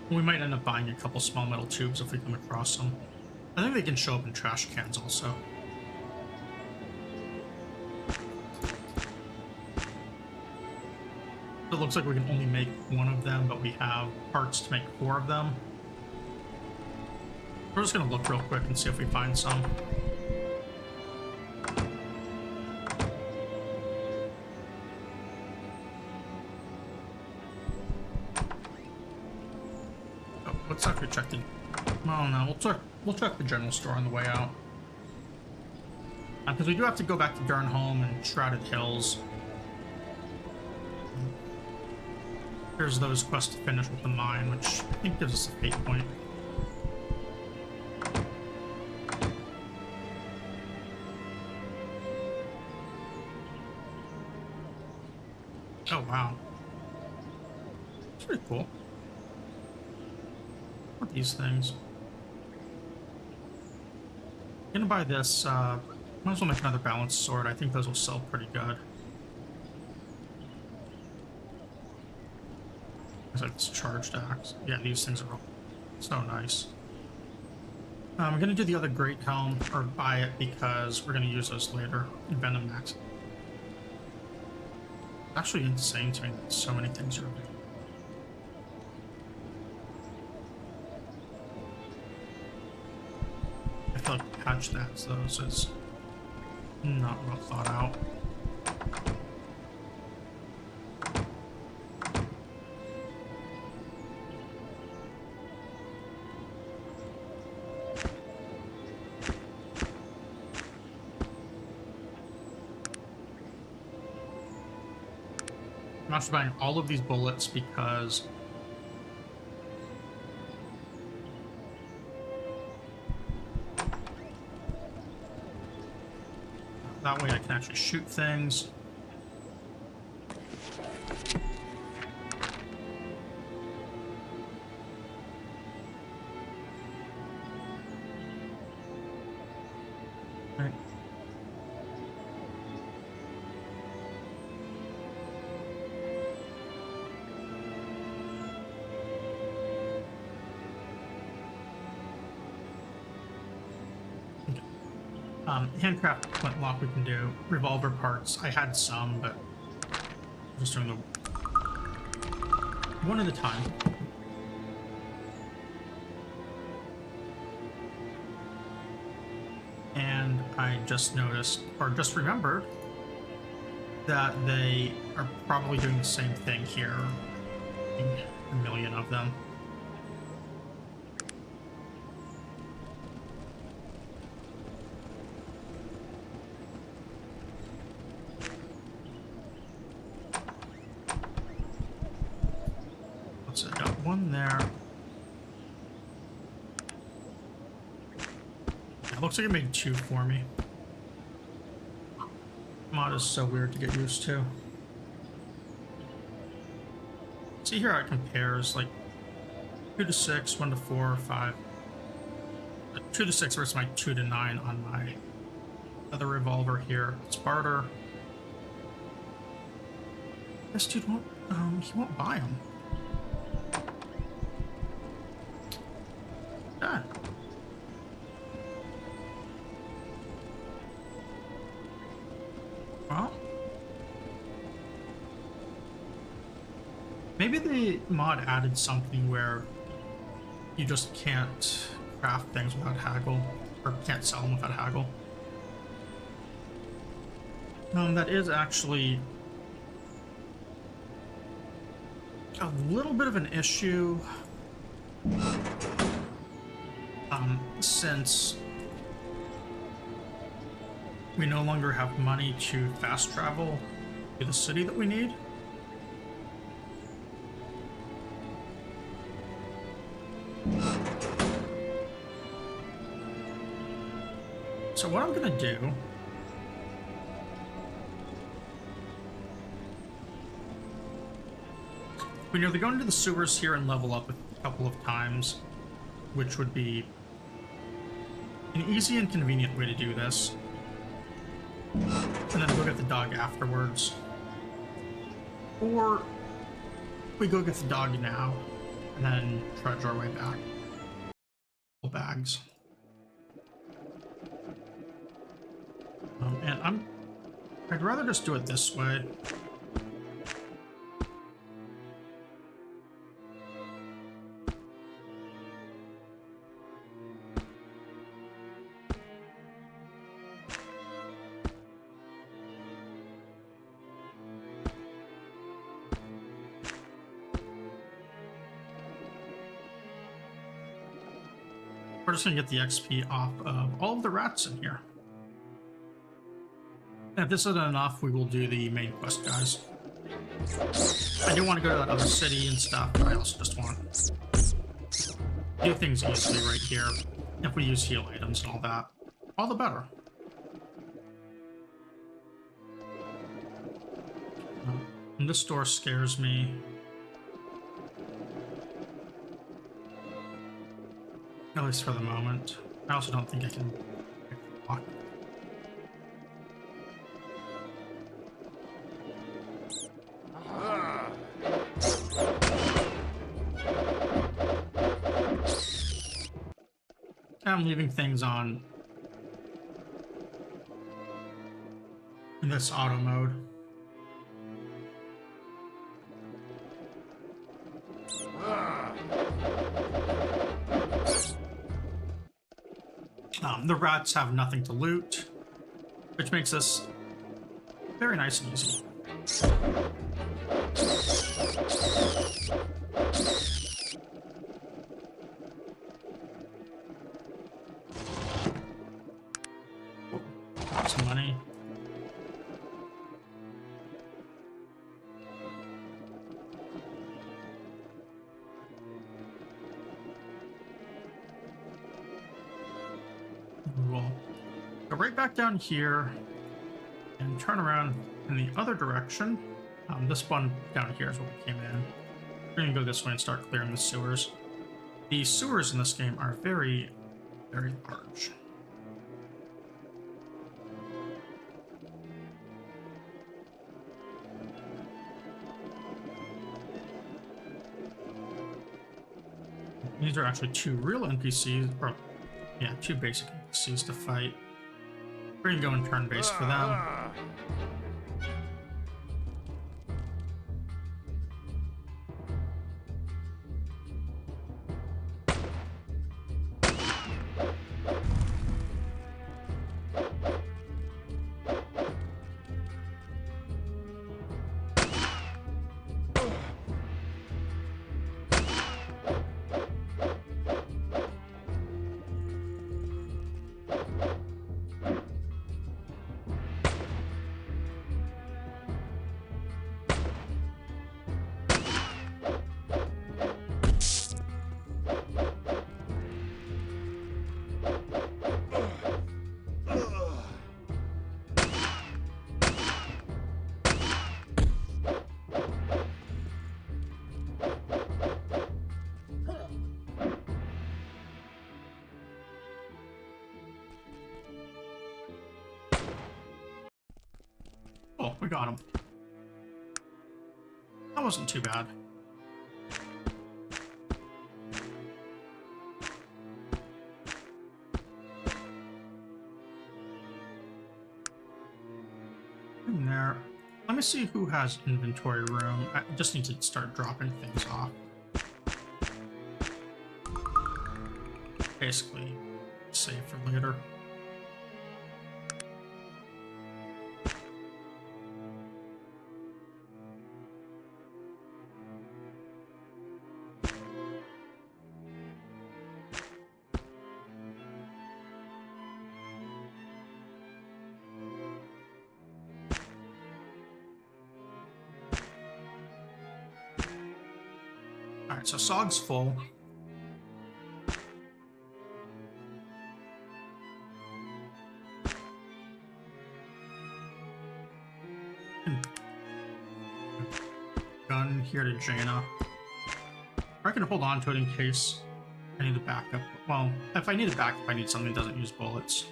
We might end up buying a couple small metal tubes if we come across them. I think they can show up in trash cans also. It looks like we can only make one of them, but we have parts to make 4 of them. We're just gonna look real quick and see if we find some. Oh, let's actually check the... Oh no, we'll check the general store on the way out. Because we do have to go back to Durnholm and Shrouded Hills. There's those quests to finish with the mine, which I think gives us a fate point. Oh wow. That's pretty cool. What are these things? I'm gonna buy this, might as well make another balanced sword. I think those will sell pretty good. It's like this charged axe. Yeah, these things are so nice. I'm gonna do the other great helm, or buy it, because we're gonna use those later in Venom Max. It's actually insane to me that so many things are available. I feel like patch that, though, is not well thought out. I'm actually buying all of these bullets because that way I can actually shoot things. Right. Handcraft flintlock we can do. Revolver parts. I had some, but I'm just doing the one at a time. And I just noticed, or just remembered, that they are probably doing the same thing here. A million of them. So I got one there. It looks like it made 2 for me. Mod is so weird to get used to. See here how it compares, like 2 to 6, 1 to 4, 5. 2 to 6 versus my 2 to 9 on my other revolver here. Sparta. This dude won't, he won't buy them. God. Well, maybe the mod added something where you just can't craft things without haggle, or can't sell them without haggle. That is actually a little bit of an issue. Since we no longer have money to fast travel to the city that we need. So what I'm gonna do we know they go into the sewers here and level up a couple of times, which would be an easy and convenient way to do this. And then go get the dog afterwards. Or we go get the dog now and then trudge our way back. Bags. And I'd rather just do it this way. We're just gonna get the XP off of all of the rats in here. And if this isn't enough, we will do the main quest, guys. I do want to go to that other city and stuff, but I also just want to do things easily right here. If we use heal items and all that, all the better. And this door scares me. At least for the moment. I also don't think I can walk. I'm leaving things on in this auto mode. The rats have nothing to loot, which makes this very nice and easy. Some money. We'll go right back down here and turn around in the other direction. This one down here is where we came in. We're gonna go this way and start clearing the sewers. The sewers in this game are very, very large. These are actually two real NPCs, or yeah, two basic NPCs to fight. We're gonna go in turn-based for them. Oh, we got him. That wasn't too bad. In there. Let me see who has inventory room. I just need to start dropping things off. Basically, save for later. Alright, so Sog's full. Gun here to Jaina. I can hold on to it in case I need a backup. Well, if I need a backup, I need something that doesn't use bullets.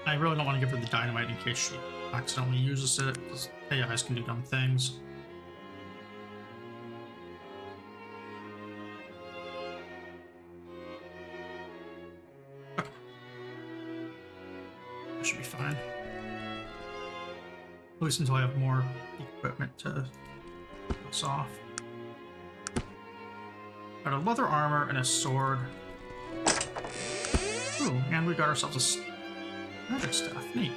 I really don't want to give her the dynamite in case she accidentally uses it, because AIs can do dumb things. Okay. That should be fine. At least until I have more equipment to pass off. Got a leather armor and a sword. Ooh, and we got ourselves a magic stuff. Neat.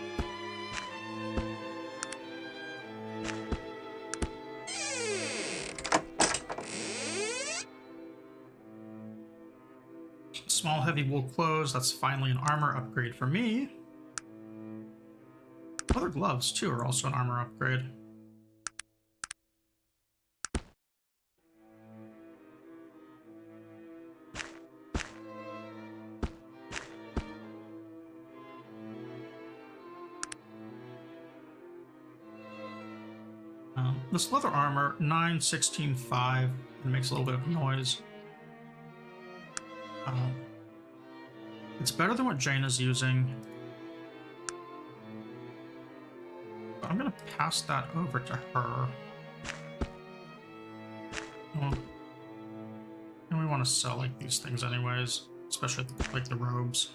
Small heavy wool clothes. That's finally an armor upgrade for me. Other gloves, too, are also an armor upgrade. This leather armor, 9, 16, 5. It makes a little bit of noise. It's better than what Jaina's using. But I'm gonna pass that over to her. Well, and we want to sell like these things anyways, especially like the robes.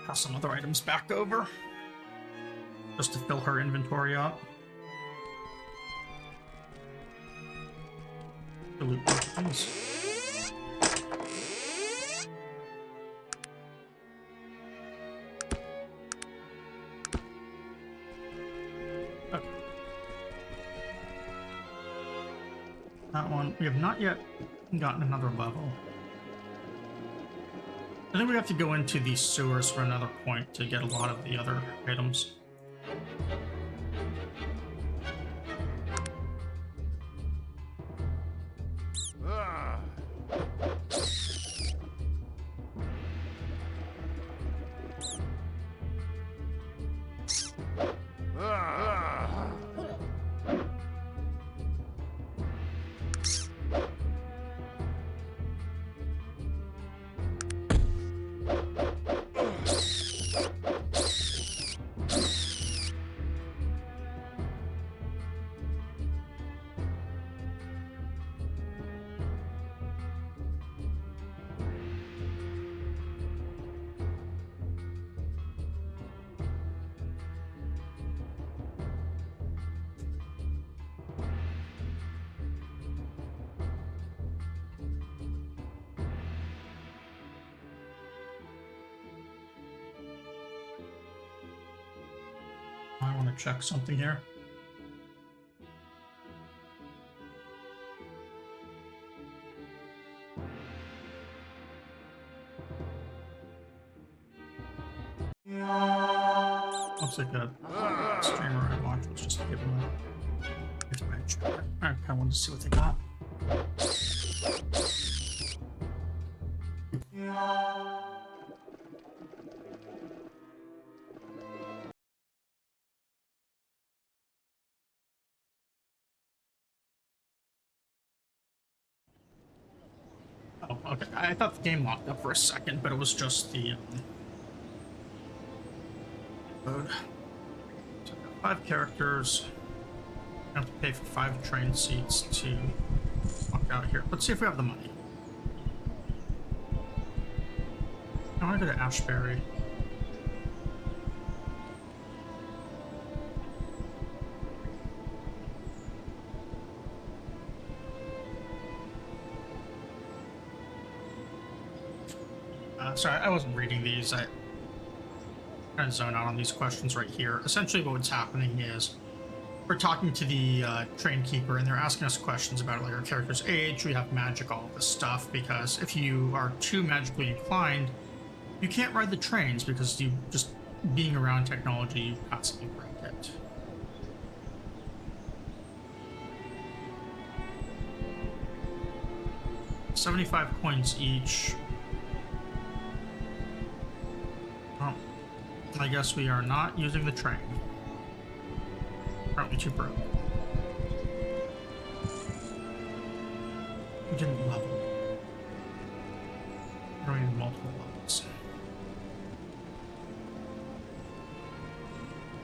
Pass some other items back over just to fill her inventory up. Loot things. Okay. That one, we have not yet gotten another level. I think we have to go into the sewers for another point to get a lot of the other items. I want to check something here. Looks like a streamer I watched was just giving a gift badge. I kind of wanted to see what they got. Oh, okay. I thought the game locked up for a second, but it was just the code. So I've got 5 characters. I have to pay for 5 train seats to walk out here. Let's see if we have the money. I want to go to Ashbury. Sorry, I wasn't reading these. I kind of zone out on these questions right here. Essentially, what's happening is we're talking to the train keeper, and they're asking us questions about like our character's age, we have magic, all of this stuff. Because if you are too magically inclined, you can't ride the trains because you just being around technology, you possibly break it. $75 coins each. Well, I guess we are not using the train. Probably too broke. We didn't level. We need multiple levels.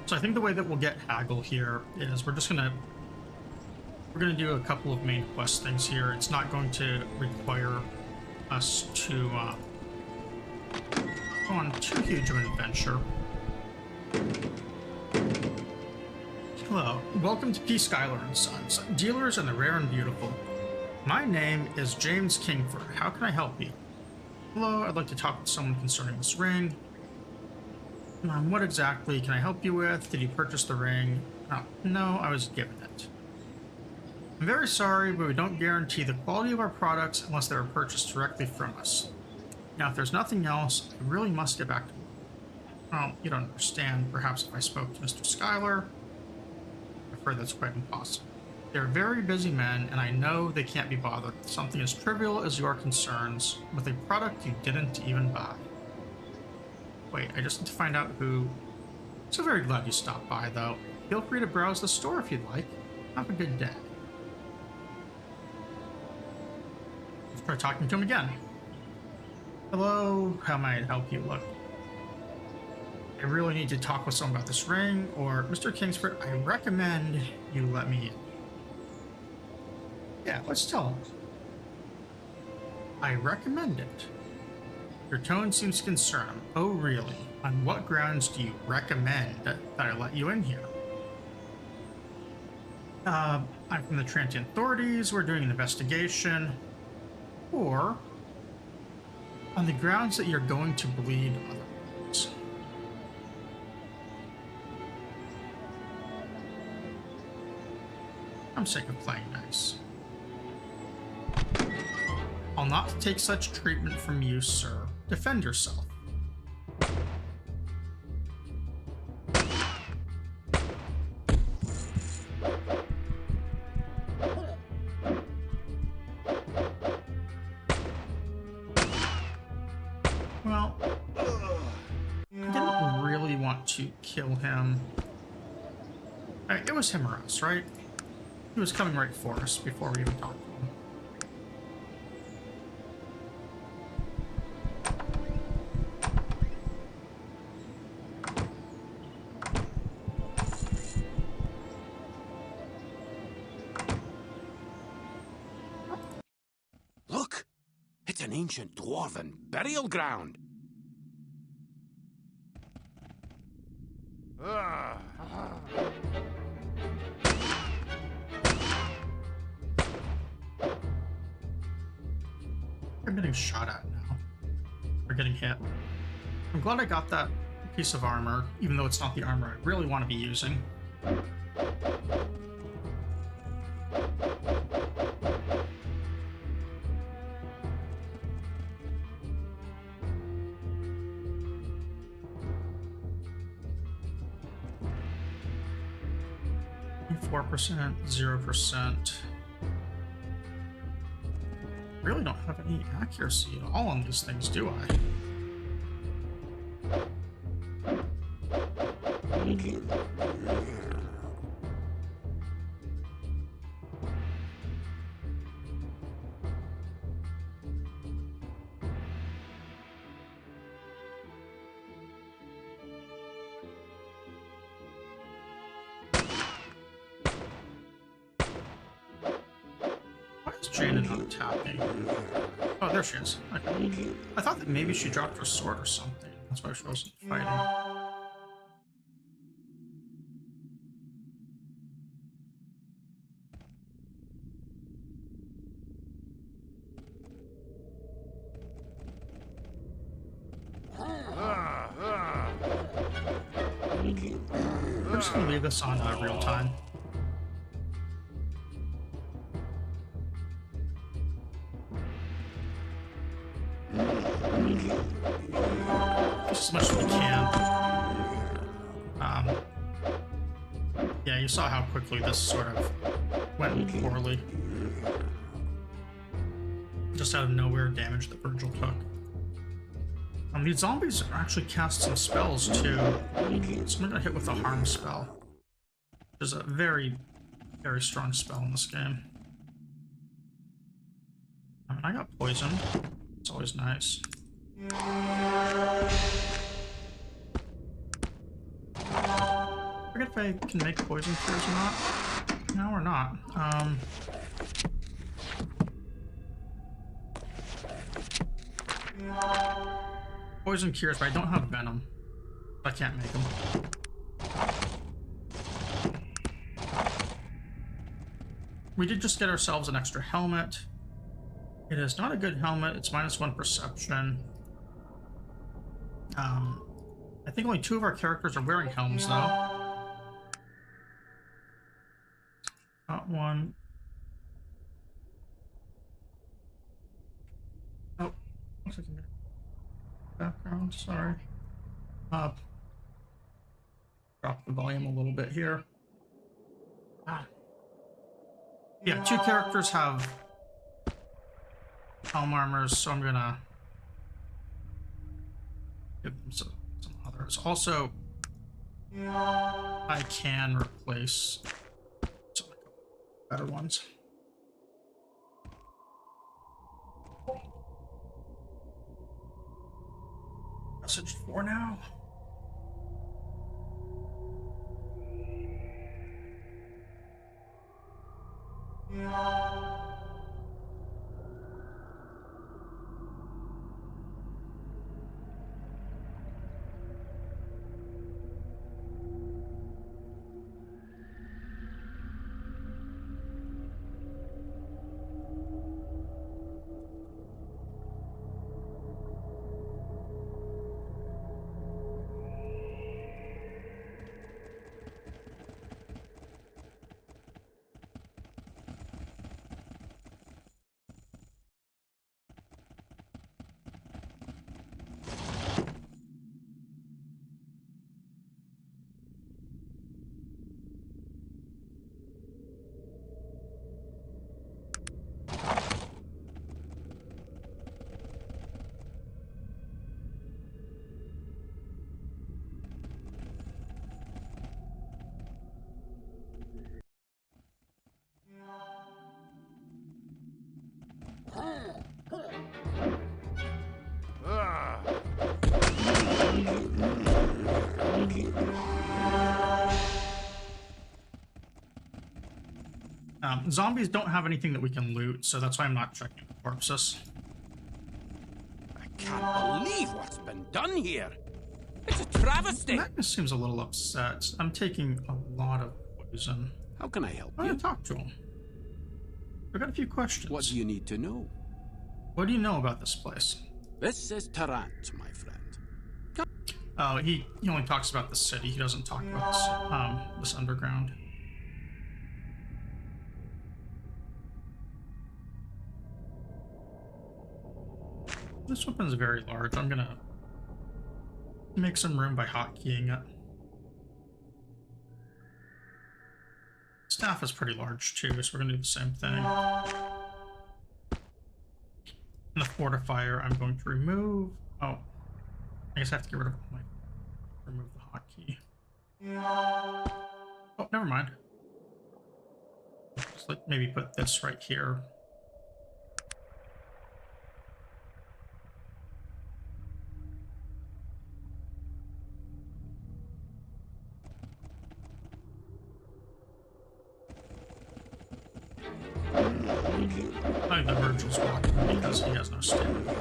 So I think the way that we'll get haggle here is we're gonna do a couple of main quest things here. It's not going to require us to go on too huge of an adventure. Hello, welcome to P. Schuyler & Sons, dealers in the rare and beautiful. My name is James Kingford. How can I help you? Hello, I'd like to talk with someone concerning this ring. What exactly can I help you with? Did you purchase the ring? Oh, no, I was given it. I'm very sorry, but we don't guarantee the quality of our products unless they were purchased directly from us. Now, if there's nothing else, I really must get back to work. Well, you don't understand. Perhaps if I spoke to Mr. Schuyler, I've heard that's quite impossible. They're very busy men, and I know they can't be bothered with something as trivial as your concerns with a product you didn't even buy. Wait, I just need to find out who... So very glad you stopped by, though. Feel free to browse the store if you'd like. Have a good day. Let's try talking to him again. Hello, how may I help you? Look, I really need to talk with someone about this ring, or Mr. Kingsford, I recommend you let me in. Yeah, let's tell him. I recommend it. Your tone seems to concern him. Oh, really? On what grounds do you recommend that I let you in here? I'm from the transient authorities. We're doing an investigation. Or on the grounds that you're going to bleed others. I'm sick of playing nice. I'll not take such treatment from you, sir. Defend yourself. Well, I didn't really want to kill him. It was him or us, right? He was coming right for us before we even talked to him. Look! It's an ancient dwarven burial ground. I'm getting shot at now. Or getting hit. I'm glad I got that piece of armor, even though it's not the armor I really want to be using. %, 0%. Really don't have any accuracy at all on these things, do I? Jada not tapping. Oh, there she is. Okay. I thought that maybe she dropped her sword or something. That's why she wasn't fighting. We're just gonna leave this on real time. Just as much as we can. Yeah, you saw how quickly this sort of went poorly. Just out of nowhere damage that Virgil took. These zombies actually cast some spells too. So I'm gonna hit with a harm spell. Which is a very, very strong spell in this game. I mean, I got poisoned. It's always nice. I forget if I can make poison cures or not. No, or not. Poison cures, but I don't have venom. I can't make them. we did just get ourselves an extra helmet. It is not a good helmet. It's -1 perception. I think only 2 of our characters are wearing helms, though. Got one. Oh, looks like I'm gonna background. Sorry. Drop the volume a little bit here. Yeah, 2 characters have helm armors, so I'm gonna give them some others. Also, I can replace some better ones. Message 4 now. Zombies don't have anything that we can loot, so that's why I'm not checking the corpses. I can't believe what's been done here. It's a travesty. Magnus seems a little upset. I'm taking a lot of poison. How can I help I'm you? gonna talk to him. I've got a few questions. What do you need to know? What do you know about this place? This is Tarant, my friend. Oh, he only talks about the city. He doesn't talk about this underground. This weapon is very large. I'm gonna make some room by hotkeying it. Staff is pretty large too, so we're gonna do the same thing. And the fortifier, I'm going to remove. Oh, I guess I have to get rid of my. Remove the hotkey. Oh, never mind. Just like maybe put this right here. I think the Virgil's walking because he has no stamina.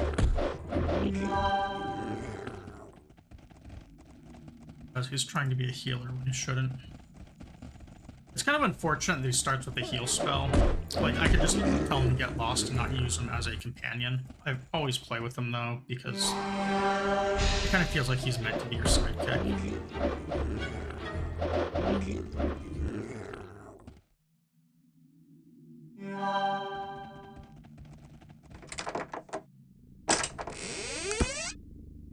Because he's trying to be a healer when he shouldn't. It's kind of unfortunate that he starts with a heal spell. Like, I could just tell him to get lost and not use him as a companion. I always play with him, though, because it kind of feels like he's meant to be your sidekick.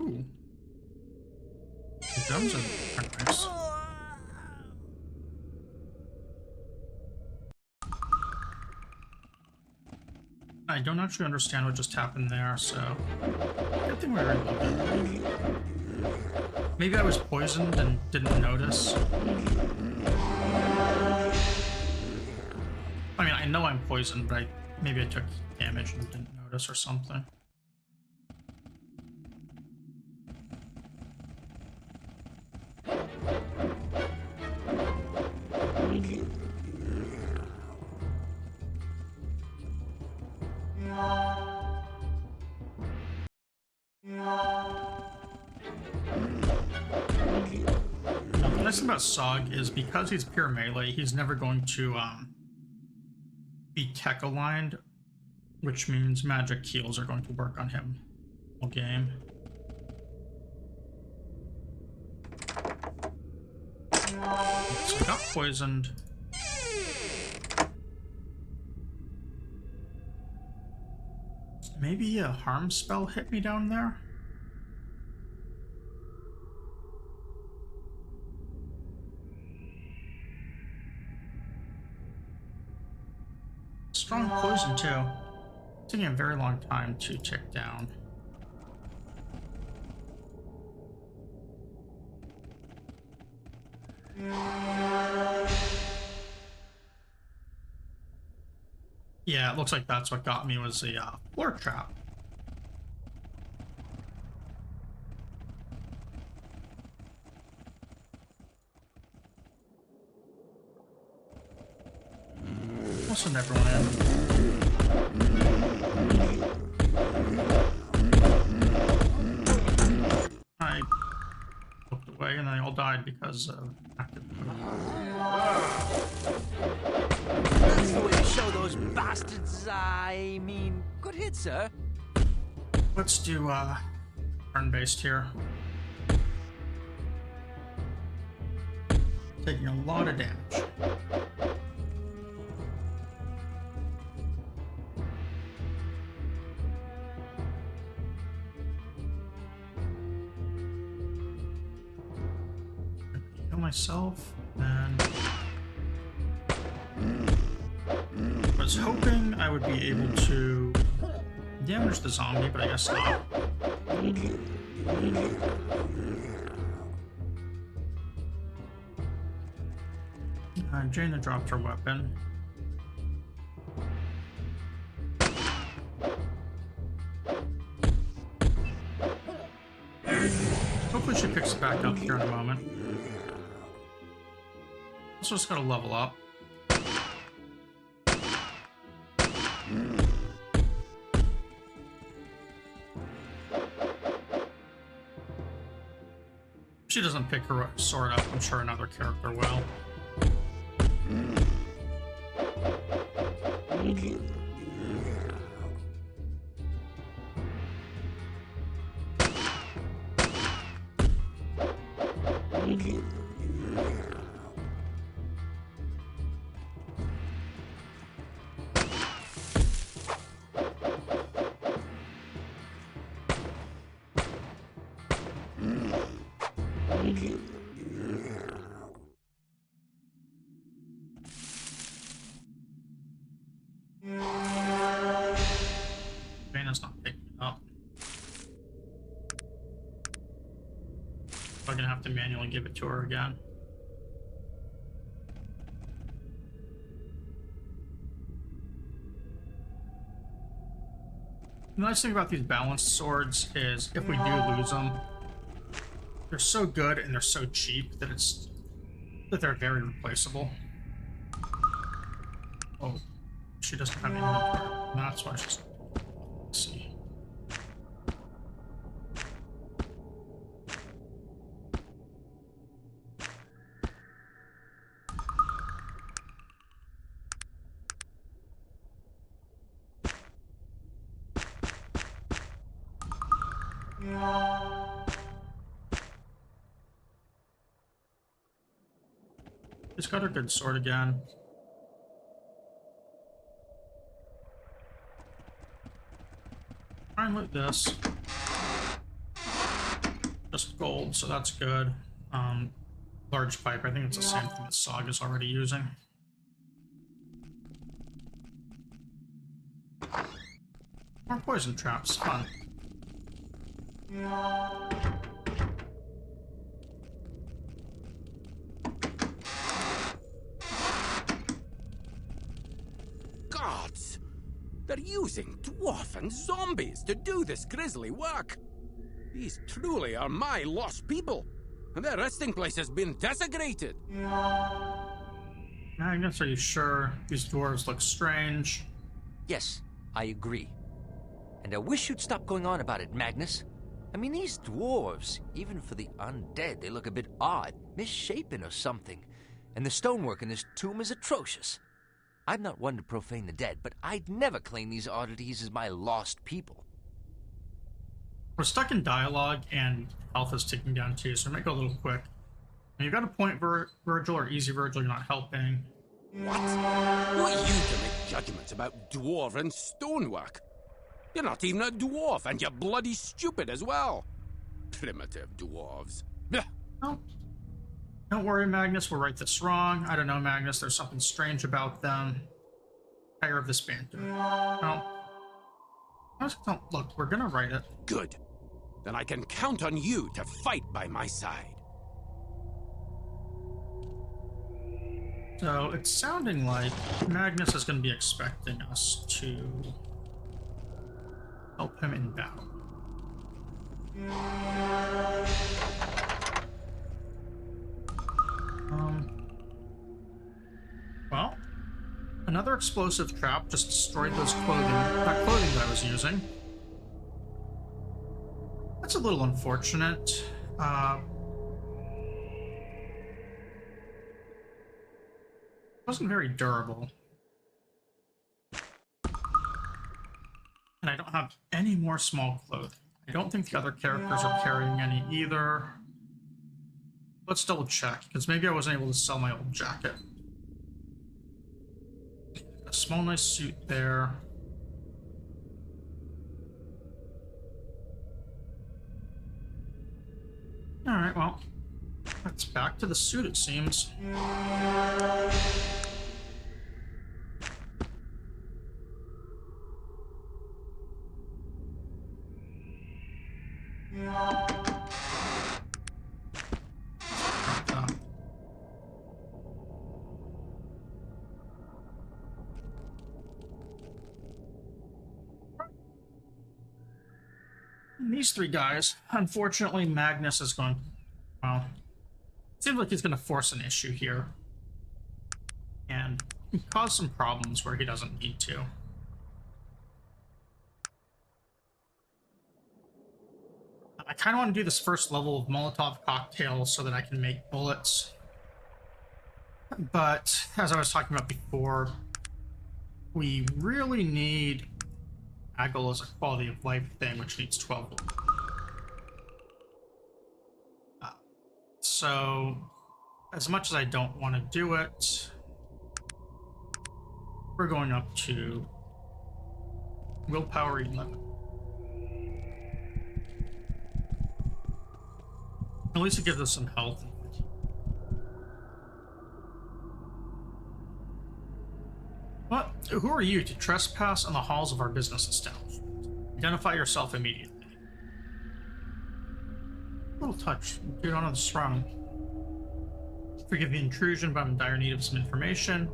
Ooh. The drums are nice. I don't actually understand what just happened there, so good thing we were able to. Maybe I was poisoned and didn't notice. I mean, I know I'm poisoned, but maybe I took damage and didn't notice or something. The nice thing about Sog is because he's pure melee, he's never going to be tech aligned, which means magic heals are going to work on him all game. So I got poisoned. Maybe a harm spell hit me down there? Strong poison too. It's taking a very long time to tick down. Yeah, it looks like that's what got me was the floor trap. I'll send everyone in. I looked away and they all died because of active. That's the way to show those bastards. I mean, good hit, sir. Let's do turn-based here. Taking a lot of damage. Heal myself and I was hoping I would be able to damage the zombie, but I guess not. Jaina dropped her weapon. Hopefully she picks it back up here in a moment. Also just gotta level up. If she doesn't pick her sword up, I'm sure another character will. Jaina's not picking it up. I'm gonna have to manually give it to her again. The nice thing about these balanced swords is if we do lose them, they're so good and they're so cheap that they're very replaceable. Oh, she doesn't have any inventory. That's why she's. Let's see. She's got her good sword again. Try and loot this. Just gold, so that's good. Large pipe, I think it's the same thing that Saga's already using. More poison traps, fun. Gods! They're using dwarf and zombies to do this grisly work. These truly are my lost people, and their resting place has been desecrated. Magnus, are you sure? These dwarves look strange. Yes, I agree. And I wish you'd stop going on about it, Magnus. I mean, these dwarves, even for the undead, they look a bit odd, misshapen or something. And the stonework in this tomb is atrocious. I'm not one to profane the dead, but I'd never claim these oddities as my lost people. We're stuck in dialogue, and health is ticking down too, so we might go a little quick. And you've got a point, Virgil, or easy Virgil, you're not helping. What? Who are you to make judgments about dwarven stonework? You're not even a dwarf, and you're bloody stupid as well. Primitive dwarves. Blech. Oh, don't worry, Magnus, we'll right this wrong. I don't know, Magnus, there's something strange about them. Tire of this banter. No. Look, we're gonna write it. Good. Then I can count on you to fight by my side. So it's sounding like Magnus is going to be expecting us to help him in battle. Well, another explosive trap just destroyed that clothing that I was using. That's a little unfortunate. Wasn't very durable. And I don't have any more small clothing. I don't think the other characters are carrying any either. Let's double check, because maybe I wasn't able to sell my old jacket. A small, nice suit there. Alright, well, that's back to the suit, it seems. These three guys, unfortunately, Magnus is going. Well, seems like he's going to force an issue here and cause some problems where he doesn't need to. I kind of want to do this first level of Molotov cocktail so that I can make bullets. But as I was talking about before, we really need Aggle as a quality of life thing, which needs 12. So, as much as I don't want to do it, we're going up to willpower 11. At least it gives us some health. What? Who are you to trespass on the halls of our business establishment? Identify yourself immediately. Little touch. Get on the throne. Forgive the intrusion, but I'm in dire need of some information.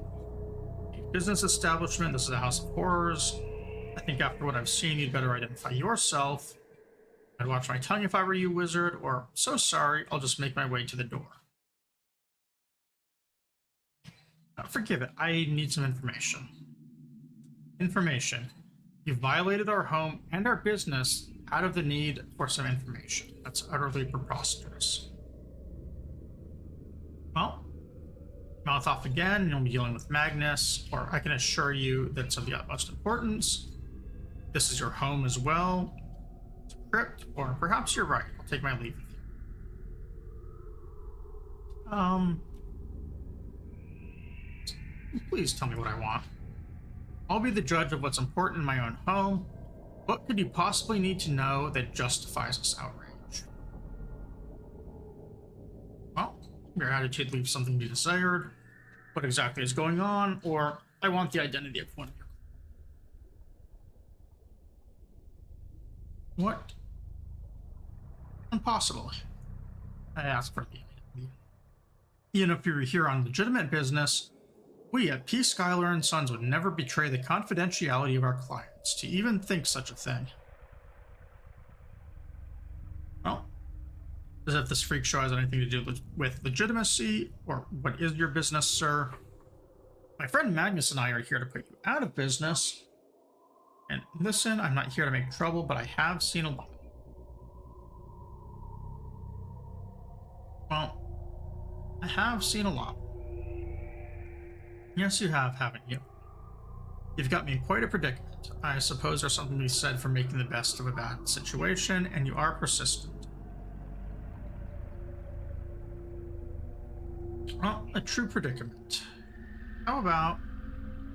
Business establishment. This is a house of horrors. I think after what I've seen, you'd better identify yourself. I'd watch my tongue if I were you, wizard, or so sorry, I'll just make my way to the door. Forgive it, I need some information. Information. You've violated our home and our business out of the need for some information. That's utterly preposterous. Well, mouth off again, you'll be dealing with Magnus, or I can assure you that it's of the utmost importance. This is your home as well. It's a crypt, or perhaps you're right. I'll take my leave with you. Please tell me what I want. I'll be the judge of what's important in my own home. What could you possibly need to know that justifies this outrage? Well, your attitude leaves something to be desired. What exactly is going on? Or I want the identity of one of your... What? Impossible. I ask for the identity. Even if you were here on legitimate business, we at P. Schuyler and Sons would never betray the confidentiality of our clients to even think such a thing. Well, as if this freak show has anything to do with legitimacy, or what is your business, sir? My friend Magnus and I are here to put you out of business. And listen, I'm not here to make trouble, but I have seen a lot. Well, I have seen a lot. Yes, you have, haven't you? You've got me in quite a predicament. I suppose there's something to be said for making the best of a bad situation, and you are persistent. Well, a true predicament. How about,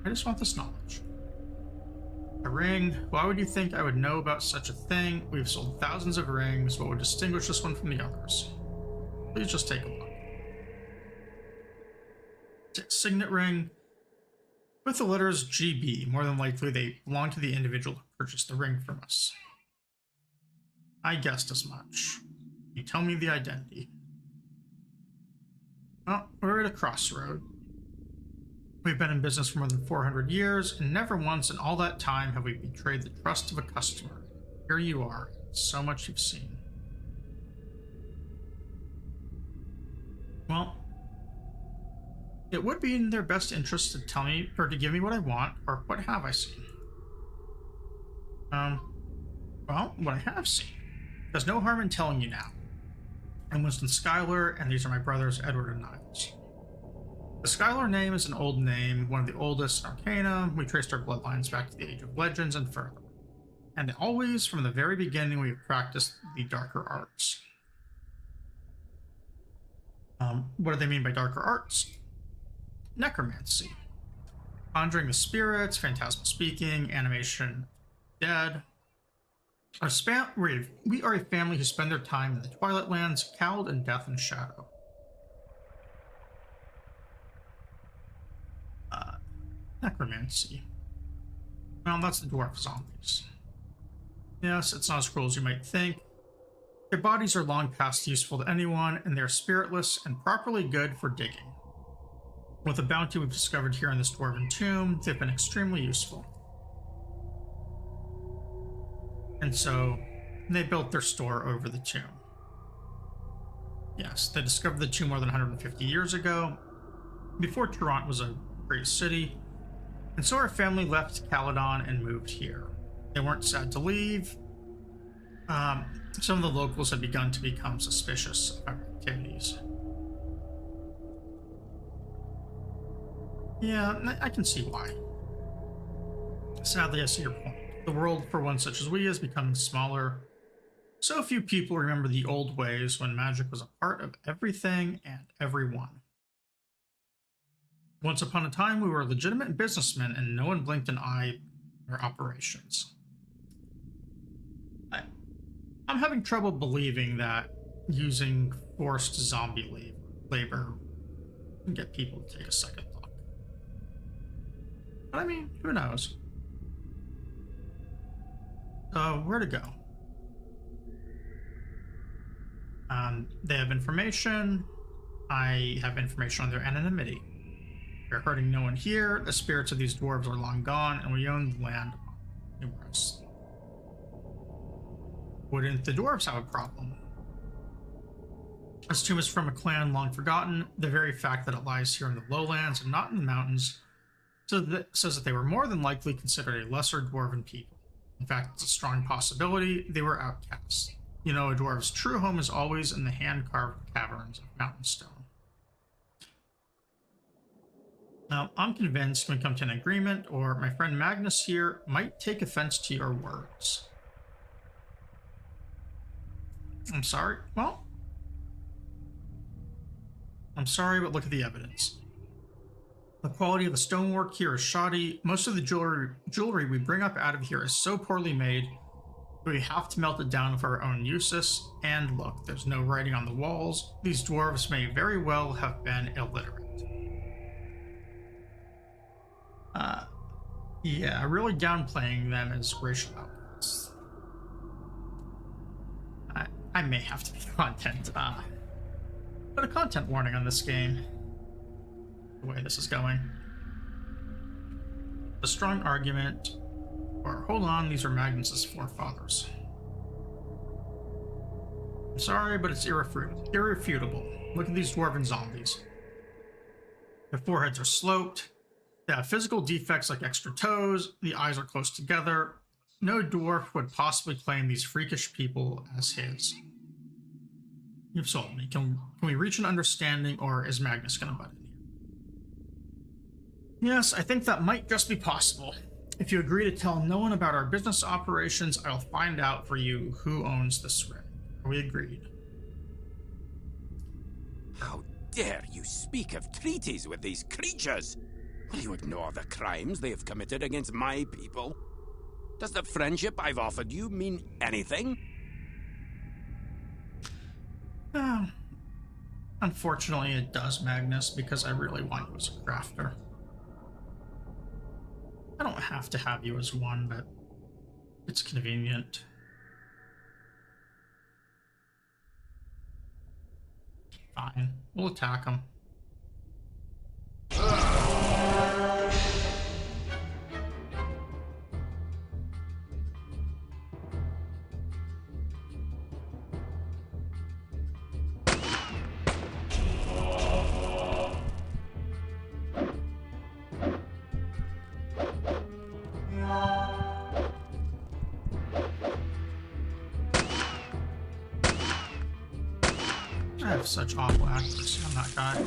I just want this knowledge. A ring? Why would you think I would know about such a thing? We've sold thousands of rings. What would distinguish this one from the others? Please just take a look. Signet ring with the letters GB. More than likely, they belong to the individual who purchased the ring from us. I guessed as much. You tell me the identity. Well, we're at a crossroad. We've been in business for more than 400 years, and never once in all that time have we betrayed the trust of a customer. Here you are, so much you've seen. Well, it would be in their best interest to tell me, or to give me what I want, or what have I seen? Well, what I have seen. There's no harm in telling you now. I'm Winston Schuyler, and these are my brothers, Edward and Niles. The Schuyler name is an old name, one of the oldest in Arcanum. We traced our bloodlines back to the Age of Legends and further. And always, from the very beginning, we have practiced the darker arts. What do they mean by darker arts? Necromancy. Conjuring the spirits, phantasmal speaking, animation dead. We are a family who spend their time in the Twilight Lands, cowled in death and shadow. Necromancy. Well, that's the dwarf zombies. Yes, it's not as cruel as you might think. Their bodies are long past useful to anyone, and they're spiritless and properly good for digging. With the bounty we've discovered here in this dwarven tomb, they've been extremely useful. And so, they built their store over the tomb. Yes, they discovered the tomb more than 150 years ago, before Toronto was a great city, and so our family left Caledon and moved here. They weren't sad to leave. Some of the locals had begun to become suspicious of our activities. Yeah, I can see why. Sadly, I see your point. The world, for one such as we, is becoming smaller. So few people remember the old ways when magic was a part of everything and everyone. Once upon a time, we were legitimate businessmen, and no one blinked an eye in our operations. I'm having trouble believing that using forced zombie labor can get people to take a second look. But I mean, who knows? So, where to go? They have information. I have information on their anonymity. We're hurting no one here. The spirits of these dwarves are long gone, and we own the land numerous. Wouldn't the dwarves have a problem? This tomb is from a clan long forgotten. The very fact that it lies here in the lowlands and not in the mountains says that they were more than likely considered a lesser dwarven people. In fact, it's a strong possibility they were outcasts. You know, a dwarf's true home is always in the hand-carved caverns of mountain stone. Now, I'm convinced we come to an agreement, or my friend Magnus here might take offense to your words. I'm sorry? Well, I'm sorry, but look at the evidence. The quality of the stonework here is shoddy. Most of the jewelry we bring up out of here is so poorly made that we have to melt it down for our own uses. And look, there's no writing on the walls. These dwarves may very well have been illiterate. Yeah, really downplaying them as racial outcasts. I may have to be content, but a content warning on this game. The way this is going. A strong argument, or hold on, these are Magnus's forefathers. I'm sorry, but it's irrefutable. Look at these dwarven zombies. Their foreheads are sloped. They have physical defects like extra toes. The eyes are close together. No dwarf would possibly claim these freakish people as his. You've sold me. Can we reach an understanding, or is Magnus going to butt in here? Yes, I think that might just be possible. If you agree to tell no one about our business operations, I'll find out for you who owns this ring. Are we agreed? How dare you speak of treaties with these creatures? Will you ignore the crimes they have committed against my people? Does the friendship I've offered you mean anything? Uh, Unfortunately, it does, Magnus, because I really want you as a crafter. I don't have to have you as one, but it's convenient. Fine. We'll attack them. I have such awful accuracy on that guy.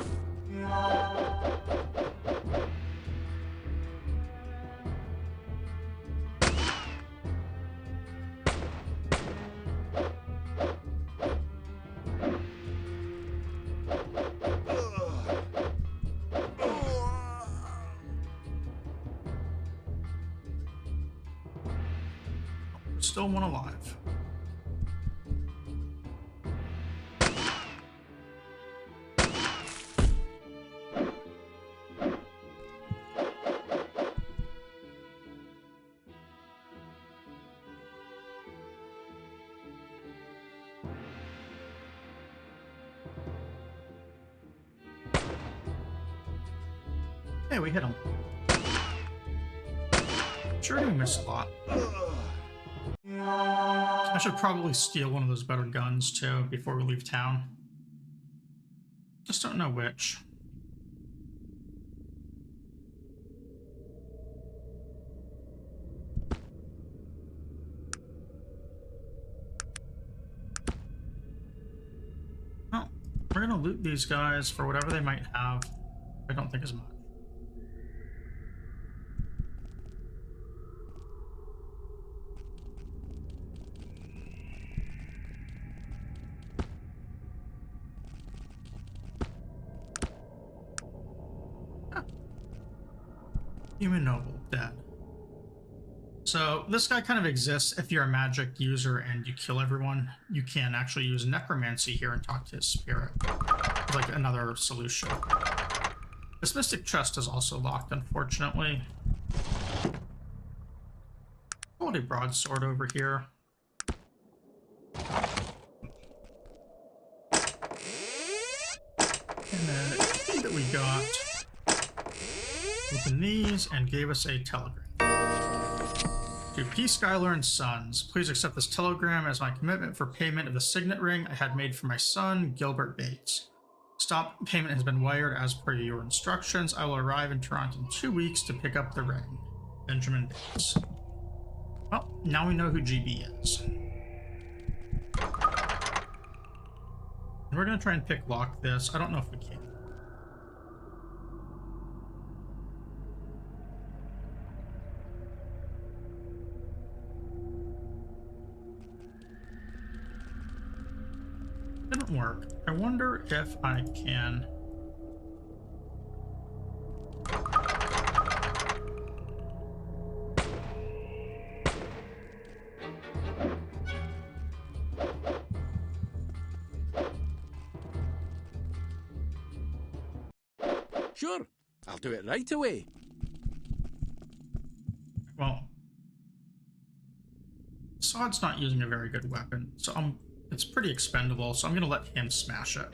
Still one alive. Hey, we hit him. Sure do miss a lot. I should probably steal one of those better guns, too, before we leave town. Just don't know which. Well, we're gonna loot these guys for whatever they might have. I don't think as much. Human Noble, dead. So this guy kind of exists if you're a magic user and you kill everyone. You can actually use necromancy here and talk to his spirit. It's like another solution. This mystic chest is also locked, unfortunately. Quality broadsword over here. And then the key that we got. Open these and gave us a telegram. To P. Skylar and Sons, please accept this telegram as my commitment for payment of the signet ring I had made for my son, Gilbert Bates. Stop payment has been wired as per your instructions. I will arrive in Toronto in 2 weeks to pick up the ring. Benjamin Bates. Well, now we know who GB is. And we're going to try and pick lock this. I don't know if we can. Didn't work. I wonder if I can. Sure, I'll do it right away. Well, Sod's not using a very good weapon, so it's pretty expendable, so I'm going to let him smash it.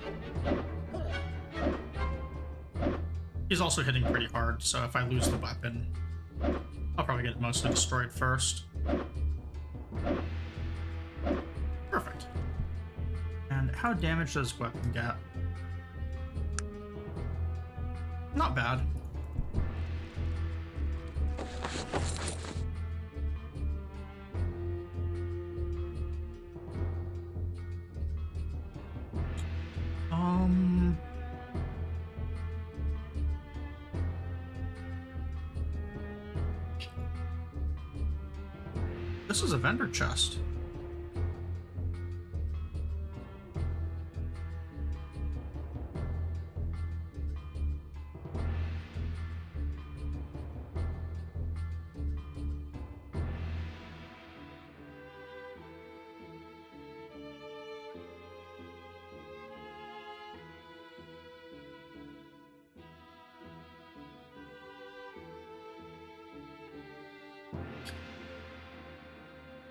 He's also hitting pretty hard, so if I lose the weapon, I'll probably get it mostly destroyed first. Perfect. And how damaged does this weapon get? Not bad. This is a vendor chest.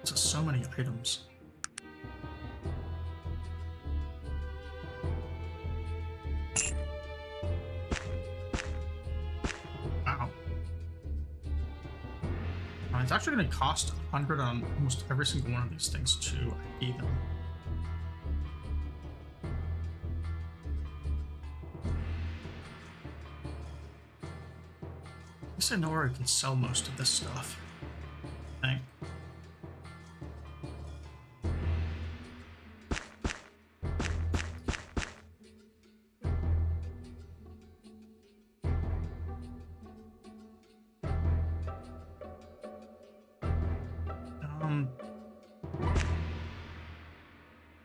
There's so many items. Wow. It's actually going to cost 100 on almost every single one of these things to ID them. At least I know where I can sell most of this stuff. I think.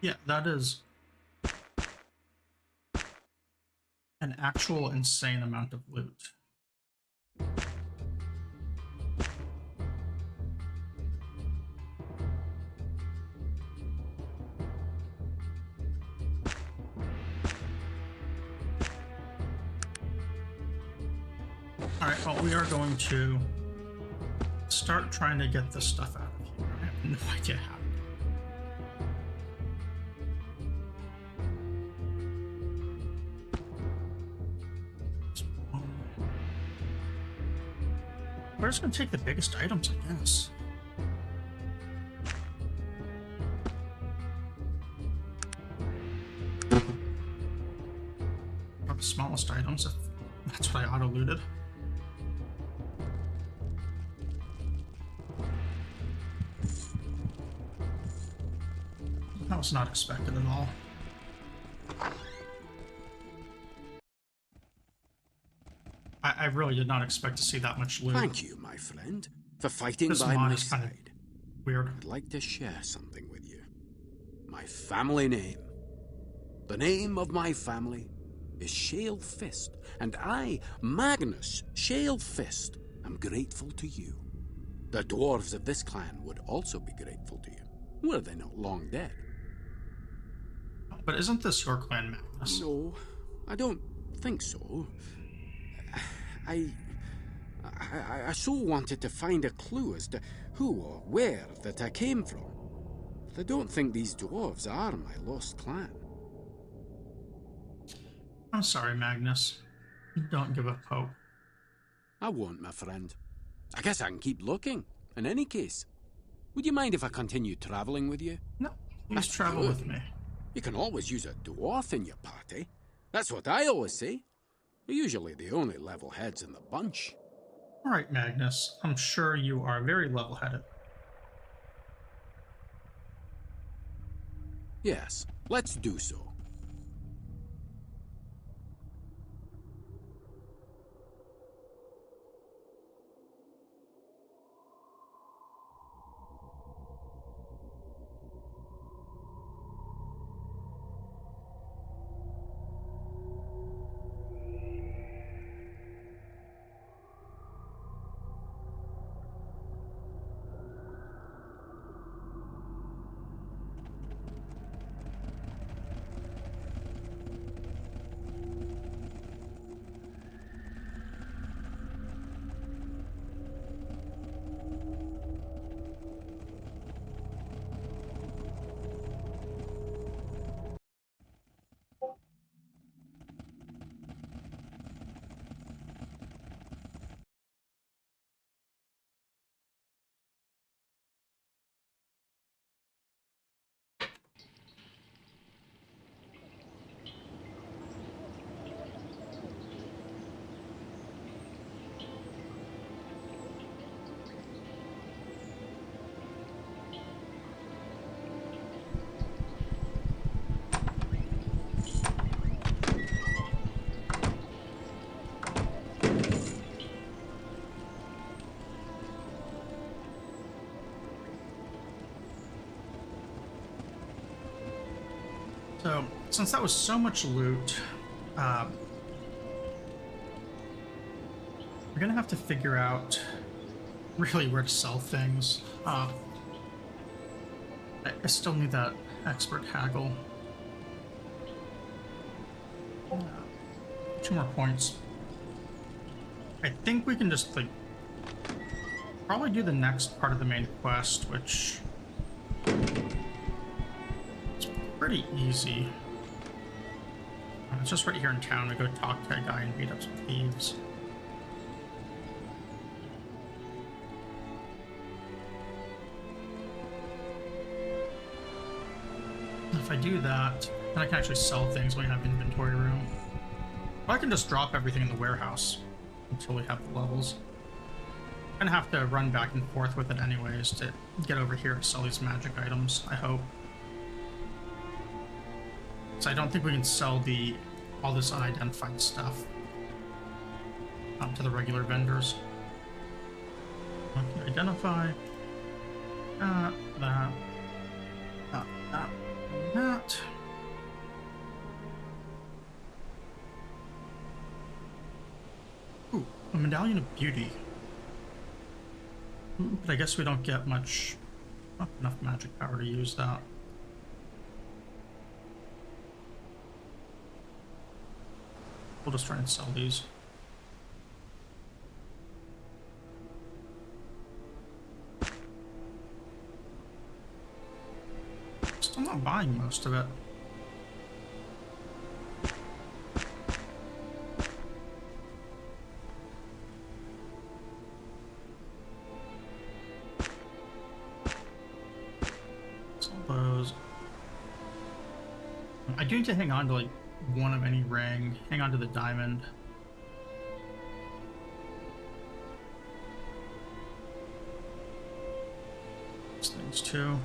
Yeah, that is an actual insane amount of loot. Alright, well, we are going to start trying to get this stuff out of here. I have no idea how. We're just going to take the biggest items, I guess. Or the smallest items, if that's what I auto-looted. That was not expected at all. I really did not expect to see that much loot. Thank you, my friend, for fighting This by mod my is kind of side. weird. I'd like to share something with you. My family name. The name of my family is Shale Fist, and I, Magnus Shale Fist, am grateful to you. The dwarves of this clan would also be grateful to you, were they not long dead. But isn't this your clan, Magnus? No, I don't think so. I so wanted to find a clue as to who or where that I came from. But I don't think these dwarves are my lost clan. I'm sorry, Magnus. Don't give up hope. I won't, my friend. I guess I can keep looking. In any case, would you mind if I continue traveling with you? No, please That's travel good. with me. You can always use a dwarf in your party. That's what I always say. They're usually the only level heads in the bunch. All right, Magnus. I'm sure you are very level-headed. Yes, let's do so. So, since that was so much loot, we're gonna have to figure out really where to sell things. I still need that expert haggle. 2 more points. I think we can just, like, probably do the next part of the main quest, which is pretty easy. It's just right here in town. We go talk to a guy and beat up some thieves. If I do that, then I can actually sell things when we have inventory room. Or I can just drop everything in the warehouse until we have the levels. I'm gonna have to run back and forth with it anyways to get over here to sell these magic items, I hope. So I don't think we can sell all this unidentified stuff to the regular vendors. Okay, identify that, that. Ooh, a medallion of beauty. But I guess we don't get not enough magic power to use that. We'll just try and sell these. Still not buying most of it. Sell those. I do need to hang on to, like, one of any ring. Hang on to the diamond. These things too.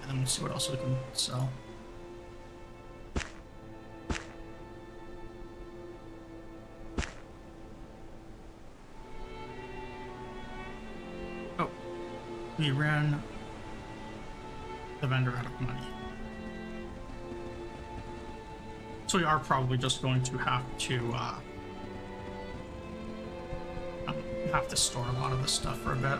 And then we'll see what else we can sell. We ran the vendor out of money. So we are probably just going to have to store a lot of this stuff for a bit.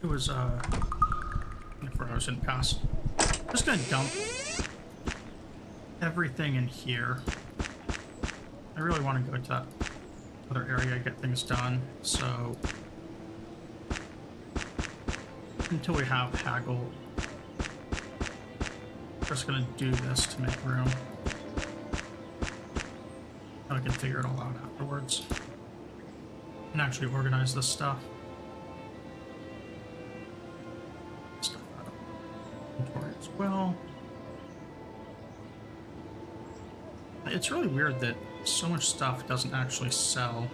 It was 24 hours didn't pass. I'm just gonna dump everything in here. I really want to go to that other area, get things done, so until we have haggle, I'm just gonna do this to make room. I can figure it all out afterwards and actually organize this stuff. As well. It's really weird that so much stuff doesn't actually sell.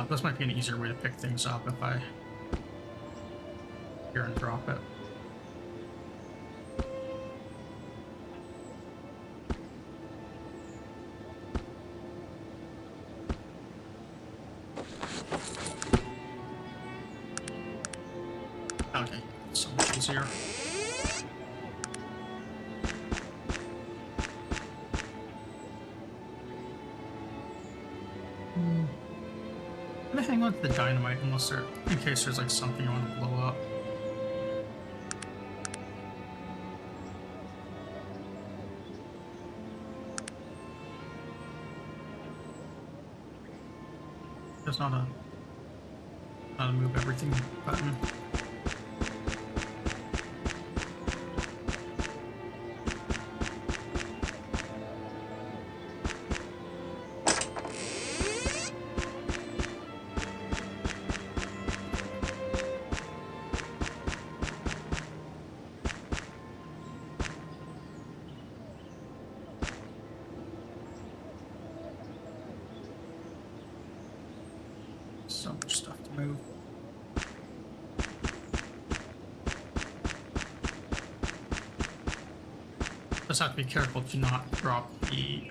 This might be an easier way to pick things up if I here and drop it. Okay, so much easier. I'm gonna hang on to the dynamite in case there's like something I want to blow up. There's not a move everything button. So much stuff to move. Just have to be careful to not drop the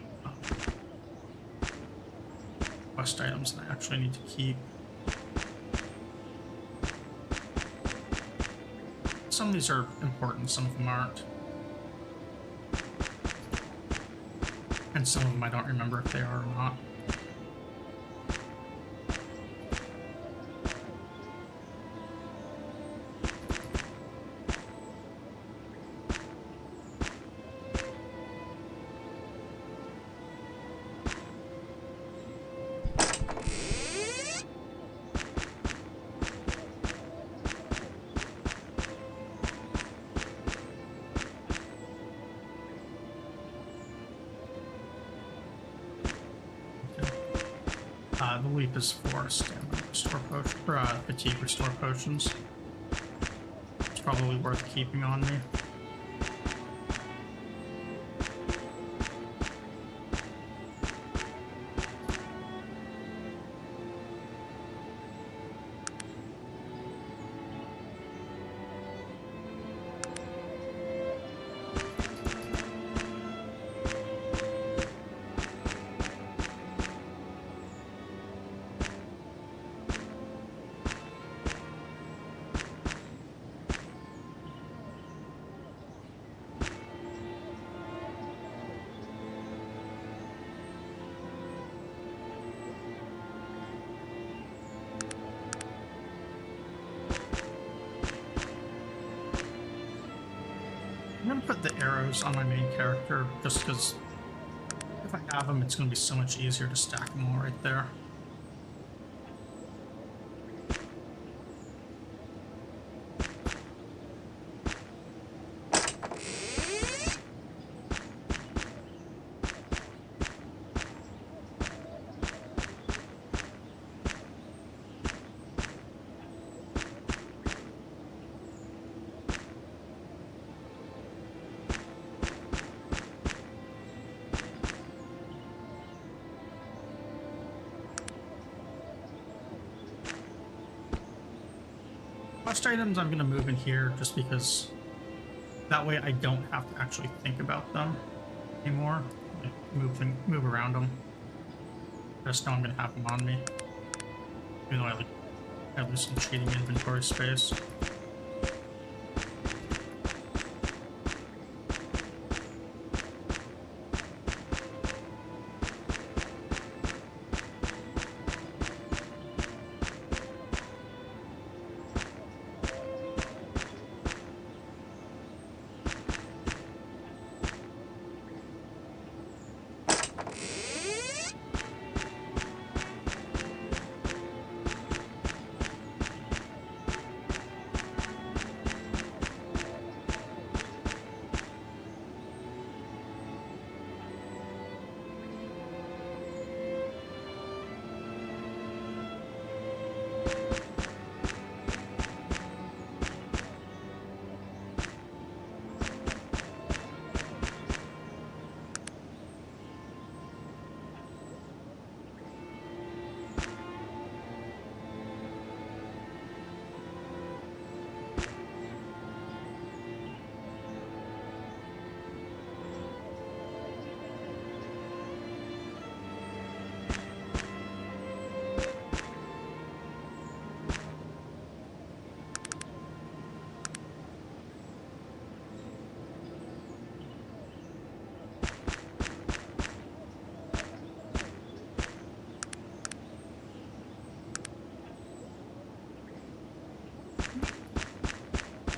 quest items that I actually need to keep. Some of these are important, some of them aren't. And some of them I don't remember if they are or not. The leap is for stamina restore potion, or fatigue restore potions. It's probably worth keeping on me. I'm gonna put the arrows on my main character just because if I have them, it's gonna be so much easier to stack them all right there. Quest items I'm going to move in here just because that way I don't have to actually think about them anymore. Like move around them. I just know I'm going to have them on me. Even though I lose some cheating inventory space.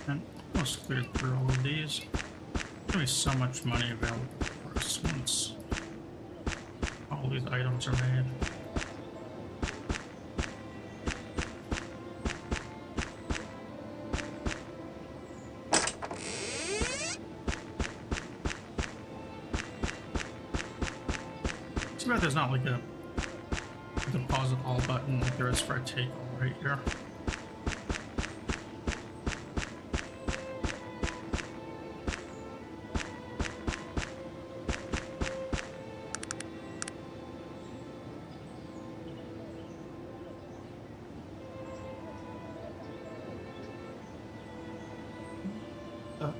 And almost cleared through all of these. There's gonna be so much money available for us once all these items are made. Too bad there's not like a deposit all button like there is for a take all right here.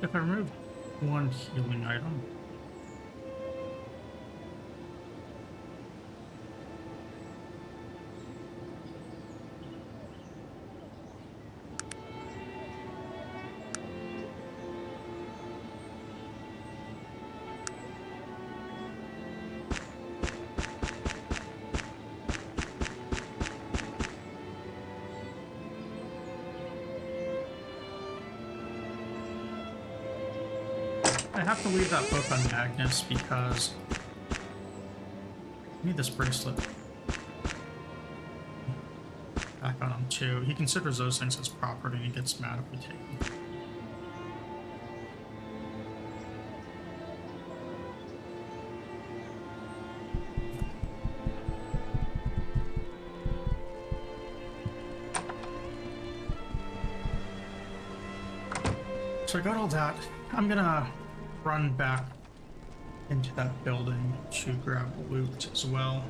If I remove one healing item, I have to leave that book on Magnus because I need this bracelet back on him too. He considers those things as property and he gets mad if we take them. So I got all that. I'm gonna run back into that building to grab loot as well.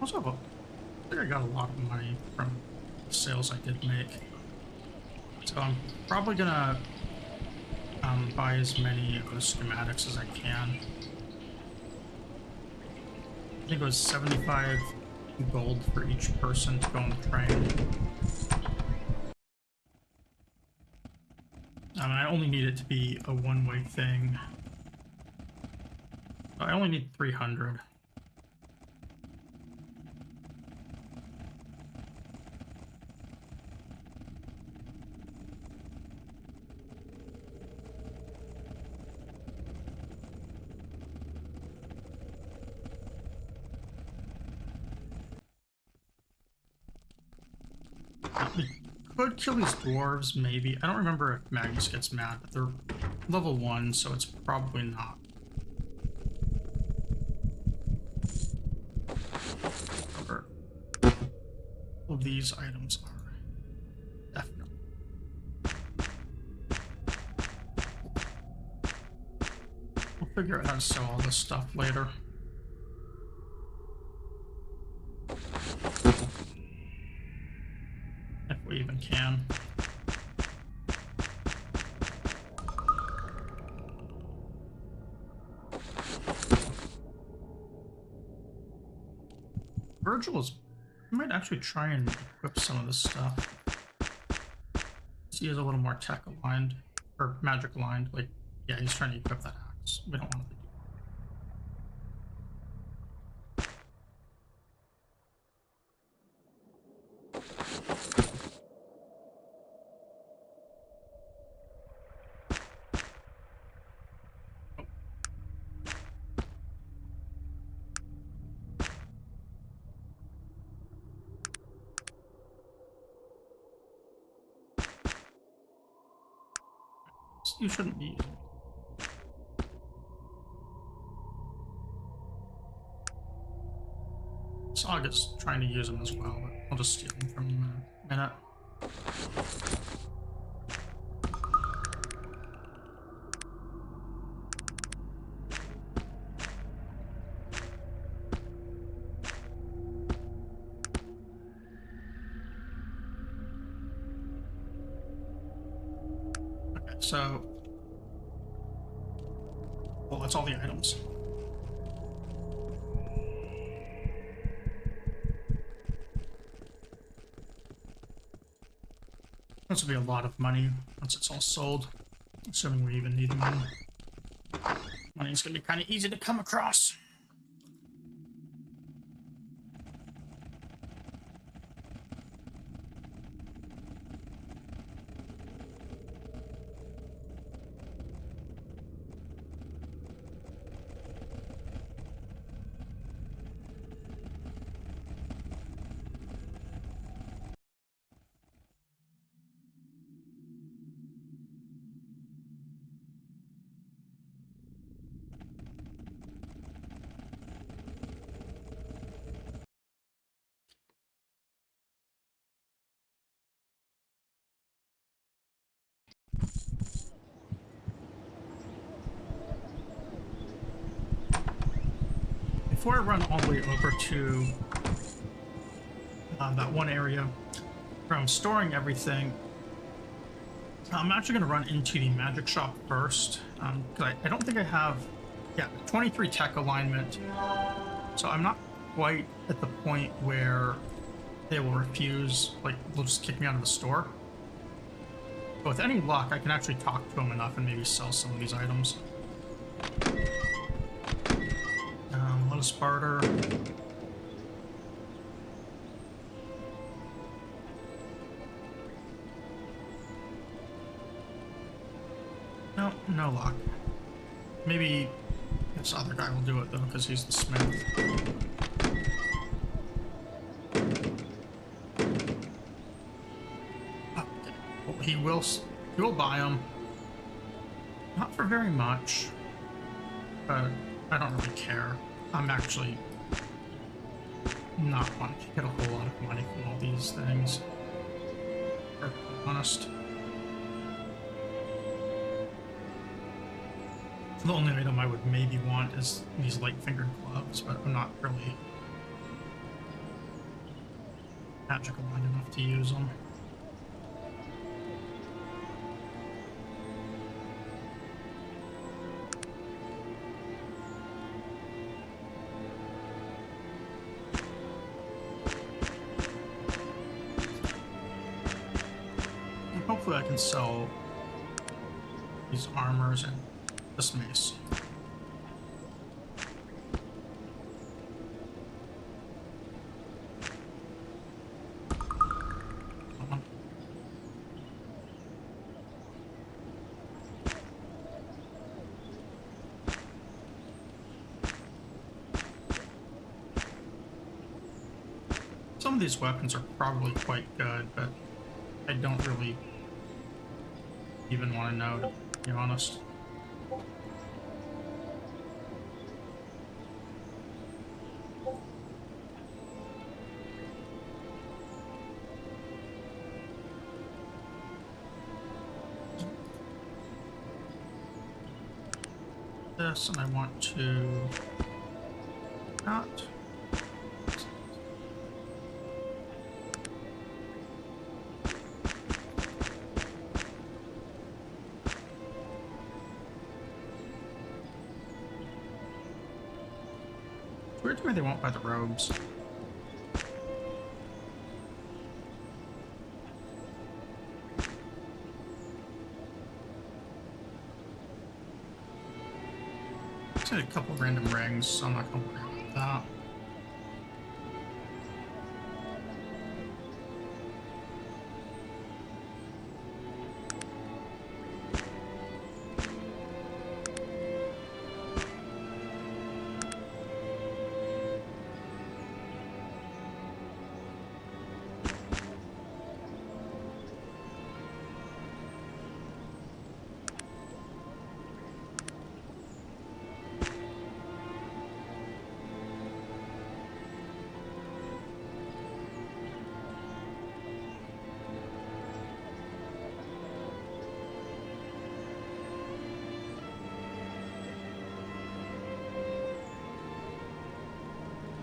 Also, I think I got a lot of money from the sales I did make. So I'm probably gonna buy as many of those schematics as I can. I think it was 75 gold for each person to go on the train. I only need it to be a one-way thing. I only need 300. We could kill these dwarves, maybe. I don't remember if Magnus gets mad, but they're level 1, so it's probably not. Or, all of these items are definitely. We'll figure out how to sell all this stuff later. If we even can. Virgil is... I might actually try and equip some of this stuff. He is a little more tech aligned. Or magic aligned. Like, yeah, he's trying to equip that axe. We don't want to do you shouldn't be. Saga's trying to use them as well, but I'll just steal them from him in a minute. Okay, so... well, that's all the items. This will be a lot of money once it's all sold, assuming we even need the money. Money's gonna be kind of easy to come across. before I run all the way over to that one area where I'm storing everything, I'm actually going to run into the magic shop first, because I don't think I have, yeah, 23 tech alignment, so I'm not quite at the point where they will refuse, like, they'll just kick me out of the store. But with any luck, I can actually talk to them enough and maybe sell some of these items. Lotus barter. No, no luck. Maybe this other guy will do it though, because he's the smith. Okay. Well, he will buy them. Not for very much, but I don't really care. I'm actually not wanting to get a whole lot of money from all these things. To be honest. The only item I would maybe want is these light-fingered gloves, but I'm not really magical mind enough to use them. And hopefully I can sell these armors and this mace. Some of these weapons are probably quite good, but I don't really even want to know, to be honest. This, and I want to not. Weird to me they won't buy the robes. Just had a couple random rings, so I'm not gonna worry about that.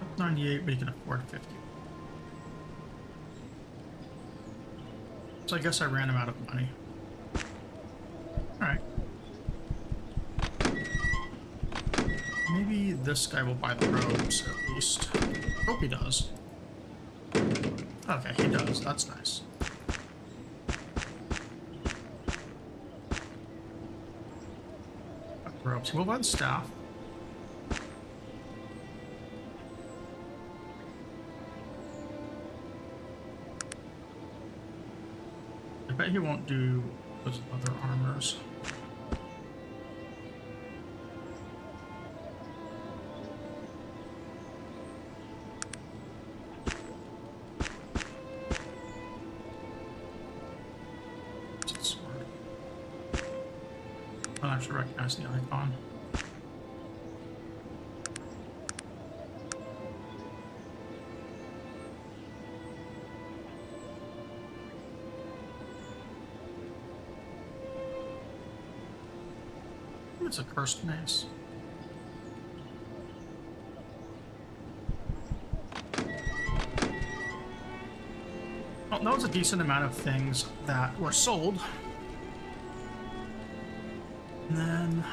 Up 98, but you can afford 50. So I guess I ran him out of money. Alright. Maybe this guy will buy the robes, at least. Hope he does. Okay, he does. That's nice. Robes. He will buy the staff. I bet he won't do those other armors. I don't actually recognize the icon. It's a cursed mace. that was a decent amount of things that were sold. And then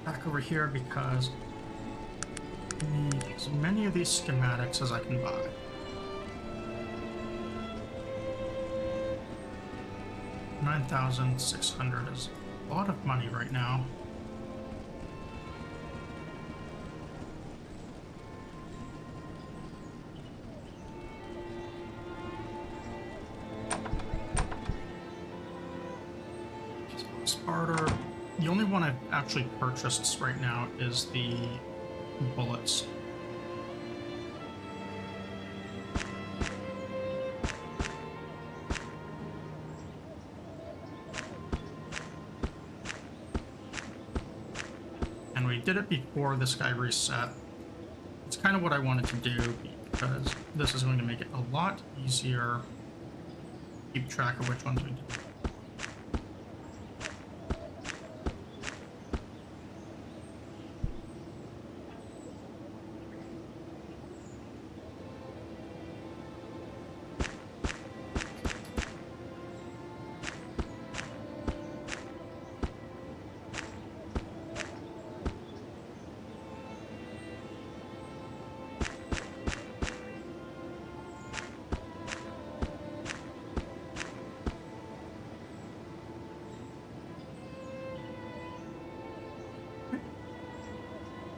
back over here because I need as many of these schematics as I can buy. $9,600 is a lot of money right now. Sparter. The only one I've actually purchased right now is the bullets. And we did it before this guy reset. It's kind of what I wanted to do because this is going to make it a lot easier to keep track of which ones we do.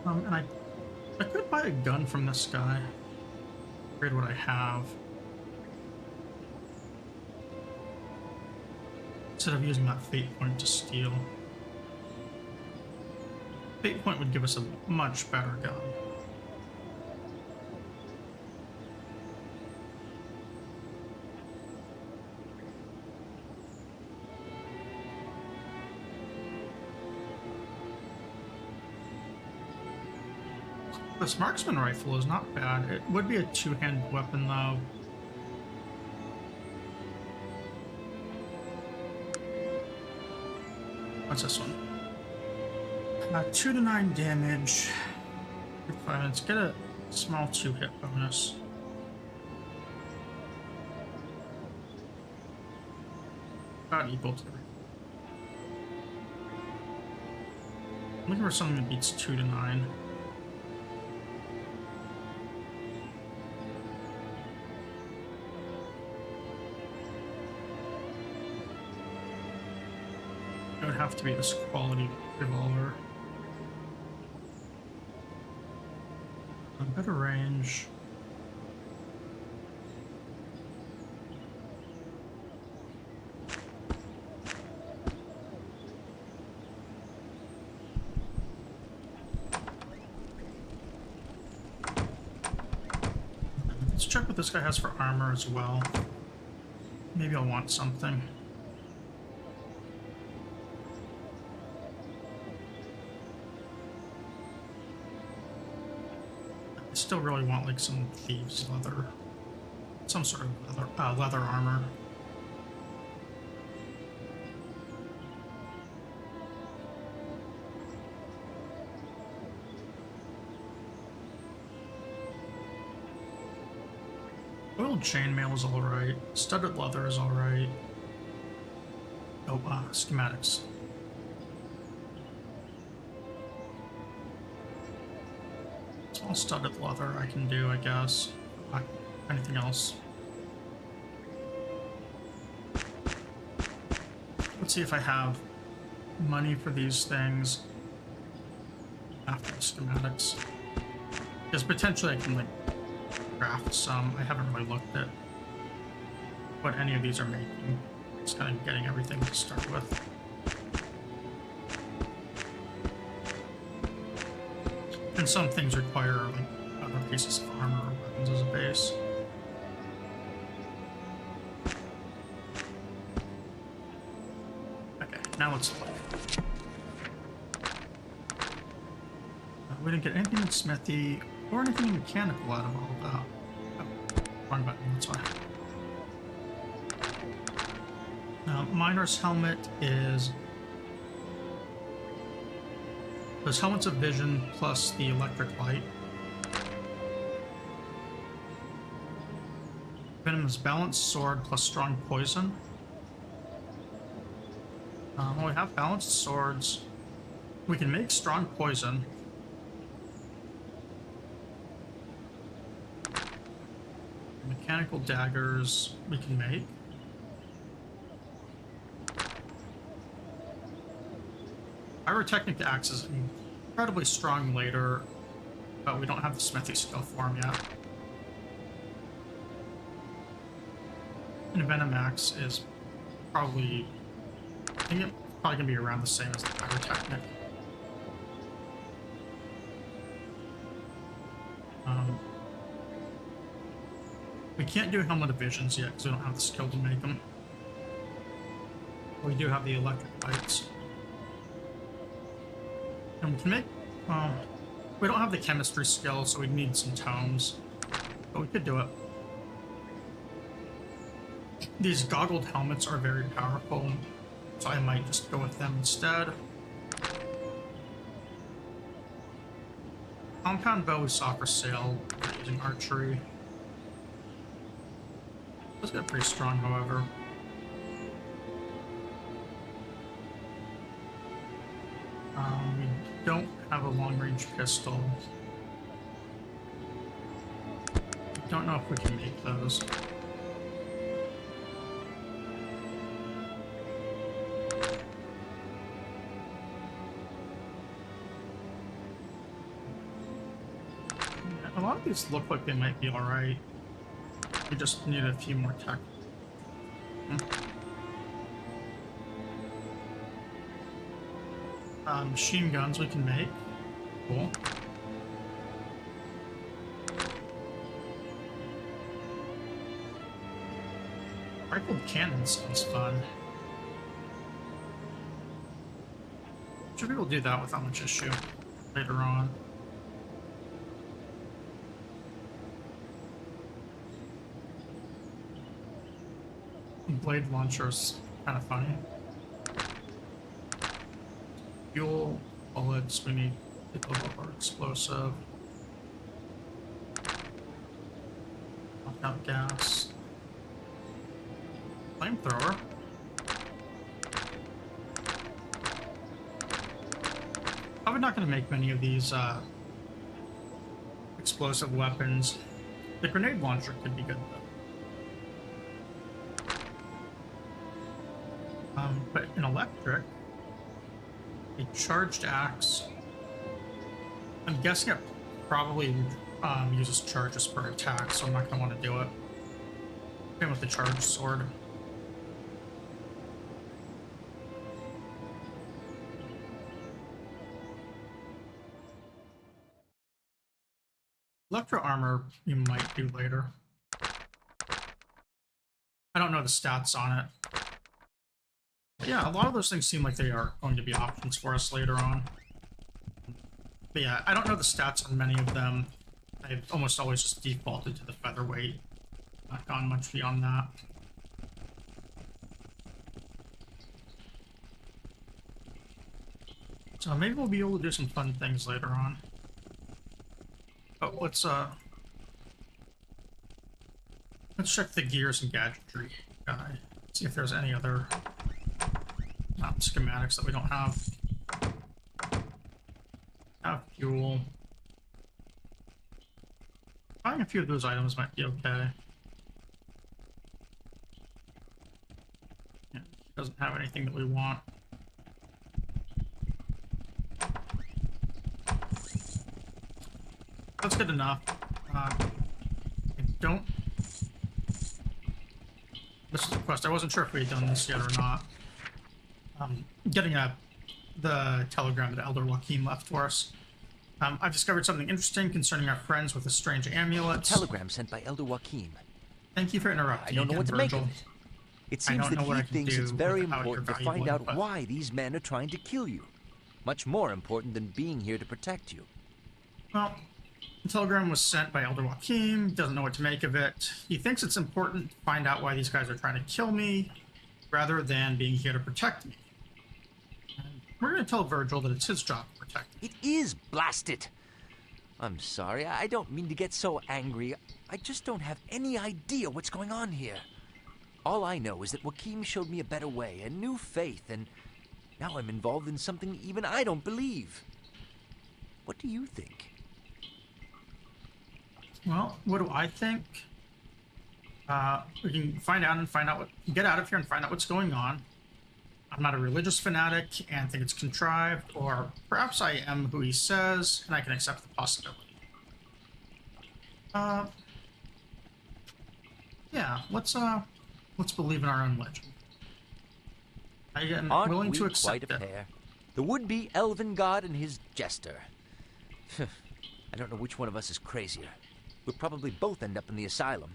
And I could buy a gun from this guy. Upgrade what I have. Instead of using that fate point to steal. Fate point would give us a much better gun. This marksman rifle is not bad. It would be a two-hand weapon, though. What's this one? 2 to 9 damage. Let's get a small 2-hit bonus. About equal to. I'm looking for something that beats 2 to 9. It would have to be this quality revolver. A better range. Let's check what this guy has for armor as well. Maybe I'll want something. I still really want like some thieves leather, some sort of leather armor. Oiled chainmail is alright. Studded leather is alright. Oh, schematics. Small studded leather I can do, I guess. Anything else? Let's see if I have money for these things after the schematics. Because potentially I can like craft some. I haven't really looked at what any of these are making. Just kind of getting everything to start with. And some things require like other pieces of armor or weapons as a base. Okay, now let's look. We didn't get anything in smithy or anything mechanical out of all of that. Oh, wrong button, that's why. Miner's helmet is those helmets of vision plus the electric light. Venom's balanced sword plus strong poison. Well, we have balanced swords. We can make strong poison. Mechanical daggers we can make. Pyrotechnic axe is incredibly strong later, but we don't have the smithy skill for him yet. And Venom axe is probably, I think it's probably gonna be around the same as the pyrotechnic. We can't do helmet of visions yet because we don't have the skill to make them. We do have the electric lights. And we can make, we don't have the chemistry skill, so we need some tomes. But we could do it. These goggled helmets are very powerful, so I might just go with them instead. Compound bow we saw for sale using archery. Those got pretty strong, however. We don't have a long-range pistol. Don't know if we can make those. A lot of these look like they might be alright. We just need a few more tech. Machine guns we can make. Cool. Rifled cannon sounds fun. Should be able to do that without much issue later on. Blade launcher's kind of funny. Fuel, bullets, we need to build up our explosive. Knockout gas. Flamethrower. Probably not going to make many of these explosive weapons. The grenade launcher could be good though. But an electric, a charged axe. I'm guessing it probably uses charges per attack, so I'm not going to want to do it. Same with the charged sword. Electro armor you might do later. I don't know the stats on it. But yeah, a lot of those things seem like they are going to be options for us later on. But yeah, I don't know the stats on many of them. I've almost always just defaulted to the featherweight. Not gone much beyond that. So maybe we'll be able to do some fun things later on. But let's check the gears and gadgetry guide. See if there's any other schematics that we don't have. Have fuel. Buying a few of those items might be okay. Yeah, doesn't have anything that we want. That's good enough. I don't. This is a quest. I wasn't sure if we had done this yet or not. Getting the telegram that Elder Joachim left for us. I've discovered something interesting concerning our friends with the strange amulets. A telegram sent by Elder Joachim. Thank you for interrupting. I don't know what to make Virgil. of it. It seems that he thinks it's very without your important to valuable find out input. why these men are trying to kill you. Much more important than being here to protect you. Well, the telegram was sent by Elder Joachim. Doesn't know what to make of it. He thinks it's important to find out why these guys are trying to kill me, rather than being here to protect me. And we're going to tell Virgil that it's his job to protect me. It is, blast it! I'm sorry, I don't mean to get so angry. I just don't have any idea what's going on here. All I know is that Joaquin showed me a better way, a new faith, and now I'm involved in something even I don't believe. What do you think? Well, what do I think? We can find out what, get out of here and find out what's going on. I'm not a religious fanatic and think it's contrived, or perhaps I am who he says and I can accept the possibility. Yeah, let's believe in our own legend. I am Aren't willing we to quite accept a it. pair? The would-be elven god and his jester. I don't know which one of us is crazier. We'll probably both end up in the asylum.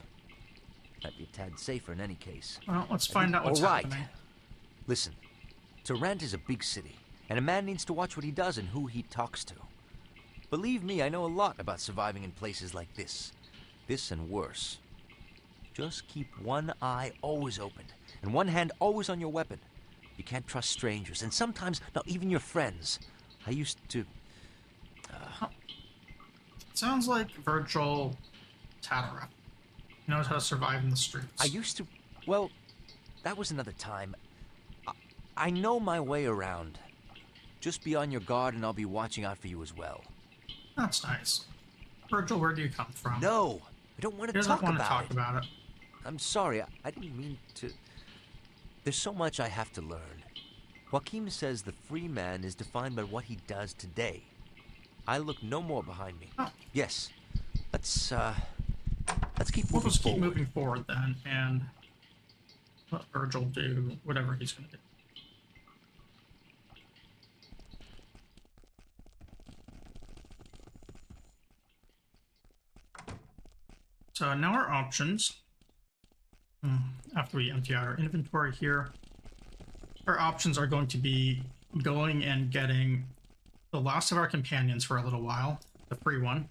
Might be a tad safer in any case. Well, let's find out what's All right. happening. Listen, Tarrant is a big city, and a man needs to watch what he does and who he talks to. Believe me, I know a lot about surviving in places like this. This and worse. Just keep one eye always open, and one hand always on your weapon. You can't trust strangers, and sometimes not even your friends. I used to... Sounds like Virgil Tatterup. He knows how to survive in the streets. I used to... Well, that was another time. I know my way around. Just be on your guard, and I'll be watching out for you as well. That's nice. Virgil, where do you come from? No, I don't want He to doesn't talk want to about talk it. about it. I'm sorry, I didn't mean to... There's so much I have to learn. Joaquin says the free man is defined by what he does today. I look no more behind me. Oh. Yes, let's keep We'll moving just keep forward. moving forward then, and let Virgil do whatever he's going to do. So now our options, after we empty out our inventory here, our options are going to be going and getting the last of our companions for a little while, the free one,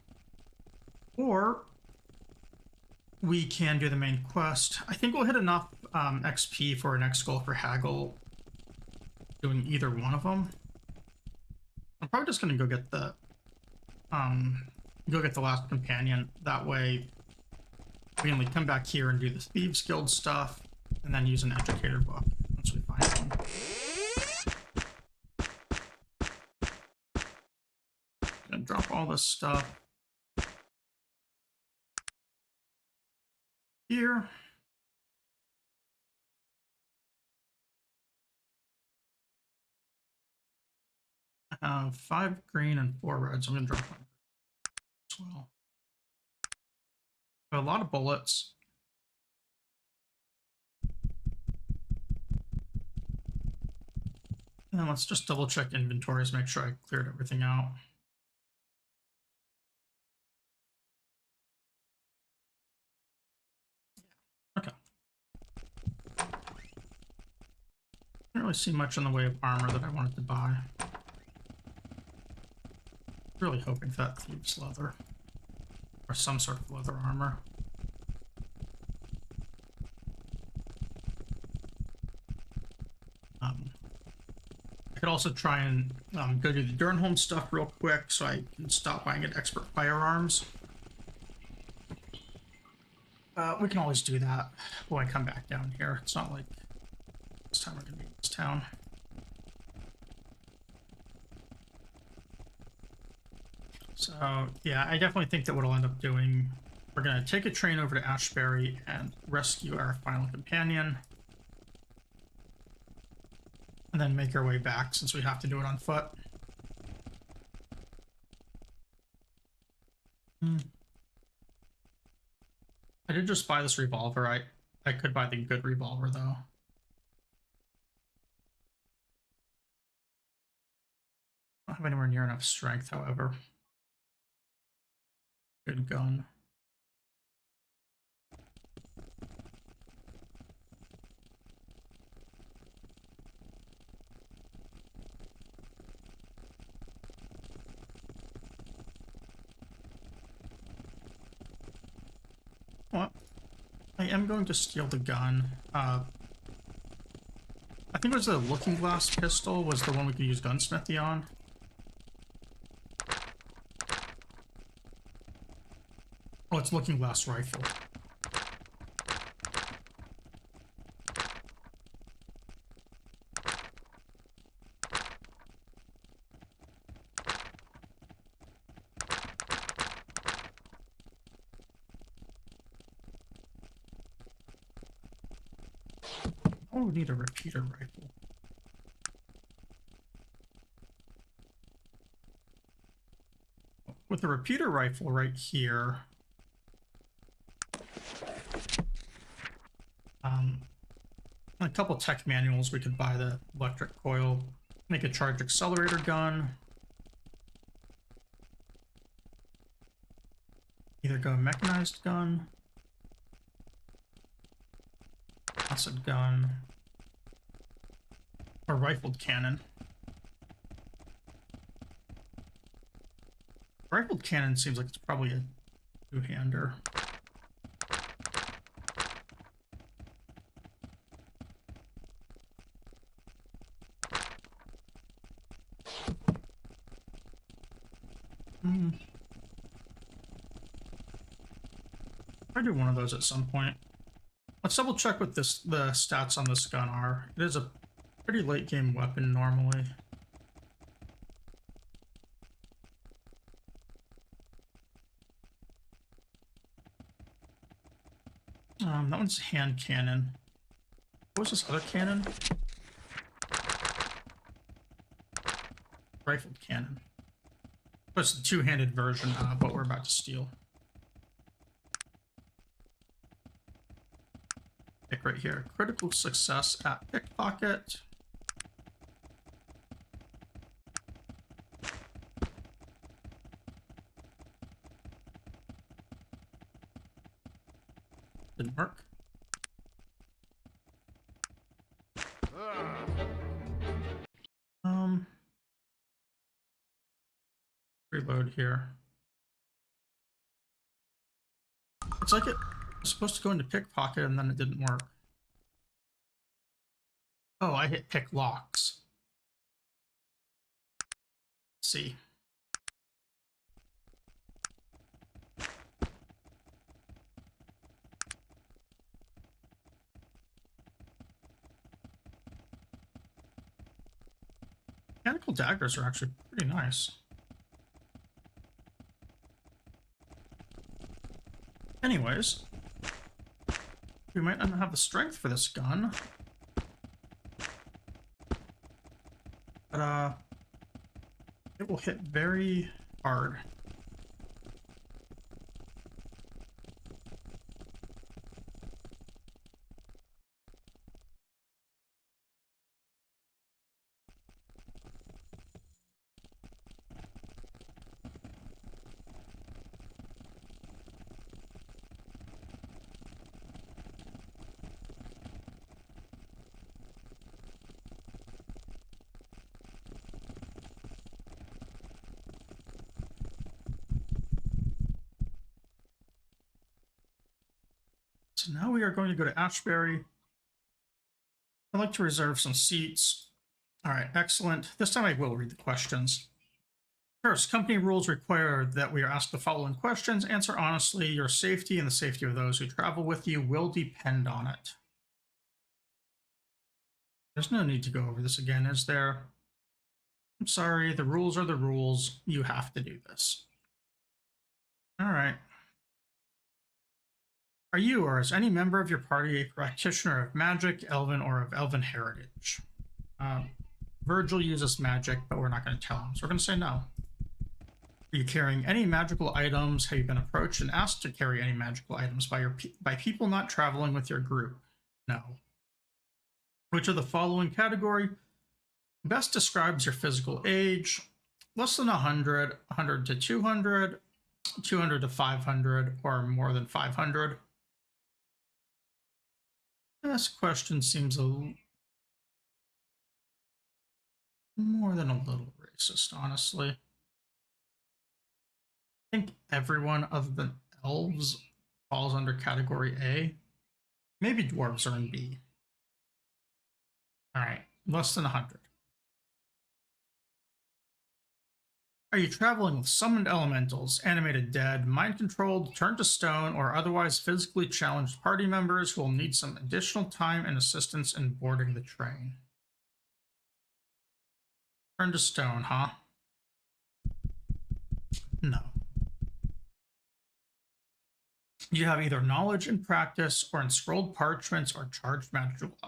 or we can do the main quest. I think we'll hit enough XP for our next goal for Haggle doing either one of them. I'm probably just going to go get the last companion. That way we can come back here and do the Thieves Guild stuff and then use an educator book once we find one. Gonna drop all this stuff here. I have 5 green and 4 red, so I'm gonna drop one as well. A lot of bullets. And then let's just double check inventories, make sure I cleared everything out. Okay. Didn't really see much in the way of armor that I wanted to buy. Really hoping for that thieves leather. Or some sort of leather armor. I could also try and go do the Durnholm stuff real quick so I can stop buying at Expert Firearms. We can always do that when I come back down here. It's not like this time we're going to be in this town. So, yeah, I definitely think that what I'll end up doing, we're going to take a train over to Ashbury and rescue our final companion. And then make our way back since we have to do it on foot. I did just buy this revolver. I could buy the good revolver though. I don't have anywhere near enough strength, however. Good gun. Well, I am going to steal the gun. I think it was the Looking Glass pistol was the one we could use gunsmithy on. Oh, it's looking less rifle. Oh, we need a repeater rifle. With the repeater rifle right here, a couple tech manuals, we could buy the electric coil, make a charge accelerator gun, either go mechanized gun, acid gun, or rifled cannon. Rifled cannon seems like it's probably a two-hander. I'll do one of those at some point. Let's double check what the stats on this gun are. It is a pretty late game weapon normally. That one's hand cannon. What was this other cannon? Rifled cannon. That's the two-handed version of what we're about to steal. Pick right here. Critical success at pickpocket. Didn't work. Reload here. It's like it was supposed to go into pickpocket and then it didn't work. Oh, I hit pick locks. Let's see. Mechanical daggers are actually pretty nice. Anyways, we might not have the strength for this gun. But, it will hit very hard. So now we are going to go to Ashbury. I'd like to reserve some seats. All right, excellent. This time I will read the questions. First, company rules require that we are asked the following questions. Answer honestly. Your safety and the safety of those who travel with you will depend on it. There's no need to go over this again, is there? I'm sorry, the rules are the rules. You have to do this. All right. Are you or is any member of your party a practitioner of magic, elven, or of elven heritage? Virgil uses magic, but we're not going to tell him, so we're going to say no. Are you carrying any magical items? Have you been approached and asked to carry any magical items by people not traveling with your group? No. Which of the following category best describes your physical age? Less than 100, 100 to 200, 200 to 500, or more than 500? This question seems more than a little racist, honestly. I think everyone other than elves falls under category A. Maybe dwarves are in B. All right, less than 100. Are you traveling with summoned elementals, animated dead, mind controlled, turned to stone, or otherwise physically challenged party members who will need some additional time and assistance in boarding the train? Turned to stone, huh? No. You have either knowledge and practice, or enscrolled parchments, or charged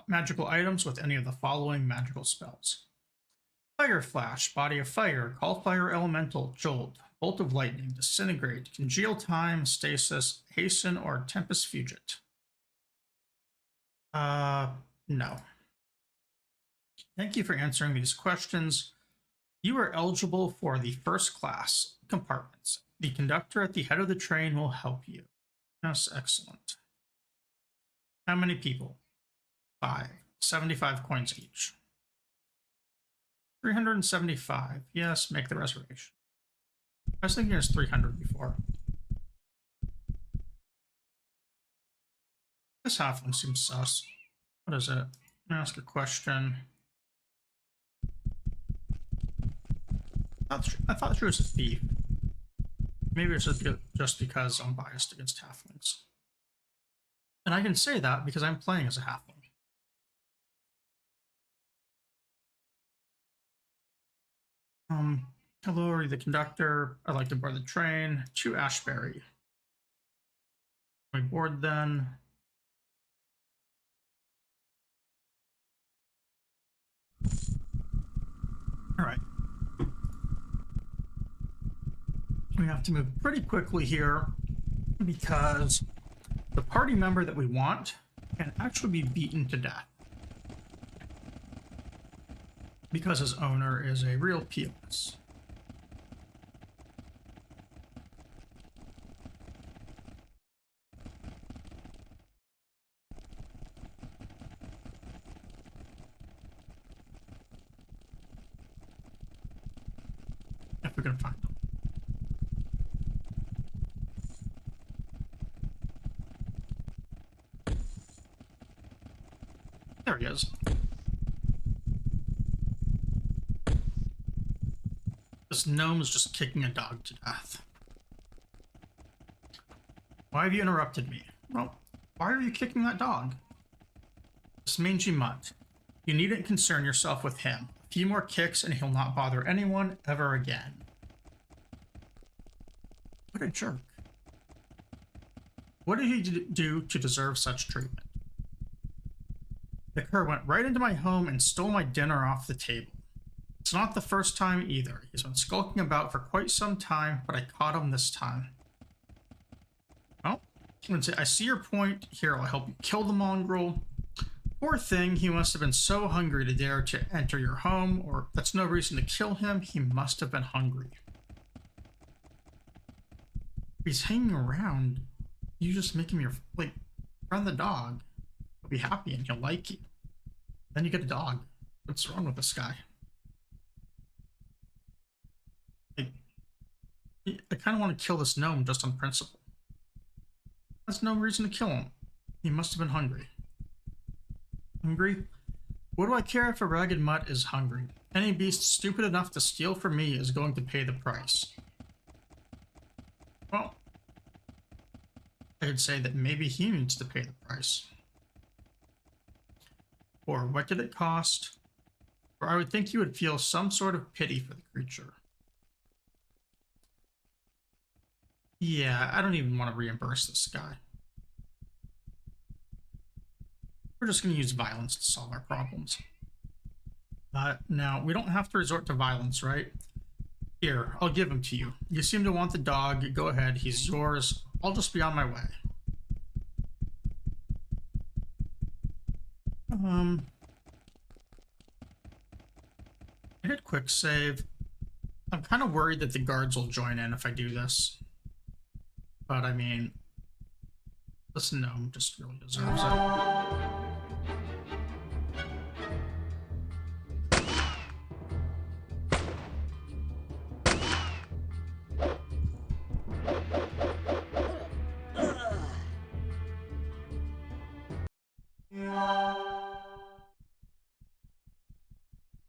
magical items with any of the following magical spells: Fire Flash, Body of Fire, Call Fire Elemental, Jolt, Bolt of Lightning, Disintegrate, Congeal Time, Stasis, Hasten, or Tempest Fugit. No. Thank you for answering these questions. You are eligible for the first class compartments. The conductor at the head of the train will help you. Yes, excellent. How many people? 5. 75 coins each. 375. Yes, make the reservation. I was thinking it was 300 before. This halfling seems sus. What is it? Let me ask a question. I thought she was a thief. Maybe it's just because I'm biased against halflings. And I can say that because I'm playing as a halfling. Hello, are you the conductor? I'd like to board the train to Ashbury. We board then. All right. We have to move pretty quickly here because the party member that we want can actually be beaten to death because his owner is a real POS. If we can find him. There he is. This gnome is just kicking a dog to death. Why have you interrupted me? Well, why are you kicking that dog? This mangy mutt. You needn't concern yourself with him. A few more kicks and he'll not bother anyone ever again. What a jerk. What did he do to deserve such treatment? The cur went right into my home and stole my dinner off the table. It's not the first time either. He's been skulking about for quite some time, but I caught him this time. Well, I see your point. Here, I'll help you kill the mongrel. Poor thing, he must have been so hungry to dare to enter your home, or that's no reason to kill him. He must have been hungry. If he's hanging around, you just make him your, friend the dog. He'll be happy and he'll like you. Then you get a dog. What's wrong with this guy? I kind of want to kill this gnome just on principle. There's no reason to kill him. He must have been hungry. Hungry? What do I care if a ragged mutt is hungry? Any beast stupid enough to steal from me is going to pay the price. Well, I could say that maybe he needs to pay the price. Or what did it cost? Or I would think you would feel some sort of pity for the creature. Yeah, I don't even want to reimburse this guy. We're just going to use violence to solve our problems. Now, we don't have to resort to violence, right? Here, I'll give him to you. You seem to want the dog. Go ahead, he's yours. I'll just be on my way. I did quick save. I'm kind of worried that the guards will join in if I do this. But I mean, this gnome just really deserves it.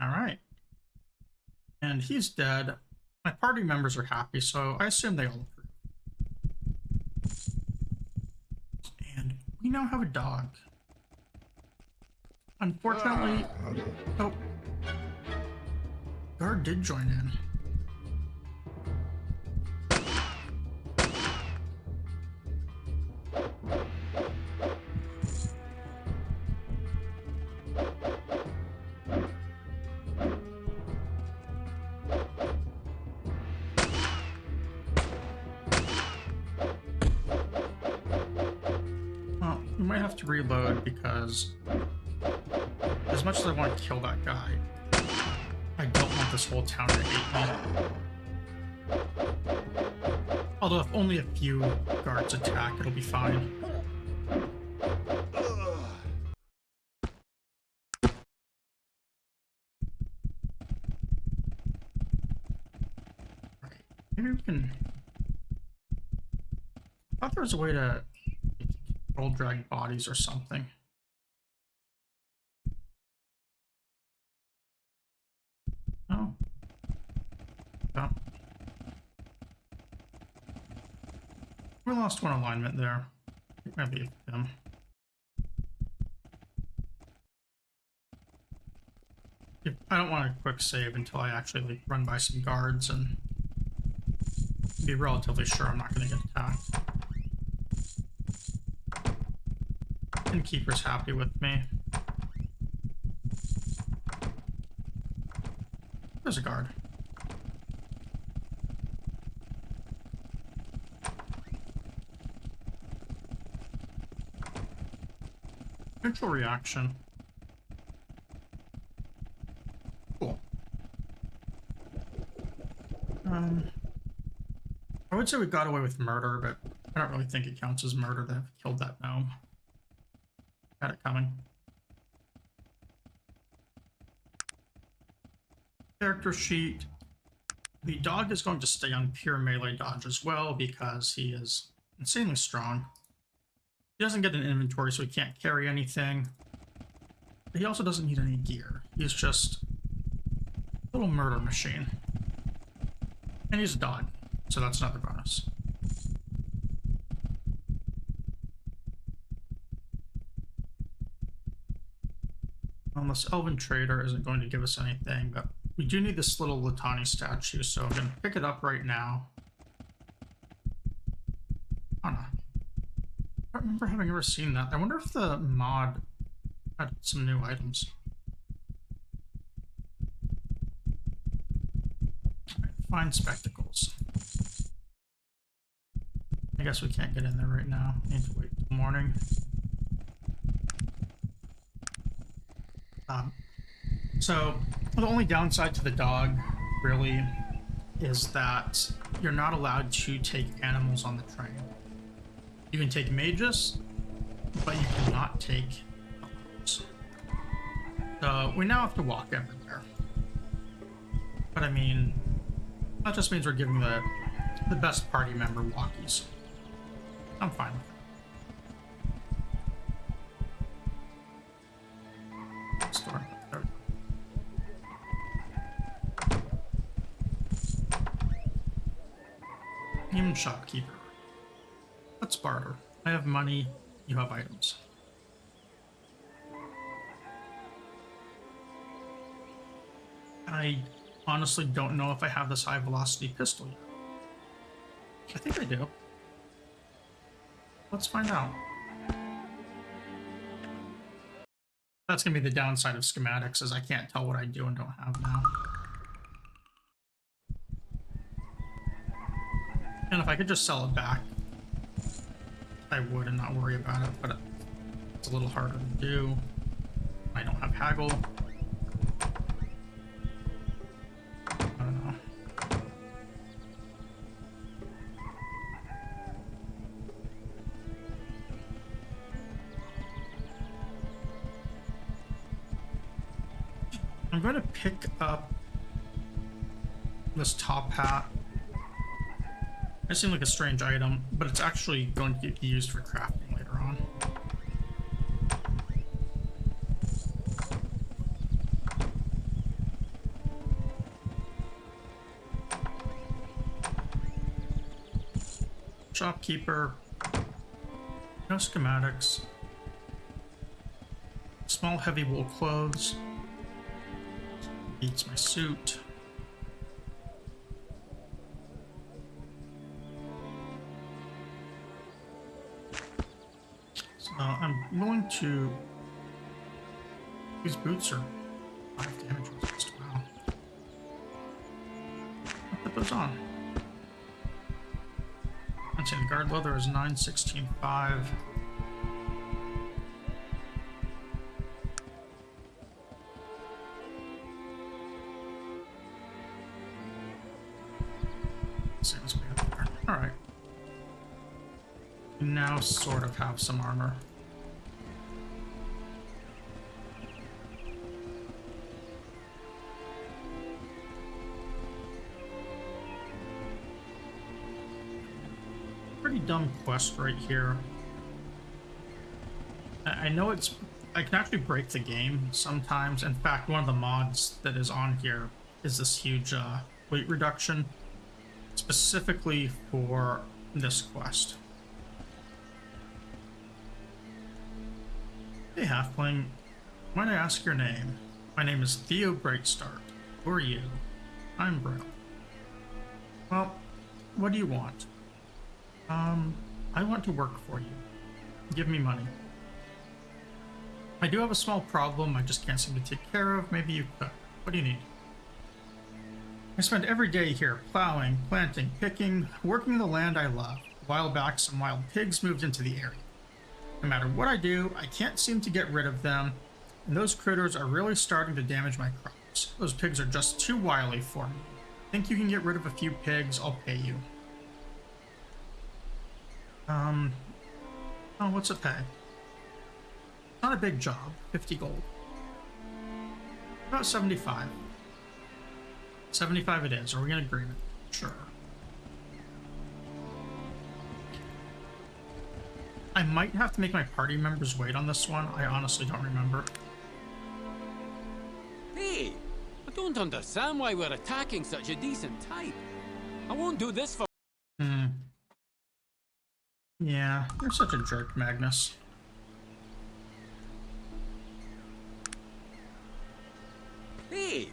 All right. And he's dead. My party members are happy, so I assume they all approve. And we now have a dog. Unfortunately, oh, guard did join in. Well, we might have to reload because as much as I want to kill that guy, I don't want this whole town to hate me. Although if only a few guards attack, it'll be fine. Right. Maybe we can... I thought there was a way to control drag bodies or something. Oh. Oh. We lost one alignment there. Maybe him. I don't want a quick save until I actually like run by some guards and be relatively sure I'm not going to get attacked. Innkeeper's happy with me. There's a guard. Neutral reaction. Cool. I would say we got away with murder, but I don't really think it counts as murder to have killed that gnome. Got it coming. Character sheet. The dog is going to stay on pure melee dodge as well because he is insanely strong. He doesn't get an inventory, so he can't carry anything. But he also doesn't need any gear. He's just a little murder machine. And he's a dog, so that's another bonus. Well, this elven trader isn't going to give us anything, but we do need this little Latani statue, so I'm going to pick it up right now. I don't know. I don't remember having ever seen that. I wonder if the mod had some new items. Right, find spectacles. I guess we can't get in there right now. Need to wait till morning. So the only downside to the dog really is that you're not allowed to take animals on the train. You can take mages, but you cannot take dogs. So we now have to walk everywhere. But I mean, that just means we're giving the best party member walkies. I'm fine with it. Store. There we go. Human shopkeeper. Let's barter. I have money, you have items. I honestly don't know if I have this high velocity pistol yet. I think I do. Let's find out. That's gonna be the downside of schematics, is I can't tell what I do and don't have now. And if I could just sell it back, I would and not worry about it, but it's a little harder to do. I don't have haggle. I don't know. I'm going to pick up this top hat. It seemed like a strange item, but it's actually going to be used for crafting later on. Shopkeeper. No schematics. Small heavy wool clothes. Beats my suit. So I'm willing to... These boots are 5 damage resist. Wow. I'll put those on. I'd say the guard leather is 9, 16, 5. Same as we have there. Alright. Now sort of have some armor. Pretty dumb quest right here. I know it's... I can actually break the game sometimes. In fact, one of the mods that is on here is this huge weight reduction. Specifically for this quest. Hey, Halfling. Might I ask your name? My name is Theo Greatstart. Who are you? I'm Brill. Well, what do you want? I want to work for you. Give me money. I do have a small problem I just can't seem to take care of. Maybe you could. What do you need? I spend every day here plowing, planting, picking, working the land I love. A while back, some wild pigs moved into the area. No matter what I do, I can't seem to get rid of them, and those critters are really starting to damage my crops. Those pigs are just too wily for me. Think you can get rid of a few pigs? I'll pay you. Oh, what's it pay? Not a big job. 50 gold. About 75. 75 it is. Are we in agreement? Sure. I might have to make my party members wait on this one. I honestly don't remember. Hey, I don't understand why we're attacking such a decent type. I won't do this for... Yeah, you're such a jerk, Magnus. Hey,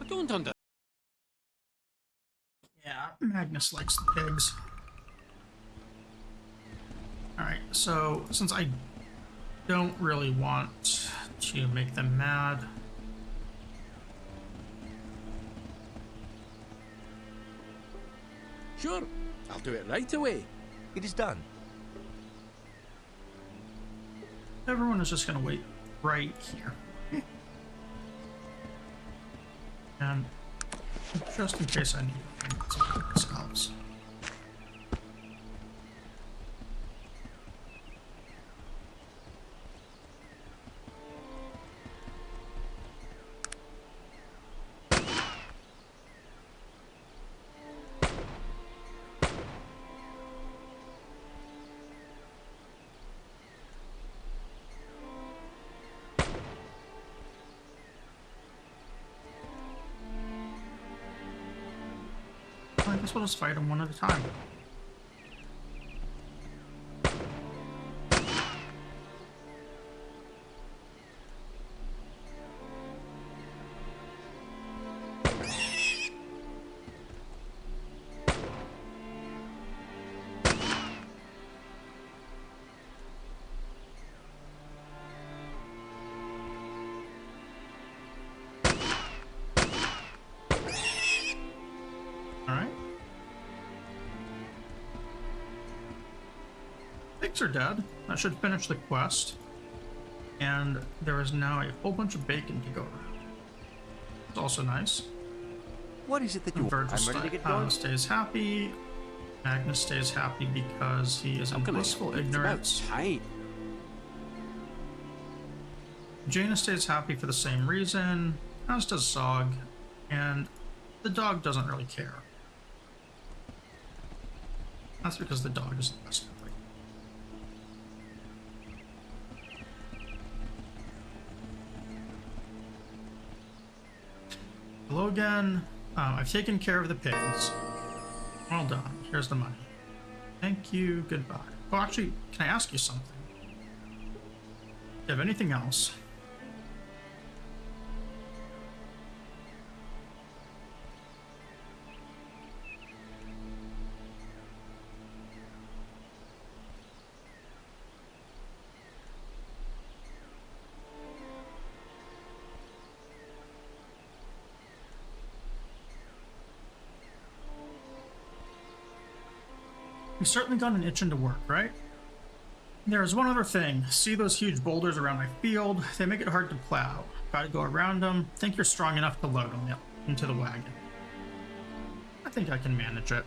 I don't understand. Yeah, Magnus likes the pigs. Alright, so since I don't really want to make them mad, Sure, I'll do it right away. It is done. everyone is just going to wait right here. And just in case I need themselves. I guess we'll just fight them one at a time. Alright. Pigs are dead. That should finish the quest. And there is now a whole bunch of bacon to go around. It's also nice. What is it that you want? Virgil I'm ready to get going. stays happy. Magnus stays happy because he is in blissful ignorance. It's about time. Jaina stays happy for the same reason, as does Zog, and the dog doesn't really care. That's because the dog is the best at it. Hello again. I've taken care of the pigs. Well done. Here's the money. Thank you, goodbye. Oh, actually, can I ask you something? Do you have anything else? You certainly got an itch into work, right? There's one other thing. See those huge boulders around my field? They make it hard to plow. Gotta go around them. Think you're strong enough to load them into the wagon. I think I can manage it.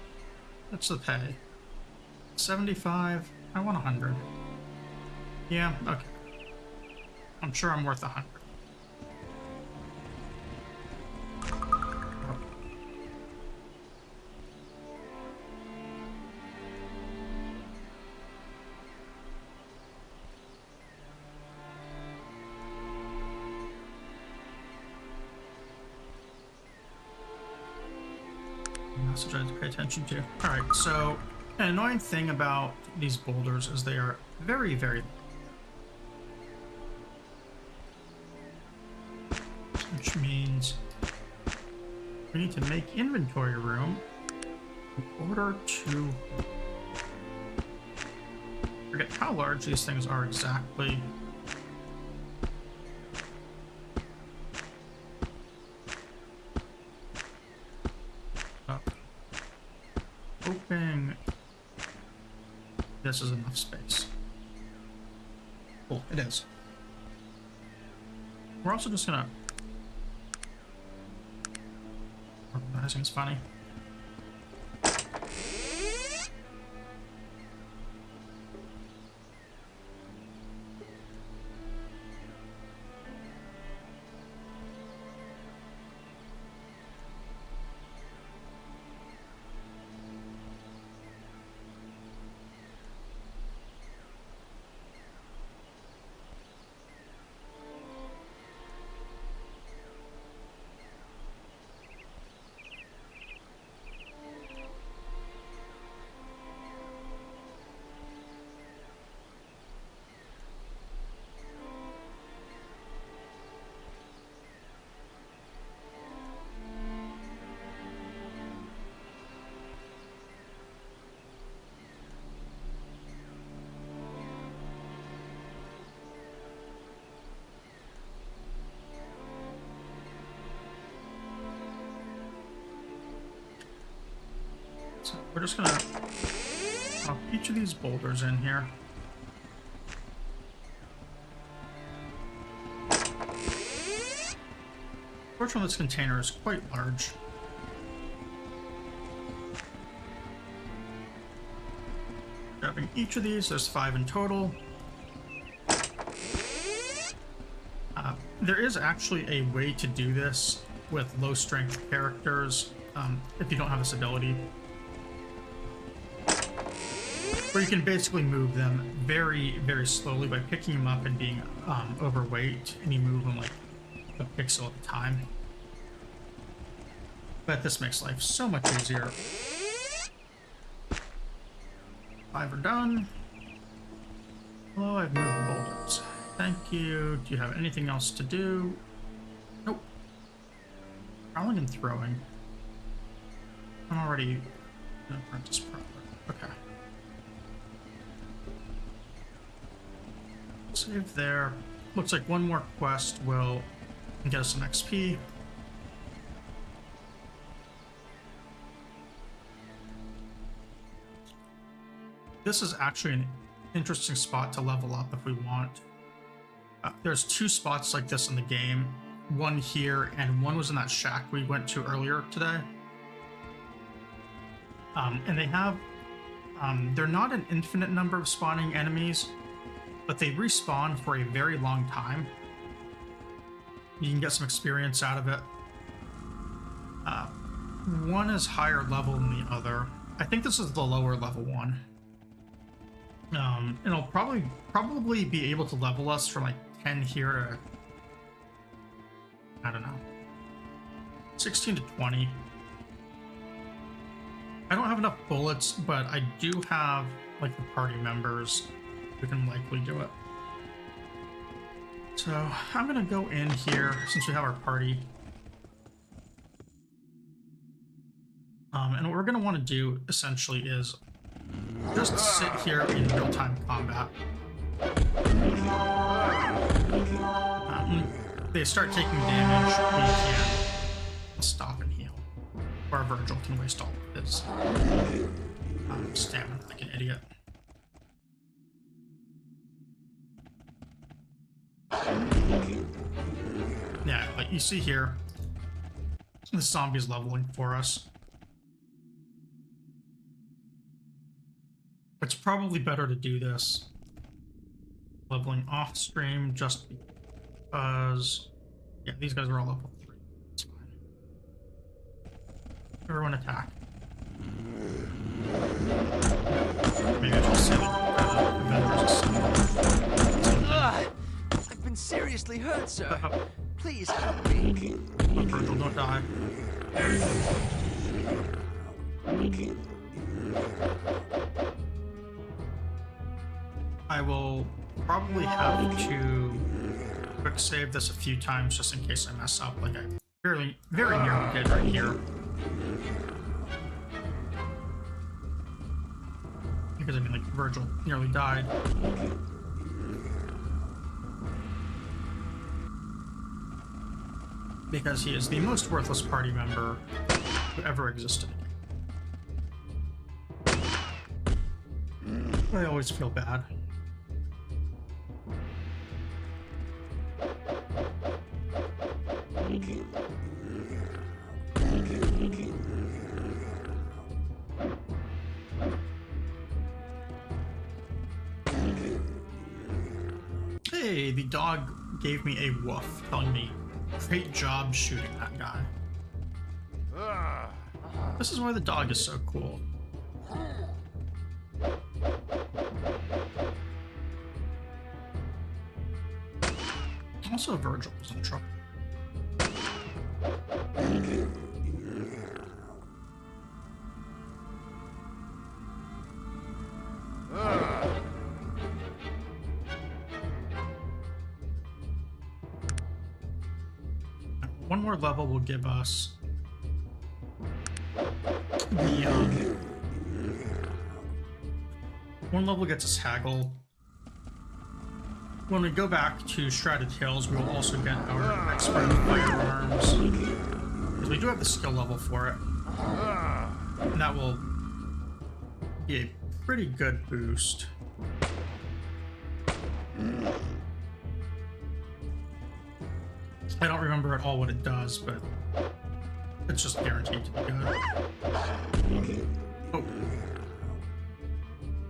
What's the pay? 75. I want 100. Yeah, okay. I'm sure I'm worth 100. Message I have to pay attention to. Alright, so an annoying thing about these boulders is they are very, very which means we need to make inventory room in order to forget how large these things are exactly. Hoping this is enough space. Cool, it is. We're also just gonna organizing is funny. So we're just gonna pop each of these boulders in here. Fortunately, this container is quite large. Grabbing each of these, there's 5 in total. There is actually a way to do this with low strength characters if you don't have this ability, where you can basically move them very, very slowly by picking them up and being overweight, and you move them like a pixel at a time. But this makes life so much easier. 5 are done. Hello, I've moved the boulders. Thank you. Do you have anything else to do? Nope. Crawling and throwing. I'm already an apprentice prowler. Okay. Save there. Looks like one more quest will get us some XP. This is actually an interesting spot to level up if we want. There's 2 spots like this in the game. One here, and one was in that shack we went to earlier today. And they have... they're not an infinite number of spawning enemies, but they respawn for a very long time. You can get some experience out of it. One is higher level than the other. I think this is the lower level one. And it'll probably be able to level us from like 10 here to, I don't know, 16 to 20. I don't have enough bullets, but I do have like the party members who can likely do it. So I'm gonna go in here since we have our party. And what we're gonna want to do essentially is just sit here in real-time combat. They start taking damage, we can stop and heal. Or Virgil can waste all of his stamina like an idiot. Yeah, like you see here, the zombie's leveling for us. It's probably better to do this leveling off stream just because, yeah, these guys are all level 3. It's fine. Everyone attack. Maybe I should say Avengers Assemble. I've been seriously hurt, sir. Please help me. Oh, Virgil, don't die. I will probably have to quick save this a few times just in case I mess up, like I very nearly did right here. Because I mean, like, Virgil nearly died. Because he is the most worthless party member who ever existed. I always feel bad. Hey, the dog gave me a woof, telling me, great job shooting that guy. This is why the dog is so cool. Also, Virgil was in trouble. One more level will give us the one level gets us haggle. When we go back to Shrouded Hills, we will also get our expert in firearms, because we do have the skill level for it, and that will be a pretty good boost. I don't remember at all what it does, but it's just guaranteed to be good. Oh.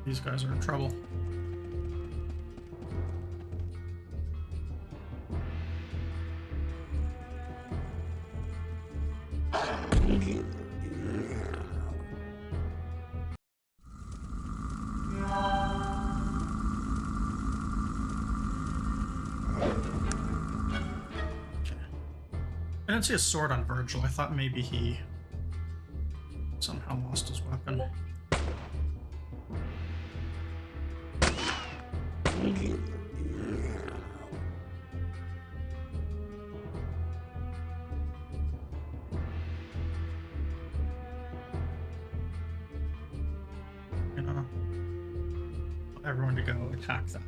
These guys are in trouble. I didn't see a sword on Virgil. I thought maybe he somehow lost his weapon. You know, everyone to go attack that.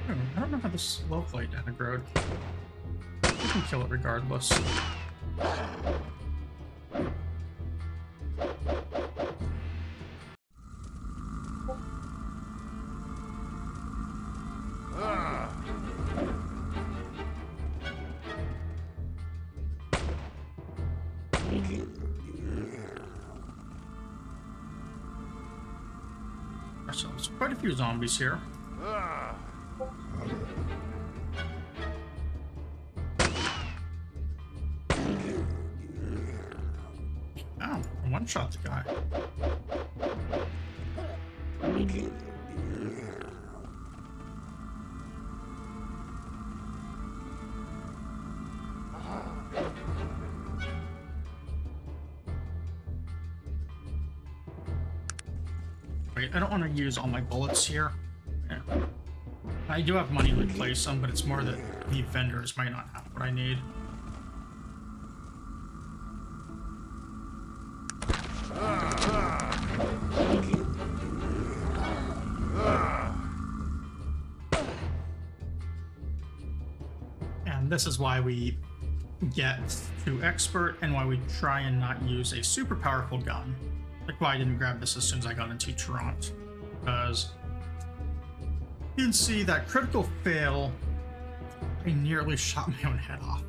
I don't know how this low light integrode. We can kill it regardless. So there's quite a few zombies here. Oh, I one-shot the guy. Wait, I don't want to use all my bullets here. Yeah. I do have money to replace them, but it's more that the vendors might not have what I need. And this is why we get to expert and why we try and not use a super powerful gun. Like why I didn't grab this as soon as I got into Toronto. Because you can see that critical fail, I nearly shot my own head off.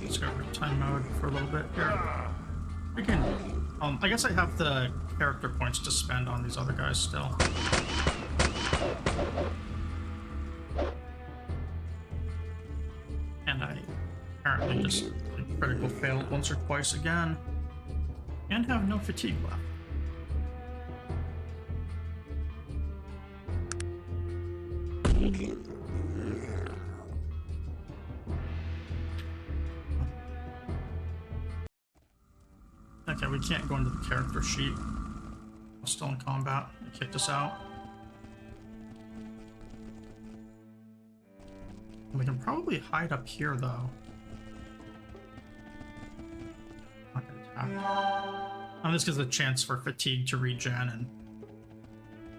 Let's go real time mode for a little bit here. We can, I guess I have the character points to spend on these other guys still. And I apparently just critical failed once or twice again. And have no fatigue left. Okay, we can't go into the character sheet. We're still in combat. They kicked us out. We can probably hide up here, though. Not gonna attack. This gives a chance for fatigue to regen and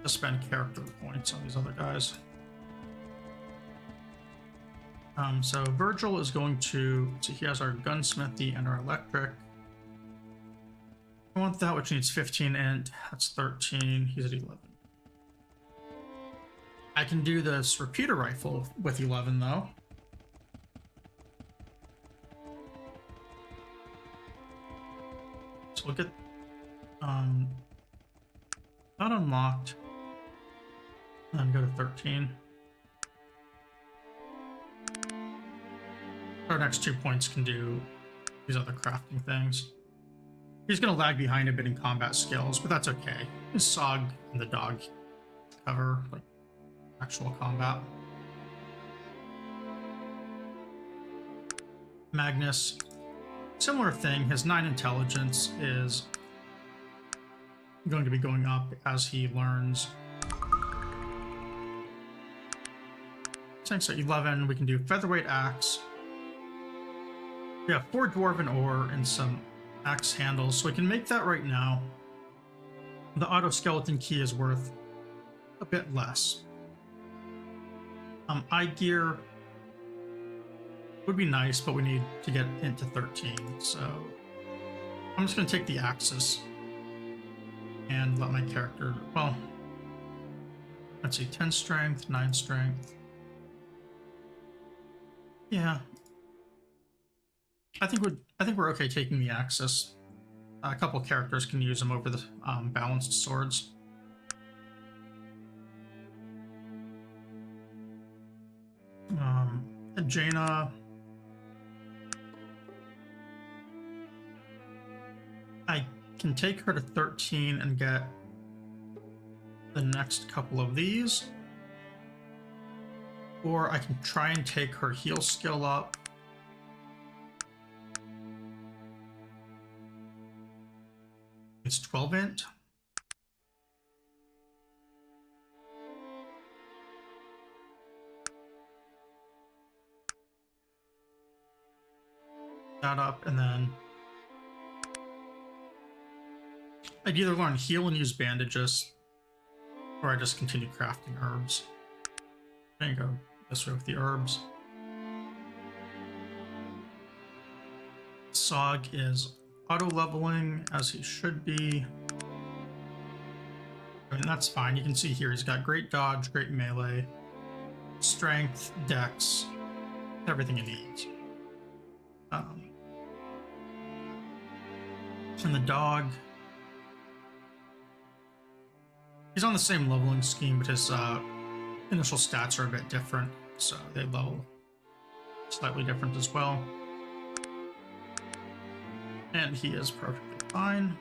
to spend character points on these other guys. So Virgil is going to... So he has our gunsmithy and our electric. I want that, which needs 15 int. That's 13. He's at 11. I can do this repeater rifle with 11, though. So we'll get not unlocked. And then go to 13. Our next 2 points can do these other crafting things. He's going to lag behind a bit in combat skills, but that's okay. His Sog and the dog cover like actual combat. Magnus, similar thing. His 9 intelligence is going to be going up as he learns. So 11, we can do featherweight axe. We have 4 dwarven ore and some axe handles, so we can make that right now. The auto skeleton key is worth a bit less. Eye gear would be nice, but we need to get into 13, so I'm just going to take the axis and let my character, well, let's see, 10 strength, 9 strength. Yeah, I think we're okay taking the axis. A couple characters can use them over the balanced swords. Jaina, I can take her to 13 and get the next couple of these, or I can try and take her heal skill up. It's 12 int. That up, and then I'd either learn heal and use bandages, or I just continue crafting herbs. There you go, this way with the herbs. Sog is auto-leveling, as he should be. I mean, that's fine. You can see here he's got great dodge, great melee, strength, dex, everything he needs. And the dog, he's on the same leveling scheme, but his initial stats are a bit different, so they level slightly different as well. And he is perfectly fine.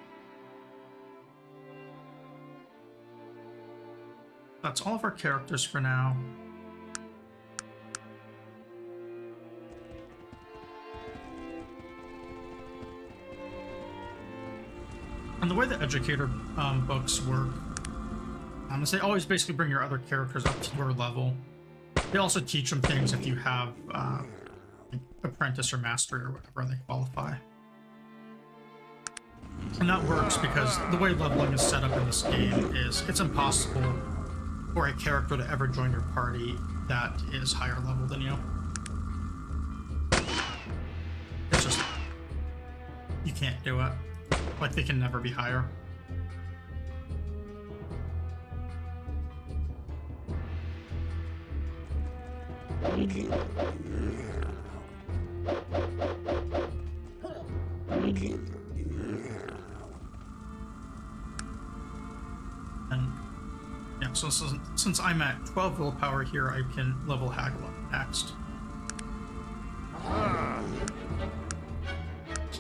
That's all of our characters for now. And the way the educator books work is they always basically bring your other characters up to your level. They also teach them things if you have apprentice or mastery or whatever, and they qualify. And that works because the way leveling is set up in this game is it's impossible for a character to ever join your party that is higher level than you. It's just, you can't do it. Like, they can never be higher. And yeah, so since I'm at 12 willpower here, I can level Haggle up next.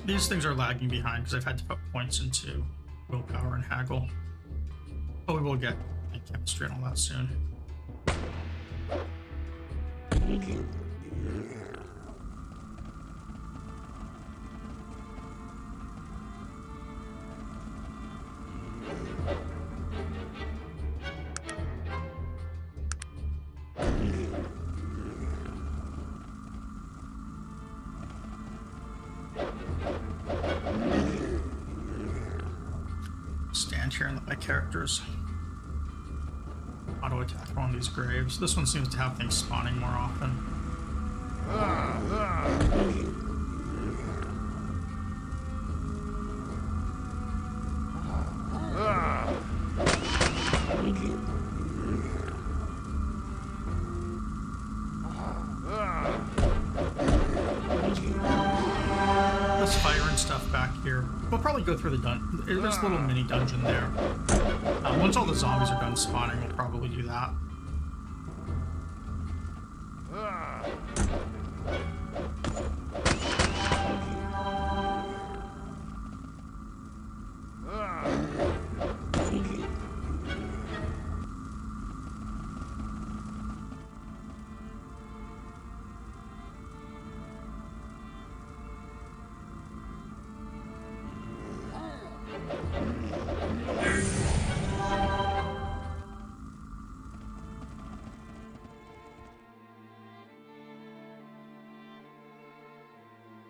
These things are lagging behind because I've had to put points into willpower and Haggle. But we will get chemistry and all that soon. Stand here and let my characters auto attack on these graves. This one seems to have things spawning more often. This fire and stuff back here. We'll probably go through the dungeon. There's a little mini dungeon there. Once all the zombies are done spawning, we'll probably do that.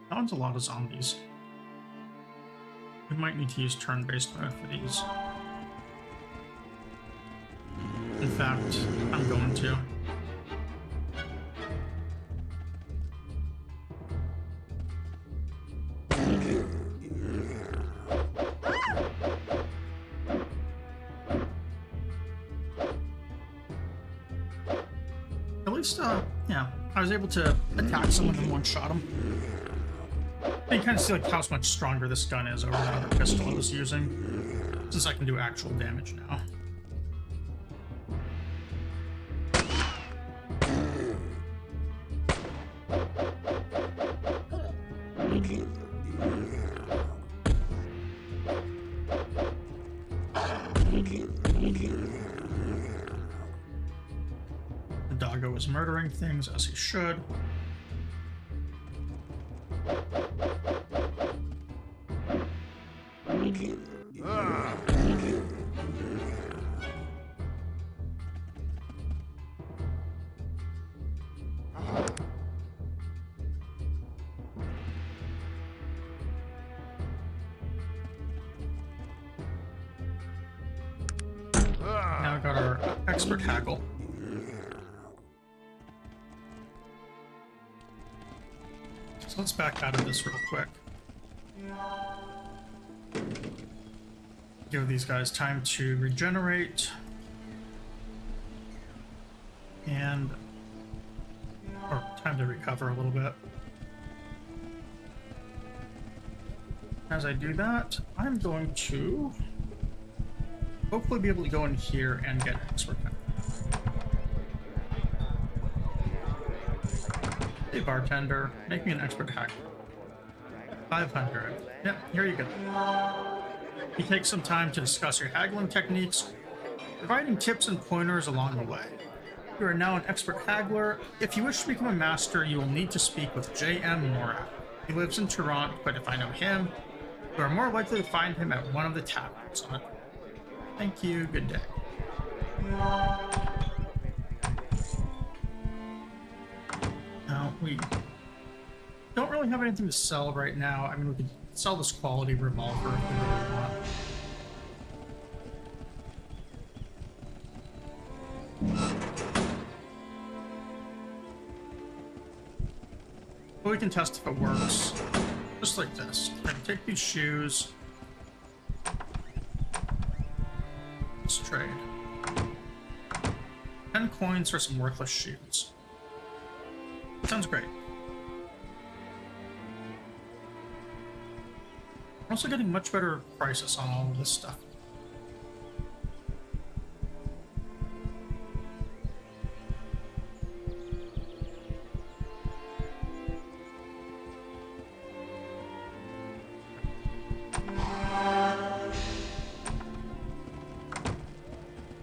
That one's a lot of zombies. We might need to use turn-based mode for these. In fact, I'm going to. At least, yeah, I was able to attack someone and one-shot him. You kind of see like how much stronger this gun is over that other pistol I was using, since I can do actual damage now. The doggo is murdering things as he should. Now we got our expert haggle. So let's back out of this real quick. Give these guys time to regenerate. And... or time to recover a little bit. As I do that, I'm going to hopefully be able to go in here and get expert haggle. Hey bartender, make me an expert haggle. 500. Yep, here you go. You take some time to discuss your haggling techniques, providing tips and pointers along the way. You are now an expert haggler. If you wish to become a master, you will need to speak with J.M. Morat. He lives in Toronto, but if I know him, you are more likely to find him at one of the taverns on it. Thank you, good day. Now, we don't really have anything to sell right now. I mean, we could sell this quality revolver if we really want. But we can test if it works. Just like this. I'm gonna take these shoes. Let's trade. 10 coins for some worthless shoes. Sounds great. I'm also getting much better prices on all of this stuff.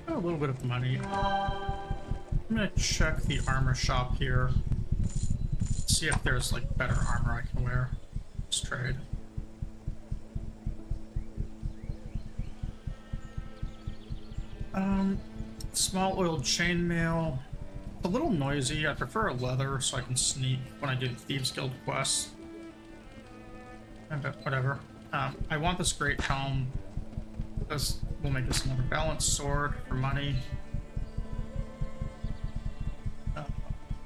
Got a little bit of money. I'm gonna check the armor shop here. See if there's like better armor I can wear. Let's trade. Small oiled chainmail. A little noisy. I prefer a leather so I can sneak when I do the Thieves Guild quests. But whatever. I want this great helm. This will make this another balanced sword for money.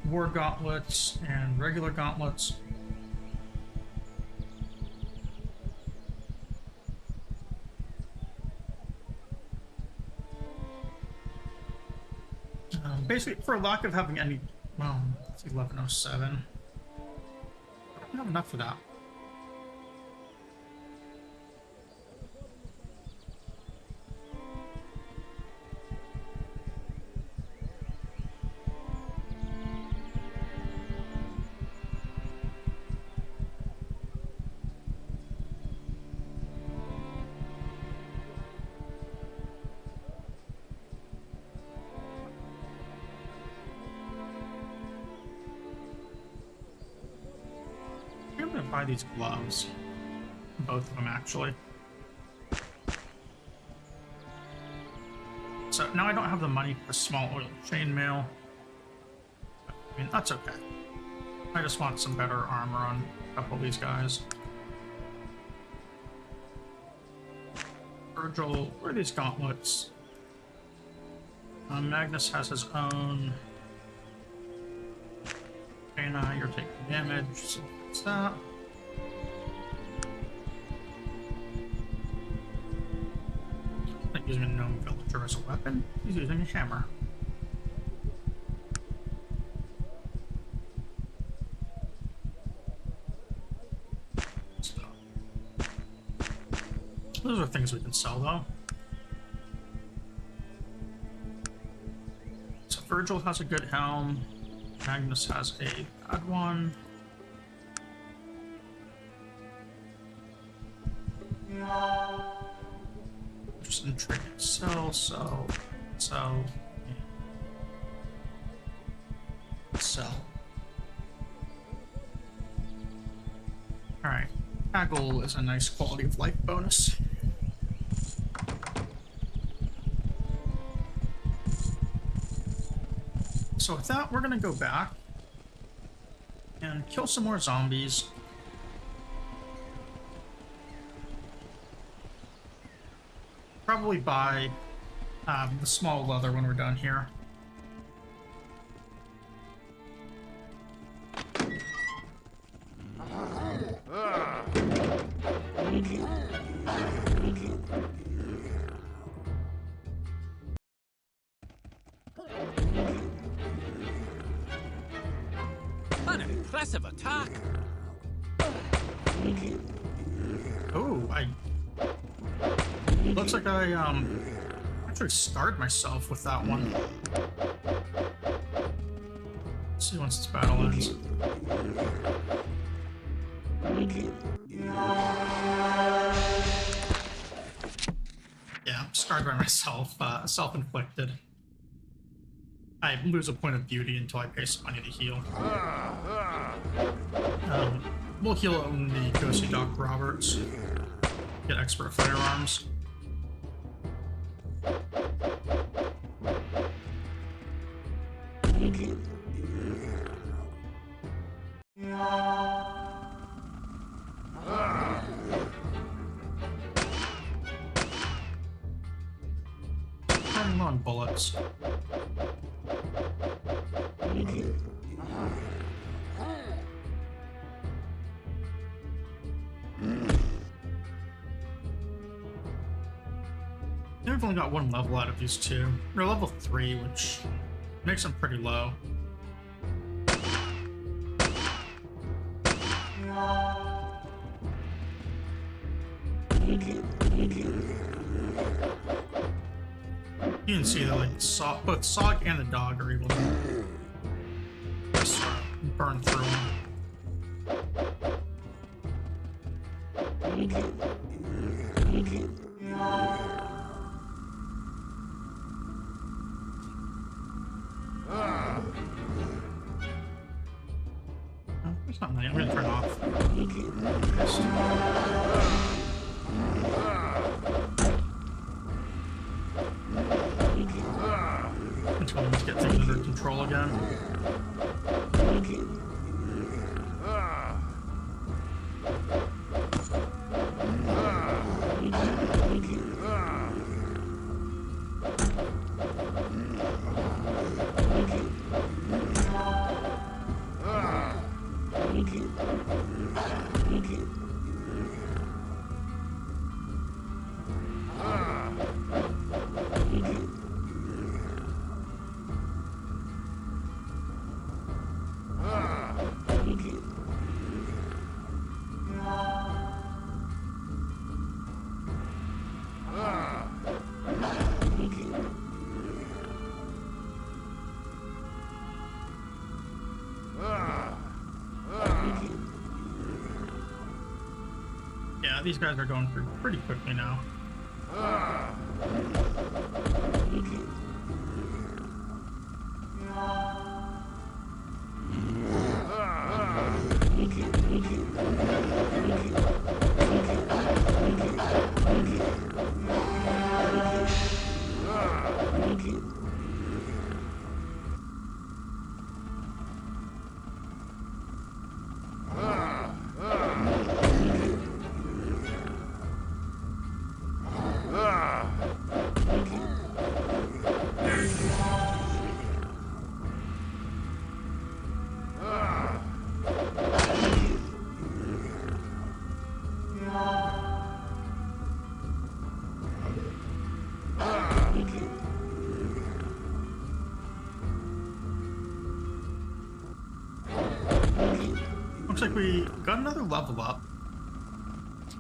War gauntlets and regular gauntlets. Basically, for lack of having any, well, it's 1107. I don't have enough for that. I'm gonna buy these gloves. Both of them, actually. So now I don't have the money for small oil chainmail. I mean, that's okay. I just want some better armor on a couple of these guys. Virgil, where are these gauntlets? Magnus has his own. Jaina, you're taking damage. So what's that? Not using a gnome villager as a weapon. He's using a hammer. So, those are things we can sell, though. So Virgil has a good helm. Magnus has a bad one. Just in trade and sell, so. Yeah. Sell. Alright. Haggle is a nice quality of life bonus. So with that, we're gonna go back and kill some more zombies. Probably buy the small leather when we're done here. An impressive attack. Oh, looks like I actually scarred myself with that one. Let's see once this battle ends. Yeah, I'm scarred by myself. Self-inflicted. I lose a point of beauty until I pay some money to heal. We'll heal on the Ghosty Doc Roberts. Get expert firearms. Running low on bullets. I've only got one level out of these two. They're level 3, which makes them pretty low. You can see that like both Sog and the dog are able to just burn through them. There's not many. I'm gonna turn off. Until we get things under control again. Yeah, these guys are going through pretty quickly now. like we got another level up.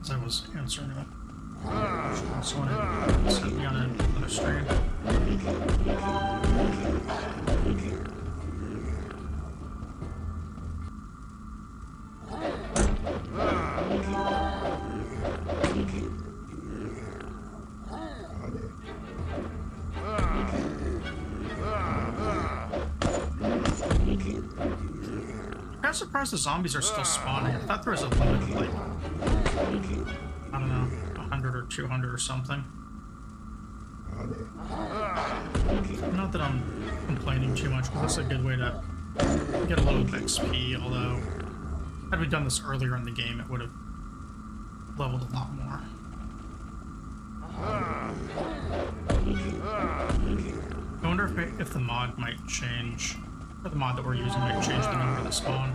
As I was answering a question, someone had sent me on another stream. I'm surprised the zombies are still spawning. I thought there was a limit of like, I don't know, 100 or 200 or something. Not that I'm complaining too much, because that's a good way to get a little bit of XP, although had we done this earlier in the game, it would have leveled a lot more. I wonder if the mod might change, or the mod that we're using might change the number that spawn.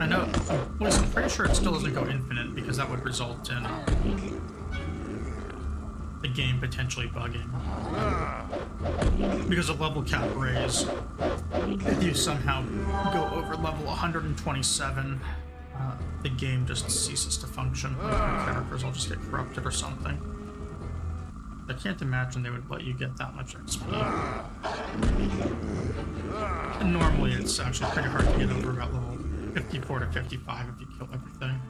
I know, I'm pretty sure it still doesn't go infinite, because that would result in the game potentially bugging. Because of level cap raise, if you somehow go over level 127, the game just ceases to function. Like your characters will just get corrupted or something. I can't imagine they would let you get that much XP. And normally it's actually pretty hard to get over about level 54 to 55 if you kill everything.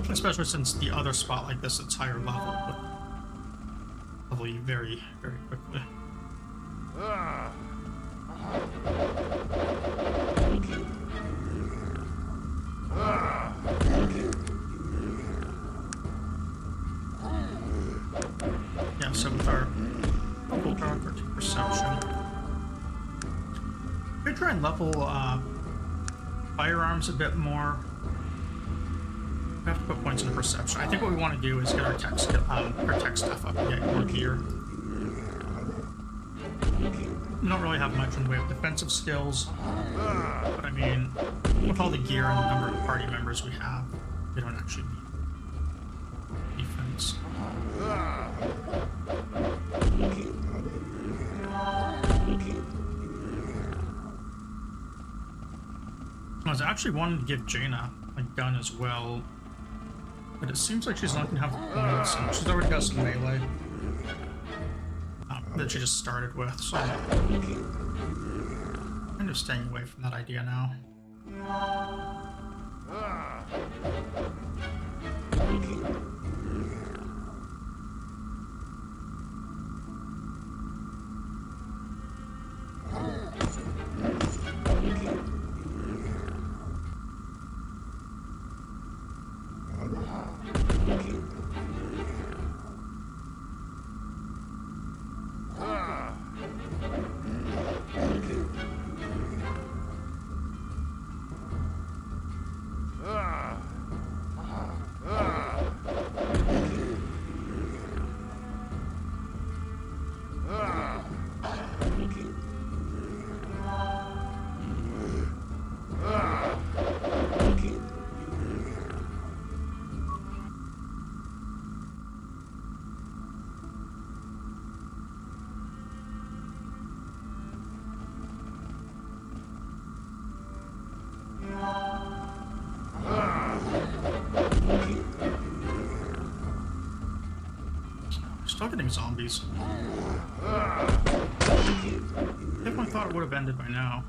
Especially since the other spot like this, it's higher level, but level you very, very quickly. Yeah, so with our level perception, we could try and level firearms a bit more. We have to put points into perception. I think what we want to do is get our tech stuff up and get more gear. We don't really have much in the way of defensive skills, but I mean, with all the gear and the number of party members we have, we don't actually need defense. I was actually wanting to give Jaina a gun as well, but it seems like she's not going to have the points, and she's already got some melee that she just started with, so I'm kind of staying away from that idea now. Still getting zombies. Definitely thought it would have ended by now.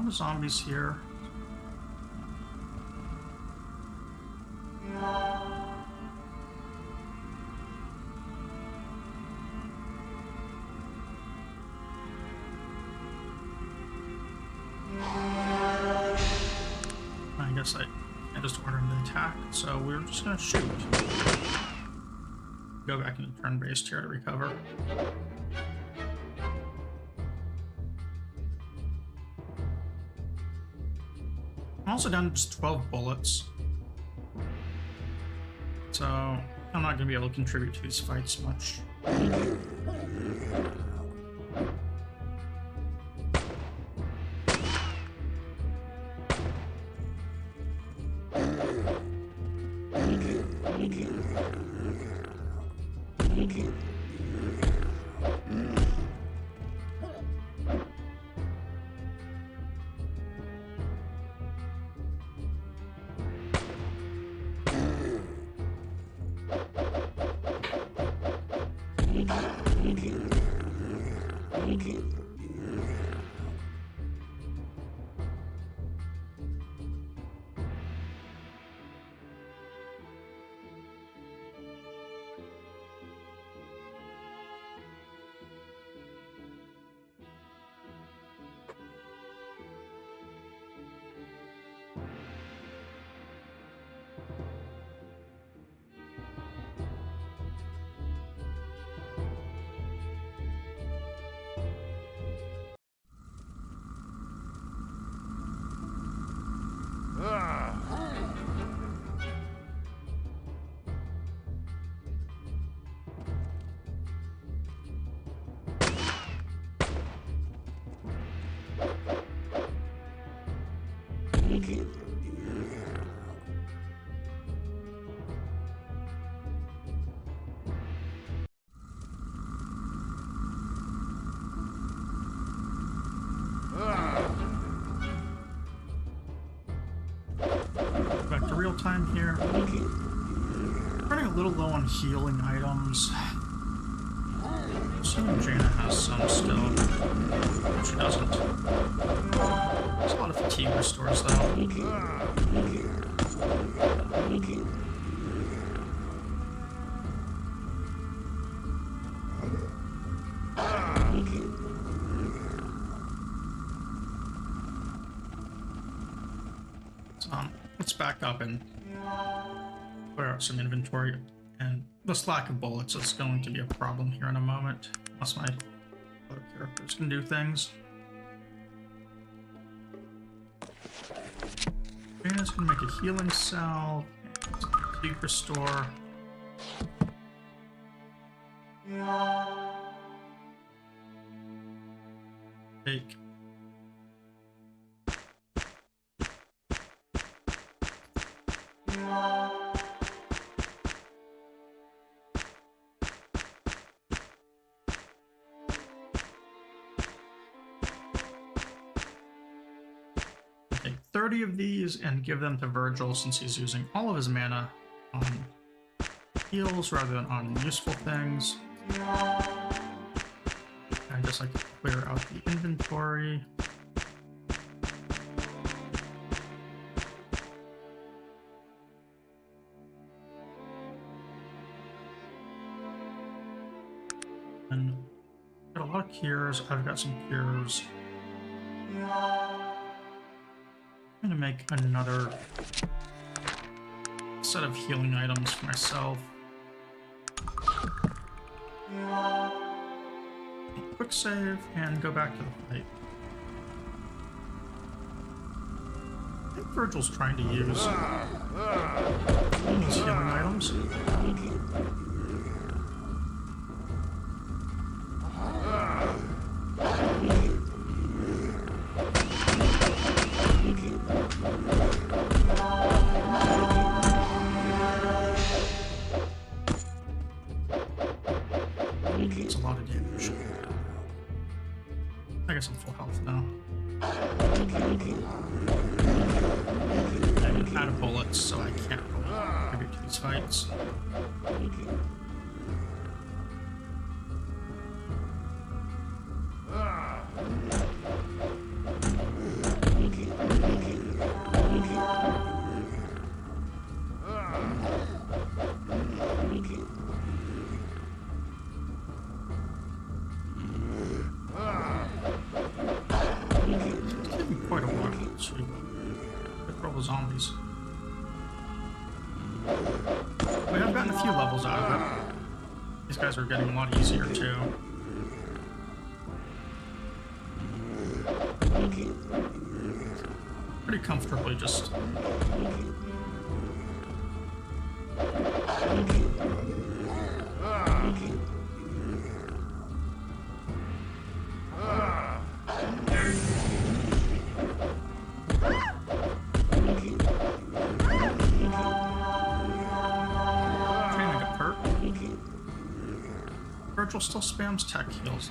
lot of zombies here. I guess I just ordered him to attack, so we're just gonna shoot. Go back into turn-based here to recover. I'm also down to just 12 bullets. So I'm not gonna be able to contribute to these fights much. Back to real time here. Running a little low on healing items. Assuming Jaina has some still. No, she doesn't. There's a lot of fatigue restores though. Let's back up and clear out some inventory. And this lack of bullets is going to be a problem here in a moment, unless my other characters can do things. Jaina's gonna make a healing cell, and fatigue restore. Take. Take 30 of these and give them to Virgil since he's using all of his mana on heals rather than on useful things. I just like to clear out the inventory. And got a lot of cures. I've got some cures. I'm gonna make another set of healing items for myself. Quick save and go back to the fight. I think Virgil's trying to use those healing items. It's a lot of damage. I guess I'm full health now. I'm out of bullets, so I can't contribute to these fights. We have gotten a few levels out of it. These guys are getting a lot easier too. Pretty comfortably just. Virgil still spams tech heals.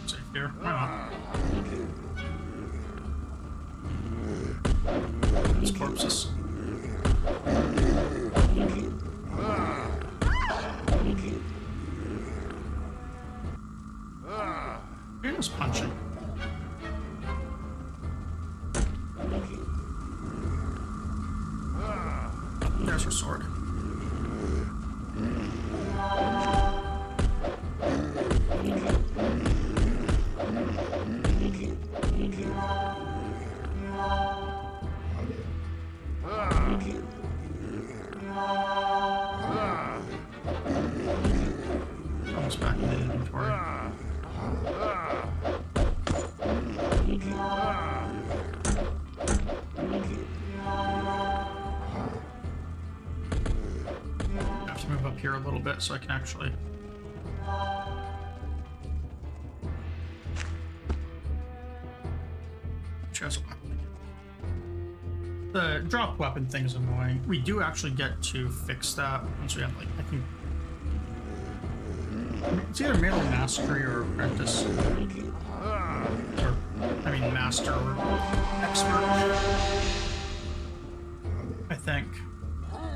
Safe here. Why not? These corpses. You're just punching. There's her sword. Almost back in the inventory. I have to move up here a little bit so I can actually. Chest weapon. The drop weapon thing is annoying. We do actually get to fix that once we have, like, I think. It's either Melee Mastery or Apprentice. Or, I mean, Master or Expert. I think.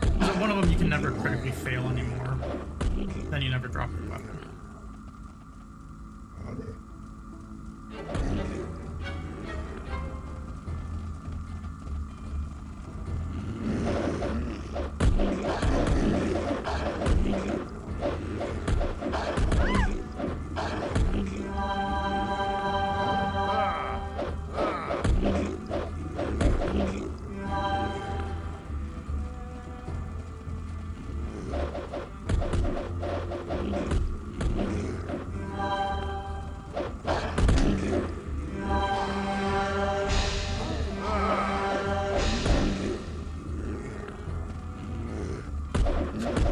Because one of them you can never critically fail anymore. Then you never drop your weapon.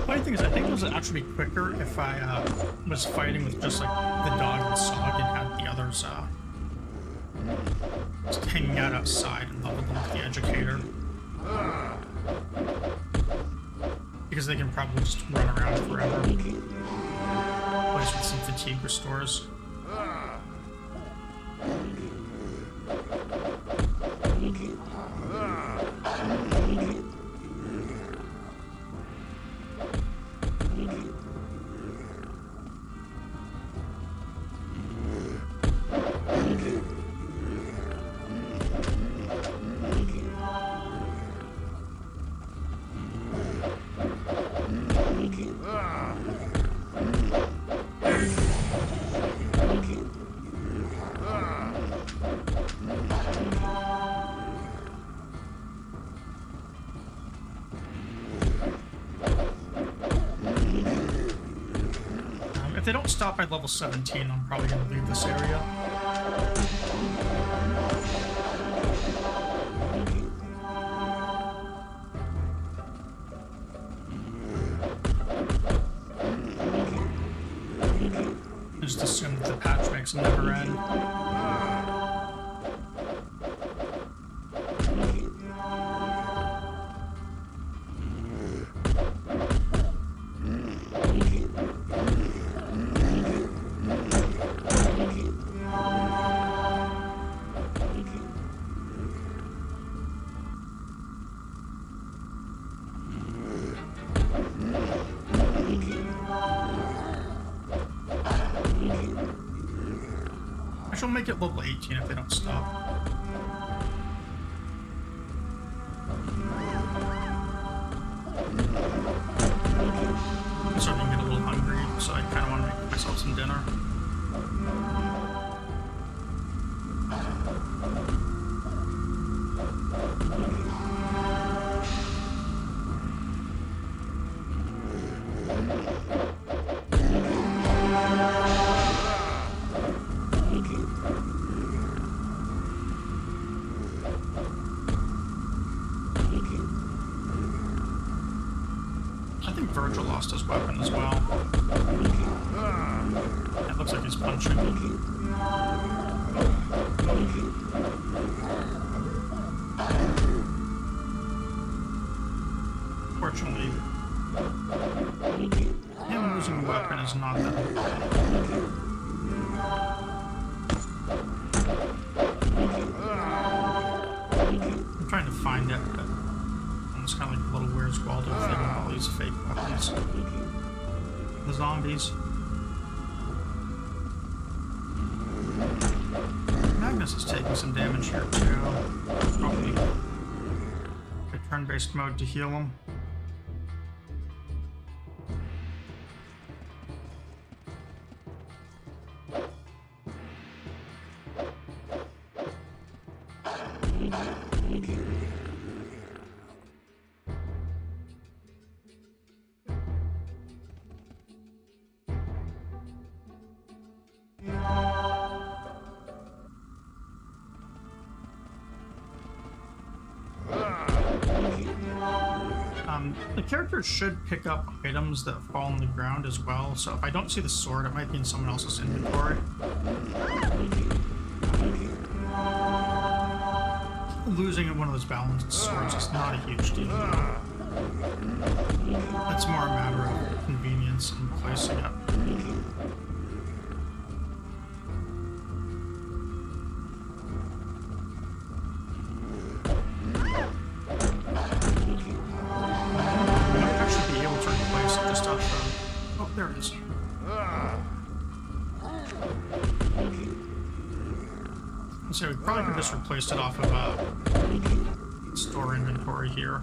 Funny thing is, I think it was actually quicker if I was fighting with just like the dog and Sog and had the others just hanging out outside and leveled them with the educator. Because they can probably just run around forever. Place with some fatigue restores. If they don't stop by level 17, I'm probably going to leave this area. I just assume that the patch makes them never end. Actually, we'll make it level 18 if they don't stop. I'm starting to get a little hungry, so I kind of want to make myself some dinner. I think Virgil lost his weapon as well. It looks like he's punching. Fortunately, him losing a weapon is not that bad. I'm trying to find it, but it's kind of like a little Where's Waldo thing with all these fake weapons. The zombies. Magnus is taking some damage here too. Probably a turn-based mode to heal him. The character should pick up items that fall on the ground as well, so if I don't see the sword, it might be in someone else's inventory. Losing one of those balanced swords is not a huge deal, though. It's more a matter of convenience and placing it. There it is. So we probably could just replace it off of store inventory here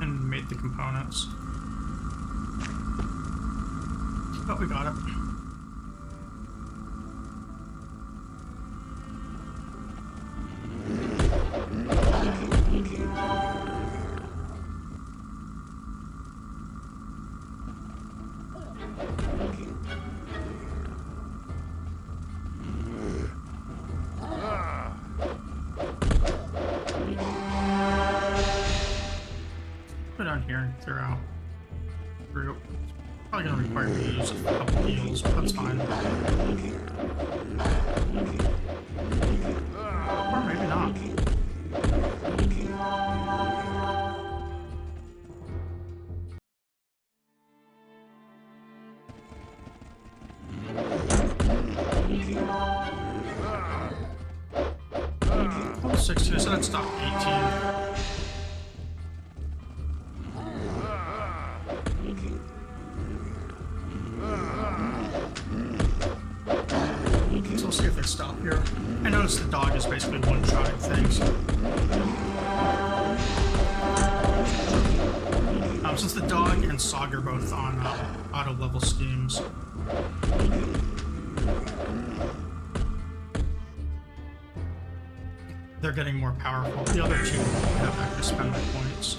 and made the components. But we got it. Down here and clear out through. Probably gonna require me to use a couple heals, but that's fine. Or maybe not. Level 16, I said I'd stop 18. So we'll see if they stop here. I noticed the dog is basically one-shotting things. Since the dog and Sog are both on auto-level schemes, they're getting more powerful. The other two have to actually spend their points.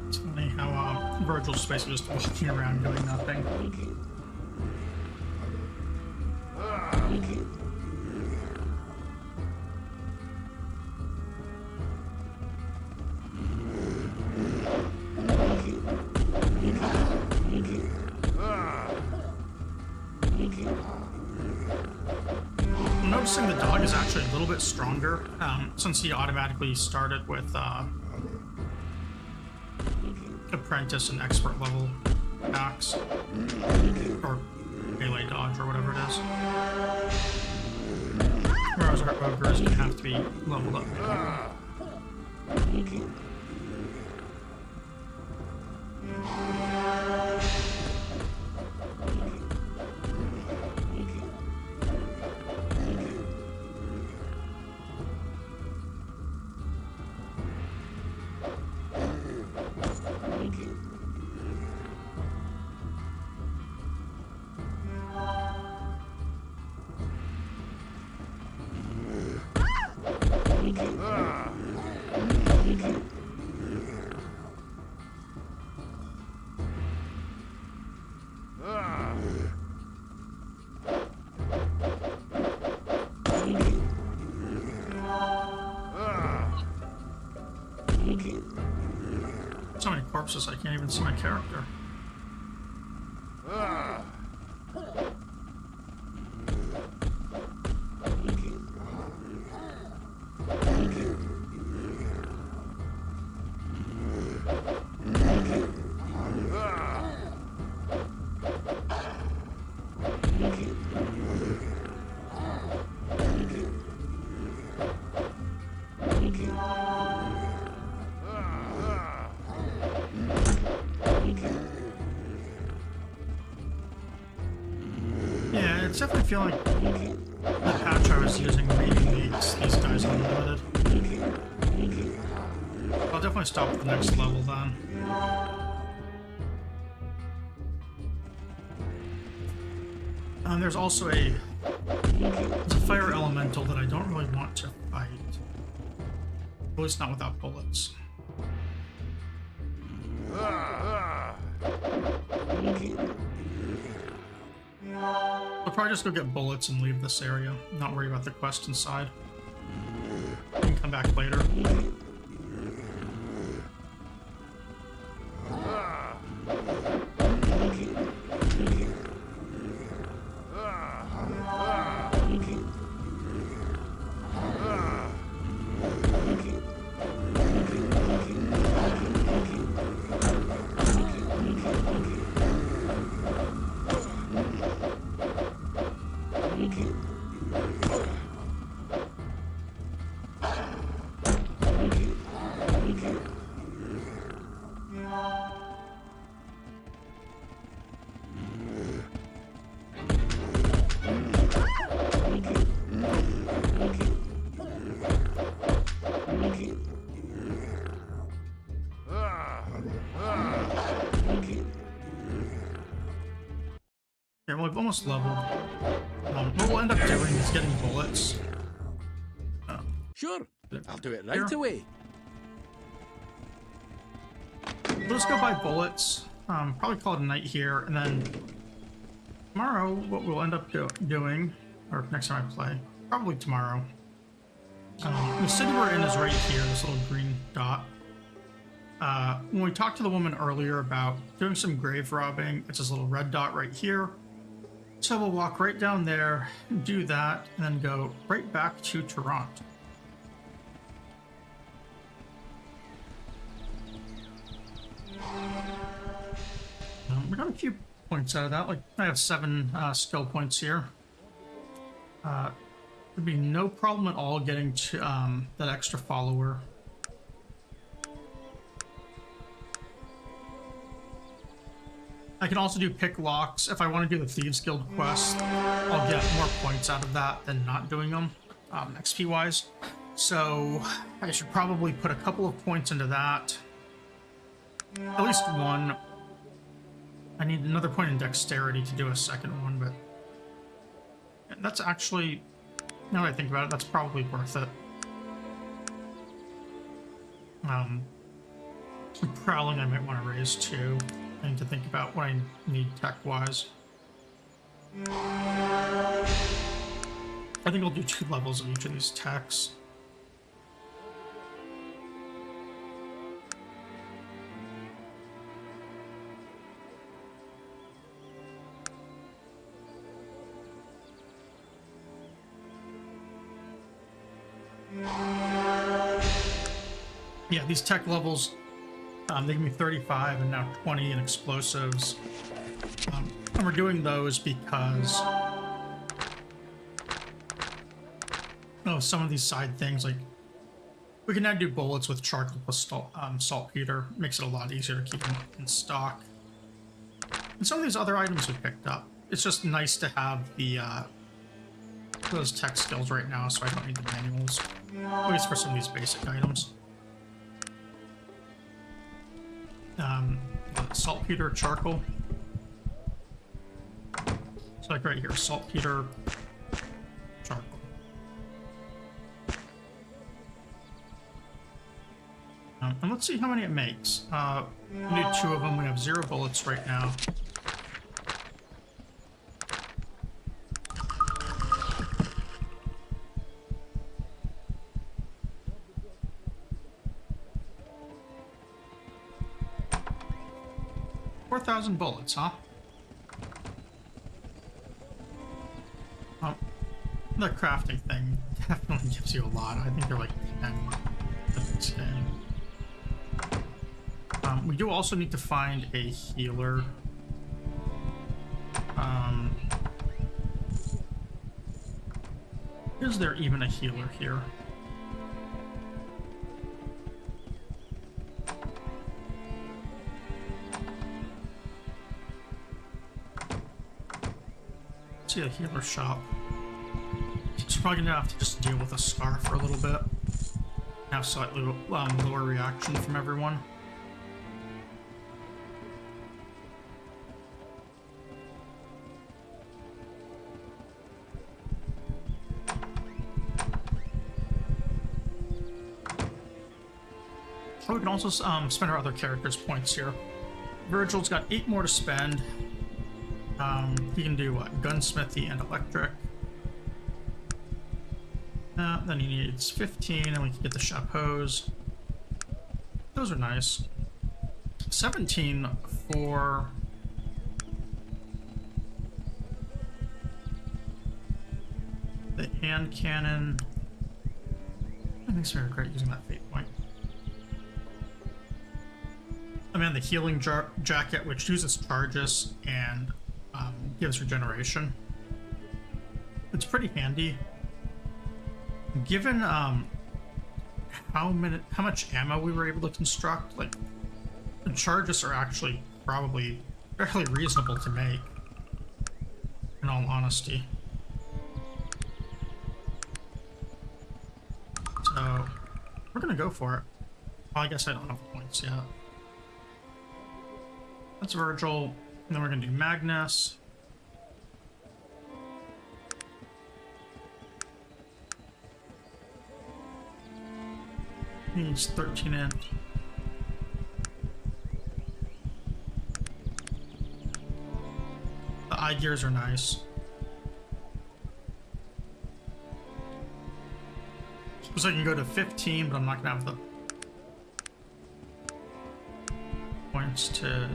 It's funny how Virgil's basically just walking around doing nothing. I'm noticing the dog is actually a little bit stronger since he automatically started with apprentice and expert level axe or melee dodge or whatever it is. Whereas our ogre is going to have to be leveled up. So many corpses, I can't even see my character. Yeah, it's definitely feeling like the patch I was using making these guys unlimited. I'll definitely stop at the next level then. There's also a fire elemental that I don't really want to fight. At least not without bullets. I'll probably just go get bullets and leave this area. Not worry about the quest inside. You can come back later. Yeah, well, I've almost leveled. What we'll end up doing is getting bullets. Sure, I'll do it right away. We'll just go buy bullets. Probably call it a night here, and then tomorrow, what we'll end up doing, or next time I play, probably tomorrow. The city we're in is right here, this little green dot. When we talked to the woman earlier about doing some grave robbing, it's this little red dot right here. So we'll walk right down there, do that, and then go right back to Toronto. We got a few points out of that. Like, I have 7 skill points here. There'd be no problem at all getting to that extra follower. I can also do pick locks. If I want to do the Thieves Guild quest, I'll get more points out of that than not doing them, XP-wise. So I should probably put a couple of points into that. At least one. I need another point in dexterity to do a second one, but that's actually, now that I think about it, that's probably worth it. Some prowling I might want to raise too. I need to think about what I need tech-wise. I think I'll do 2 levels of each of these techs. Yeah, these tech levels, they give me 35 and now 20 in explosives. And we're doing those because some of these side things, like we can now do bullets with charcoal plus saltpeter. Makes it a lot easier to keep them in stock. And some of these other items we picked up. It's just nice to have the those tech skills right now, so I don't need the manuals. At least for some of these basic items. Saltpeter, charcoal. So like right here, saltpeter, charcoal. And let's see how many it makes. We need 2 of them. We have 0 bullets right now. $4,000 bullets, huh? The crafting thing definitely gives you a lot. I think they're like 10. We do also need to find a healer. Is there even a healer here? Let's see a healer shop. It's probably gonna have to just deal with a scar for a little bit. Have slightly lower reaction from everyone. Oh, we can also spend our other characters' points here. Virgil's got 8 more to spend. He can do what? Gunsmithy and electric. Then he needs 15, and we can get the chapeaus. Those are nice. 17 for the hand cannon. I think it's very great using that fate point. I mean, the healing jacket, which uses charges and gives regeneration. It's pretty handy. Given how much ammo we were able to construct, like the charges are actually probably fairly reasonable to make. In all honesty. So we're gonna go for it. Well, I guess I don't have points yet. That's Virgil, and then we're gonna do Magnus. He needs 13 in. The eye gears are nice. Suppose I can go to 15, but I'm not gonna have the points to.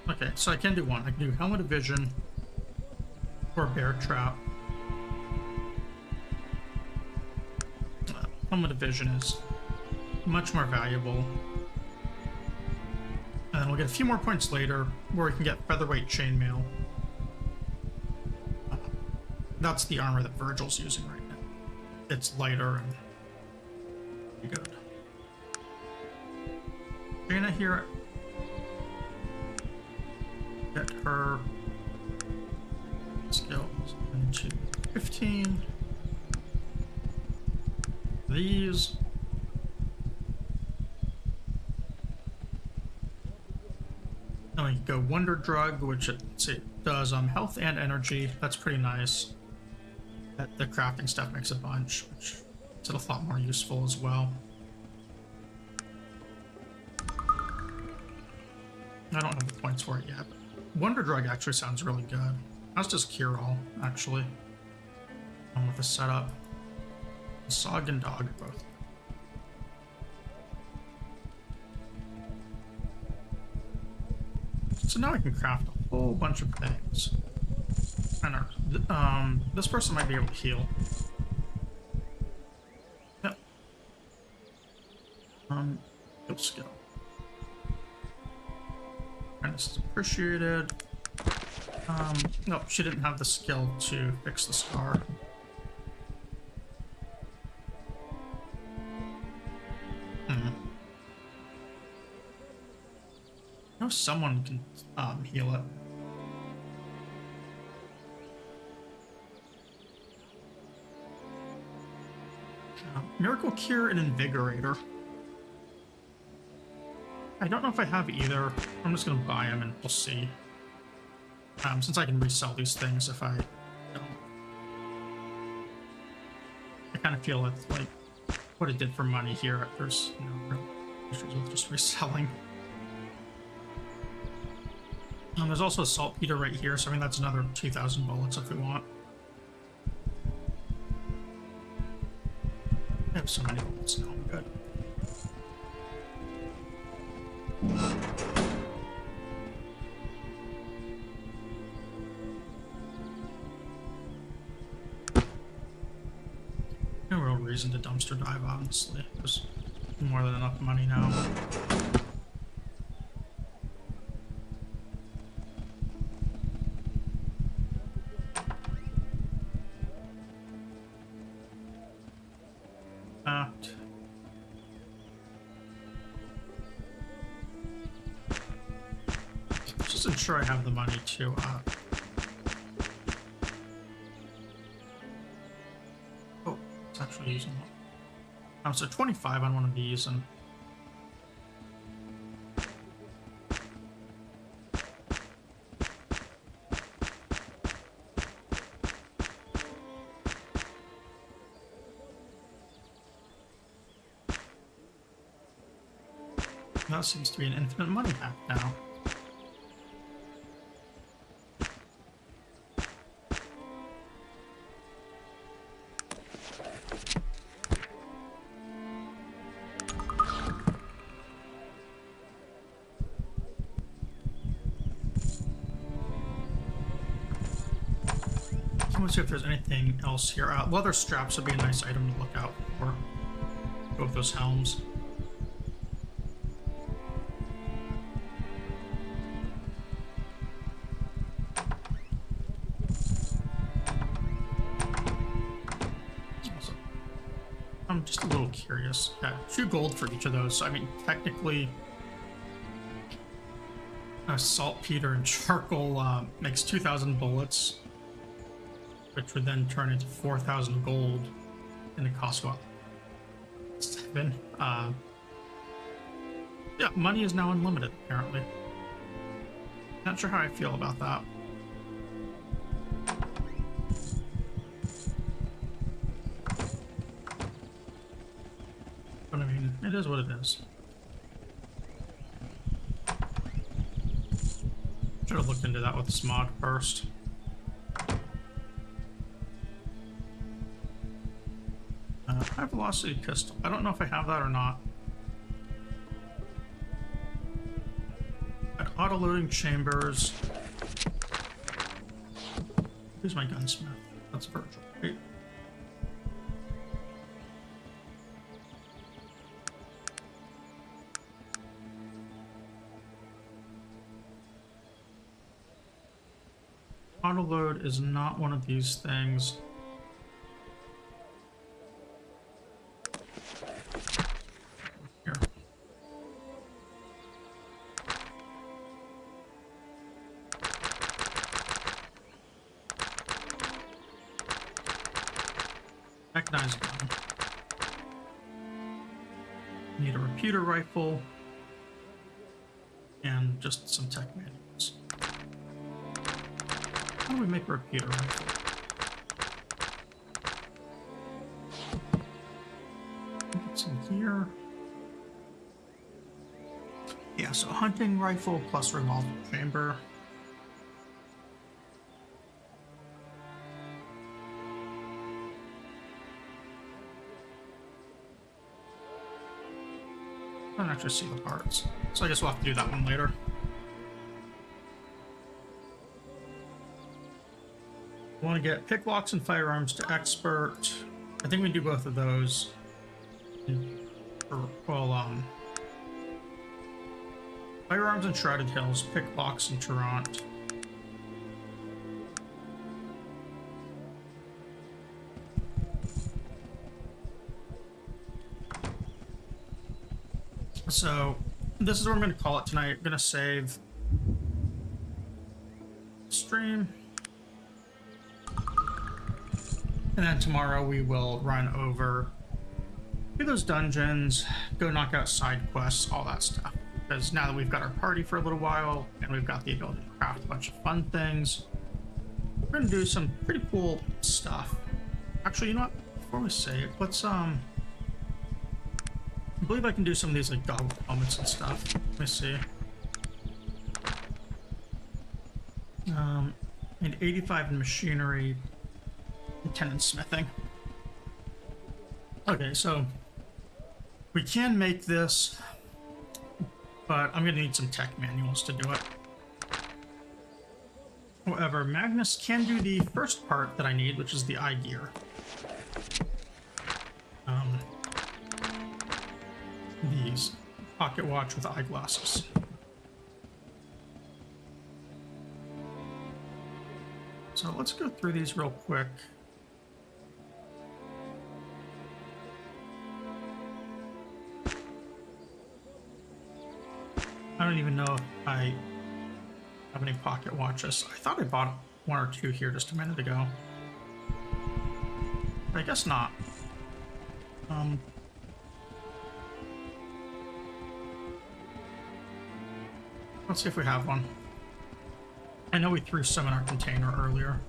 Okay, so I can do one. I can do Helmet of Vision or Bear Trap. Helmet of Vision is much more valuable. And then we'll get a few more points later where we can get Featherweight Chainmail. That's the armor that Virgil's using right now. It's lighter and pretty good. Jaina here. Get her skills into 15. These. Then we can go Wonder Drug, which it does health and energy. That's pretty nice. The crafting stuff makes a bunch, which is a lot more useful as well. I don't have the points for it yet. Wonder Drug actually sounds really good. That's just Cure All, actually. With the setup. Sog and Dog are both. So now I can craft a whole bunch of things. I don't know. This person might be able to heal. Yep. Heal skill. And this is appreciated. Nope, she didn't have the skill to fix the scar. I know someone can heal it. Miracle Cure and Invigorator. I don't know if I have either. I'm just gonna buy them and we'll see. Since I can resell these things if I don't. I kind of feel it's like what it did for money here. There's real issues with just reselling. There's also a saltpeter right here, so I mean that's another 2,000 bullets if we want. I have so many bullets now, I'm good. No real reason to dumpster dive, honestly. There's more than enough money now. Just ensure I have the money to oh, it's actually using one. So 25 on one of these, and that seems to be an infinite money hack now. Let's see if there's anything else here. Leather straps would be a nice item to look out for. Go with those helms. Also, I'm just a little curious. Yeah, 2 gold for each of those. So, I mean, technically, saltpeter and charcoal makes 2,000 bullets, which would then turn into 4,000 gold, and it costs what? 7. Yeah, money is now unlimited, apparently. Not sure how I feel about that. But I mean, it is what it is. Should have looked into that with smog first. High velocity pistol. I don't know if I have that or not. Got auto loading chambers. Who's my gunsmith? That's Virgil, right? Auto load is not one of these things. Here. Mechanized gun. Need a repeater rifle and just some tech manuals. How do we make a repeater rifle? Get some here. Yeah, Yeah, so hunting rifle plus revolver chamber. I don't actually see the parts, so I guess we'll have to do that one later. I want to get picklocks and firearms to expert. I think we do both of those. Well, firearms and Shrouded Hills, picklocks and Toronto. So this is what I'm going to call it tonight. I'm going to save stream. And then tomorrow we will run over, do those dungeons, go knock out side quests, all that stuff. Because now that we've got our party for a little while, and we've got the ability to craft a bunch of fun things, we're going to do some pretty cool stuff. Actually, you know what? Before we say it, let's, I believe I can do some of these, like, goggle helmets and stuff. Let me see. And 85 in machinery, and 10 in smithing. Okay, so we can make this, but I'm gonna need some tech manuals to do it. However, Magnus can do the first part that I need, which is the eye gear. These pocket watch with eyeglasses. So let's go through these real quick. I don't even know if I have any pocket watches. I thought I bought one or two here just a minute ago. But I guess not. Let's see if we have one. I know we threw some in our container earlier.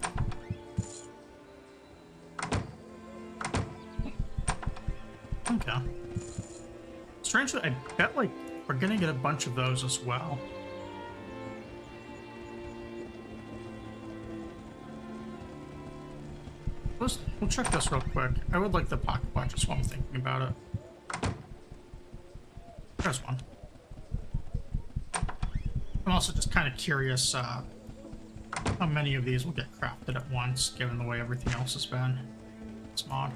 Okay. Strangely, I bet, like, we're gonna get a bunch of those as well. We'll check this real quick. I would like the pocket watches while I'm thinking about it. There's one. I'm also just kind of curious how many of these will get crafted at once, given the way everything else has been. It's mod.